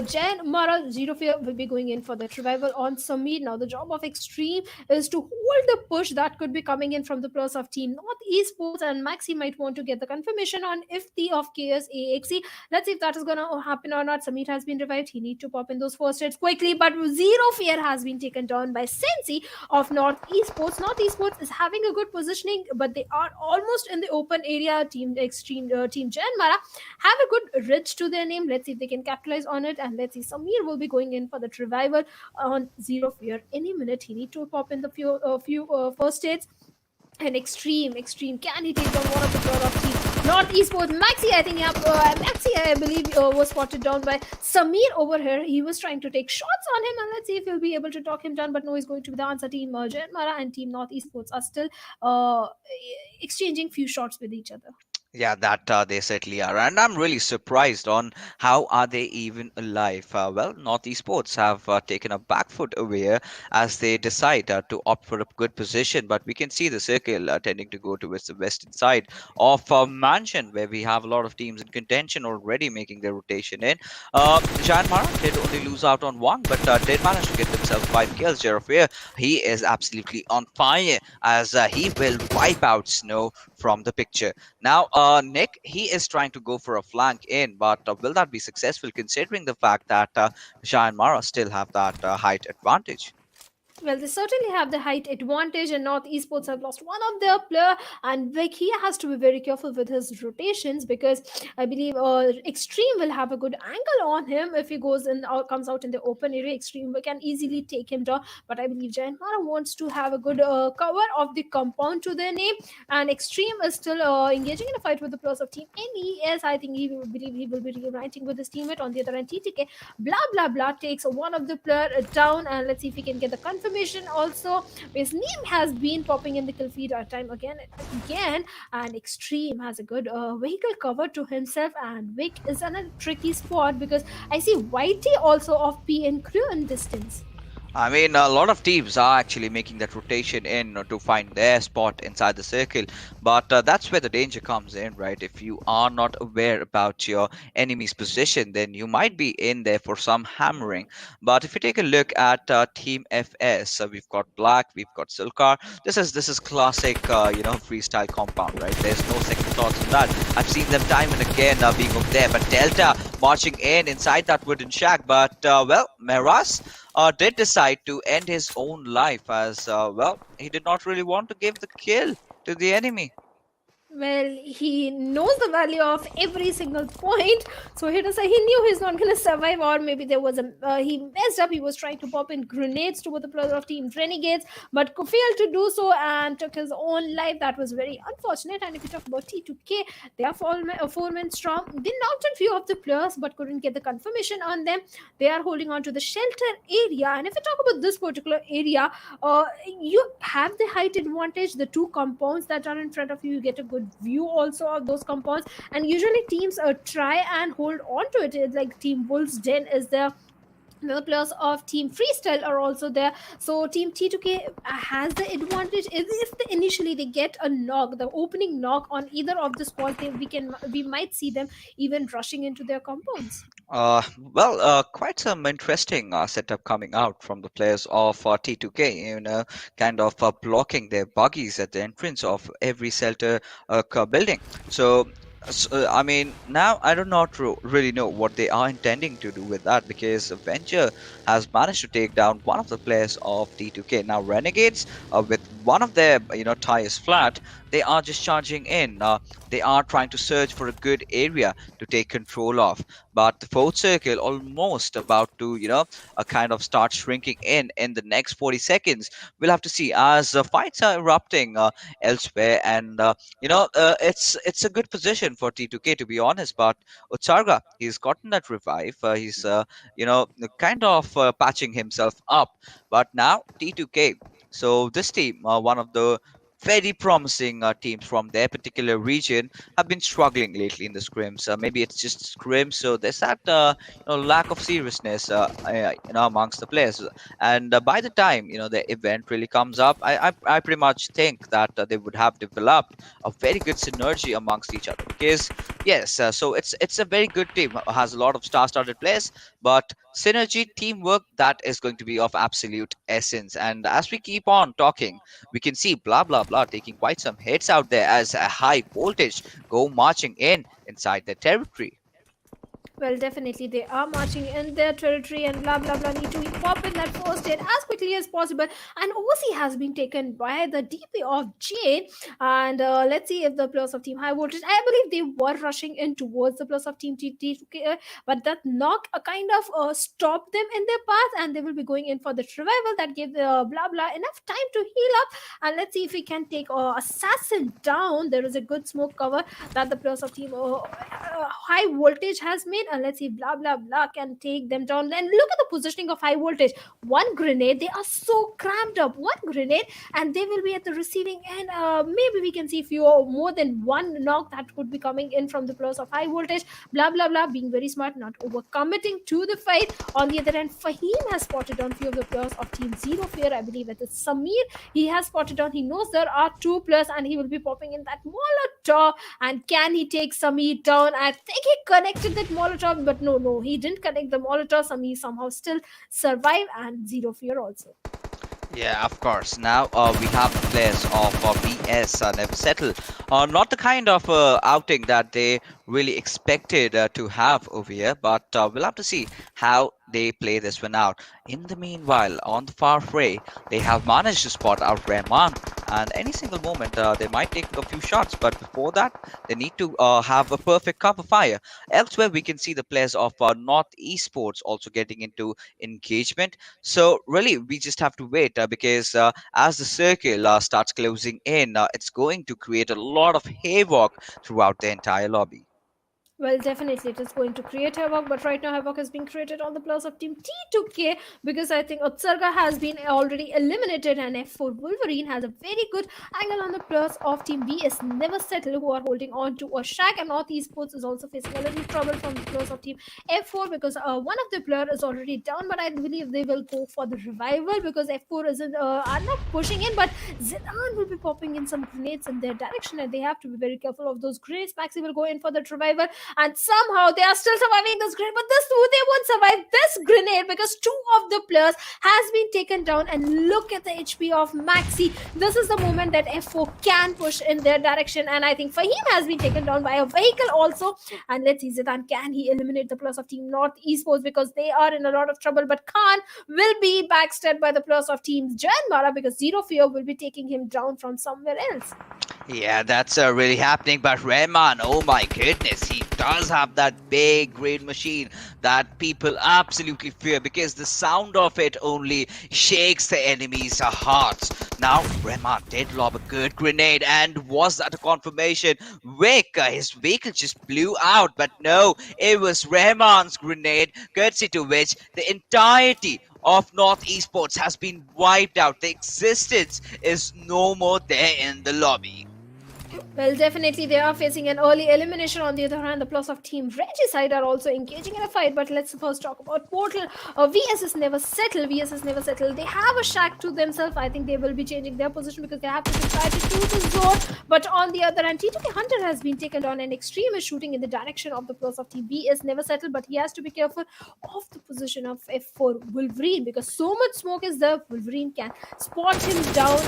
Jan Mara. Zero Fear will be going in for the revival on Samir. Now, the job of Extreme is to hold the push that could be coming in from the players of Team North Esports, and Maxi might want to get the confirmation on if the of KSAXE. Let's see if that is going to happen or not. Samir has been revived. He need to pop in those first hits quickly, but Zero Fear has been taken down by Sensi of North Esports. North Esports is having a good positioning, but they are almost in the open area. Team Extreme, Team Janmara have a good ridge to their name. Let's see if they can capitalize on it. And let's see, Samir will be going in for the revival on Zero Fear any minute. He need to pop in the few first aids. And extreme. Can he take down one of the player of team North Esports? Maxi, I think, yeah, Maxi, I believe, was spotted down by Samir over here. He was trying to take shots on him, and let's see if he'll be able to talk him down. But no, he's going to be the answer. Team Janmara and Team North Esports are still uh, exchanging few shots with each other. Yeah, that they certainly are, and I'm really surprised on how are they even alive. Well, North Esports have taken a back foot away as they decide to opt for a good position, but we can see the circle tending to go towards the western side of Mansion, where we have a lot of teams in contention already making their rotation in. Jan Mara did only lose out on one, but did manage to get themselves 5 kills. Jerofia, he is absolutely on fire as he will wipe out Snow from the picture. Now, Nick, he is trying to go for a flank in, but will that be successful considering the fact that Shah and Mara still have that height advantage? Well, they certainly have the height advantage, and North Esports have lost one of their player, and Vic, he has to be very careful with his rotations, because I believe Extreme will have a good angle on him if he goes in or comes out in the open area. Extreme can easily take him down, but I believe Giant Mara wants to have a good cover of the compound to their name, and Extreme is still engaging in a fight with the players of Team NES. I think he will believe he will be reuniting with his teammate on the other end. TTK, blah blah blah, takes one of the player down, and let's see if we can get the confirmation also. His name has been popping in the kill feed time again and again, and Extreme has a good vehicle cover to himself, and Vic is in a tricky spot because I see Whitey also of PN crew in distance. I mean, a lot of teams are actually making that rotation in to find their spot inside the circle, but that's where the danger comes in, right? If you are not aware about your enemy's position, then you might be in there for some hammering. But if you take a look at Team FS, we've got Black, we've got Silkar. This is classic, freestyle compound, right? There's no second thoughts on that. I've seen them time and again being up there, but Delta marching in inside that wooden shack. But well, Meras did decide to end his own life as well. He did not really want to give the kill to the enemy. Well, he knows the value of every single point, so he knew he's not going to survive, or maybe there was a he messed up. He was trying to pop in grenades toward the player of Team Renegades, but failed to do so and took his own life. That was very unfortunate. And if you talk about T2K, they are four men strong. They knocked out few of the players, but couldn't get the confirmation on them. They are holding on to the shelter area, and if you talk about this particular area, you have the height advantage. The two compounds that are in front of you, you get a good view also of those compounds, and usually teams try and hold on to it. It's like Team Wolves Den is there. The players of Team Freestyle are also there. So Team T2K has the advantage. If they initially they get a knock, the opening knock on either of the spots, we might see them even rushing into their compounds. Quite some interesting setup coming out from the players of T2K, kind of blocking their buggies at the entrance of every shelter building. I mean, now I do not really know what they are intending to do with that, because Venture has managed to take down one of the players of T2K. Now, Renegades, with one of their tires flat, they are just charging in. They are trying to search for a good area to take control of, but the fourth circle almost about to kind of start shrinking in the next 40 seconds. We'll have to see as fights are erupting elsewhere, and it's a good position for T2K, to be honest. But Utsarga, he's gotten that revive. He's kind of patching himself up. But now T2K. So this team, one of the very promising teams from their particular region, have been struggling lately in the scrims. Maybe it's just scrims, so there's that lack of seriousness amongst the players. And by the time the event really comes up, I pretty much think that they would have developed a very good synergy amongst each other. Because yes, so it's a very good team, has a lot of star-studded players, but synergy, teamwork, that is going to be of absolute essence. And as we keep on talking, we can see blah blah blah taking quite some hits out there as a high voltage go marching in inside their territory. Well, definitely they are marching in their territory, and blah blah blah need to pop in that first hit as quickly as possible. And OC has been taken by the DP of Jane. And let's see if the players of Team High Voltage, I believe they were rushing in towards the players of Team TT, but that knock kind of stopped them in their path, and they will be going in for the revival that gave blah blah enough time to heal up. And let's see if we can take Assassin down. There is a good smoke cover that the players of Team High Voltage has made, and let's see blah blah blah can take them down. And look at the positioning of High Voltage. One grenade, they are so cramped up. One grenade, and they will be at the receiving end. Maybe we can see few or more than one knock that could be coming in from the players of High Voltage. Blah blah blah, being very smart, not overcommitting to the fight. On the other hand, Fahim has spotted on few of the players of Team Zero Fear. I believe it is Samir. He has spotted on. He knows there are two players, and he will be popping in that Molotov. And can he take Samir down? I think he connected that Molotov, but no, he didn't connect the Molotov. Samir somehow still survived, and Zero Fear also. Yeah, of course. Now we have the players of BS Never Settle. Not the kind of outing that they really expected to have over here, but we'll have to see how they play this one out. In the meanwhile, on the far fray, they have managed to spot out Rahman, and any single moment they might take a few shots, but before that, they need to have a perfect cover fire. Elsewhere, we can see the players of North Esports also getting into engagement. So really, we just have to wait because as the circle starts closing in, it's going to create a lot of havoc throughout the entire lobby. Well, definitely it is going to create havoc, but right now havoc is being created on the players of Team T2K, because I think Utsarga has been already eliminated, and F4 Wolverine has a very good angle on the players of Team BS Never Settle, who are holding on to a shack, and North Esports is also facing a little trouble from the players of Team F4, because one of the player is already down, but I believe they will go for the revival, because F4 isn't are not pushing in, but Zidan will be popping in some grenades in their direction, and they have to be very careful of those grenades. Maxi will go in for the revival, and somehow they are still surviving this grenade. But they won't survive this grenade because two of the players has been taken down. And look at the HP of Maxi. This is the moment that F4 can push in their direction, and I think Fahim has been taken down by a vehicle also. And let's see, Zidan, can he eliminate the plus of Team North Esports, because they are in a lot of trouble. But Khan will be backstabbed by the plus of Team Janmara, because Zero Fear will be taking him down from somewhere else. Yeah, that's really happening. But Rehman, oh my goodness, he does have that big green machine that people absolutely fear, because the sound of it only shakes the enemy's hearts. Now, Rehman did lob a good grenade, and was that a confirmation? Vic, his vehicle just blew out, but no, it was Rehman's grenade, courtesy to which the entirety of North Esports has been wiped out. The existence is no more there in the lobby. Well, definitely they are facing an early elimination. On the other hand, the plus of Team Regicide are also engaging in a fight. But let's first talk about Portal. VSS never settle. VSS never settle. They have a shack to themselves. I think they will be changing their position because they have to try to do the zone. But on the other hand, T2K Hunter has been taken down, and Extreme is shooting in the direction of the plus of Team VS never settle. But he has to be careful of the position of F4 Wolverine, because so much smoke is there. Wolverine can spot him down.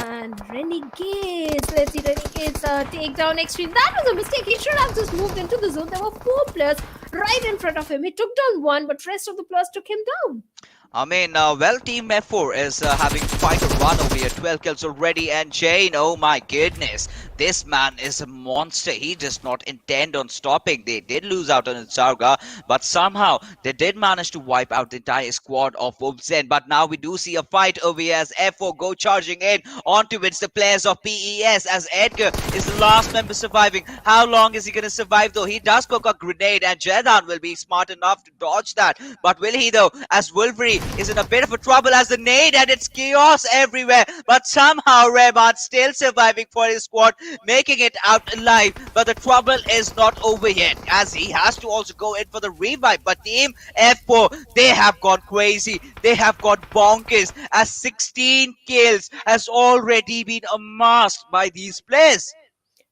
And Renegades, let's see, Renegades take down Extreme. That was a mistake. He should have just moved into the zone. There were 4 players right in front of him. He took down 1, but rest of the players took him down. I mean, well, Team F4 is having quite a run over here. 12 kills already, and Jane, oh my goodness, this man is a monster. He does not intend on stopping. They did lose out on Sarga, but somehow they did manage to wipe out the entire squad of Ubsen. But now we do see a fight over here as F4 go charging in onto it's the players of PES, as Edgar is the last member surviving. How long is he going to survive though? He does cook a grenade, and Jedan will be smart enough to dodge that. But will he though, as Wolverine is in a bit of a trouble as the nade, and it's chaos everywhere. But somehow Rehman still surviving for his squad, making it out alive. But the trouble is not over yet, as he has to also go in for the revive. But Team F4, they have gone crazy. They have gone bonkers, as 16 kills has already been amassed by these players.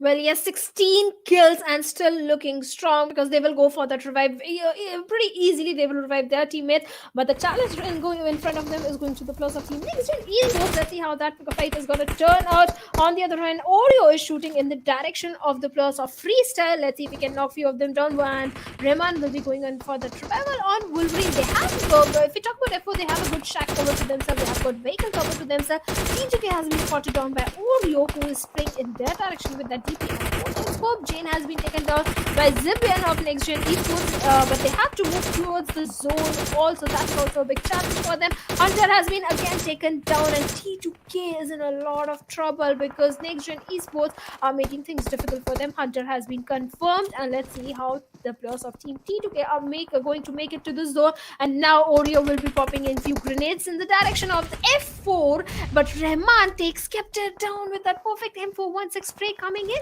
Well, yes, 16 kills and still looking strong, because they will go for that revive pretty easily. They will revive their teammates, but the challenge going in front of them is going to the plus of Team Next Gen Esports. Let's see how that fight is going to turn out. On the other hand, Oreo is shooting in the direction of the plus of Freestyle. Let's see if we can knock few of them down. And Rehman will be going in for the revival on Wolverine. They have to go. If we talk about F4, they have a good shack cover to themselves. They have got vehicle cover to themselves. T2K has been spotted down by Oreo, who is playing in their direction with that Scope. Jane has been taken down by Zibian of Next Gen Esports, but they have to move towards the zone also. That's also a big challenge for them. Hunter has been again taken down, and T2K is in a lot of trouble because Next Gen Esports are making things difficult for them. Hunter has been confirmed, and let's see how the players of Team T2K are going to make it to the zone. And now Oreo will be popping in few grenades in the direction of the F4, but Rehman takes Skepta down with that perfect M416 spray coming in.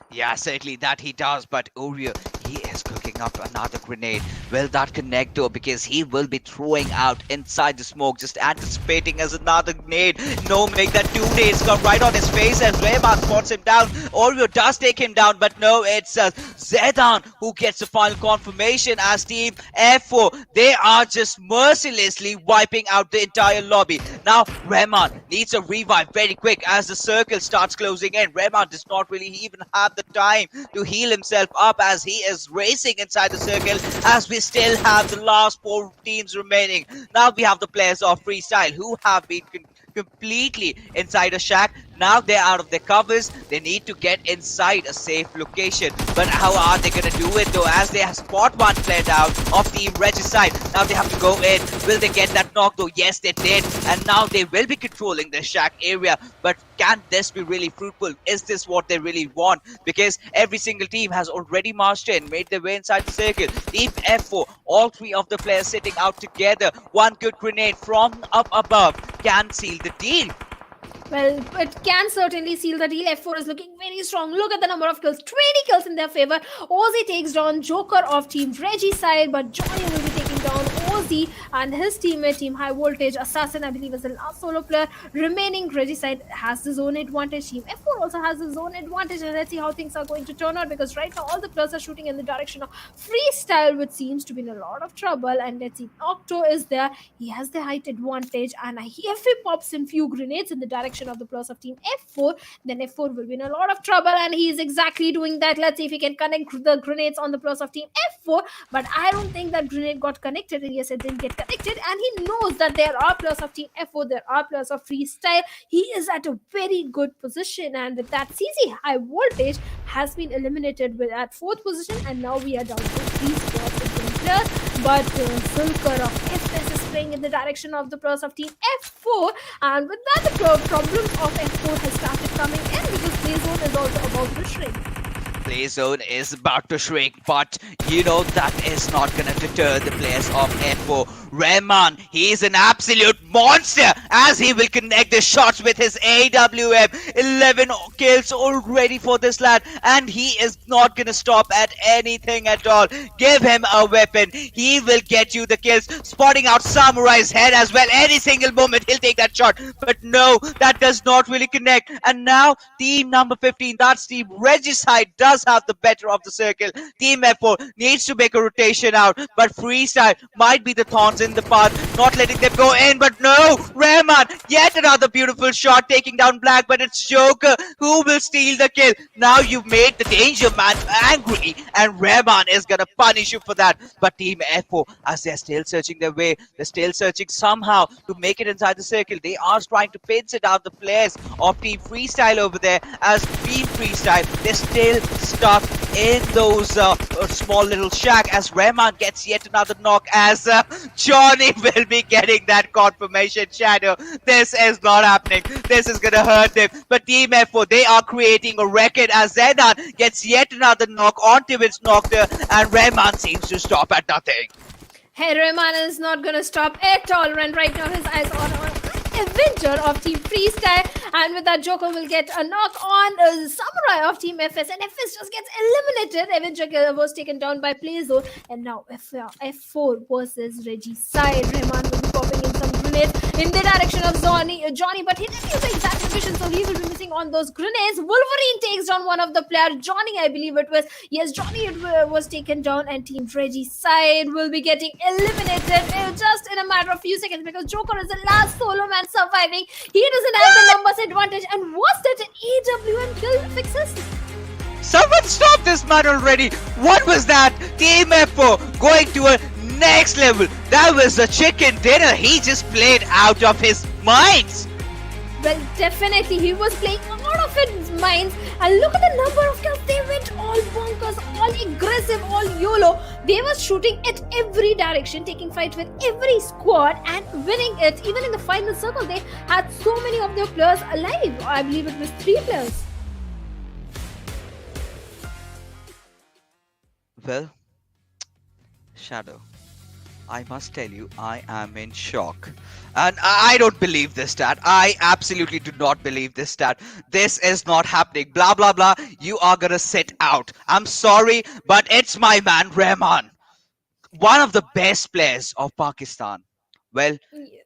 Yeah, certainly that he does, but Oreo, he is cooking up another grenade. Will that connect though? Because he will be throwing out inside the smoke, just anticipating as another grenade. No, make that 2 nades come right on his face as Rehman spots him down. Oreo does take him down, but no, it's Zedan who gets the final confirmation as Team F4. They are just mercilessly wiping out the entire lobby. Now, Rehman needs a revive very quick as the circle starts closing in. Rehman does not really even have the time to heal himself up as he is racing inside the circle, as we still have the last 4 teams remaining. Now we have the players of Freestyle who have been completely inside a shack. Now they're out of their covers. They need to get inside a safe location. But how are they going to do it though, as they have spot one player down of Team Regicide? Now they have to go in. Will they get that knock though? Yes, they did. And now they will be controlling the shack area. But can this be really fruitful? Is this what they really want? Because every single team has already marched in, made their way inside the circle. Team F4, all 3 of the players sitting out together. One good grenade from up above can seal the deal. Well, it can certainly seal the deal. F4 is looking very strong. Look at the number of kills. 20 kills in their favor. Ozzy takes down Joker of Team Regicide, but Johnny will be taking down Ozzy and his teammate Team High Voltage. Assassin, I believe, is the last solo player remaining. Regicide has the zone advantage. Team F4 also has the zone advantage. And let's see how things are going to turn out, because right now all the players are shooting in the direction of Freestyle, which seems to be in a lot of trouble. And let's see, Octo is there. He has the height advantage. And if he pops in few grenades in the direction of the players of Team F4, then F4 will be in a lot of trouble. And he is exactly doing that. Let's see if he can connect the grenades on the players of Team F4. But I don't think that grenade got connected. And yes, it didn't get connected. And he knows that there are players of Team F4, there are players of Freestyle. He is at a very good position. And with that, CC High Voltage has been eliminated with at 4th position. And now we are down to 3 spots in players. But Sulker of FS is playing in the direction of the players of Team F4. And with that, the problems of F4 has started coming in, because play zone is also about to shrink. Play zone is about to shrink, but you know that is not gonna deter the players of F4. Rahman, he is an absolute monster as he will connect the shots with his AWM. 11 kills already for this lad, and he is not gonna stop at anything at all. Give him a weapon, he will get you the kills. Spotting out Samurai's head as well. Any single moment he'll take that shot, but no, that does not really connect. And now team number 15, that's Team Regicide, does have the better of the circle. Team F4 needs to make a rotation out, but Freestyle might be the thorns in the path, not letting them go in. But no, Rahman, yet another beautiful shot taking down Black, but it's Joker who will steal the kill. Now you've made the Danger Man angry, and Rahman is gonna punish you for that. But Team F4, as they're still searching their way, they're still searching somehow to make it inside the circle. They are trying to pinch it out the players of Team Freestyle over there, as Team Freestyle, they're still stuck in those small little shack, as Rahman gets yet another knock, as Johnny will be getting that confirmation shadow. This is not happening. This is gonna hurt them. But Team F4, they are creating a record, as Zedan gets yet another knock onto its Noctur, and Rahman seems to stop at nothing. Hey, Rahman is not gonna stop at all, and right now his eyes on Avenger of Team Freestyle, and with that, Joker will get a knock on Samurai of Team FS, and FS just gets eliminated. Avenger was taken down by Playzone, and now F4 versus Regicide. Rahman will be popping in some grenades in the direction of Johnny, but he didn't use the exact position, so he will be missing on those grenades. Wolverine takes down one of the players, Johnny, I believe it was. Yes, Johnny was taken down, and Team Regicide will be getting eliminated just in a matter of few seconds, because Joker is the last solo man surviving. He doesn't have the numbers advantage, and was that an AWM kill fixes? Someone stop this man already! What was that? Team F4 going to a next level. That was a chicken dinner. He just played out of his mind. Well, definitely, he was playing out of his minds. And look at the number of kills. They went all bonkers, all aggressive, all YOLO. They were shooting at every direction, taking fights with every squad and winning it. Even in the final circle, they had so many of their players alive. I believe it was 3 players. Well, Shadow, I must tell you, I am in shock. And I don't believe this stat. I absolutely do not believe this stat. This is not happening. Blah, blah, blah. You are gonna sit out. I'm sorry, but it's my man, Rahman. One of the best players of Pakistan. Well,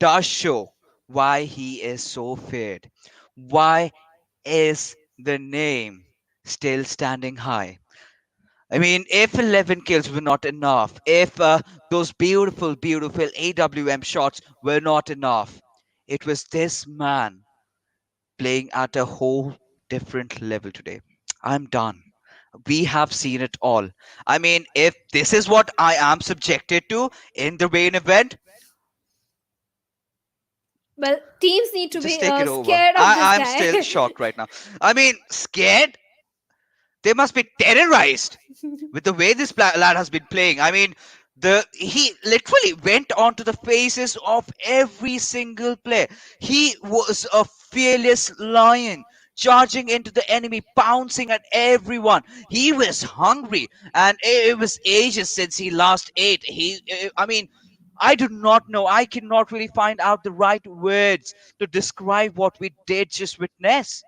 does show why he is so feared. Why is the name still standing high? I mean, if 11 kills were not enough, if those beautiful, beautiful AWM shots were not enough, it was this man playing at a whole different level today. I'm done. We have seen it all. I mean, if this is what I am subjected to in the main event, Well, teams need to just be take it over. scared of this I'm guy. still shocked right now. I mean, scared? They must be terrorized with the way this lad has been playing. I mean, he literally went onto the faces of every single player. He was a fearless lion, charging into the enemy, pouncing at everyone. He was hungry, and it was ages since he last ate. I mean, I do not know. I cannot really find out the right words to describe what we did just witness.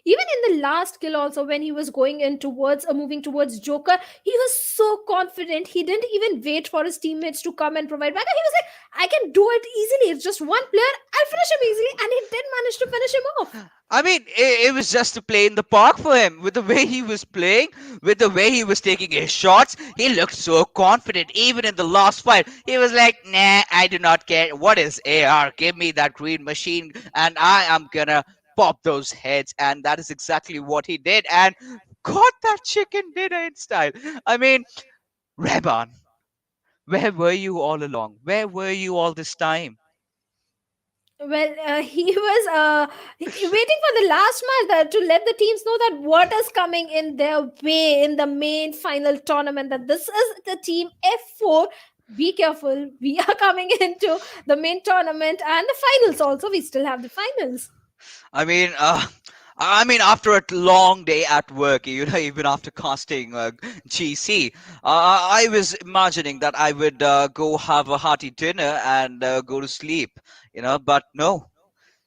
Even in the last kill, also when he was going in towards moving towards Joker, he was so confident. He didn't even wait for his teammates to come and provide backup. He was like, I can do it easily. It's just one player. I'll finish him easily. And he did manage to finish him off. I mean, it was just a play in the park for him. With the way he was playing, with the way he was taking his shots, he looked so confident. Even in the last fight, he was like, "Nah, I do not care. What is AR? Give me that green machine, and I am gonna pop those heads." And that is exactly what he did, and got that chicken dinner in style. I mean, Reban, where were you all along? Where were you all this time? Well, he was waiting for the last match to let the teams know that what is coming in their way in the main final tournament. That this is the team F4. Be careful. We are coming into the main tournament and the finals also. We still have the finals. I mean, after a long day at work, even after casting GC, I was imagining that I would go have a hearty dinner and go to sleep, but no,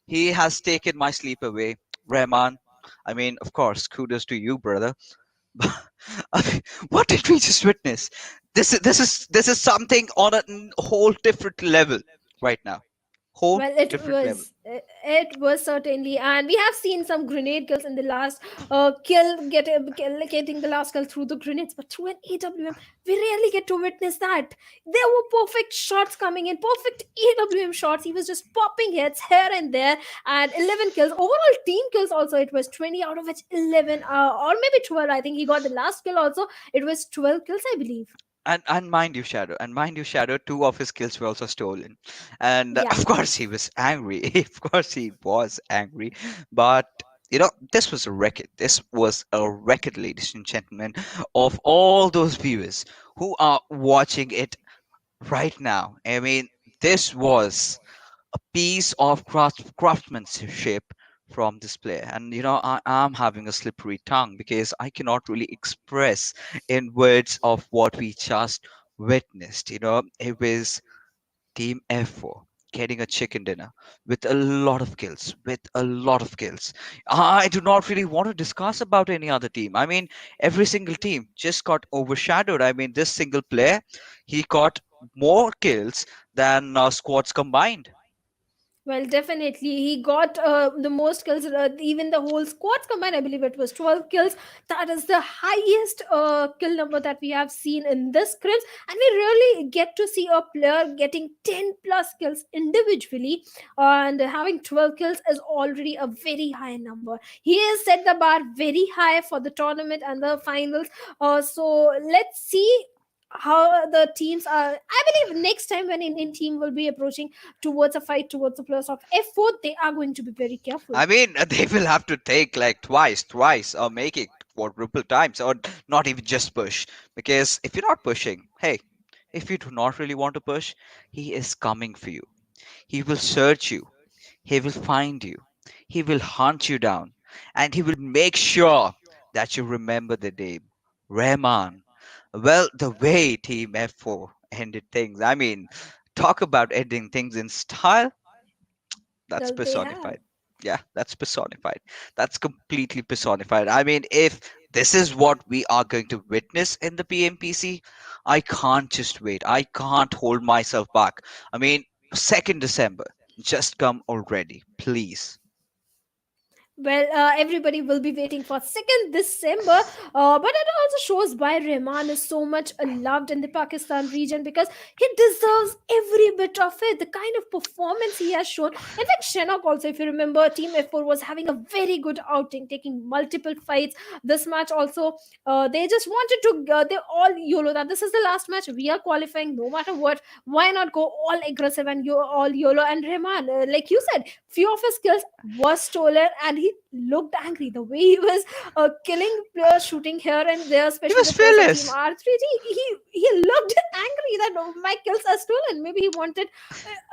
he has taken my sleep away. Rahman, I mean, of course, kudos to you, brother. But I mean, what did we just witness? This is something on a whole different level right now. Whole Well, it different level. was it was certainly, and we have seen some grenade kills in the last getting the last kill through the grenades, but through an AWM, we rarely get to witness that. There were perfect shots coming in, perfect AWM shots. He was just popping hits here and there, and 11 kills overall. Team kills also, it was 20, out of which 11 or maybe 12. I think he got the last kill also. It was 12 kills, I believe. And mind you, Shadow, two of his kills were also stolen, and Yeah. of course he was angry. Of course he was angry, but this was a record. This was a record, ladies and gentlemen, of all those viewers who are watching it right now. I mean, this was a piece of craftsmanship from this player. And I am having a slippery tongue because I cannot really express in words of what we just witnessed. It was Team F4 getting a chicken dinner with a lot of kills, with a lot of kills. I do not really want to discuss about any other team. I mean, every single team just got overshadowed. I mean, this single player, he got more kills than squads combined. Well, definitely. He got the most kills, even the whole squads combined. I believe it was 12 kills. That is the highest kill number that we have seen in this scrims. And we really get to see a player getting 10 plus kills individually. And having 12 kills is already a very high number. He has set the bar very high for the tournament and the finals. So let's see how the teams are. I believe next time when Indian team will be approaching towards a fight towards the players of F4, they are going to be very careful. I mean, they will have to take like twice, or make it quadruple times, or not even just push. Because if you're not pushing, hey, if you do not really want to push, he is coming for you. He will search you. He will find you. He will hunt you down. And he will make sure that you remember the name. Rahman. Well, the way Team F4 ended things, I mean, talk about ending things in style. That's Well, they have. personified. Yeah, that's personified. That's completely personified. I mean, if this is what we are going to witness in the PMPC, I can't just wait. I can't hold myself back. I mean, 2nd December, just come already, please. Well, everybody will be waiting for 2nd December. But it also shows why Rahman is so much loved in the Pakistan region, because he deserves every bit of it. The kind of performance he has shown. In fact, Shanok also, if you remember, Team F4 was having a very good outing, taking multiple fights. This match also, they just wanted to, they all YOLO that this is the last match. We are qualifying no matter what. Why not go all aggressive and all YOLO? And Rahman, like you said, few of his skills was stolen, and he looked angry the way he was killing players, shooting here and there, He especially was the players of team fearless. R3G. He looked angry that my kills are stolen. Maybe he wanted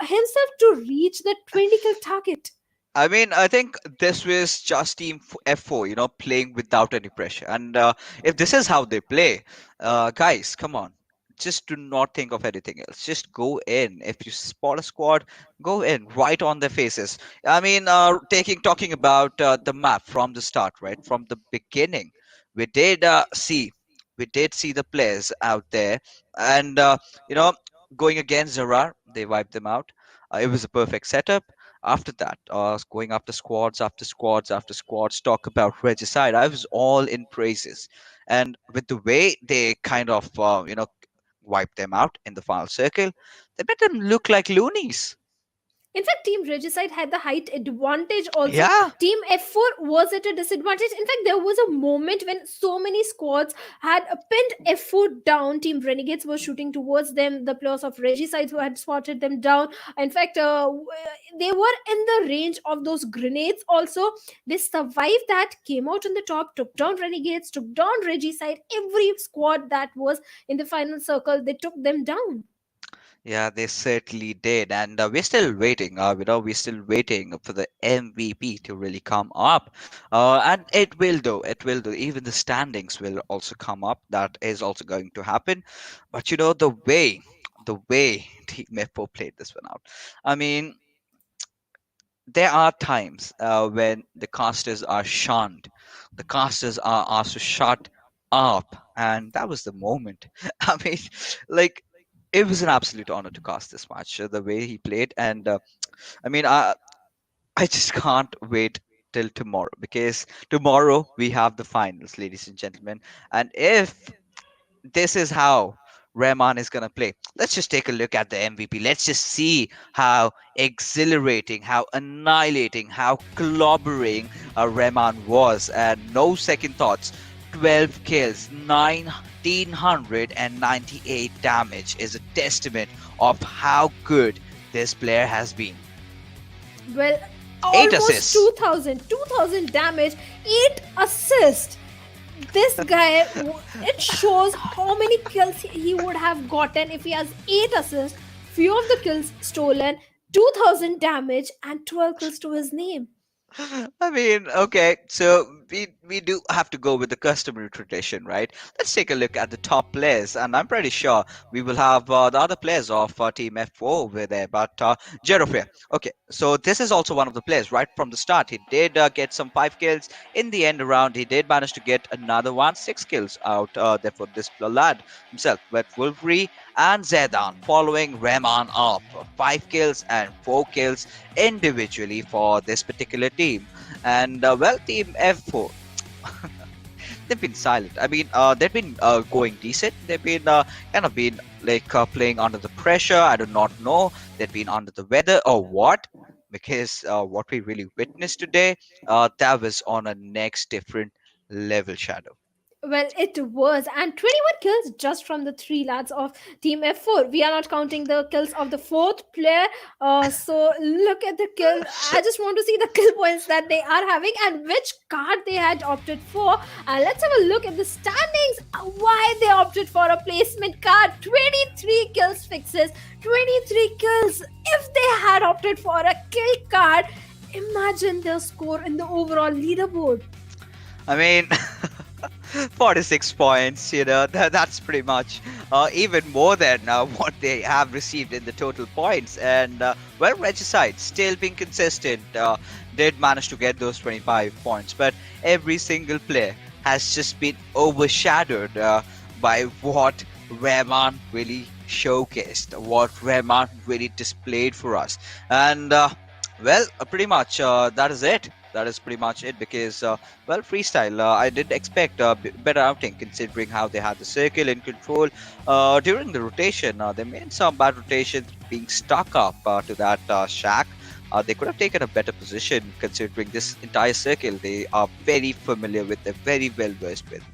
himself to reach the 20 kill target. I mean, I think this was just Team F4, playing without any pressure. And if this is how they play, guys, come on. just do not think of anything else. Just go in. If you spot a squad, go in right on their faces. I mean, talking about the map from the start, right from the beginning, we did see the players out there, and you know, going against Zarar, they wiped them out. It was a perfect setup. After that, going after squads after squads after squads, talk about Regicide. I was all in praises, and with the way they kind of wipe them out in the final circle, they made them look like loonies. In fact, Team Regicide had the height advantage also. Yeah, Team F4 was at a disadvantage. In fact, there was a moment when so many squads had pinned F4 down. Team Renegades were shooting towards them, the players of Regicide who had spotted them down. In fact, they were in the range of those grenades also. They survived that, came out on the top, took down Renegades, took down Regicide. Every squad that was in the final circle, they took them down. yeah, they certainly did, and we're still waiting. We're still waiting for the MVP to really come up, and it will do. It will do. Even the standings will also come up. That is also going to happen. But the way Team F4 played this one out. I mean, there are times when the casters are shunned. The casters are asked to shut up, and that was the moment. I mean, like, it was an absolute honor to cast this match. The way he played, and I mean, I just can't wait till tomorrow, because tomorrow we have the finals, ladies and gentlemen. And if this is how Rahman is going to play. Let's just take a look at the MVP. Let's just see how exhilarating, how annihilating, how clobbering Rahman was. And no second thoughts. 12 kills, 1998 damage is a testament of how good this player has been. Well, 8 almost assists. 2000 damage, 8 assists. This guy, it shows how many kills he would have gotten if he has 8 assists, few of the kills stolen, 2000 damage, and 12 kills to his name. I mean, okay, so we do have to go with the customary tradition, right? Let's take a look at the top players, and I'm pretty sure we will have the other players of Team F4 over there. But Jerofia, okay, so this is also one of the players right from the start. He did get some 5 kills in the end around. He did manage to get another one, 6 kills out there for this lad himself. But Wolverine and Zedan following Rahman up, 5 kills and 4 kills individually for this particular team. And well, Team F4, they've been silent. I mean, they've been going decent. They've been kind of been like playing under the pressure. I do not know. They've been under the weather or what. Because what we really witnessed today, that was on a next different level, Shadow. Well, it was, and 21 kills just from the 3 lads of Team F4. We are not counting the kills of the fourth player. So look at the kill. I just want to see the kill points that they are having and which card they had opted for. And let's have a look at the standings. Why they opted for a placement card. 23 kills fixes. 23 kills. If they had opted for a kill card, imagine their score in the overall leaderboard. I mean, 46 points, that's pretty much even more than what they have received in the total points. And well, Regicide still being consistent, did manage to get those 25 points, but every single player has just been overshadowed by what Rahman really showcased, what Rahman really displayed for us. And well, pretty much that is it. That is pretty much it, because well, freestyle, I did expect a better outing considering how they had the circle in control during the rotation. They made some bad rotations, being stuck up to that shack. They could have taken a better position considering this entire circle they are very familiar with, they're very well versed with.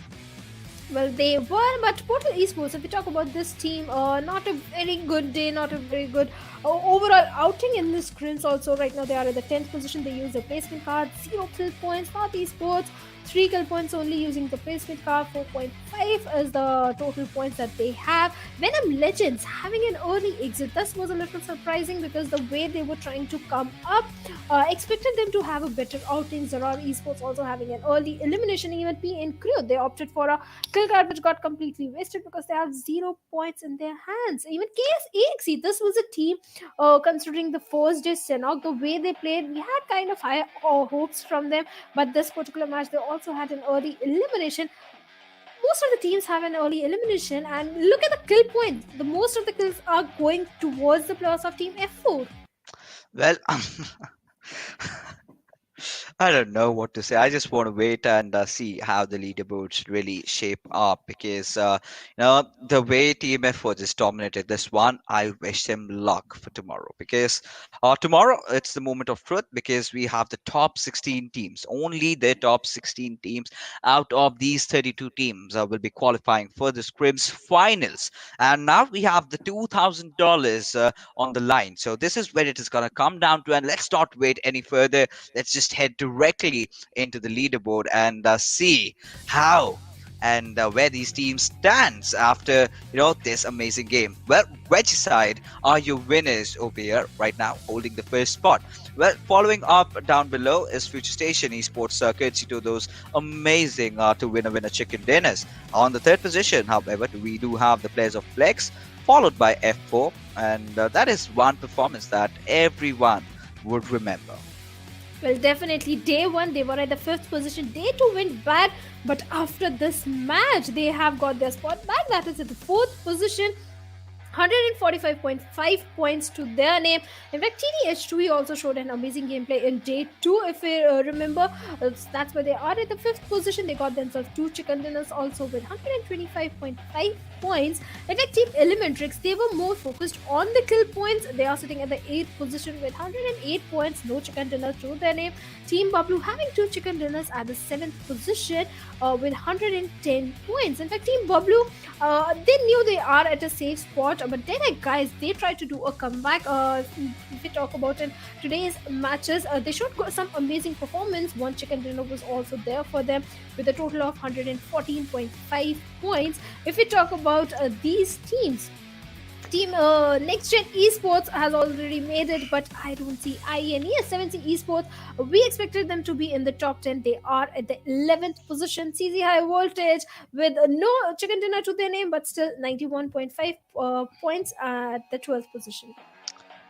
Well, they were, but Portal Esports, if we talk about this team, not a very good day, not a very good overall outing in the scrims. Also, right now they are at the 10th position. They use their placement card, 0 kill points. Not Esports, 3 kill points only using the placement card. 4.5 is the total points that they have. Venom Legends having an early exit. This was a little surprising because the way they were trying to come up, expected them to have a better outing. Zarar Esports also having an early elimination. Even P and Crew, they opted for a kill card which got completely wasted because they have 0 points in their hands. Even KSAXE, this was a team, considering the first day Sanhok, the way they played, we had kind of high hopes from them. But this particular match, they also had an early elimination. Most of the teams have an early elimination, and look at the kill points. The most of the kills are going towards the players of Team F4. Well, I don't know what to say. I just want to wait and see how the leaderboards really shape up because the way Team F4 just dominated this one, I wish them luck for tomorrow because tomorrow it's the moment of truth because we have the top 16 teams. Only the top 16 teams out of these 32 teams will be qualifying for the Scrims finals, and now we have the $2,000 on the line. So this is where it is gonna come down to, and let's not wait any further. Let's just head directly into the leaderboard and see how and where these teams stands after this amazing game. Well, which side are your winners over here right now, holding the first spot? Well, following up down below is Future Station Esports circuits to those amazing to winner chicken dinners. On the third position, however, we do have the players of Flex, followed by F4, and that is one performance that everyone would remember. Well, definitely day one, they were at the fifth position. Day two went bad, but after this match, they have got their spot back. That is at the fourth position. 145.5 points to their name. In fact, TDH2 also showed an amazing gameplay in day 2. If you remember, that's where they are at the 5th position. They got themselves 2 chicken dinners also with 125.5 points. In fact, Team Elementrix, they were more focused on the kill points. They are sitting at the 8th position with 108 points, no chicken dinner to their name. Team Bablu having 2 chicken dinners at the 7th position with 110 points. In fact, Team Bablu, they knew they are at a safe spot, but then guys, they tried to do a comeback. If we talk about in today's matches, they showed some amazing performance. 1 chicken dinner was also there for them with a total of 114.5 points. If we talk about these teams, Team Next Gen Esports has already made it, but I don't see INES 7C Esports. We expected them to be in the top 10. They are at the 11th position. CZ High Voltage with no chicken dinner to their name, but still 91.5 points at the 12th position.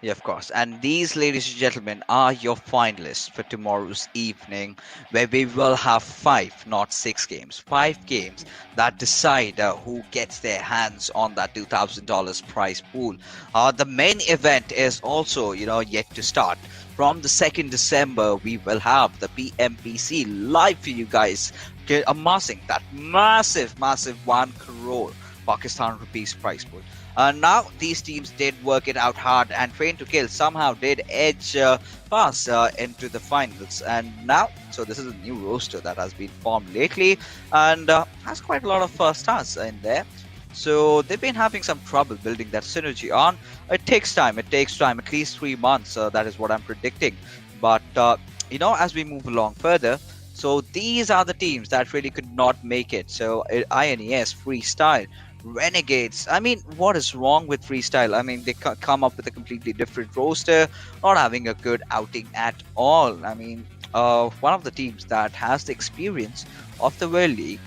Yeah, of course. And these, ladies and gentlemen, are your finalists for tomorrow's evening, where we will have 5, not 6 games. 5 games that decide who gets their hands on that $2,000 prize pool. The main event is also, yet to start. From the 2nd December, we will have the PMPC live for you guys, amassing that massive 1 crore Pakistan rupees prize pool. Now these teams did work it out hard, and Train to Kill somehow did edge pass into the finals. And now, so this is a new roster that has been formed lately and has quite a lot of stars in there. So they've been having some trouble building that synergy on. It takes time, at least 3 months. That is what I'm predicting. But as we move along further, so these are the teams that really could not make it. So INES, Freestyle, Renegades. I mean, what is wrong with Freestyle? I mean, they come up with a completely different roster, not having a good outing at all. I mean, one of the teams that has the experience of the World League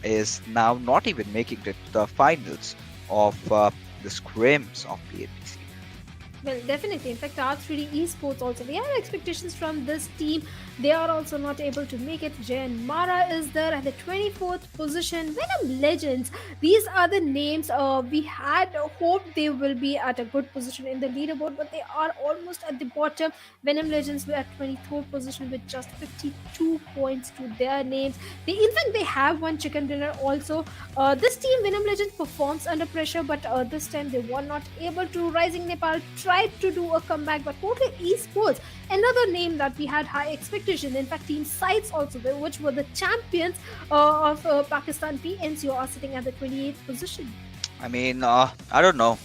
is now not even making it to the finals of the scrims of PMPC. Well, definitely. In fact, R3D Esports also, we have expectations from this team. They are also not able to make it. Jayan Mara is there at the 24th position. Venom Legends, these are the names we had hoped they will be at a good position in the leaderboard, but they are almost at the bottom. Venom Legends were at 23rd position with just 52 points to their names. In fact, they have 1 chicken dinner also. This team, Venom Legends, performs under pressure, but this time they were not able to. Rising Nepal tried to do a comeback, but Portal Esports, another name that we had high expectation. In fact, Team Sites also, which were the champions of Pakistan PNC, are sitting at the 28th position. I mean, I don't know.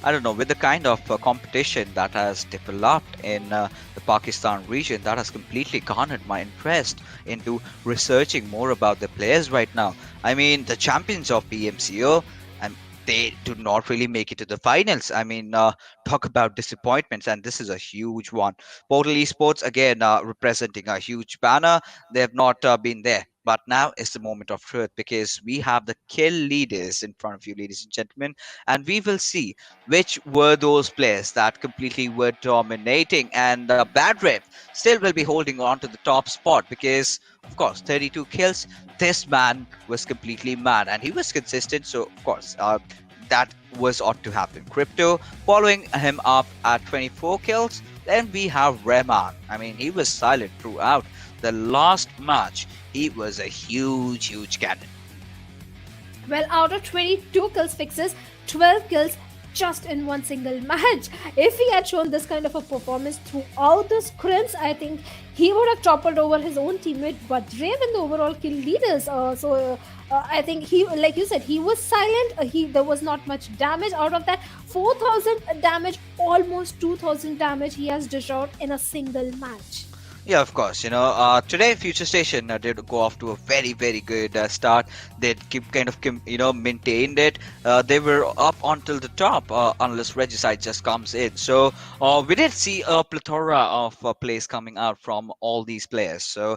I don't know, with the kind of competition that has developed in the Pakistan region, that has completely garnered my interest into researching more about the players right now. I mean, the champions of PMCO, and they do not really make it to the finals. I mean, talk about disappointments, and this is a huge one. Portal Esports, again, representing a huge banner. They have not been there. But now is the moment of truth because we have the kill leaders in front of you, ladies and gentlemen, and we will see which were those players that completely were dominating. And Bad Rip still will be holding on to the top spot because, of course, 32 kills. This man was completely mad and he was consistent. So, of course, that was ought to happen. Crypto following him up at 24 kills. Then we have Rehman. I mean, he was silent throughout. The last match, he was a huge, huge cannon. Well, out of 22 kills fixes, 12 kills just in one single match. If he had shown this kind of a performance throughout the scrims, I think he would have toppled over his own teammate Badrev in the overall kill leaders. I think he, like you said, he was silent. There was not much damage out of that. 4,000 damage, almost 2,000 damage he has dished out in a single match. Yeah, of course. Today Future Station did go off to a very, very good start. They keep maintained it. They were up until the top, unless Regicide just comes in. So we did see a plethora of plays coming out from all these players. So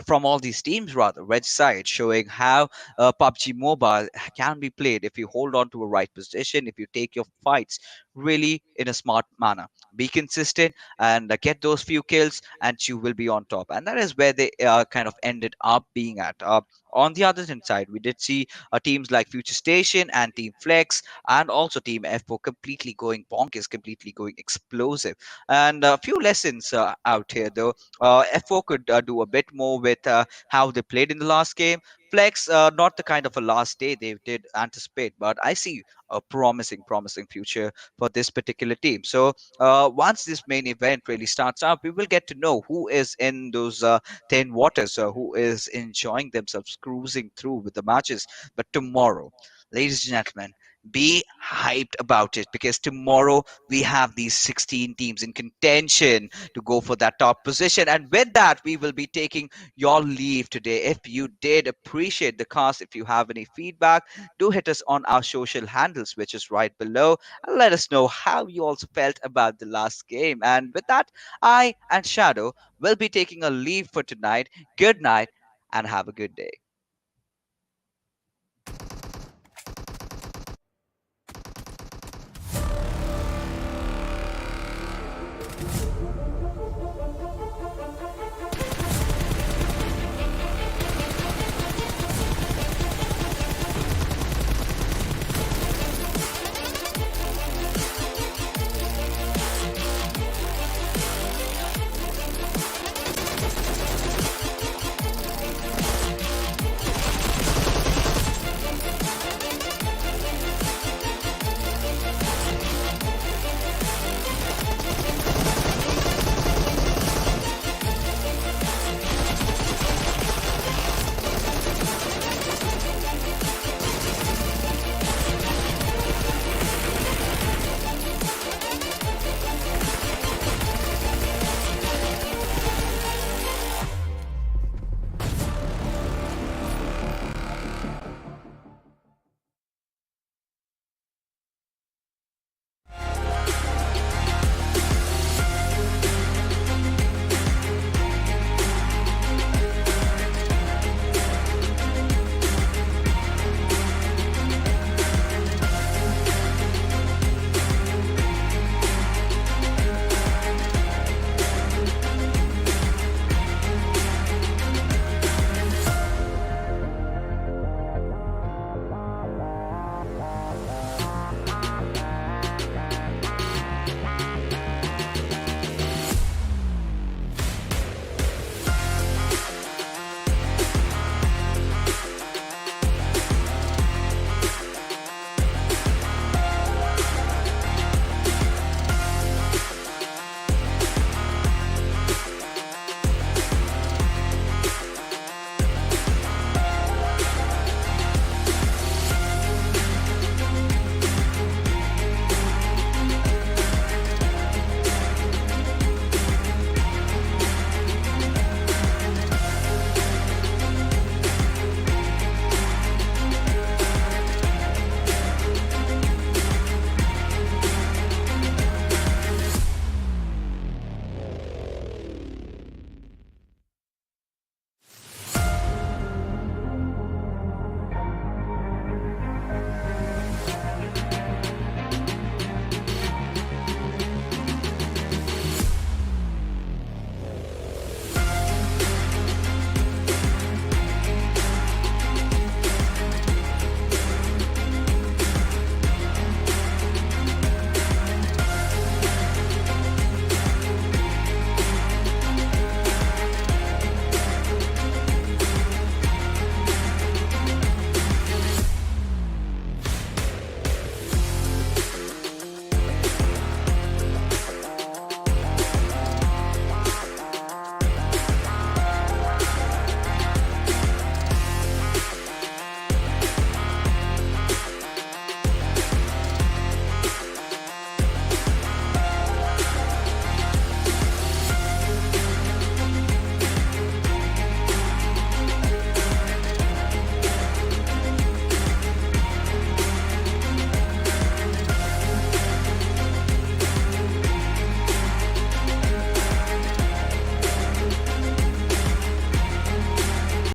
from all these teams, rather, Regicide showing how PUBG Mobile can be played if you hold on to a right position, if you take your fights really in a smart manner. Be consistent and get those few kills and you will be on top, and that is where they kind of ended up being at. On the other hand side, we did see teams like Future Station and Team Flex and also Team F4 completely going bonkers, completely going explosive. And a few lessons out here though. F4 could do a bit more with how they played in the last game. Flex, not the kind of a last day they did anticipate, but I see a promising future for this particular team. So once this main event really starts up, we will get to know who is in those 10 waters, who is enjoying themselves cruising through with the matches. But tomorrow, ladies and gentlemen, be hyped about it because tomorrow we have these 16 teams in contention to go for that top position. And with that, we will be taking your leave today. If you did appreciate the cast, if you have any feedback, do hit us on our social handles, which is right below, and let us know how you also felt about the last game. And with that, I and Shadow will be taking a leave for tonight. Good night and have a good day.